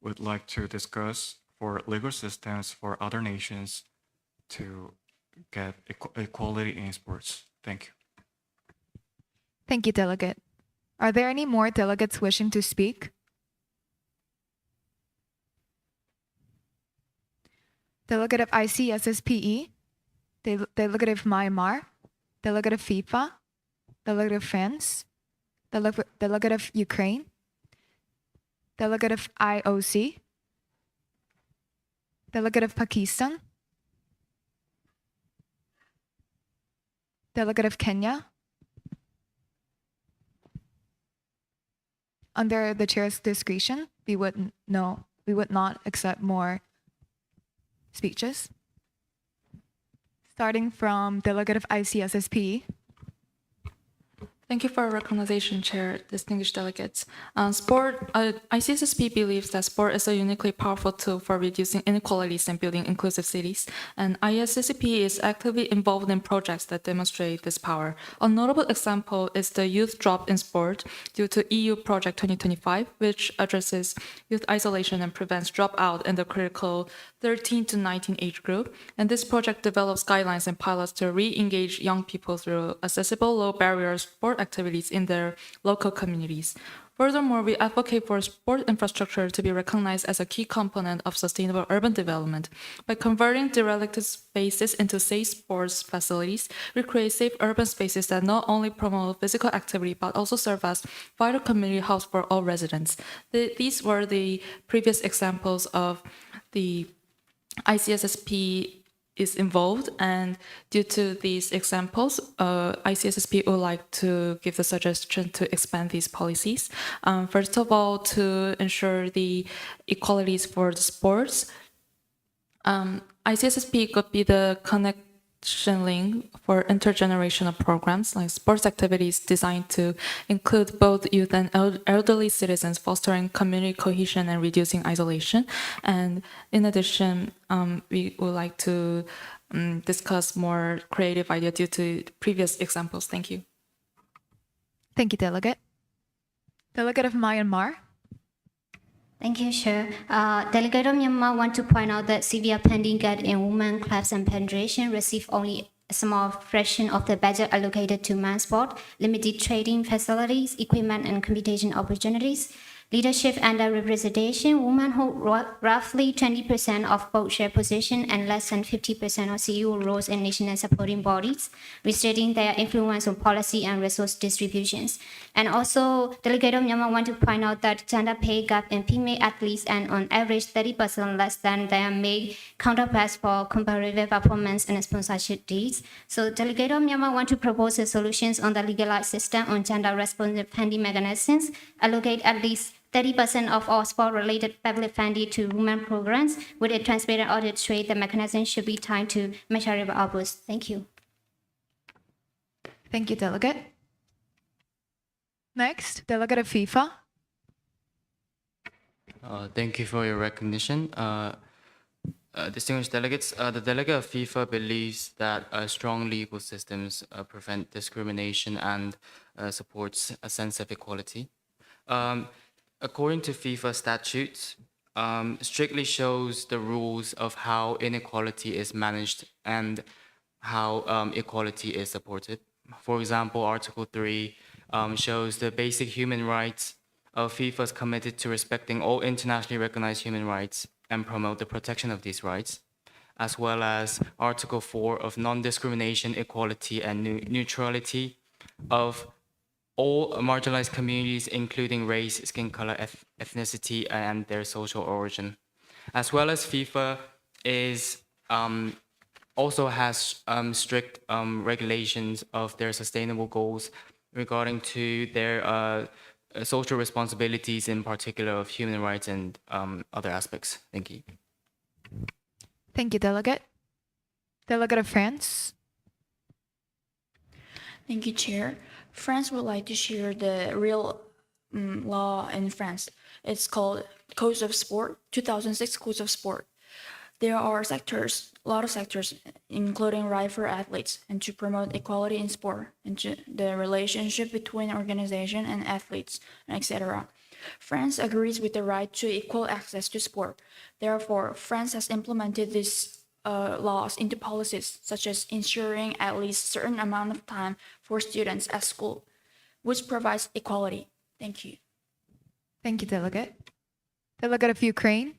would like to discuss for legal systems for other nations to get equality in sports. Thank you. Thank you, Delegate. Are there any more delegates wishing to speak? Delegate of ICSSPE, Delegate of Myanmar, Delegate of FIFA, Delegate of France, Delegate of Ukraine, Delegate of IOC, Delegate of Pakistan, Delegate of Kenya. Under the chair's discretion, we would not accept more speeches. Starting from Delegate of ICSSP. Thank you for your recognition, Chair, distinguished delegates. ICSSP believes that sport is a uniquely powerful tool for reducing inequalities and building inclusive cities, and ICSSP is actively involved in projects that demonstrate this power. A notable example is the youth drop in sport due to EU Project 2025, which addresses youth isolation and prevents dropout in the critical 13 to 19 age group. And this project develops guidelines and pilots to re-engage young people through accessible, low-barrier sport activities in their local communities. Furthermore, we advocate for sport infrastructure to be recognized as a key component of sustainable urban development. By converting derelict spaces into safe sports facilities, we create safe urban spaces that not only promote physical activity but also serve as vital community hubs for all residents. These were the previous examples of the ICSSP is involved, and due to these examples, ICSSP would like to give the suggestion to expand these policies. First of all, to ensure the equalities for the sports, ICSSP could be the for intergenerational programs like sports activities designed to include both youth and elderly citizens, fostering community cohesion and reducing isolation. And in addition, we would like to discuss more creative ideas due to previous examples. Thank you. Thank you, Delegate. Delegate of Myanmar. Thank you, Chair. Delegate of Myanmar want to point out that severe pending gap in women clubs and penetration receive only a small fraction of the budget allocated to men's sport, limited training facilities, equipment, and competition opportunities. Leadership underrepresentation, women hold roughly 20% of board chair positions and less than 50% of CEO roles in national supporting bodies, restricting their influence on policy and resource distributions. And also, Delegate of Myanmar want to point out that gender pay gap in female athletes and on average 30% less than their male counterparts for comparative performance and sponsorship deals. So Delegate of Myanmar want to propose solutions on the legalized system on gender responsive funding mechanisms, allocate at least 30% of all sport-related public funding to women programs. With a transparent audit trail, the mechanism should be tied to measurable outputs. Thank you. Thank you, Delegate. Next, Delegate of FIFA. Thank you for your recognition. Distinguished delegates, the delegate of FIFA believes that strong legal systems prevent discrimination and supports a sense of equality. According to FIFA statutes, strictly shows the rules of how inequality is managed and how equality is supported. For example, Article 3 shows the basic human rights of FIFA is committed to respecting all internationally recognized human rights and promote the protection of these rights, as well as Article 4 of non-discrimination, equality, and neutrality of all marginalized communities, including race, skin color, ethnicity, and their social origin. As well as FIFA is also has strict regulations of their sustainable goals regarding to their social responsibilities, in particular of human rights and other aspects. Thank you. Thank you, Delegate. Delegate of France. Thank you, Chair. France would like to share the real law in France. It's called Codes of Sport, 2006 Codes of Sport. There are sectors, a lot of sectors, including right for athletes, and to promote equality in sport, and to the relationship between organization and athletes, etc. France agrees with the right to equal access to sport. Therefore, France has implemented these laws into policies, such as ensuring at least a certain amount of time for students at school, which provides equality. Thank you. Thank you, Delegate. Delegate of Ukraine.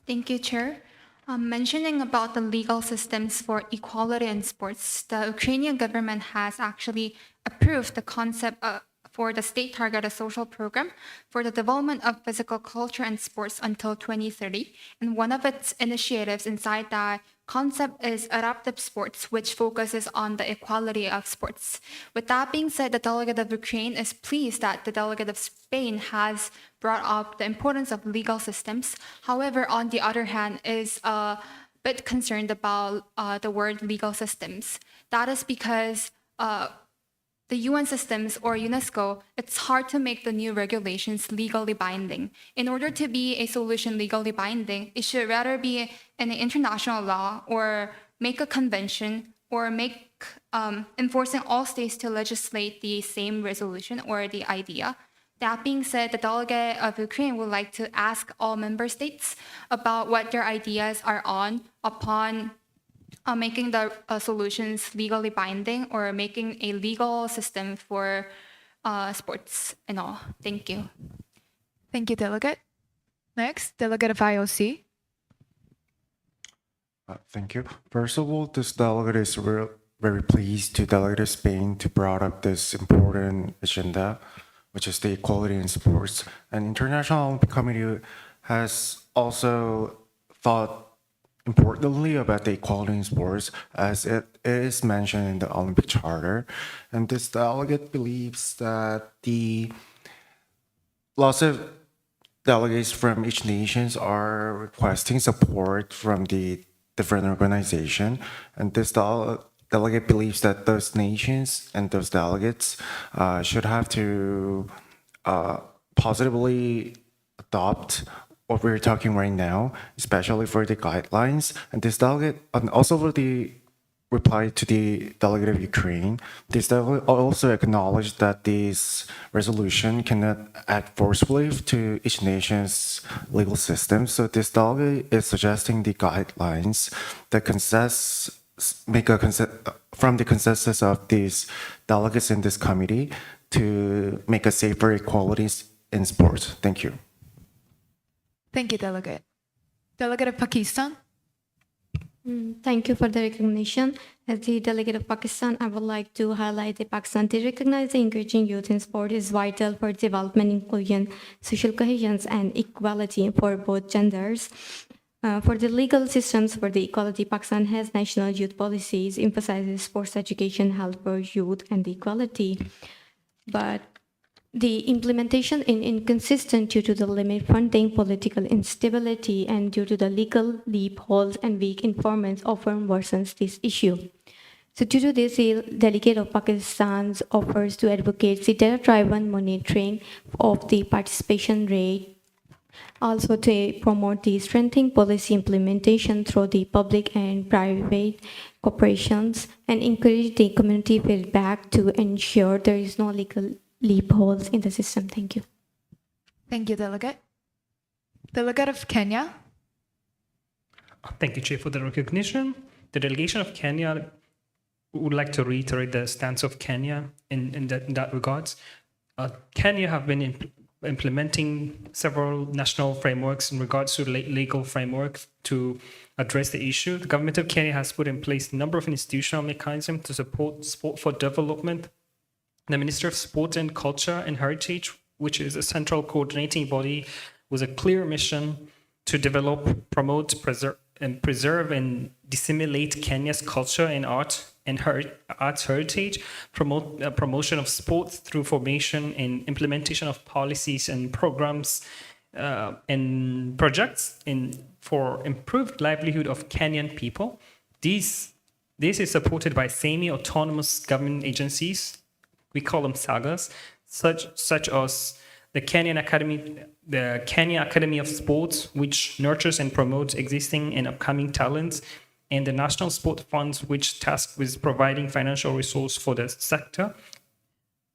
Thank you, Chair. Mentioning about the legal systems for equality in sports, the Ukrainian government has actually approved the concept for the state-targeted social program for the development of physical culture and sports until 2030. And one of its initiatives inside that concept is adaptive sports, which focuses on the equality of sports. With that being said, the delegate of Ukraine is pleased that the delegate of Spain has brought up the importance of legal systems. However, on the other hand, is a bit concerned about the word legal systems. That is because the UN systems or UNESCO, it's hard to make the new regulations legally binding. In order to be a solution legally binding, it should rather be an international law or make a convention or make enforcing all states to legislate the same resolution or the idea. That being said, the delegate of Ukraine would like to ask all member states about what their ideas are upon making the solutions legally binding or making a legal system for sports and all. Thank you. Thank you, Delegate. Next, Delegate of IOC. Thank you. First of all, this delegate is very pleased to delegate Spain to brought up this important agenda, which is the equality in sports. And International Olympic Committee has also thought importantly about the equality in sports, as it is mentioned in the Olympic Charter. And this delegate believes that the lots of delegates from each nations are requesting support from the different organizations. And this delegate believes that those nations and those delegates should have to positively adopt what we're talking right now, especially for the guidelines. And this delegate, and also for the reply to the delegate of Ukraine, this delegate also acknowledged that this resolution cannot act forcefully to each nation's legal system. So this delegate is suggesting the guidelines that from the consensus of these delegates in this committee to make a safer equalities in sports. Thank you. Thank you, Delegate. Delegate of Pakistan. Thank you for the recognition. As the delegate of Pakistan, I would like to highlight that Pakistan to recognize that encouraging youth in sport is vital for development, inclusion, social cohesion, and equality for both genders. For the legal systems for the equality, Pakistan has national youth policies, emphasizes sports education, health for youth, and the equality. But the implementation is inconsistent due to the limited funding, political instability, and due to the legal loopholes and weak informants often worsens this issue. So due to this, the delegate of Pakistan offers to advocate the data-driven monitoring of the participation rate, also to promote the strengthening policy implementation through the public and private corporations, and encourage the community feedback to ensure there is no legal loopholes in the system. Thank you. Thank you, Delegate. Delegate of Kenya. Thank you, Chair, for the recognition. The delegation of Kenya would like to reiterate the stance of Kenya in that regards. Kenya have been implementing several national frameworks in regards to legal framework to address the issue. The government of Kenya has put in place a number of institutional mechanisms to support sport for development. The Minister of Sport and Culture and Heritage, which is a central coordinating body, with a clear mission to develop, promote, preserve and disseminate Kenya's culture and art and arts heritage, promote promotion of sports through formation and implementation of policies and programs and projects for improved livelihood of Kenyan people. This is supported by semi-autonomous government agencies. We call them sagas, such as the Kenya Academy of Sports, which nurtures and promotes existing and upcoming talents, and the National Sport Funds, which tasked with providing financial resource for the sector.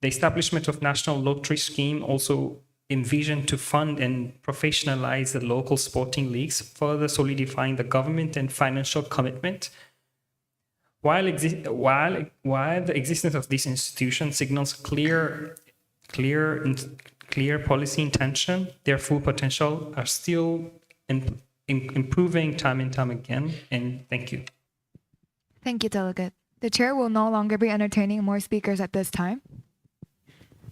The establishment of National Lottery Scheme also envisioned to fund and professionalize the local sporting leagues, further solidifying the government and financial commitment. While the existence of this institution signals clear policy intention, their full potential are still improving time and time again. And thank you. Thank you, Delegate. The Chair will no longer be entertaining more speakers at this time.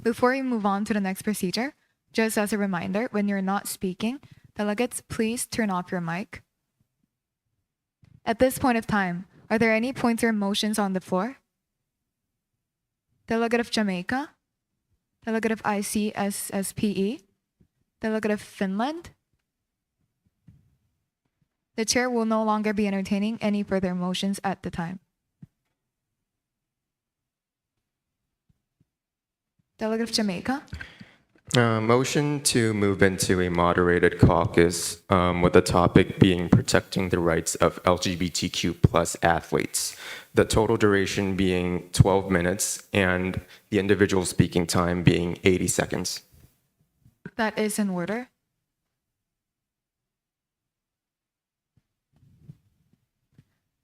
Before we move on to the next procedure, just as a reminder, when you're not speaking, delegates, please turn off your mic. At this point of time, are there any points or motions on the floor? Delegate of Jamaica? Delegate of ICSSPE? Delegate of Finland? The Chair will no longer be entertaining any further motions at the time. Delegate of Jamaica? Motion to move into a moderated caucus with the topic being protecting the rights of LGBTQ plus athletes. The total duration being 12 minutes and the individual speaking time being 80 seconds. That is in order.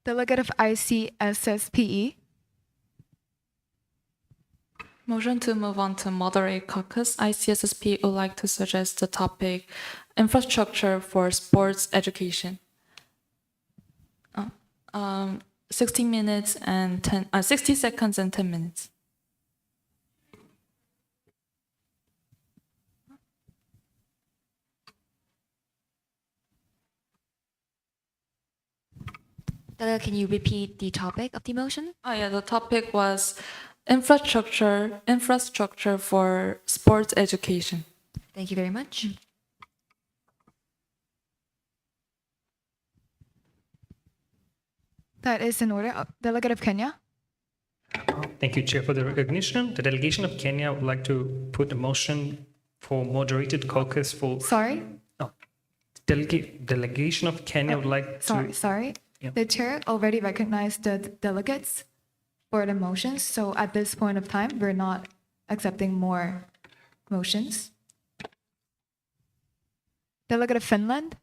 Delegate of ICSSPE? Motion to move on to moderate caucus. ICSSP would like to suggest the topic infrastructure for sports education. 60 minutes and 60 seconds and 10 minutes. Can you repeat the topic of the motion? Oh yeah, the topic was infrastructure for sports education. Thank you very much. That is in order. Delegate of Kenya. Thank you, Chair, for the recognition. The delegation of Kenya would like to put a motion for moderated caucus for. Sorry? Delegation of Kenya would like to. Sorry. Yeah. The chair already recognized the delegates for the motions, so at this point of time, we're not accepting more motions. Delegate of Finland.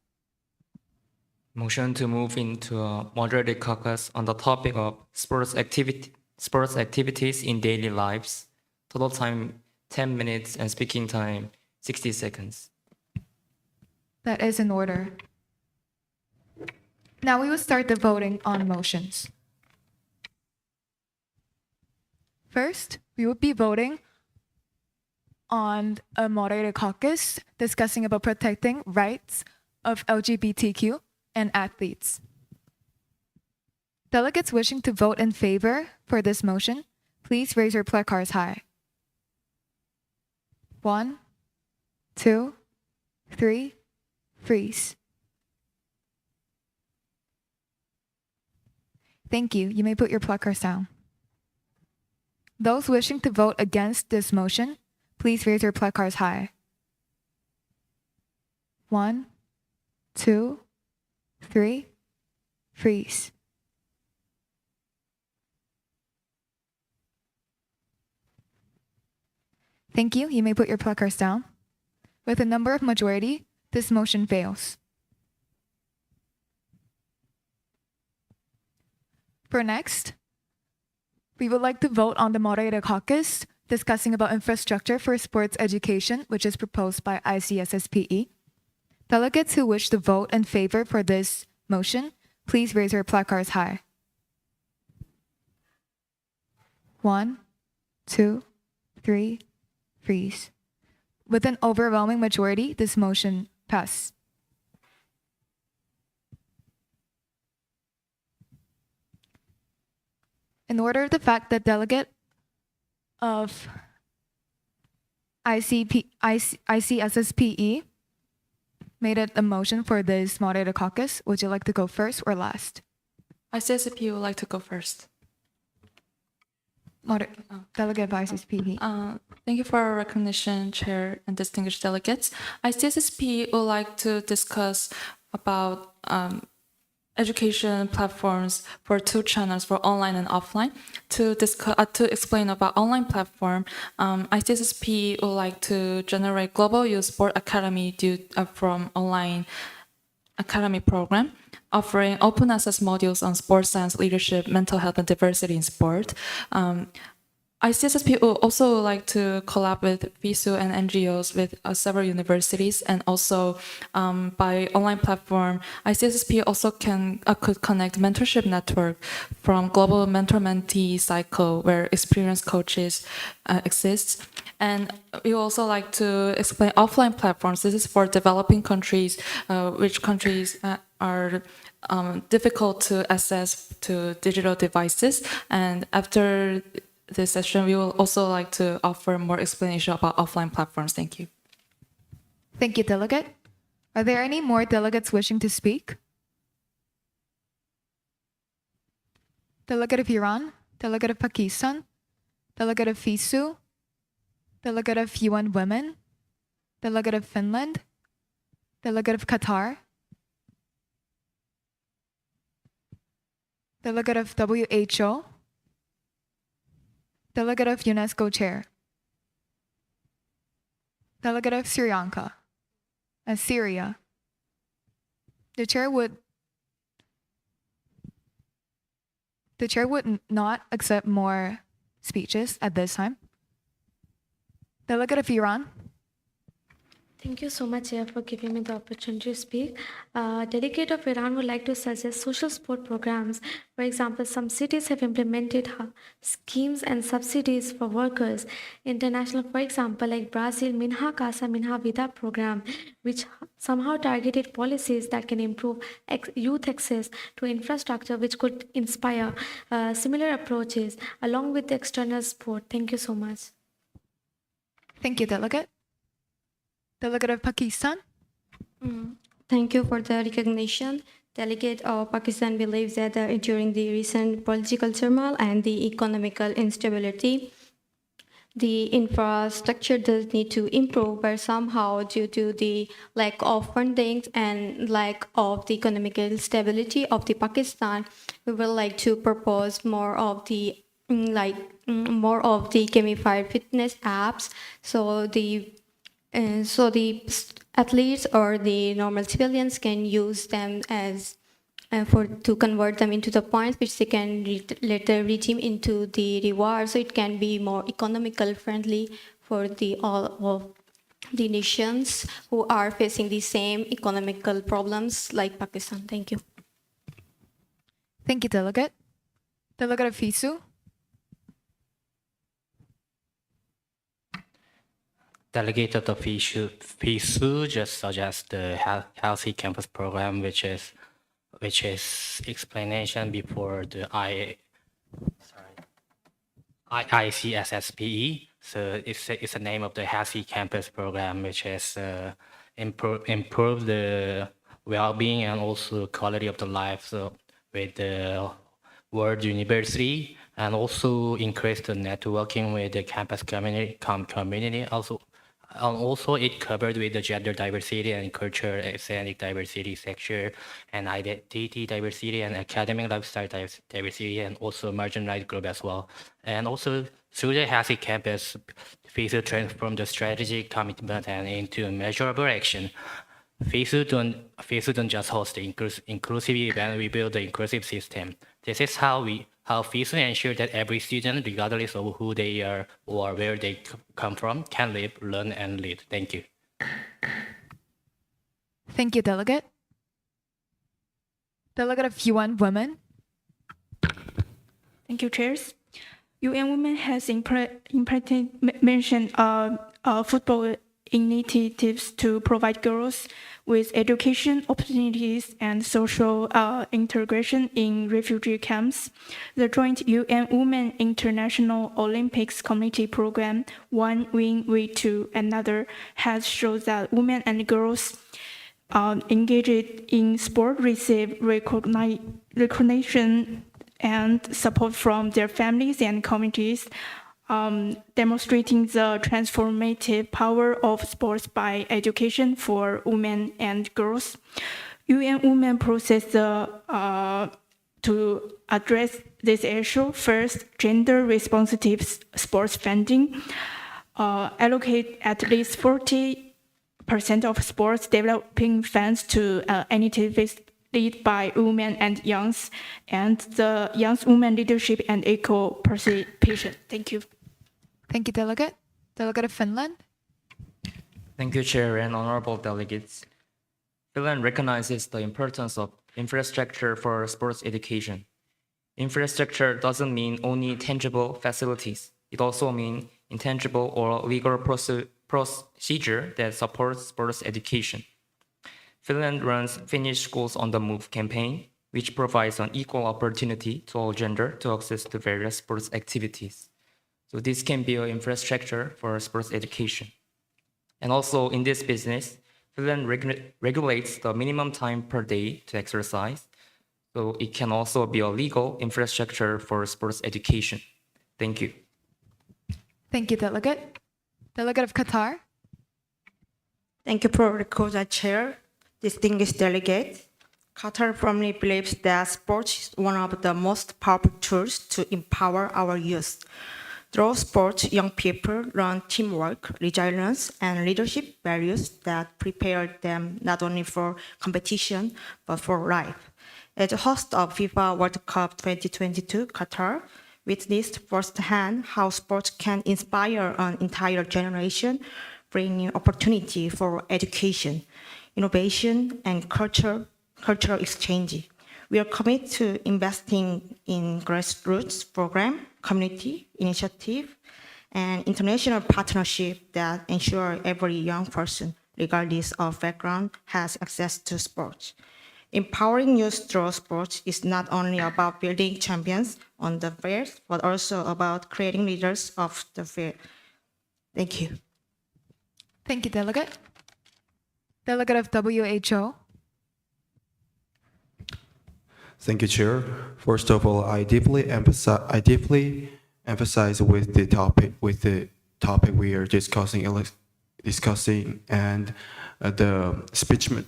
Motion to move into a moderated caucus on the topic of sports activities in daily lives. Total time 10 minutes and speaking time 60 seconds. That is in order. Now we will start the voting on motions. First, we will be voting on a moderated caucus discussing about protecting rights of LGBTQ and athletes. Delegates wishing to vote in favor for this motion, please raise your placards high. 1, 2, 3, freeze. Thank you. You may put your placards down. Those wishing to vote against this motion, please raise your placards high. 1, 2, 3, freeze. Thank you. You may put your placards down. With a number of majority, this motion fails. For next, we would like to vote on the moderated caucus discussing about infrastructure for sports education, which is proposed by ICSSPE. Delegates who wish to vote in favor for this motion, please raise your placards high. 1, 2, 3, freeze. With an overwhelming majority, this motion passed. In order of the fact that delegate of ICSSPE made it a motion for this moderated caucus, would you like to go first or last? ICSP would like to go first. Delegate of ICSSPE. Thank you for our recognition, Chair and distinguished delegates. ICSSP would like to discuss about education platforms for two channels, for online and offline. To explain about online platform, ICSSP would like to generate Global Youth Sport Academy from online academy program, offering open access modules on sports science, leadership, mental health, and diversity in sport. ICSSP would also like to collab with FISU and NGOs with several universities, and also by online platform, ICSSP also could connect mentorship network from global mentor-mentee cycle where experienced coaches exist. And we also like to explain offline platforms. This is for developing countries, which countries are difficult to access to digital devices. And after this session, we will also like to offer more explanation about offline platforms. Thank you. Thank you, delegate. Are there any more delegates wishing to speak? Delegate of Iran, delegate of Pakistan, delegate of FISU, delegate of UN Women, delegate of Finland, delegate of Qatar, delegate of WHO, delegate of UNESCO Chair, delegate of Sri Lanka and Syria. The chair would not accept more speeches at this time. Delegate of Iran. Thank you so much, Chair, for giving me the opportunity to speak. Delegate of Iran would like to suggest social support programs. For example, some cities have implemented schemes and subsidies for workers. International, for example, like Brazil, Minha Casa, Minha Vida program, which somehow targeted policies that can improve youth access to infrastructure, which could inspire similar approaches along with the external support. Thank you so much. Thank you, delegate. Delegate of Pakistan. Thank you for the recognition. Delegate of Pakistan believes that during the recent political turmoil and the economical instability, the infrastructure does need to improve, but somehow due to the lack of funding and lack of the economical stability of the Pakistan, we would like to propose more of the more of the gamified fitness apps, so the athletes or the normal civilians can use them as to convert them into the points which they can later redeem into the reward, so it can be more economical friendly for the all of the nations who are facing the same economical problems like Pakistan. Thank you. Thank you, Delegate. Delegate of FISU. Delegate of the FISU just suggests the Healthy Campus Program, which is explanation before the ICSSPE. So it's the name of the Healthy Campus Program, which is improve the well-being and also quality of the life. So with the World University, and also increase the networking with the campus community. Also, it covered with the gender diversity and cultural ethnic diversity section, and identity diversity and academic lifestyle diversity, and also marginalized group as well. And also through the Healthy Campus, FISU transformed the strategic commitment and into measurable action. FISU don't just host the inclusive event, we build the inclusive system. This is how FISU ensure that every student, regardless of who they are or where they come from, can live, learn, and lead. Thank you. Thank you, Delegate. Delegate of UN Women. Thank you, Chairs. UN Women has mentioned football initiatives to provide girls with education opportunities and social integration in refugee camps. The joint UN Women International Olympics Committee program, One Win Way to Another, has shown that women and girls engaged in sport receive recognition and support from their families and communities, demonstrating the transformative power of sports by education for women and girls. UN Women process to address this issue. First, gender responsive sports funding. Allocate at least 40% of sports developing funds to initiatives led by women and youngs, and the young women leadership and equal participation. Thank you. Thank you, Delegate. Delegate of Finland. Thank you, Chair and honorable delegates. Finland recognizes the importance of infrastructure for sports education. Infrastructure doesn't mean only tangible facilities. It also means intangible or legal procedure that supports sports education. Finland runs Finnish Schools on the Move campaign, which provides an equal opportunity to all gender to access to various sports activities. So this can be an infrastructure for sports education. And also in this business, Finland regulates the minimum time per day to exercise. So it can also be a legal infrastructure for sports education. Thank you. Thank you, Delegate. Delegate of Qatar. Thank you, Pro Recosa Chair. Distinguished delegate, Qatar firmly believes that sports is one of the most powerful tools to empower our youth. Through sports, young people learn teamwork, resilience, and leadership values that prepare them not only for competition, but for life. As a host of FIFA World Cup 2022 Qatar, witnessed firsthand how sports can inspire an entire generation, bringing opportunity for education, innovation, and cultural exchange. We are committed to investing in grassroots program, community initiative, and international partnership that ensure every young person, regardless of background, has access to sports. Empowering youth through sports is not only about building champions on the field, but also about creating leaders of the field. Thank you. Thank you, Delegate. Delegate of WHO. Thank you, Chair. First of all, I deeply emphasize with the topic we are discussing, and the speechment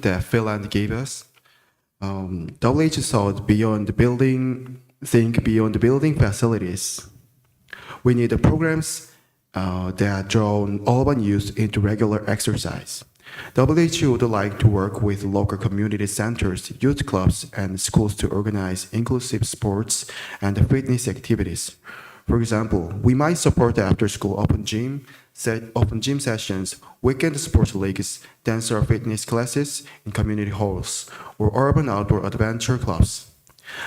that Finland gave us. WHO thought beyond the building, think beyond the building facilities. We need the programs that draw urban youth into regular exercise. WHO would like to work with local community centers, youth clubs, and schools to organize inclusive sports and fitness activities. For example, we might support after-school open gym sessions, weekend sports leagues, dance or fitness classes in community halls, or urban outdoor adventure clubs.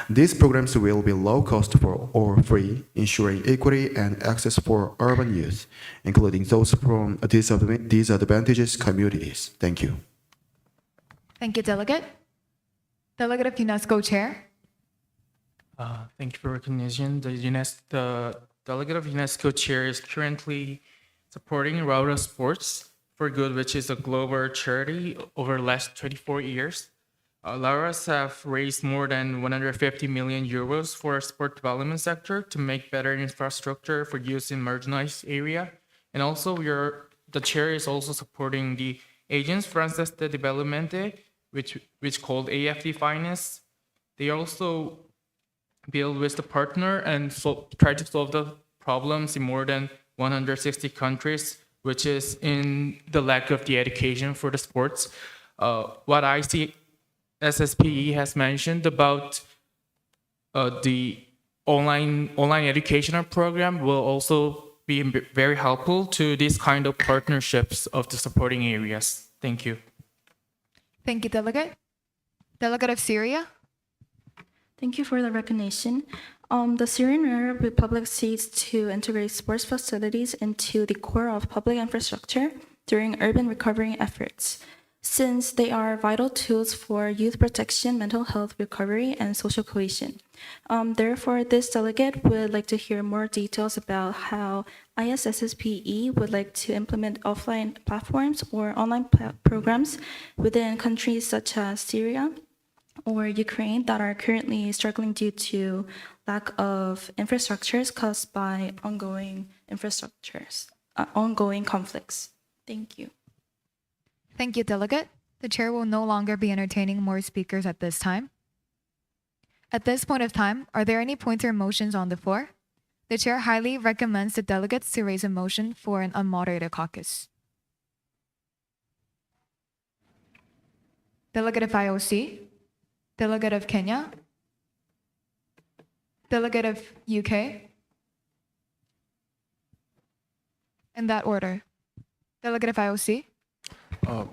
These programs will be low cost or free, ensuring equity and access for urban youth, including those from disadvantaged communities. Thank you. Thank you, Delegate. Delegate of UNESCO Chair. Thank you for recognition. The delegate of UNESCO Chair is currently supporting Rauda Sports for Good, which is a global charity over the last 24 years. Lauras have raised more than 150 million euros for sport development sector to make better infrastructure for youth in marginalized area. And also the chair is also supporting the Agence Française de Développement, which called AFD Finance. They also build with the partner and try to solve the problems in more than 160 countries, which is in the lack of the education for the sports. What I see SSPE has mentioned about the online educational program will also be very helpful to these kind of partnerships of the supporting areas. Thank you. Thank you, Delegate. Delegate of Syria. Thank you for the recognition. The Syrian Arab Republic seeks to integrate sports facilities into the core of public infrastructure during urban recovery efforts, since they are vital tools for youth protection, mental health recovery, and social cohesion. Therefore, this delegate would like to hear more details about how ISSSPE would like to implement offline platforms or online programs within countries such as Syria or Ukraine that are currently struggling due to lack of infrastructures caused by ongoing conflicts. Thank you. Thank you, Delegate. The chair will no longer be entertaining more speakers at this time. At this point of time, are there any points or motions on the floor? The chair highly recommends the delegates to raise a motion for an unmoderated caucus. Delegate of IOC, Delegate of Kenya, Delegate of UK. In that order. Delegate of IOC.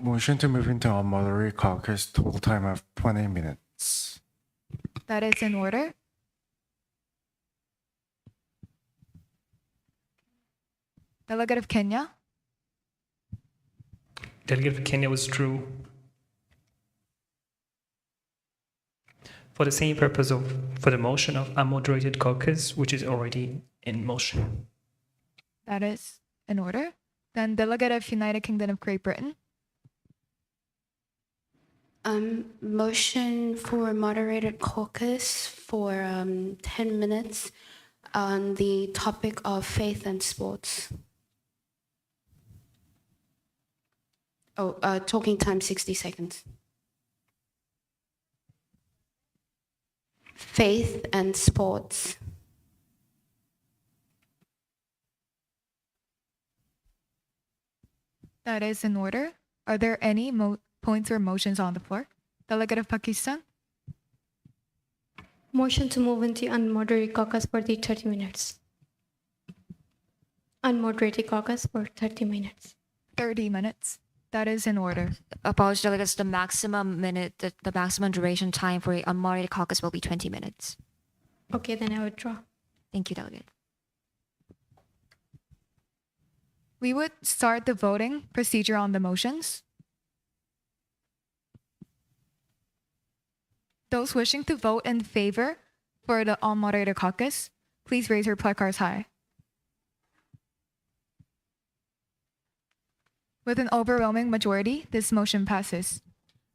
Motion to move into a moderated caucus, total time of 20 minutes. That is in order. Delegate of Kenya. Delegate of Kenya withdrew. For the same purpose for the motion of unmoderated caucus, which is already in motion. That is in order. Then Delegate of United Kingdom of Great Britain. Motion for moderated caucus for 10 minutes on the topic of faith and sports. Talking time 60 seconds. Faith and sports. That is in order. Are there any points or motions on the floor? Delegate of Pakistan. Motion to move into unmoderated caucus for the 30 minutes. Unmoderated caucus for 30 minutes. 30 minutes. That is in order. Apologies, delegates. The maximum duration time for a unmoderated caucus will be 20 minutes. Okay, then I withdraw. Thank you, delegate. We would start the voting procedure on the motions. Those wishing to vote in favor for the unmoderated caucus, please raise your placards high. With an overwhelming majority, this motion passes.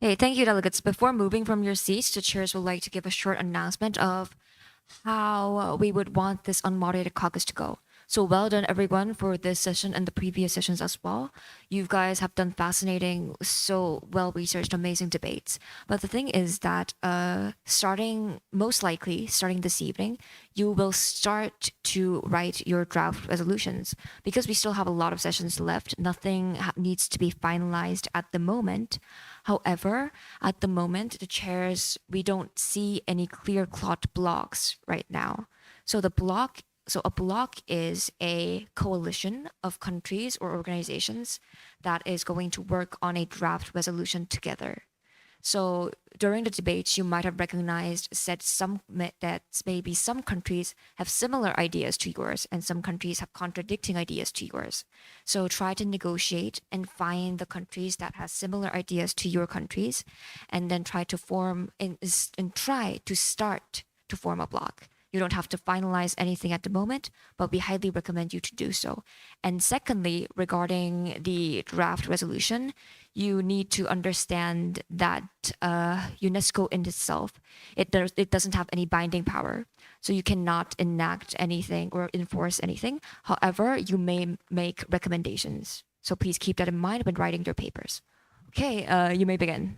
Hey, thank you, delegates. Before moving from your seats, the chairs would like to give a short announcement of how we would want this unmoderated caucus to go. So well done, everyone, for this session and the previous sessions as well. You guys have done fascinating, so well-researched, amazing debates. But the thing is that most likely, starting this evening, you will start to write your draft resolutions. Because we still have a lot of sessions left, nothing needs to be finalized at the moment. However, at the moment, the chairs, we don't see any clear-cut blocks right now. So a bloc is a coalition of countries or organizations that is going to work on a draft resolution together. So during the debates, you might have recognized that maybe some countries have similar ideas to yours and some countries have contradicting ideas to yours. So try to negotiate and find the countries that have similar ideas to your countries, and then try to start to form a bloc. You don't have to finalize anything at the moment, but we highly recommend you to do so. And secondly, regarding the draft resolution, you need to understand that UNESCO in itself, it doesn't have any binding power. So you cannot enact anything or enforce anything. However, you may make recommendations. So please keep that in mind when writing your papers. Okay, you may begin.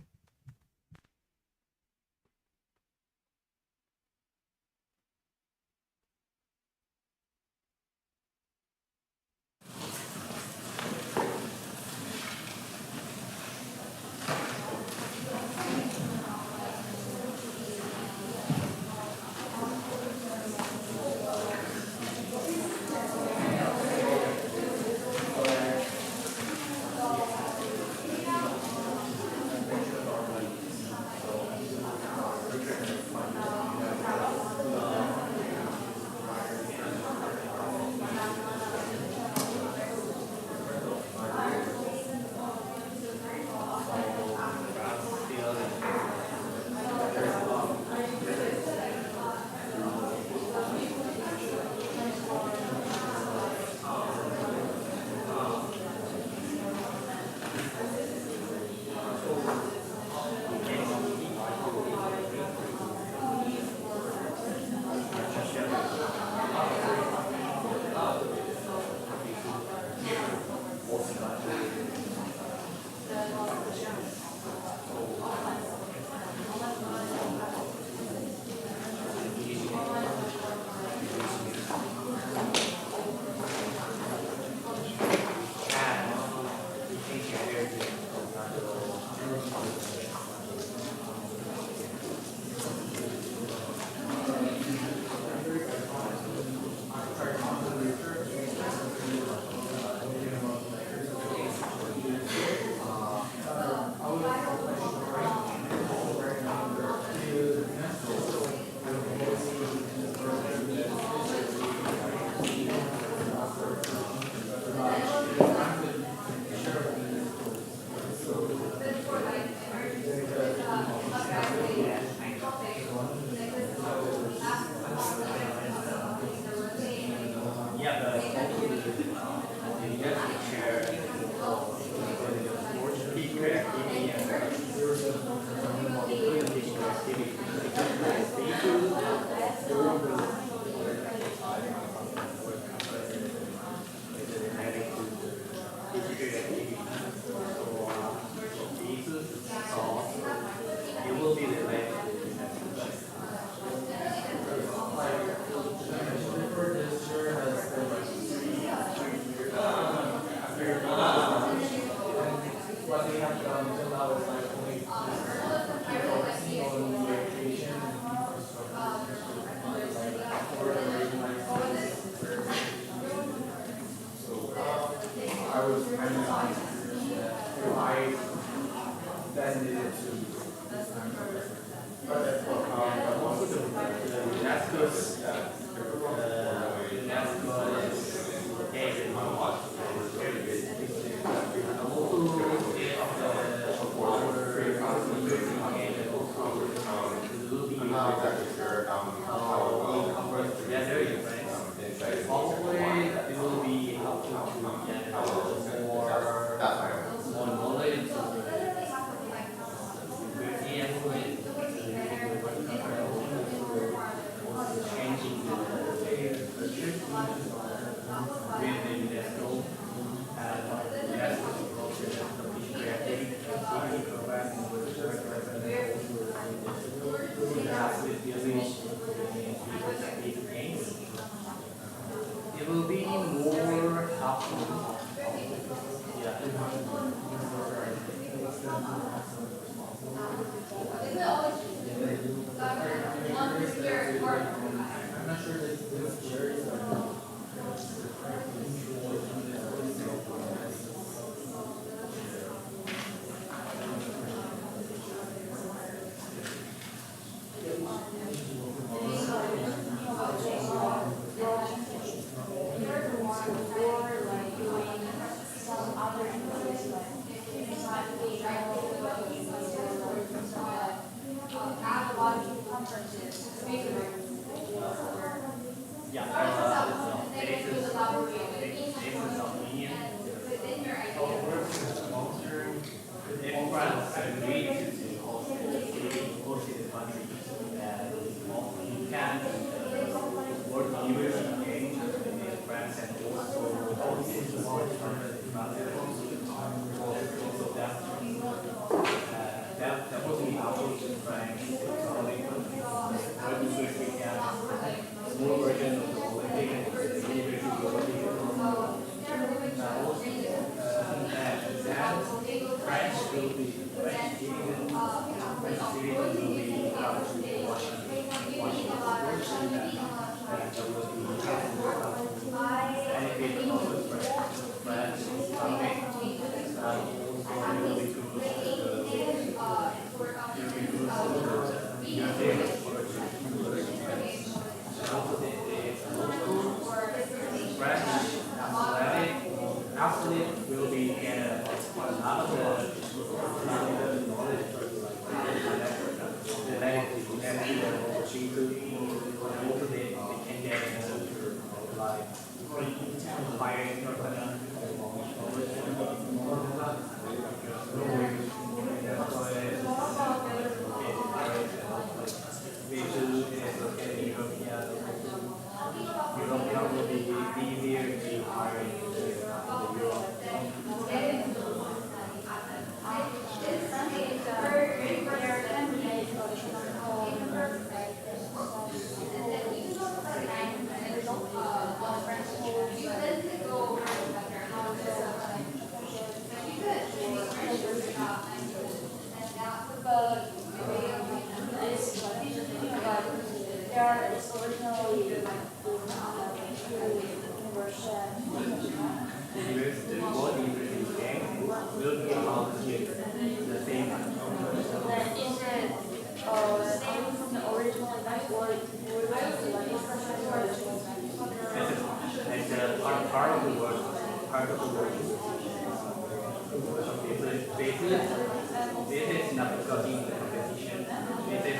This is not cooking competition. This is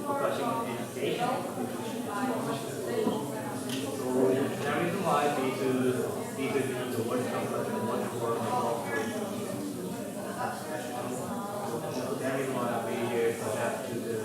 cooking education competition. So the reason why we choose the word comfort and what for that is why we adapt to the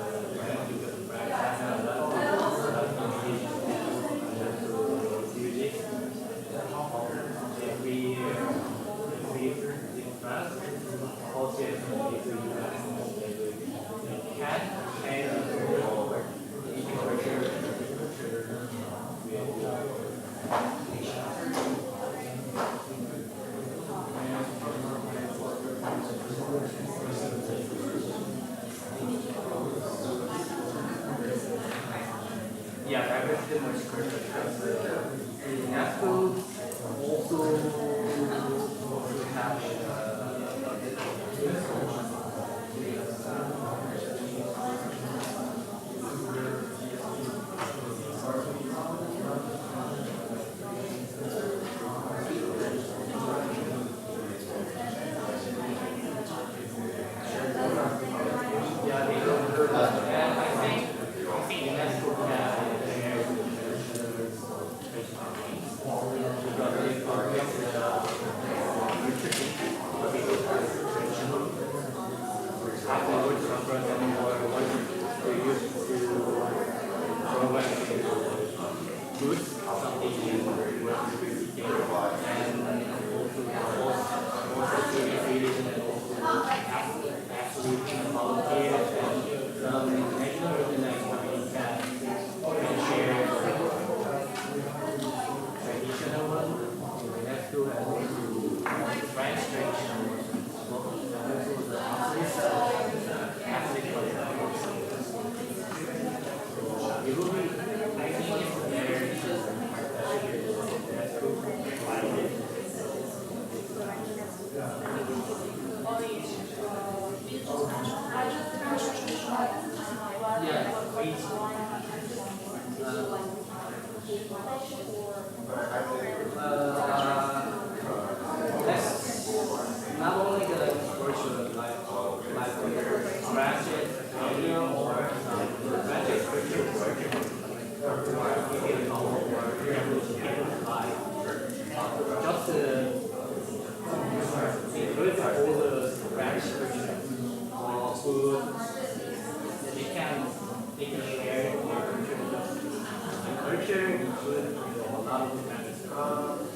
yeah, that was the most critical because UNESCO also have not only the virtual like branches, audio or branches just include all the branch food they can share their culture include a lot of kind of stuff.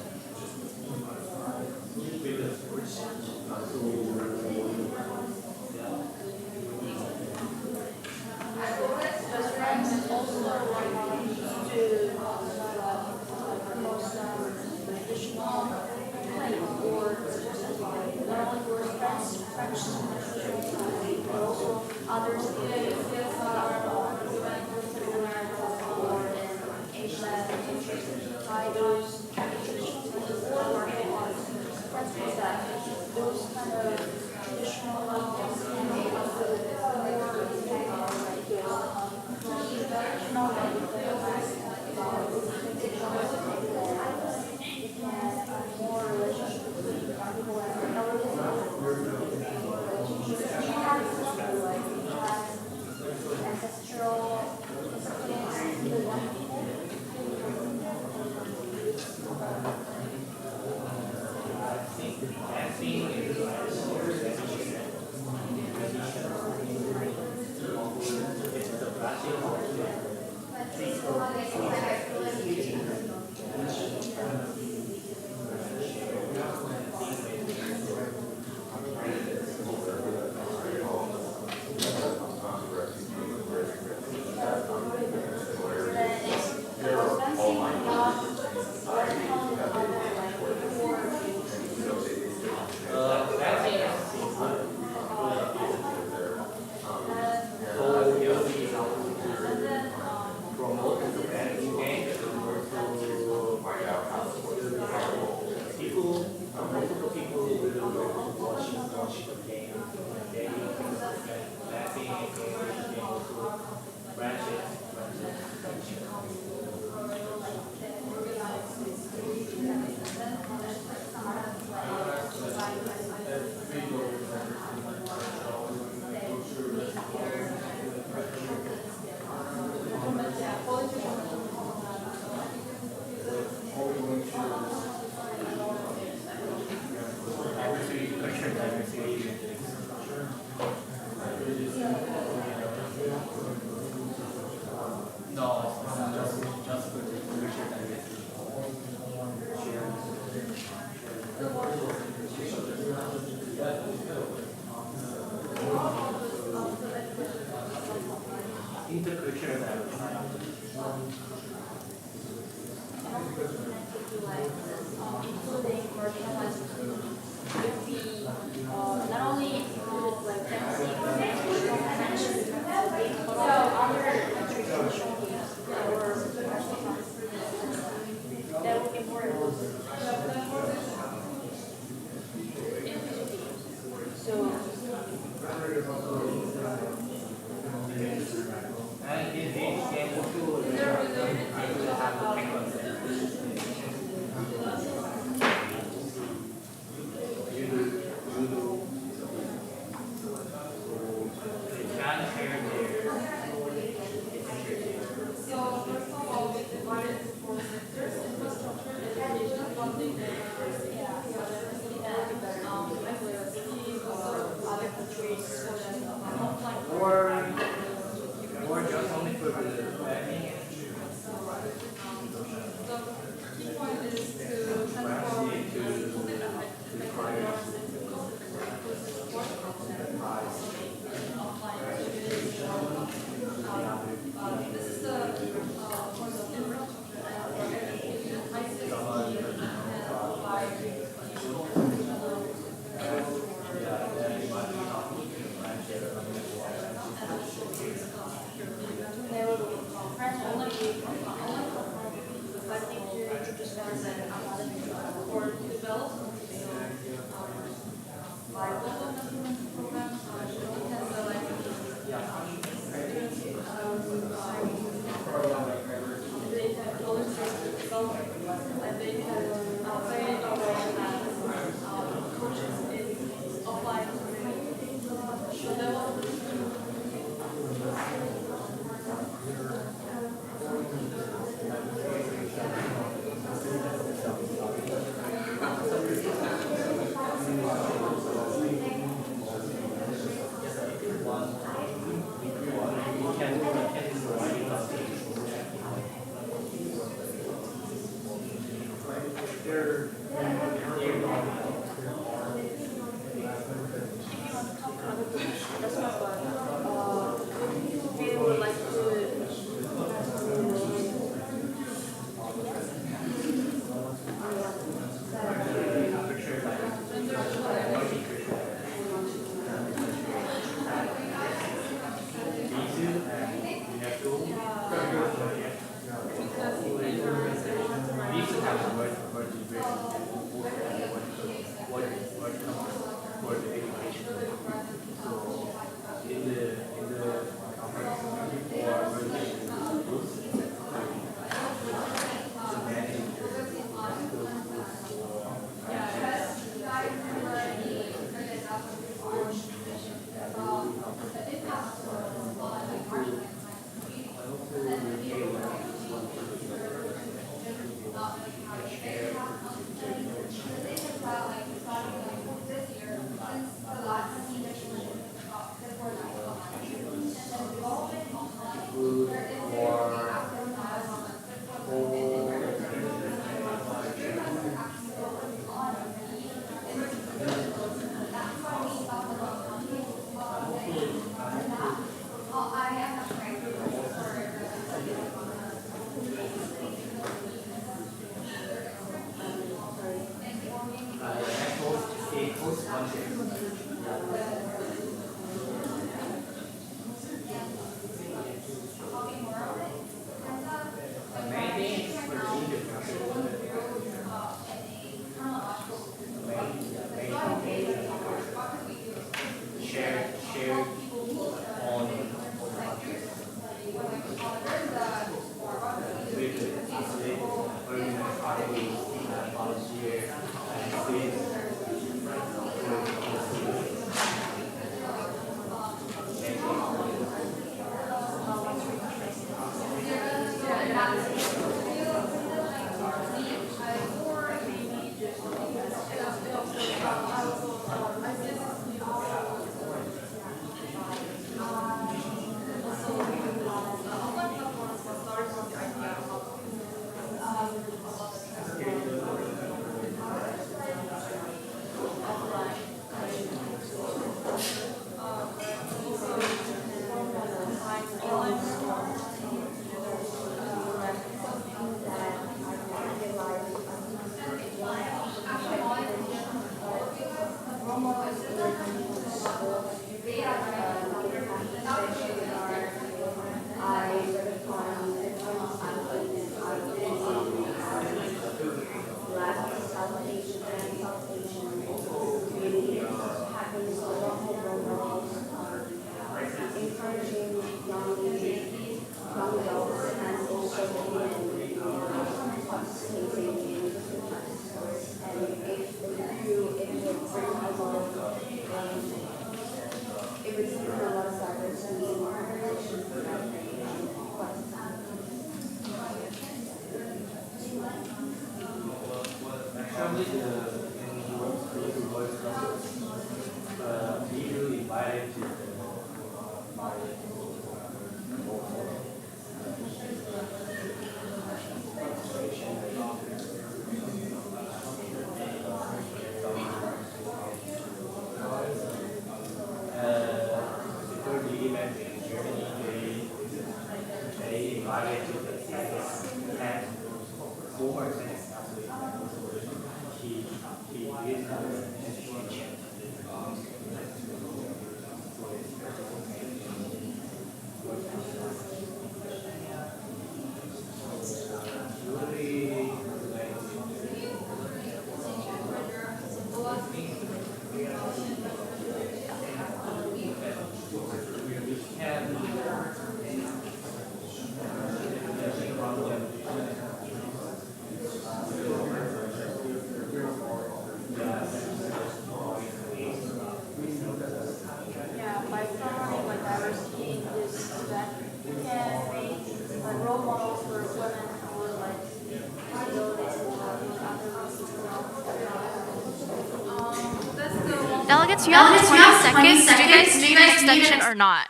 Delegates, you have 20 seconds. Do you guys need an extension or not?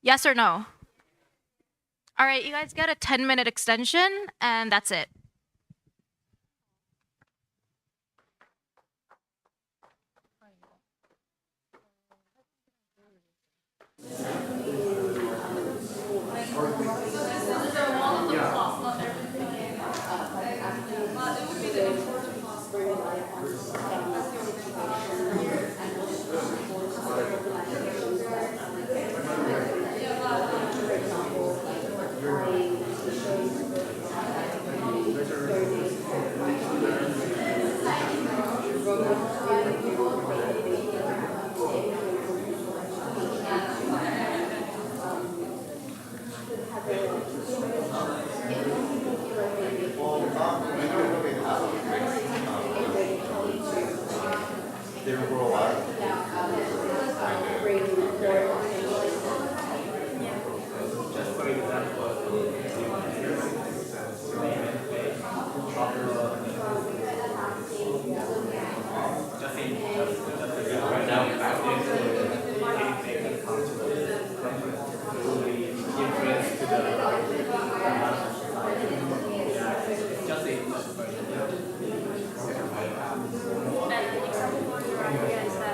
Yes or no? All right, you guys get a 10-minute extension, and that's it. Just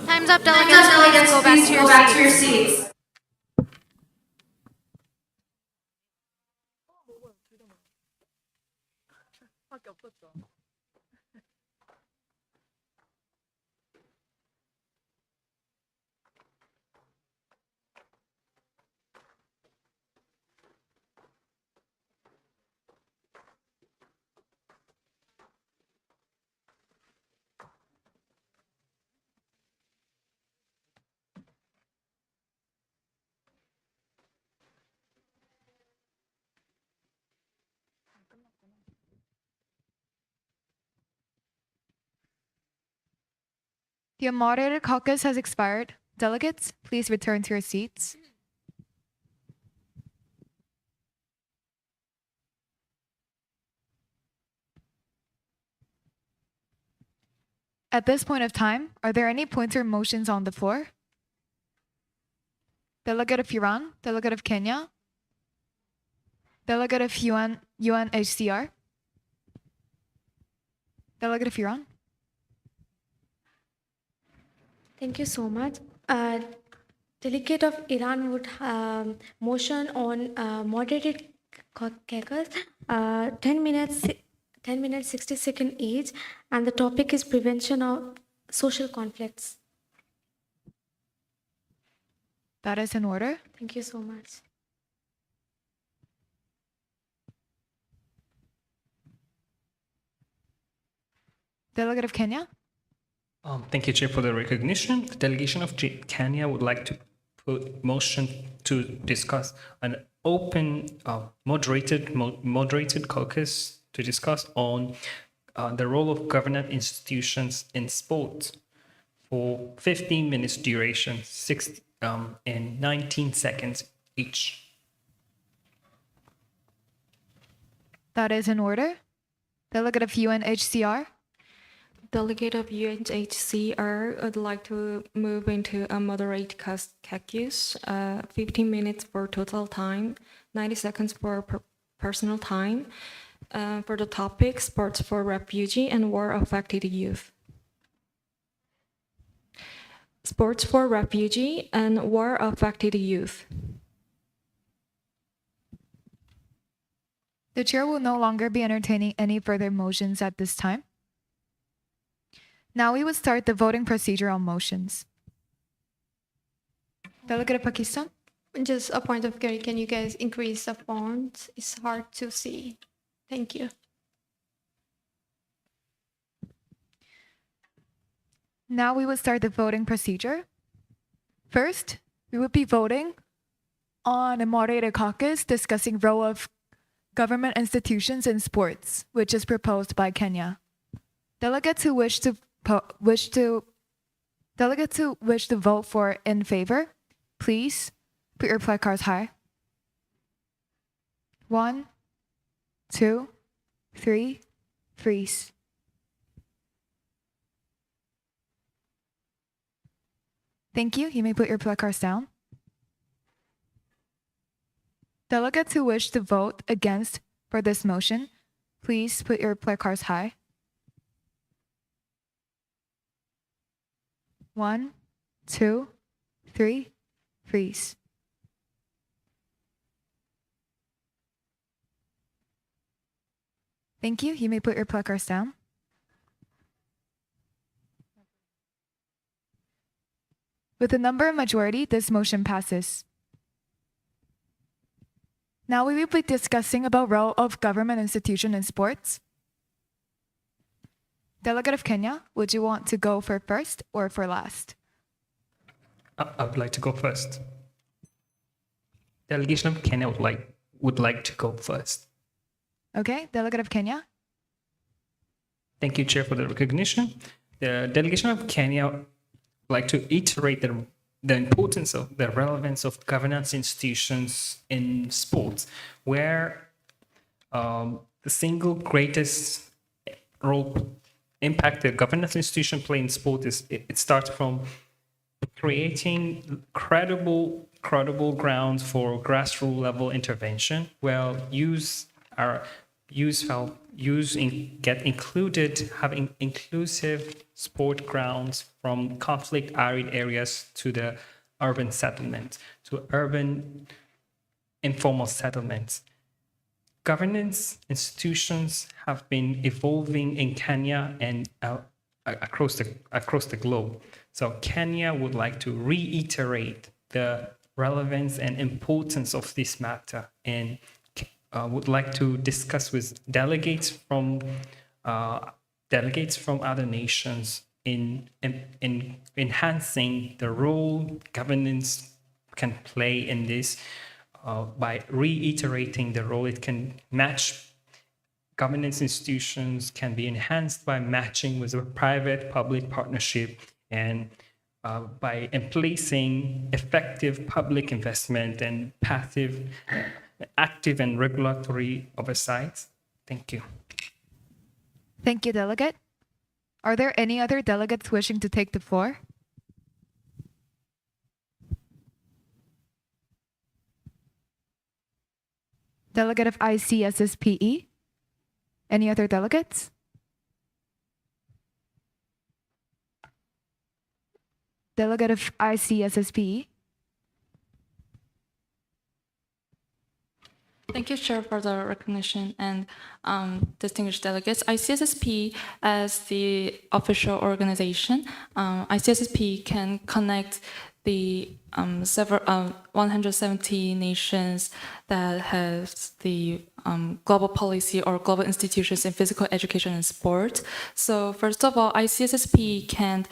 Time's up, delegates. Please go back to your seats. The unmoderated caucus has expired. Delegates, please return to your seats. At this point of time, are there any points or motions on the floor? Delegate of Iran, Delegate of Kenya, Delegate of UNHCR, Delegate of Iran. Thank you so much. Delegate of Iran would motion on moderated caucus, 10 minutes 60 seconds each, and the topic is prevention of social conflicts. That is in order. Thank you so much. Delegate of Kenya. Thank you, Chair, for the recognition. The delegation of Kenya would like to put motion to discuss an open, moderated caucus to discuss on the role of government institutions in sports for 15 minutes duration, and 19 seconds each. That is in order. Delegate of UNHCR. Delegate of UNHCR would like to move into a moderate caucus, 15 minutes for total time, 90 seconds for personal time, for the topic, sports for refugee and war-affected youth. Sports for refugee and war-affected youth. The chair will no longer be entertaining any further motions at this time. Now we would start the voting procedure on motions. Delegate of Pakistan. Just a point of query, can you guys increase the font? It's hard to see. Thank you. Now we would start the voting procedure. First, we would be voting on a moderated caucus discussing role of government institutions in sports, which is proposed by Kenya. Delegates who wish to vote for in favor, please put your placards high. 1, 2, 3, freeze. Thank you. You may put your placards down. Delegates who wish to vote against for this motion, please put your placards high. 1, 2, 3, freeze. Thank you. You may put your placards down. With a number majority, this motion passes. Now we will be discussing about role of government institution in sports. Delegate of Kenya, would you want to go for first or for last? I would like to go first. Delegation of Kenya would like to go first. Okay, Delegate of Kenya. Thank you, Chair, for the recognition. The delegation of Kenya would like to iterate the importance of the relevance of governance institutions in sports, where the single greatest role impact the governance institution play in sport is it starts from creating credible grounds for grassroots level intervention, where get included, having inclusive sport grounds from conflict arid areas to the urban settlement, to urban informal settlements. Governance institutions have been evolving in Kenya and across the globe. So Kenya would like to reiterate the relevance and importance of this matter, and would like to discuss with delegates from other nations in enhancing the role governance can play in this, by reiterating the role it can match. Governance institutions can be enhanced by matching with a private-public partnership, and by emplacing effective public investment and active and regulatory oversight. Thank you. Thank you, Delegate. Are there any other delegates wishing to take the floor? Delegate of ICSSPE? Any other delegates? Delegate of ICSSPE? Thank you, Chair, for the recognition, and distinguished delegates. ICSSP, as the official organization, ICSSP can connect the 170 nations that has the global policy or global institutions in physical education and sport. So first of all, ICSSP can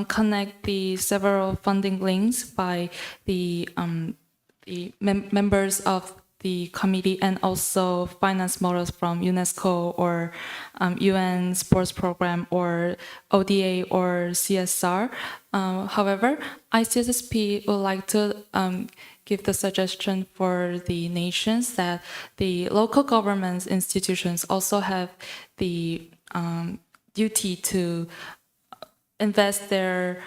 connect the several funding links by the members of the committee, and also finance models from UNESCO or UN sports program or ODA or CSR. However, ICSSP would like to give the suggestion for the nations that the local government institutions also have the duty to invest their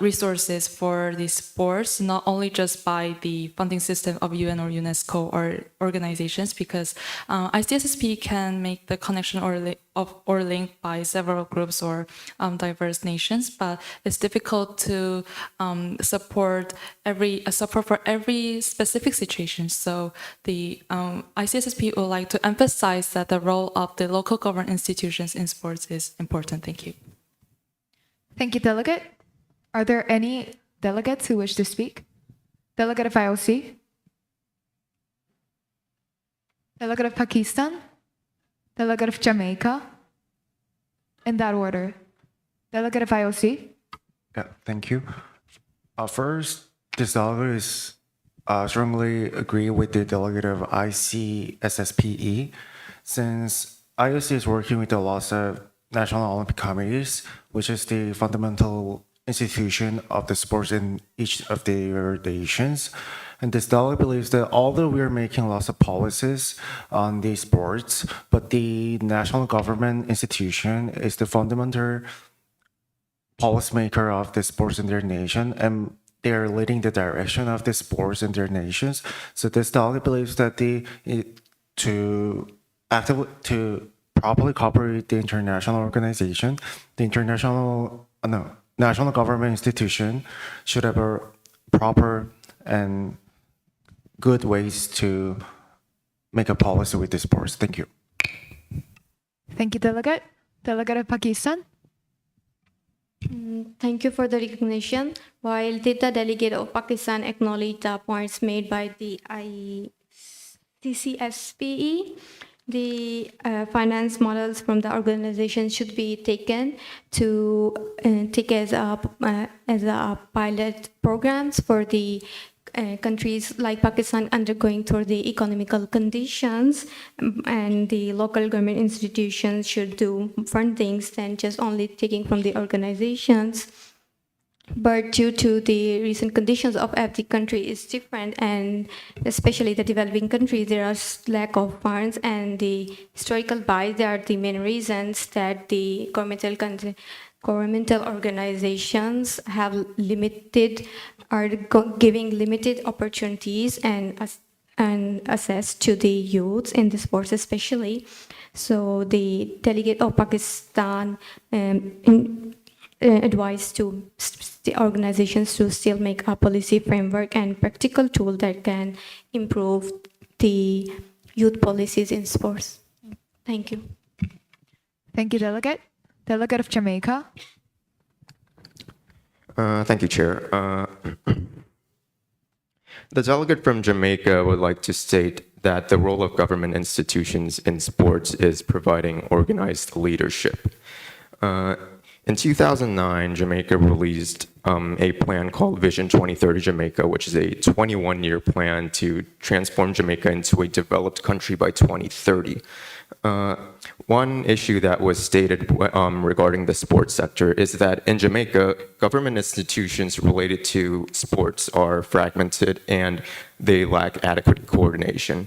resources for the sports, not only just by the funding system of UN or UNESCO or organizations, because ICSSP can make the connection or link by several groups or diverse nations, but it's difficult to support for every specific situation. So the ICSSP would like to emphasize that the role of the local government institutions in sports is important. Thank you. Thank you, Delegate. Are there any delegates who wish to speak? Delegate of IOC? Delegate of Pakistan, Delegate of Jamaica, in that order. Delegate of IOC. Yeah, thank you. First, this delegate is strongly agree with the delegate of ICSSPE, since IOC is working with the lots of national Olympic committees, which is the fundamental institution of the sports in each of their nations. And this delegate believes that although we are making lots of policies on these sports, but the national government institution is the fundamental policymaker of the sports in their nation, and they are leading the direction of the sports in their nations. So this delegate believes that to properly cooperate the international organization, the national government institution should have a proper and good ways to make a policy with the sports. Thank you. Thank you, Delegate. Delegate of Pakistan. Thank you for the recognition. While the delegate of Pakistan acknowledged the points made by the ICCSPE, the finance models from the organization should be taken to take as a pilot programs for the countries like Pakistan undergoing through the economical conditions, and the local government institutions should do fundings than just only taking from the organizations. But due to the recent conditions of every country is different, and especially the developing countries, there are lack of funds, and the historical bias, they are the main reasons that the governmental organizations have giving limited opportunities and access to the youths in the sports especially. So the delegate of Pakistan advised to the organizations to still make a policy framework and practical tool that can improve the youth policies in sports. Thank you. Thank you, Delegate. Delegate of Jamaica. Thank you, Chair. The delegate from Jamaica would like to state that the role of government institutions in sports is providing organized leadership. In 2009, Jamaica released a plan called Vision 2030 Jamaica, which is a 21-year plan to transform Jamaica into a developed country by 2030. One issue that was stated regarding the sports sector is that in Jamaica, government institutions related to sports are fragmented and they lack adequate coordination.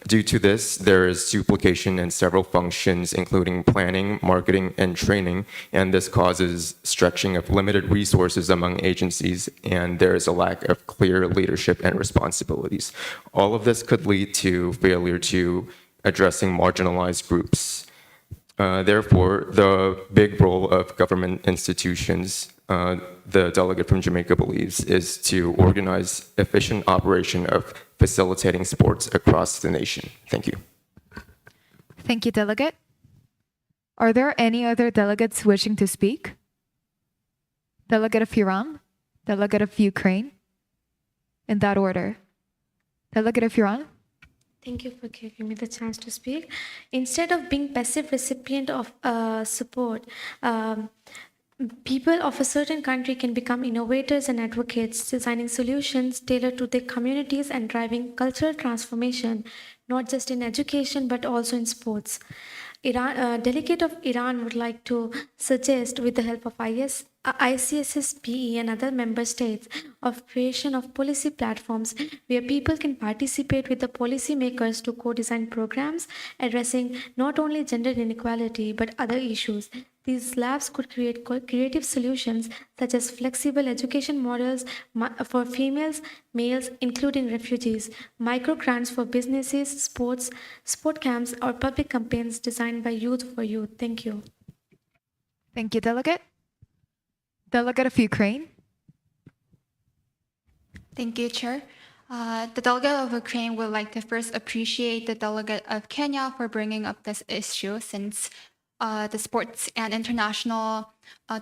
Due to this, there is duplication in several functions, including planning, marketing, and training, and this causes stretching of limited resources among agencies, and there is a lack of clear leadership and responsibilities. All of this could lead to failure to addressing marginalized groups. Therefore, the big role of government institutions, the delegate from Jamaica believes, is to organize efficient operation of facilitating sports across the nation. Thank you. Thank you, Delegate. Are there any other delegates wishing to speak? Delegate of Iran, Delegate of Ukraine, in that order. Delegate of Iran. Thank you for giving me the chance to speak. Instead of being passive recipient of support, people of a certain country can become innovators and advocates, designing solutions tailored to their communities and driving cultural transformation, not just in education, but also in sports. Delegate of Iran would like to suggest, with the help of ICSSPE and other member states, of creation of policy platforms where people can participate with the policymakers to co-design programs addressing not only gender inequality but other issues. These labs could create creative solutions such as flexible education models for females, males, including refugees, micro grants for businesses, sport camps, or public campaigns designed by youth for youth. Thank you. Thank you, Delegate. Delegate of Ukraine. Thank you, Chair. The delegate of Ukraine would like to first appreciate the delegate of Kenya for bringing up this issue, since the sports and international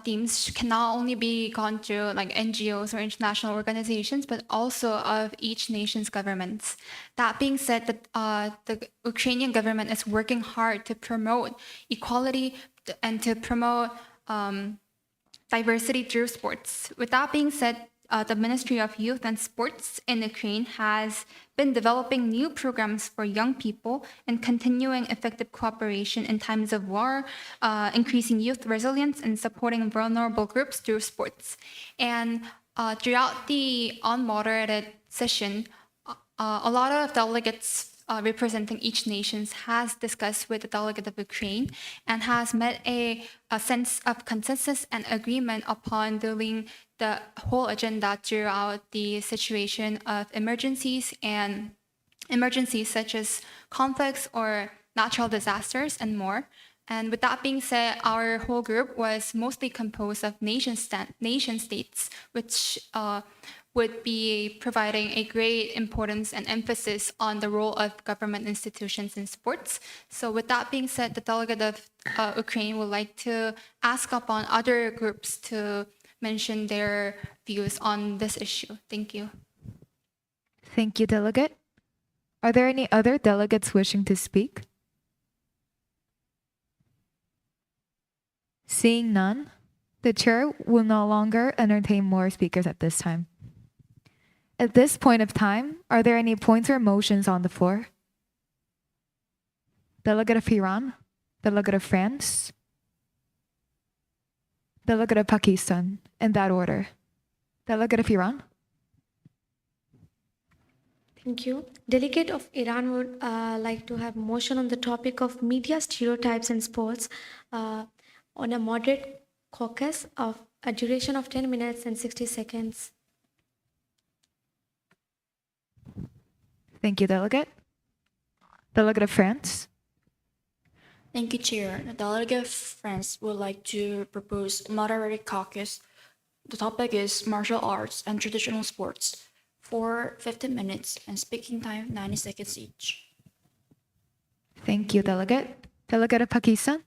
themes can not only be gone through like NGOs or international organizations, but also of each nation's governments. That being said, the Ukrainian government is working hard to promote equality and to promote diversity through sports. With that being said, the Ministry of Youth and Sports in Ukraine has been developing new programs for young people and continuing effective cooperation in times of war, increasing youth resilience and supporting vulnerable groups through sports. And throughout the unmoderated session, a lot of delegates representing each nation has discussed with the delegate of Ukraine and has met a sense of consensus and agreement upon dealing the whole agenda throughout the situation of emergencies such as conflicts or natural disasters and more. And with that being said, our whole group was mostly composed of nation states, which would be providing a great importance and emphasis on the role of government institutions in sports. So with that being said, the delegate of Ukraine would like to ask upon other groups to mention their views on this issue. Thank you. Thank you, Delegate. Are there any other delegates wishing to speak? Seeing none, the chair will no longer entertain more speakers at this time. At this point of time, are there any points or motions on the floor? Delegate of Iran, Delegate of France, Delegate of Pakistan, in that order. Delegate of Iran. Thank you. Delegate of Iran would like to have motion on the topic of media stereotypes in sports on a moderate caucus of a duration of 10 minutes and 60 seconds. Thank you, Delegate. Delegate of France. Thank you, Chair. The delegate of France would like to propose a moderated caucus. The topic is martial arts and traditional sports for 15 minutes and speaking time 90 seconds each. Thank you, Delegate. Delegate of Pakistan.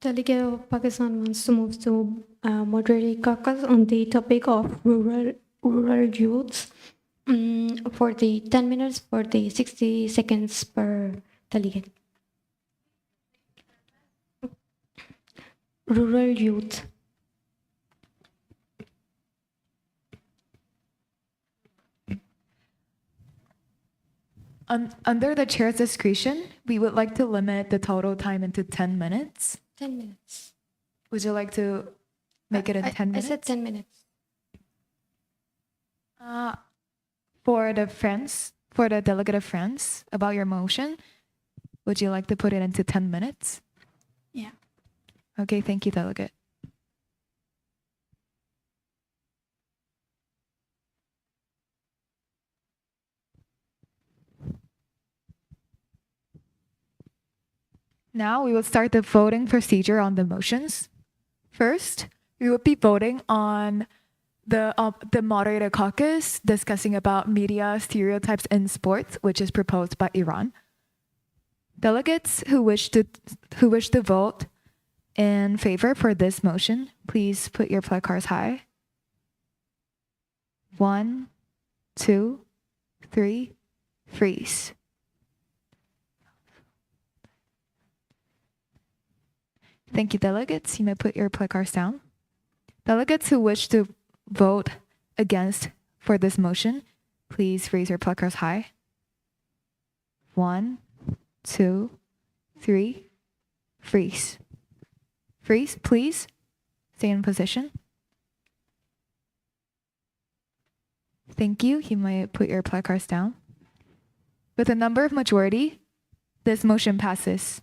Delegate of Pakistan wants to move to moderated caucus on the topic of rural youths for the 10 minutes for the 60 seconds per delegate. Rural youth. Under the chair's discretion, we would like to limit the total time into 10 minutes. 10 minutes. Would you like to make it in 10 minutes? I said 10 minutes. For the delegate of France, about your motion, would you like to put it into 10 minutes? Yeah. Okay, thank you, Delegate. Now we will start the voting procedure on the motions. First, we will be voting on the moderated caucus discussing about media stereotypes in sports, which is proposed by Iran. Delegates who wish to vote in favor for this motion, please put your placards high. 1, 2, 3, freeze. Thank you, delegates. You may put your placards down. Delegates who wish to vote against for this motion, please raise your placards high. 1, 2, 3, freeze. Freeze, please. Stay in position. Thank you. You may put your placards down. With a number of majority, this motion passes.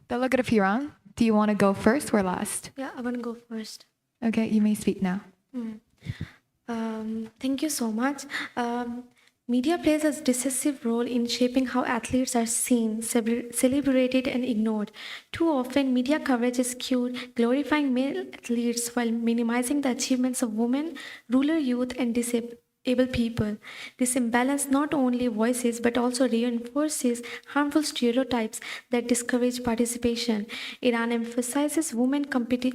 Delegate of Iran, do you want to go first or last? Yeah, I want to go first. Okay, you may speak now. Thank you so much. Media plays a decisive role in shaping how athletes are seen, celebrated, and ignored. Too often, media coverage is skewed, glorifying male athletes while minimizing the achievements of women, rural youth, and able people. This imbalance not only voices but also reinforces harmful stereotypes that discourage participation. Iran emphasizes women competing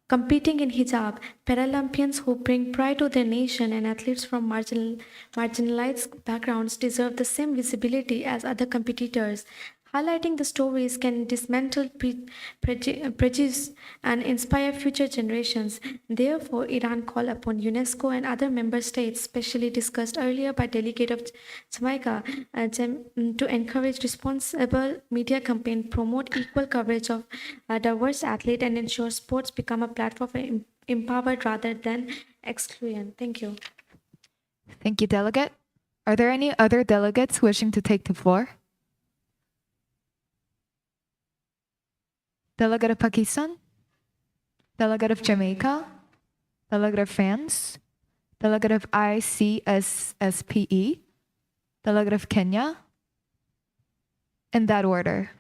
in hijab, Paralympians who bring pride to their nation, and athletes from marginalized backgrounds deserve the same visibility as other competitors. Highlighting the stories can dismantle prejudice and inspire future generations. Therefore, Iran call upon UNESCO and other member states, especially discussed earlier by Delegate of Jamaica, to encourage responsible media campaign, promote equal coverage of diverse athletes, and ensure sports become a platform for empowered rather than exclusion. Thank you. Thank you, Delegate. Are there any other delegates wishing to take the floor? Delegate of Pakistan? Delegate of Jamaica? Delegate of France? Delegate of ICSSPE? Delegate of Kenya? In that order.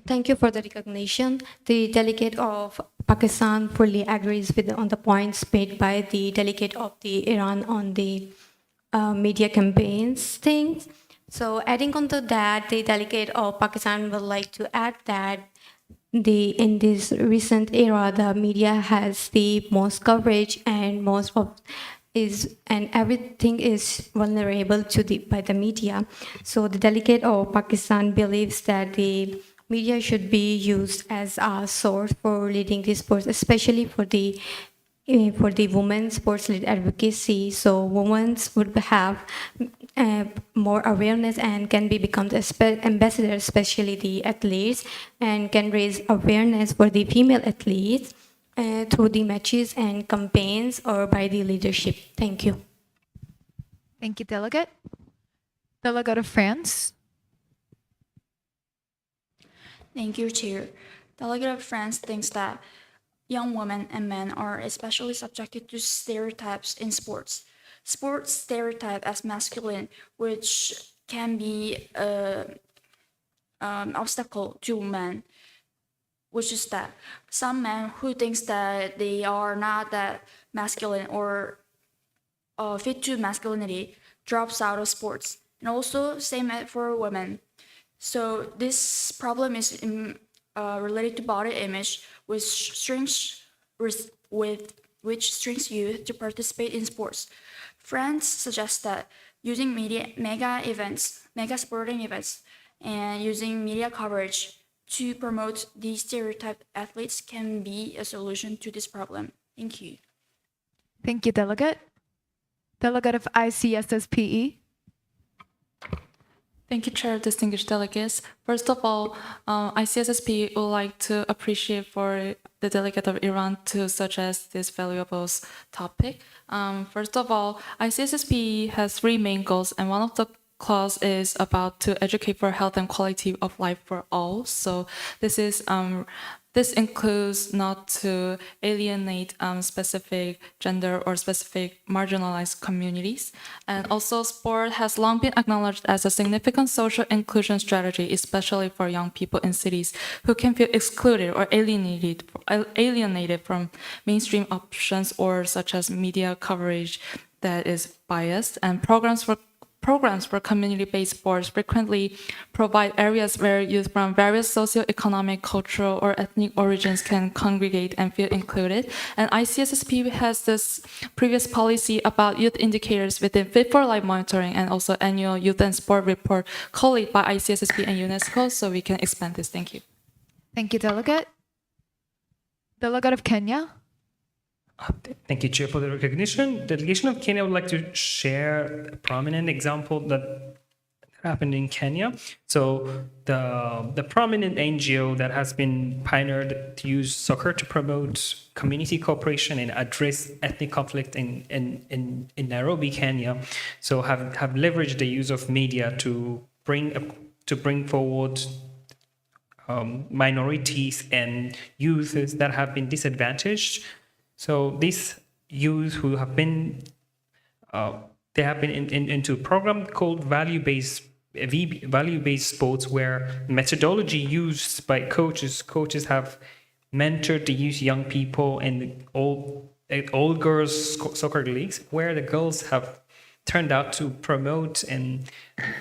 Thank you for the recognition. The delegate of Pakistan fully agrees on the points made by the delegate of the Iran on the media campaigns things. So adding on to that, the delegate of Pakistan would like to add that in this recent era, the media has the most coverage and everything is vulnerable by the media. So the delegate of Pakistan believes that the media should be used as a source for leading the sports, especially for the women's sports lead advocacy. So women would have more awareness and can become the ambassadors, especially the athletes, and can raise awareness for the female athletes through the matches and campaigns or by the leadership. Thank you. Thank you, Delegate. Delegate of France? Thank you, Chair. Delegate of France thinks that young women and men are especially subjected to stereotypes in sports. Sports stereotype as masculine, which can be an obstacle to men, which is that some men who thinks that they are not that masculine or fit to masculinity drops out of sports. And also same for women. So this problem is related to body image, which shrinks youth to participate in sports. France suggests that using mega sporting events, and using media coverage to promote these stereotyped athletes can be a solution to this problem. Thank you. Thank you, Delegate. Delegate of ICSSPE? Thank you, Chair, distinguished delegates. First of all, ICSSP would like to appreciate for the delegate of Iran to suggest this valuable topic. First of all, ICSSP has 3 main goals, and one of the clause is about to educate for health and quality of life for all. So this includes not to alienate specific gender or specific marginalized communities. And also sport has long been acknowledged as a significant social inclusion strategy, especially for young people in cities who can feel excluded or alienated from mainstream options or such as media coverage that is biased. And programs for community-based sports frequently provide areas where youth from various socioeconomic, cultural, or ethnic origins can congregate and feel included. And ICSSP has this previous policy about youth indicators within Fit for Life monitoring and also annual youth and sport report collated by ICSSP and UNESCO, so we can expand this. Thank you. Thank you, Delegate. Delegate of Kenya? Thank you, Chair, for the recognition. The delegation of Kenya would like to share a prominent example that happened in Kenya. So the prominent NGO that has been pioneered to use soccer to promote community cooperation and address ethnic conflict in Nairobi, Kenya, so have leveraged the use of media to bring forward minorities and youth that have been disadvantaged. So these youth who have been, they have been into a program called value-based sports, where methodology used by coaches have mentor the youth young people in the old girls soccer leagues, where the girls have turned out to promote and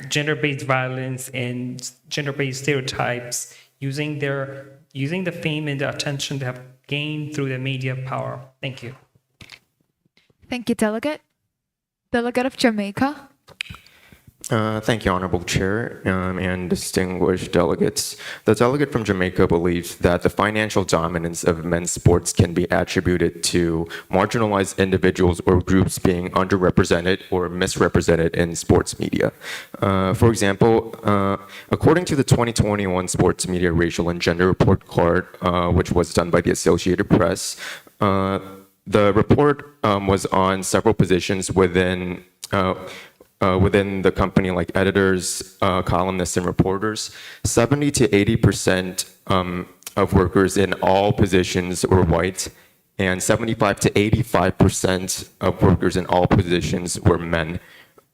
gender-based violence and gender-based stereotypes using the fame and the attention they have gained through the media power. Thank you. Thank you, Delegate. Delegate of Jamaica. Thank you, Honorable Chair and distinguished delegates. The delegate from Jamaica believes that the financial dominance of men's sports can be attributed to marginalized individuals or groups being underrepresented or misrepresented in sports media. For example, according to the 2021 Sports Media Racial and Gender Report Card, which was done by the Associated Press, the report was on several positions within the company, like editors, columnists, and reporters. 70 to 80% of workers in all positions were white, and 75 to 85% of workers in all positions were men.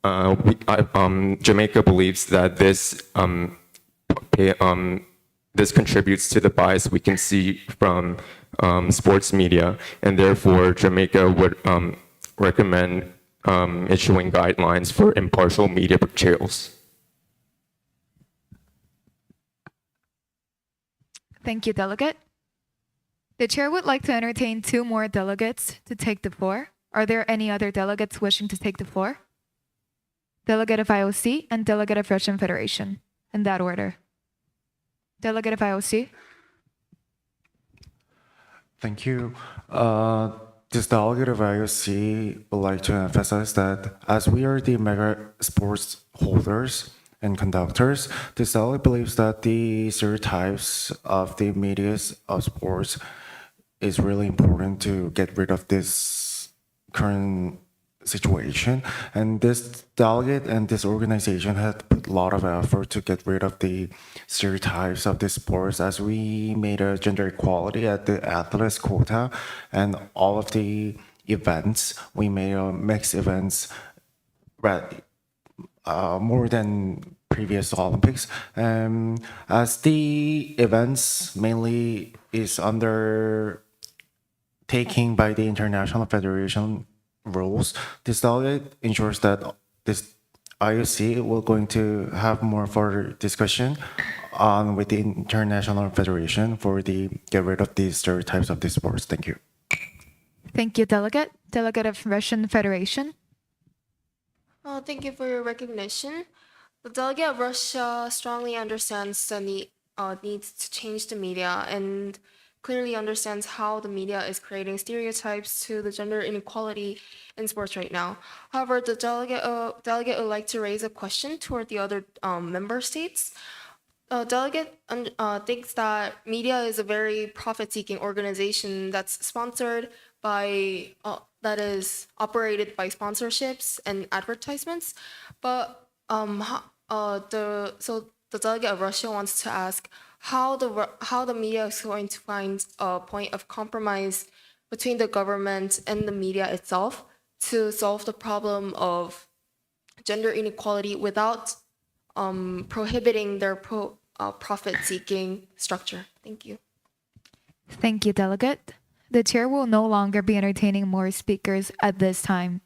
Jamaica believes that this contributes to the bias we can see from sports media, and therefore Jamaica would recommend issuing guidelines for impartial media portrayals. Thank you, Delegate. The Chair would like to entertain 2 more delegates to take the floor. Are there any other delegates wishing to take the floor? Delegate of IOC and Delegate of Russian Federation, in that order. Delegate of IOC. Thank you. This delegate of IOC would like to emphasize that as we are the mega sports holders and conductors, this delegate believes that the stereotypes of the media of sports is really important to get rid of this current situation. And this delegate and this organization had put a lot of effort to get rid of the stereotypes of the sports, as we made a gender equality at the athletics quota and all of the events. We made mixed events more than previous Olympics. As the events mainly is undertaken by the International Federation rules, this delegate ensures that this IOC will going to have more further discussion on with the International Federation for the get rid of these stereotypes of the sports. Thank you. Thank you, Delegate. Delegate of Russian Federation. Thank you for your recognition. The delegate of Russia strongly understands the needs to change the media and clearly understands how the media is creating stereotypes to the gender inequality in sports right now. However, the delegate would like to raise a question toward the other member states. Delegate thinks that media is a very profit-seeking organization that's sponsored by that is operated by sponsorships and advertisements. But the delegate of Russia wants to ask how the media is going to find a point of compromise between the government and the media itself to solve the problem of gender inequality without prohibiting their profit-seeking structure. Thank you. Thank you, Delegate. The Chair will no longer be entertaining more speakers at this time.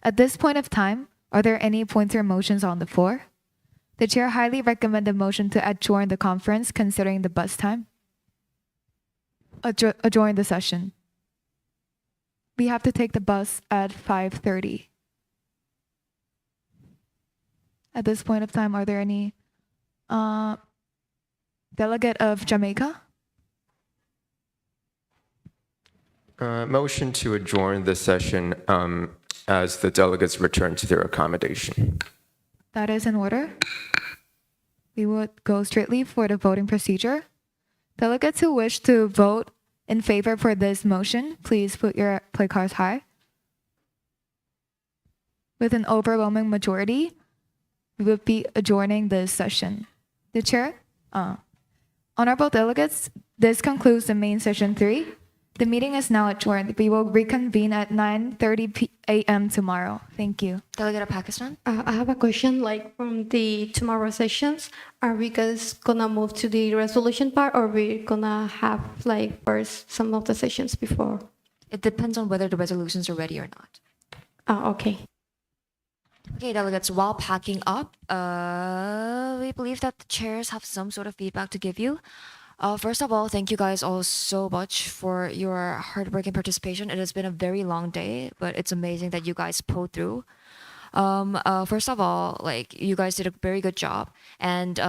At this point of time, are there any points or motions on the floor? The Chair highly recommend the motion to adjourn the conference considering the bus time. Adjourn the session. We have to take the bus at 5:30. At this point of time, are there any delegate of Jamaica? Motion to adjourn the session as the delegates return to their accommodation. That is in order. We would go straightly for the voting procedure. Delegates who wish to vote in favor for this motion, please put your play cards high. With an overwhelming majority, we would be adjourning this session. The Chair, honorable delegates, this concludes the main session 3. The meeting is now adjourned. We will reconvene at 9:30 a.m. tomorrow. Thank you. Delegate of Pakistan. I have a question. Like from the tomorrow sessions, are we guys gonna move to the resolution part, or we gonna have like first some of the sessions before? It depends on whether the resolutions are ready or not. Okay. Okay, delegates, while packing up, we believe that the chairs have some sort of feedback to give you. First of all, thank you guys all so much for your hard work and participation. It has been a very long day, but it's amazing that you guys pulled through. First of all, like you guys did a very good job, and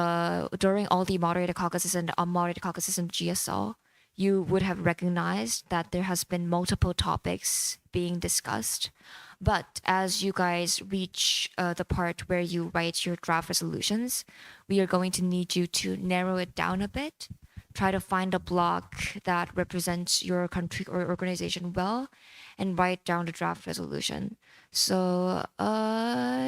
during all the moderated caucuses and unmoderated caucuses in GSL, you would have recognized that there has been multiple topics being discussed. But as you guys reach the part where you write your draft resolutions, we are going to need you to narrow it down a bit. Try to find a block that represents your country or organization well, and write down the draft resolution. So,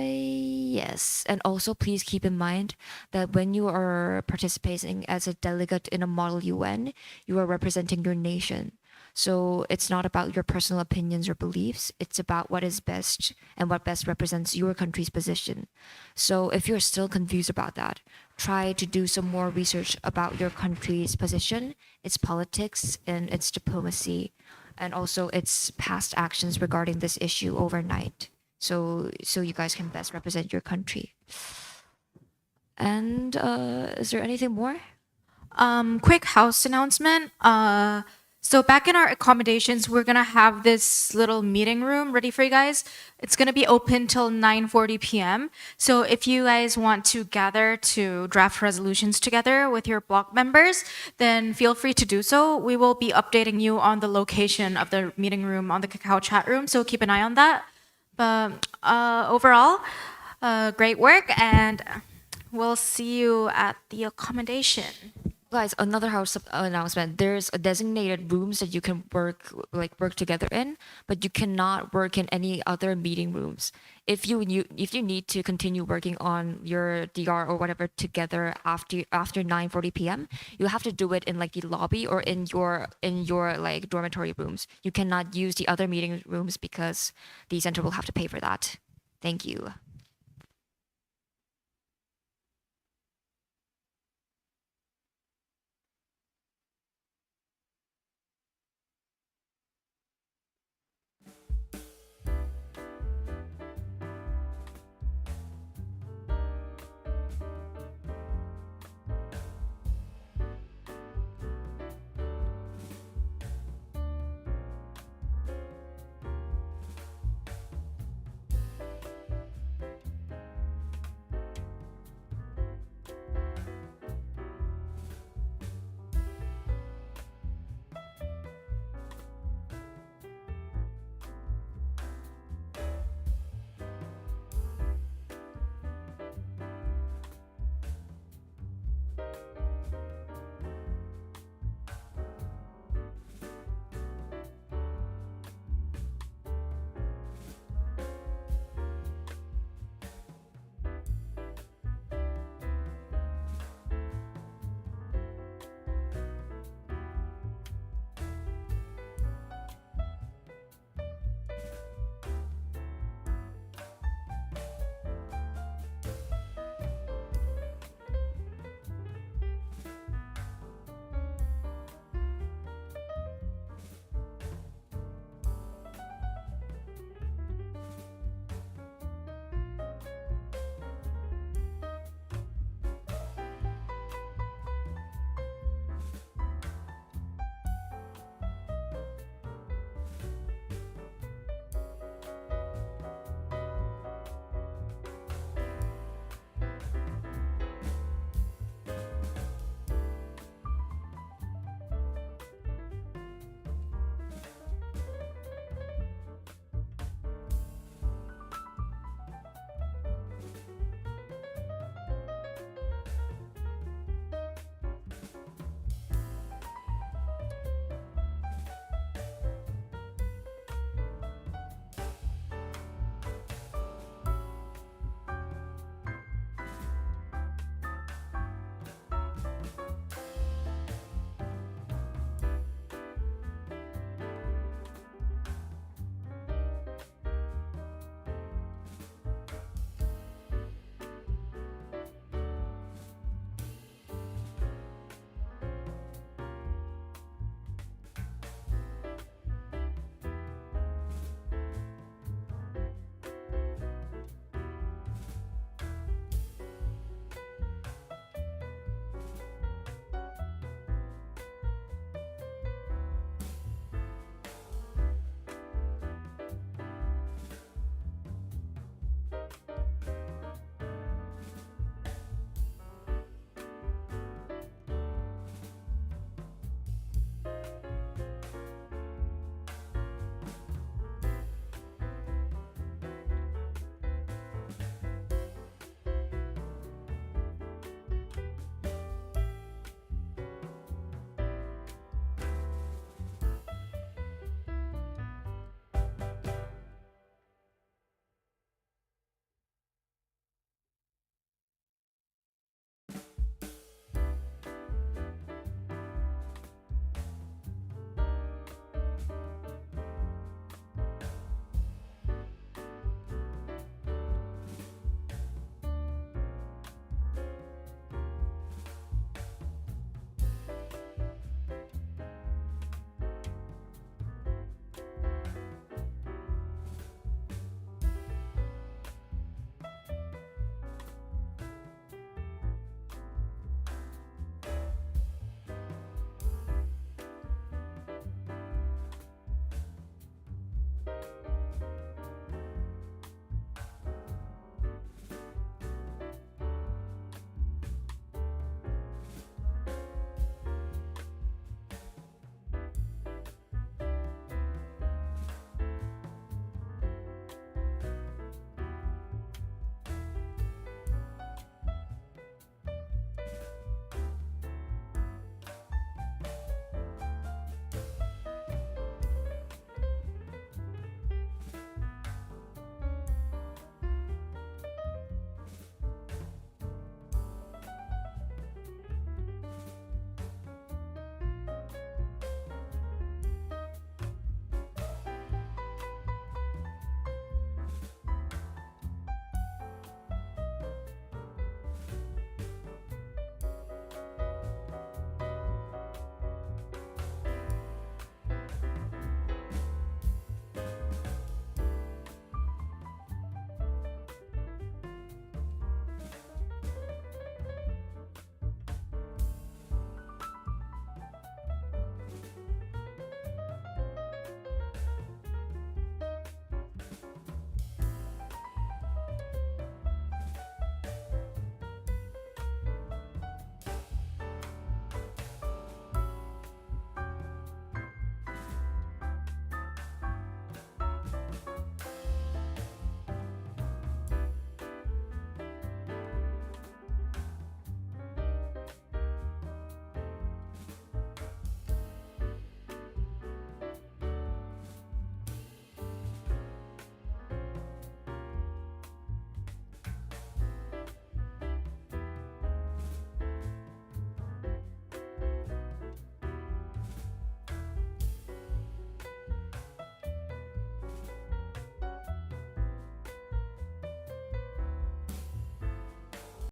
yes. And also, please keep in mind that when you are participating as a delegate in a model UN, you are representing your nation. So it's not about your personal opinions or beliefs. It's about what is best and what best represents your country's position. So if you're still confused about that, try to do some more research about your country's position, its politics, and its diplomacy, and also its past actions regarding this issue overnight. So you guys can best represent your country. And is there anything more? Quick house announcement. So back in our accommodations, we're gonna have this little meeting room ready for you guys. It's gonna be open till 9:40 p.m. So if you guys want to gather to draft resolutions together with your block members, then feel free to do so. We will be updating you on the location of the meeting room on the Kakao chat room, so keep an eye on that. But overall, great work, and we'll see you at the accommodation. Guys, another house announcement. There's a designated rooms that you can work together in, but you cannot work in any other meeting rooms. If you need to continue working on your DR or whatever together after 9:40 p.m., you have to do it in like the lobby or in your like dormitory rooms. You cannot use the other meeting rooms because the center will have to pay for that. Thank you.